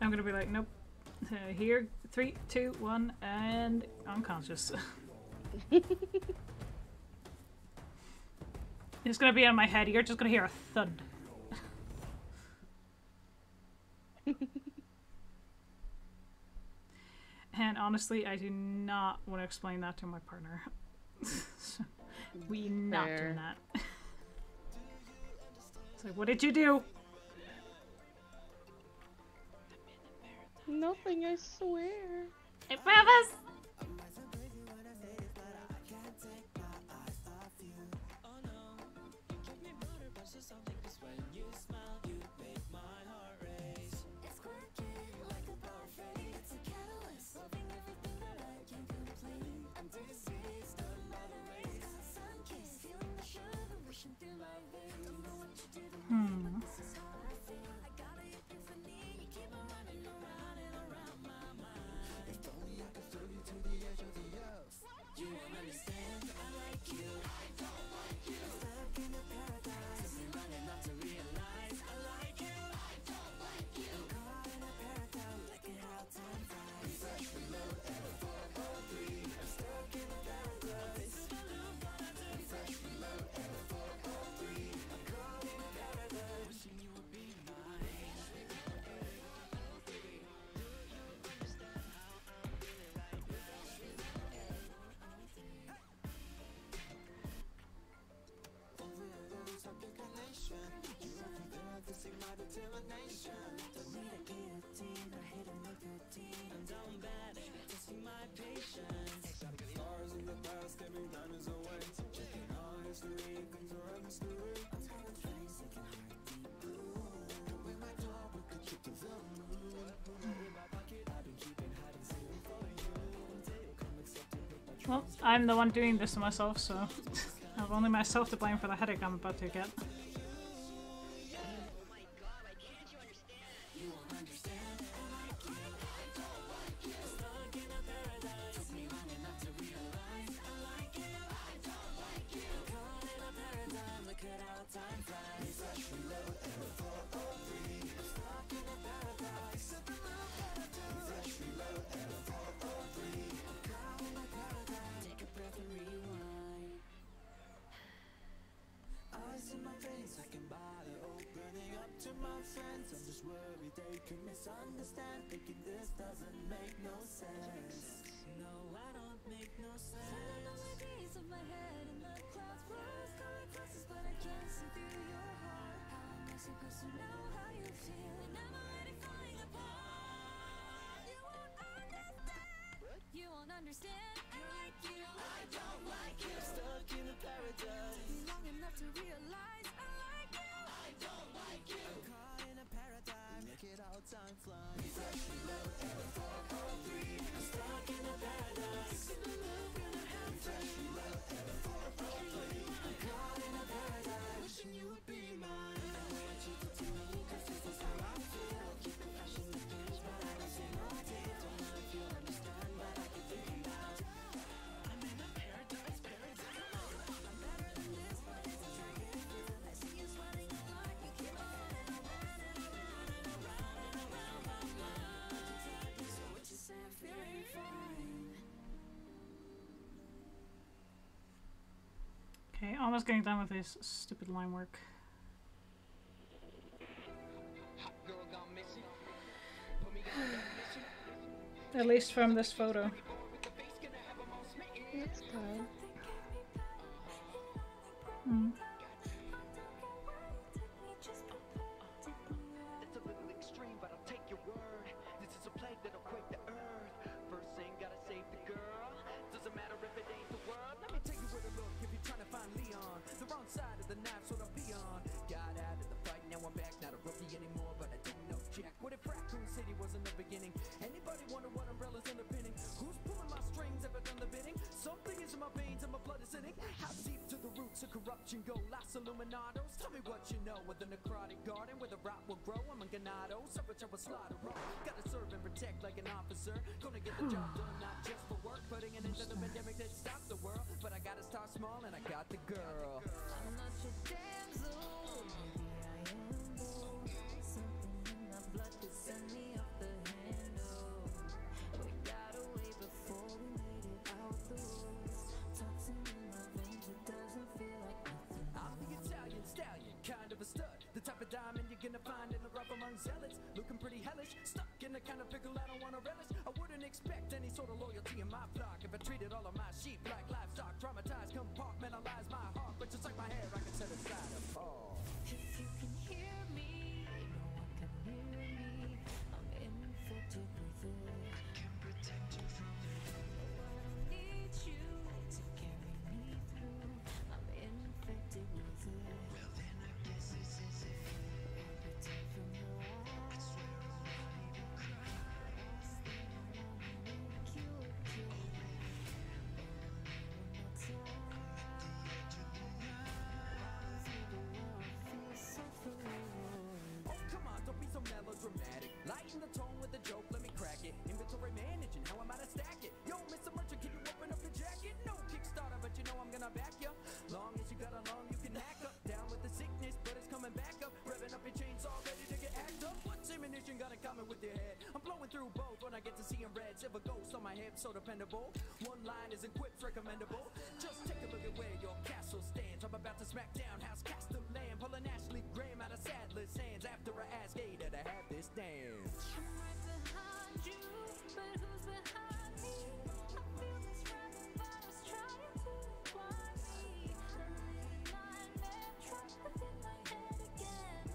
gonna be like, nope. Here, 3, 2, 1, and unconscious. It's gonna be in my head. You're just gonna hear a thud. And honestly, I do not want to explain that to my partner. So, we not doing that. It's like, what did you do? Nothing, I swear. I promise! Well, I'm the one doing this to myself, so I have only myself to blame for the headache I'm about to get. Misunderstand, thinking this doesn't make no sense. No, I don't make no sense. Turning on the days of my head and the clouds rose color crosses, but I can't see through your heart. How am I supposed to know how you feel? And I'm already falling apart. You won't understand. You won't understand. I like you. I don't like you. I'm stuck in a paradise. Took me long enough to realize I like you. I don't like you. I'm caught in a paradigm. Look at how time flies. Refresh, reload, error 403. I'm stuck in a paradise. In the loop in a hand. Refresh, reload, error 403. I'm caught in a paradise. Wishing you would be mine. I want you to tell me, 'cause this is how I feel. Keep it fresh in the finish, but I don't say no deal. Don't know if you understand, but I can figure it out. I'm in a paradise, paradise. I'm better than this, but it's a dragon. I see you sweating a lot. You keep on running around and around and around and around my mind. So what you say, I'm feeling fine. Okay, almost getting done with this stupid line work. At least from this photo. That's kind. Mm. It's a little extreme, but I'll take your word. This is a plague that'll quake the earth. First thing, gotta save the girl. Doesn't matter if it ain't the world. Let me take you where to look if you're trying to find Leon. The wrong side of the knife, so don't be on. Got out of the fight, now I'm back. Not a rookie anymore, but I don't know jack. What if Raccoon City wasn't the beginning? Anybody wonder what umbrellas underpinning? Who's pulling my strings? Ever done the bidding? Something is in my veins and my blood is sitting. How deep to the roots of corruption go? Las Illuminados, tell me what you know. With a necrotic garden where the rot will grow. I'm a ganado, so which I will slaughter raw. Gotta serve and protect like an officer. Gonna get the job done, not just for work. Putting an end to the pandemic that stopped the world. But I gotta start small and I got the girl. I'm not your damsel. Maybe I am bold. Something in my blood could send me off the handle. We got away before we made it out the woods. Toxin in my veins, it doesn't feel like nothing. I'm the Italian stallion, kind of a stud. The type of diamond you're gonna find in the rough among zealots. Looking pretty hellish, stuck in the kind of pickle I don't wanna relish. I wouldn't expect any sort of loyalty in my flock if I treated all of my sheep like livestock. Traumatized, compartmentalize my heart, but just like my hair, I can set aside a paw. If you can hear me, no one can hear me. I'm infected with it. I can protect you from it. I don't need you to carry me through. I'm infected with it. Well then I guess this is it. Protect from the light. I swear I'll not even cry. Last thing I wanna make you kill me. One more time. Oh, come on, don't be so melodramatic. Lighten the tone with a joke, let me crack it. Inventory managing, how am I to stack it? Yo, Mr. Merchant, can you open up your jacket? No Kickstarter, but you know I'm gonna back you. Long as you got along, you can hack up. Down with the sickness, but it's coming back up. Revving up your chainsaw, ready to get hacked up. What's ammunition got in common with your head? I'm blowing through both when I get to seeing red. Silver ghost on my hip, so dependable. One line isn't quips recommendable. Just take a look at where your castle stands. I'm about to smack down House Castellan. Pulling Ashley Graham out of Sadler's hands after I ask Ada to have this dance. I'm right behind you, but who's behind me? I feel this random virus trying to blind me. A little nightmare trapped within my head again,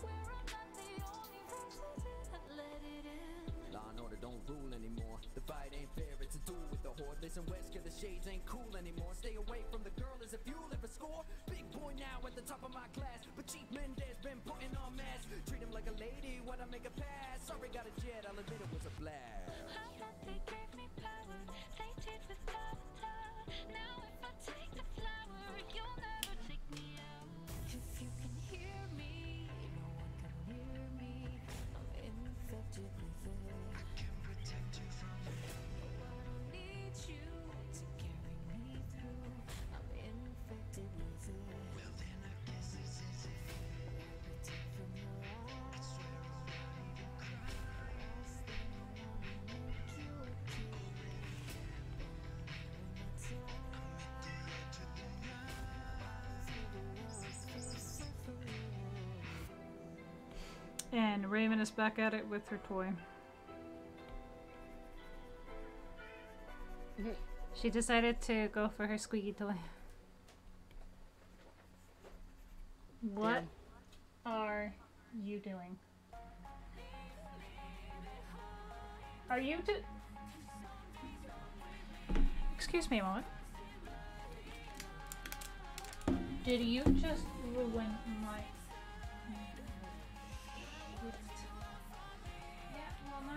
where I'm not the only resident. Let it in. Law and order don't rule anymore. The fight ain't fair, it's a duel with the horde. Listen, West, get the shades ain't cool anymore. Stay away from the girl as if you live a score. Big boy now at the top of my class, but Chief Mendez been putting on mass. Treat him like a lady when I make a pass. Sorry, got a jet, I'll admit it was a blast. I thought they gave me power, they did without a doubt. Now if I take the flower, you'll never take me out. If you can hear me, no one can hear me. I'm infected with it. I can protect you from it. No, I don't need you to carry me through. I'm infected with it. Well then I guess this is it. Every tear from your eyes, I swear I'll not even cry. Last thing I wanna make you a killer. And Raven is back at it with her toy. She decided to go for her squeaky toy. What are you doing? Are you Excuse me a moment. Did you just ruin my... Yeah, well, no.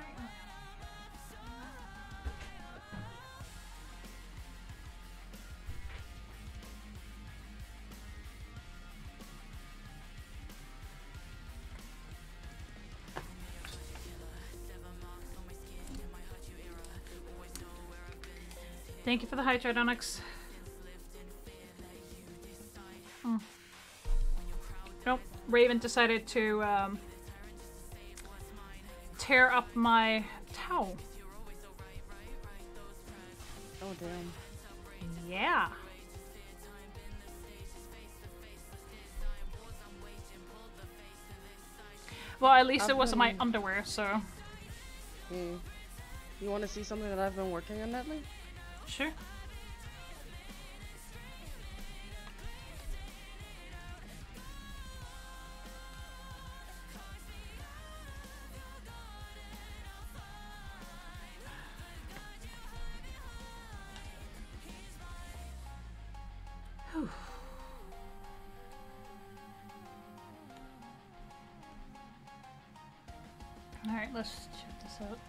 Thank you for the high Tridonix. Nope, Raven decided to tear up my towel. Oh damn. Yeah. Well, at least it wasn't my underwear, so. You want to see something that I've been working on lately? Sure. Alright, let's check this out.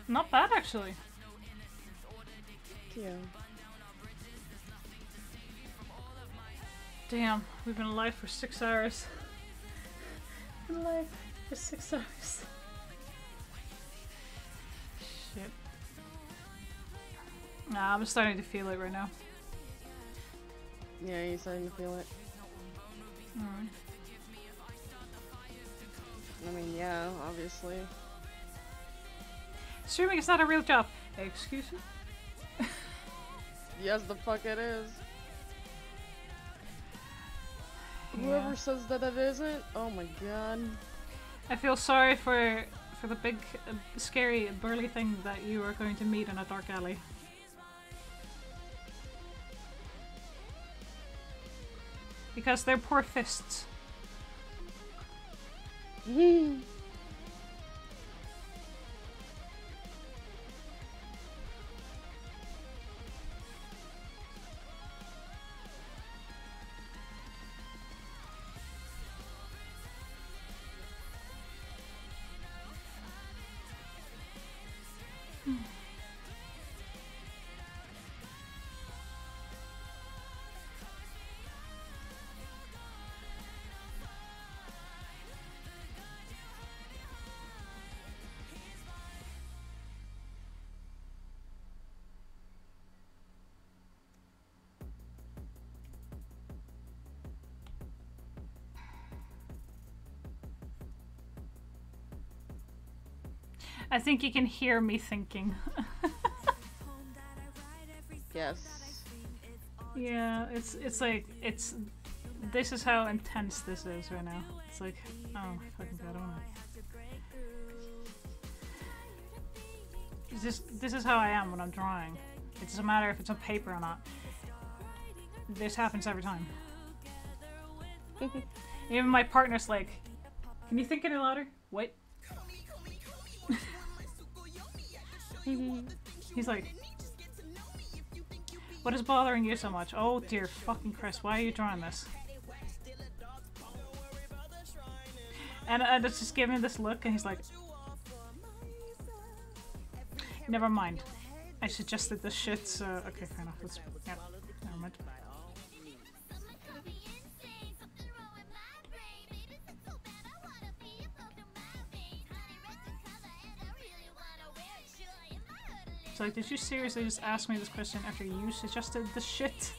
Not bad, actually. Yeah. Damn, we've been alive for 6 hours. Been alive for 6 hours. Shit. Nah, I'm starting to feel it right now. Yeah, you're starting to feel it. I mean, yeah, obviously. Streaming is not a real job. Excuse me? Yes, the fuck it is. Yeah. Whoever says that it isn't, oh my god. I feel sorry for the big, scary, burly thing that you are going to meet in a dark alley. Because they're poor fists. I think you can hear me thinking. Yes. Yeah, it's like, this is how intense this is right now. It's like, oh fucking god, I don't know. This is how I am when I'm drawing. It doesn't matter if it's on paper or not. This happens every time. Even my partner's like, can you think any louder? What? He's like, what is bothering you so much? Oh dear fucking Christ, why are you drawing this? And it's just giving me this look, and he's like, never mind. I suggested this shit, so okay, fair enough. Let's, yeah, never mind. It's like, did you seriously just ask me this question after you suggested the shit?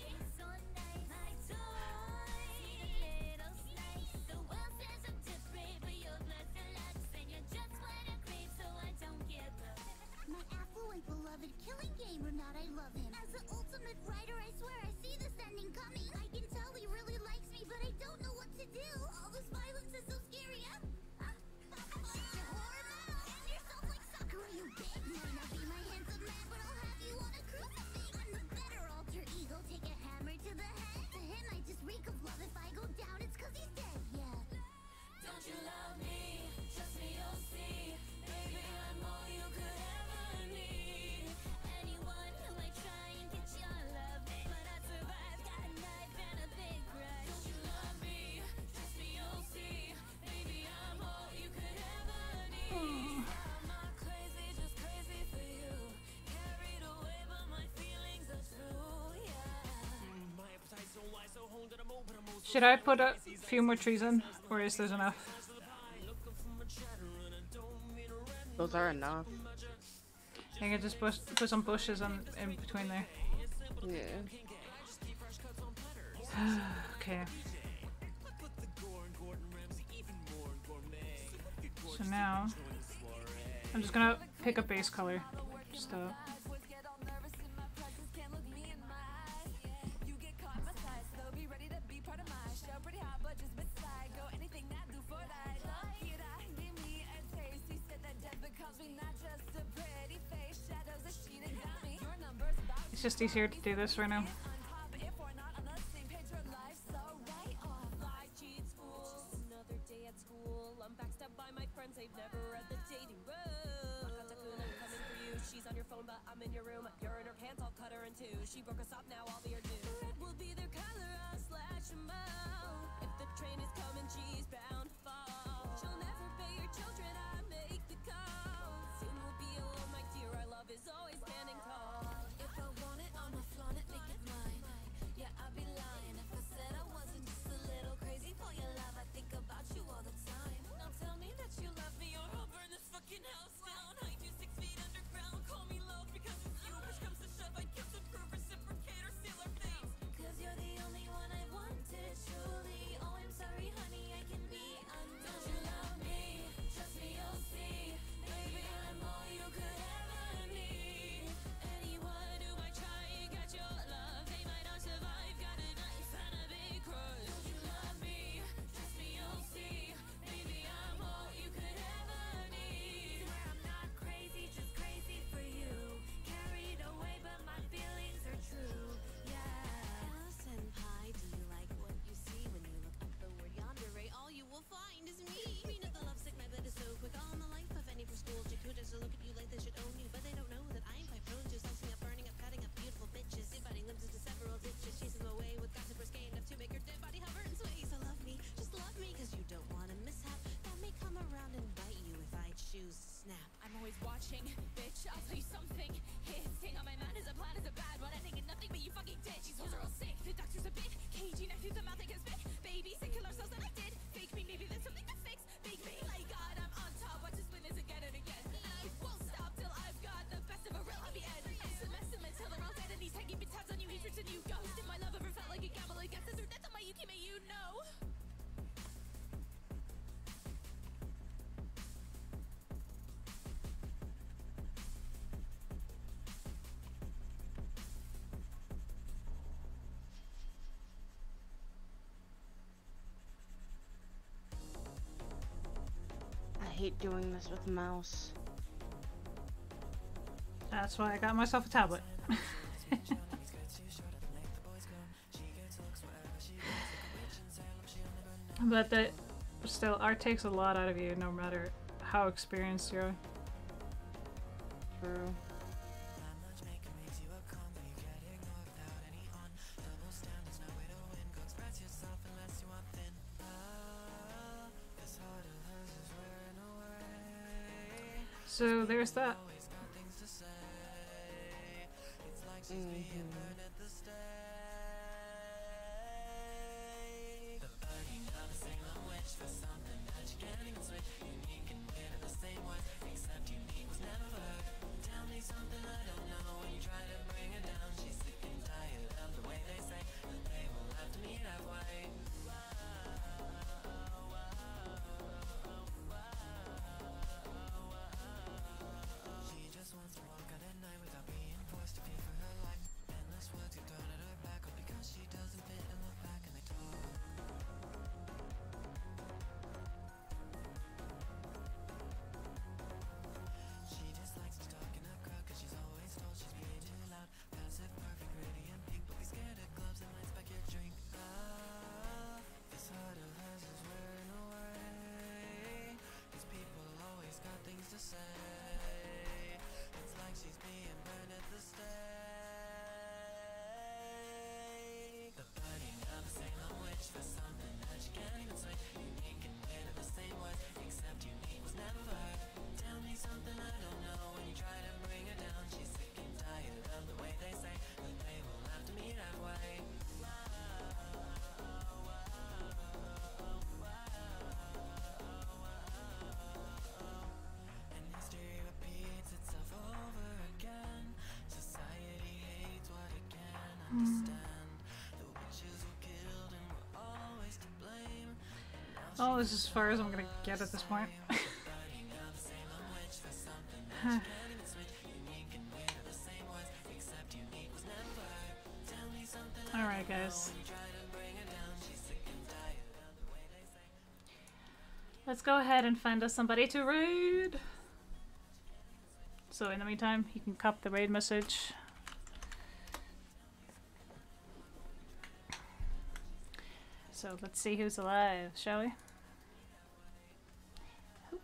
Should I put a few more trees in, or is there enough? Those are enough. I can just put some bushes in between there. Yeah. Okay. So now, I'm just gonna pick a base color. Just it's just easier to do this right now. I hate doing this with a mouse. That's why I got myself a tablet. But still, art takes a lot out of you, no matter how experienced you are. True. So there's that. Oh, this is as far as I'm gonna get at this point. Alright, guys. Let's go ahead and find us somebody to raid. So in the meantime, you can copy the raid message. So let's see who's alive, shall we?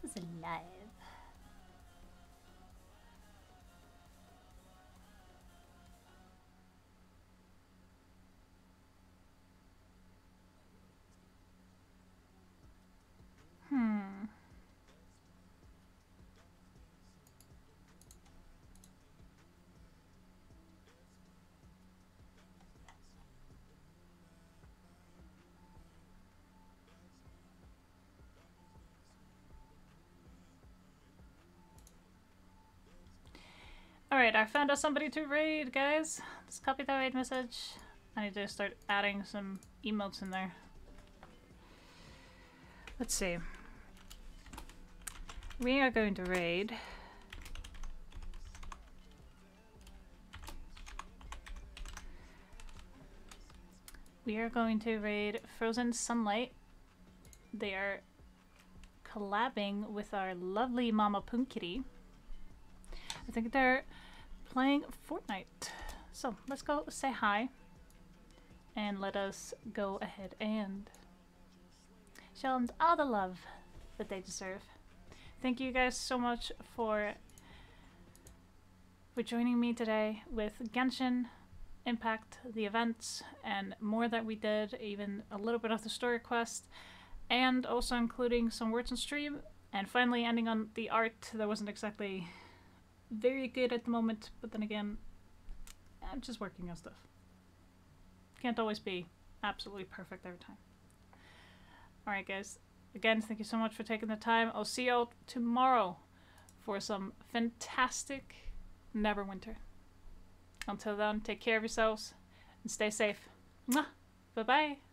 Who's alive? Alright, I found out somebody to raid, guys. Let's copy that raid message. I need to start adding some emotes in there. Let's see. We are going to raid. We are going to raid Frozen Sunlight. They are collabing with our lovely Mama Punkitty. I think they're playing Fortnite. So let's go say hi and let us go ahead and show them all the love that they deserve. Thank you guys so much for joining me today with Genshin Impact, the events, and more that we did, even a little bit of the story quest, and also including some words on stream, and finally ending on the art that wasn't exactly very good at the moment, but then again, I'm just working on stuff. Can't always be absolutely perfect every time. Alright guys, again, thank you so much for taking the time. I'll see you all tomorrow for some fantastic Neverwinter. Until then, take care of yourselves and stay safe. Mwah! Bye-bye!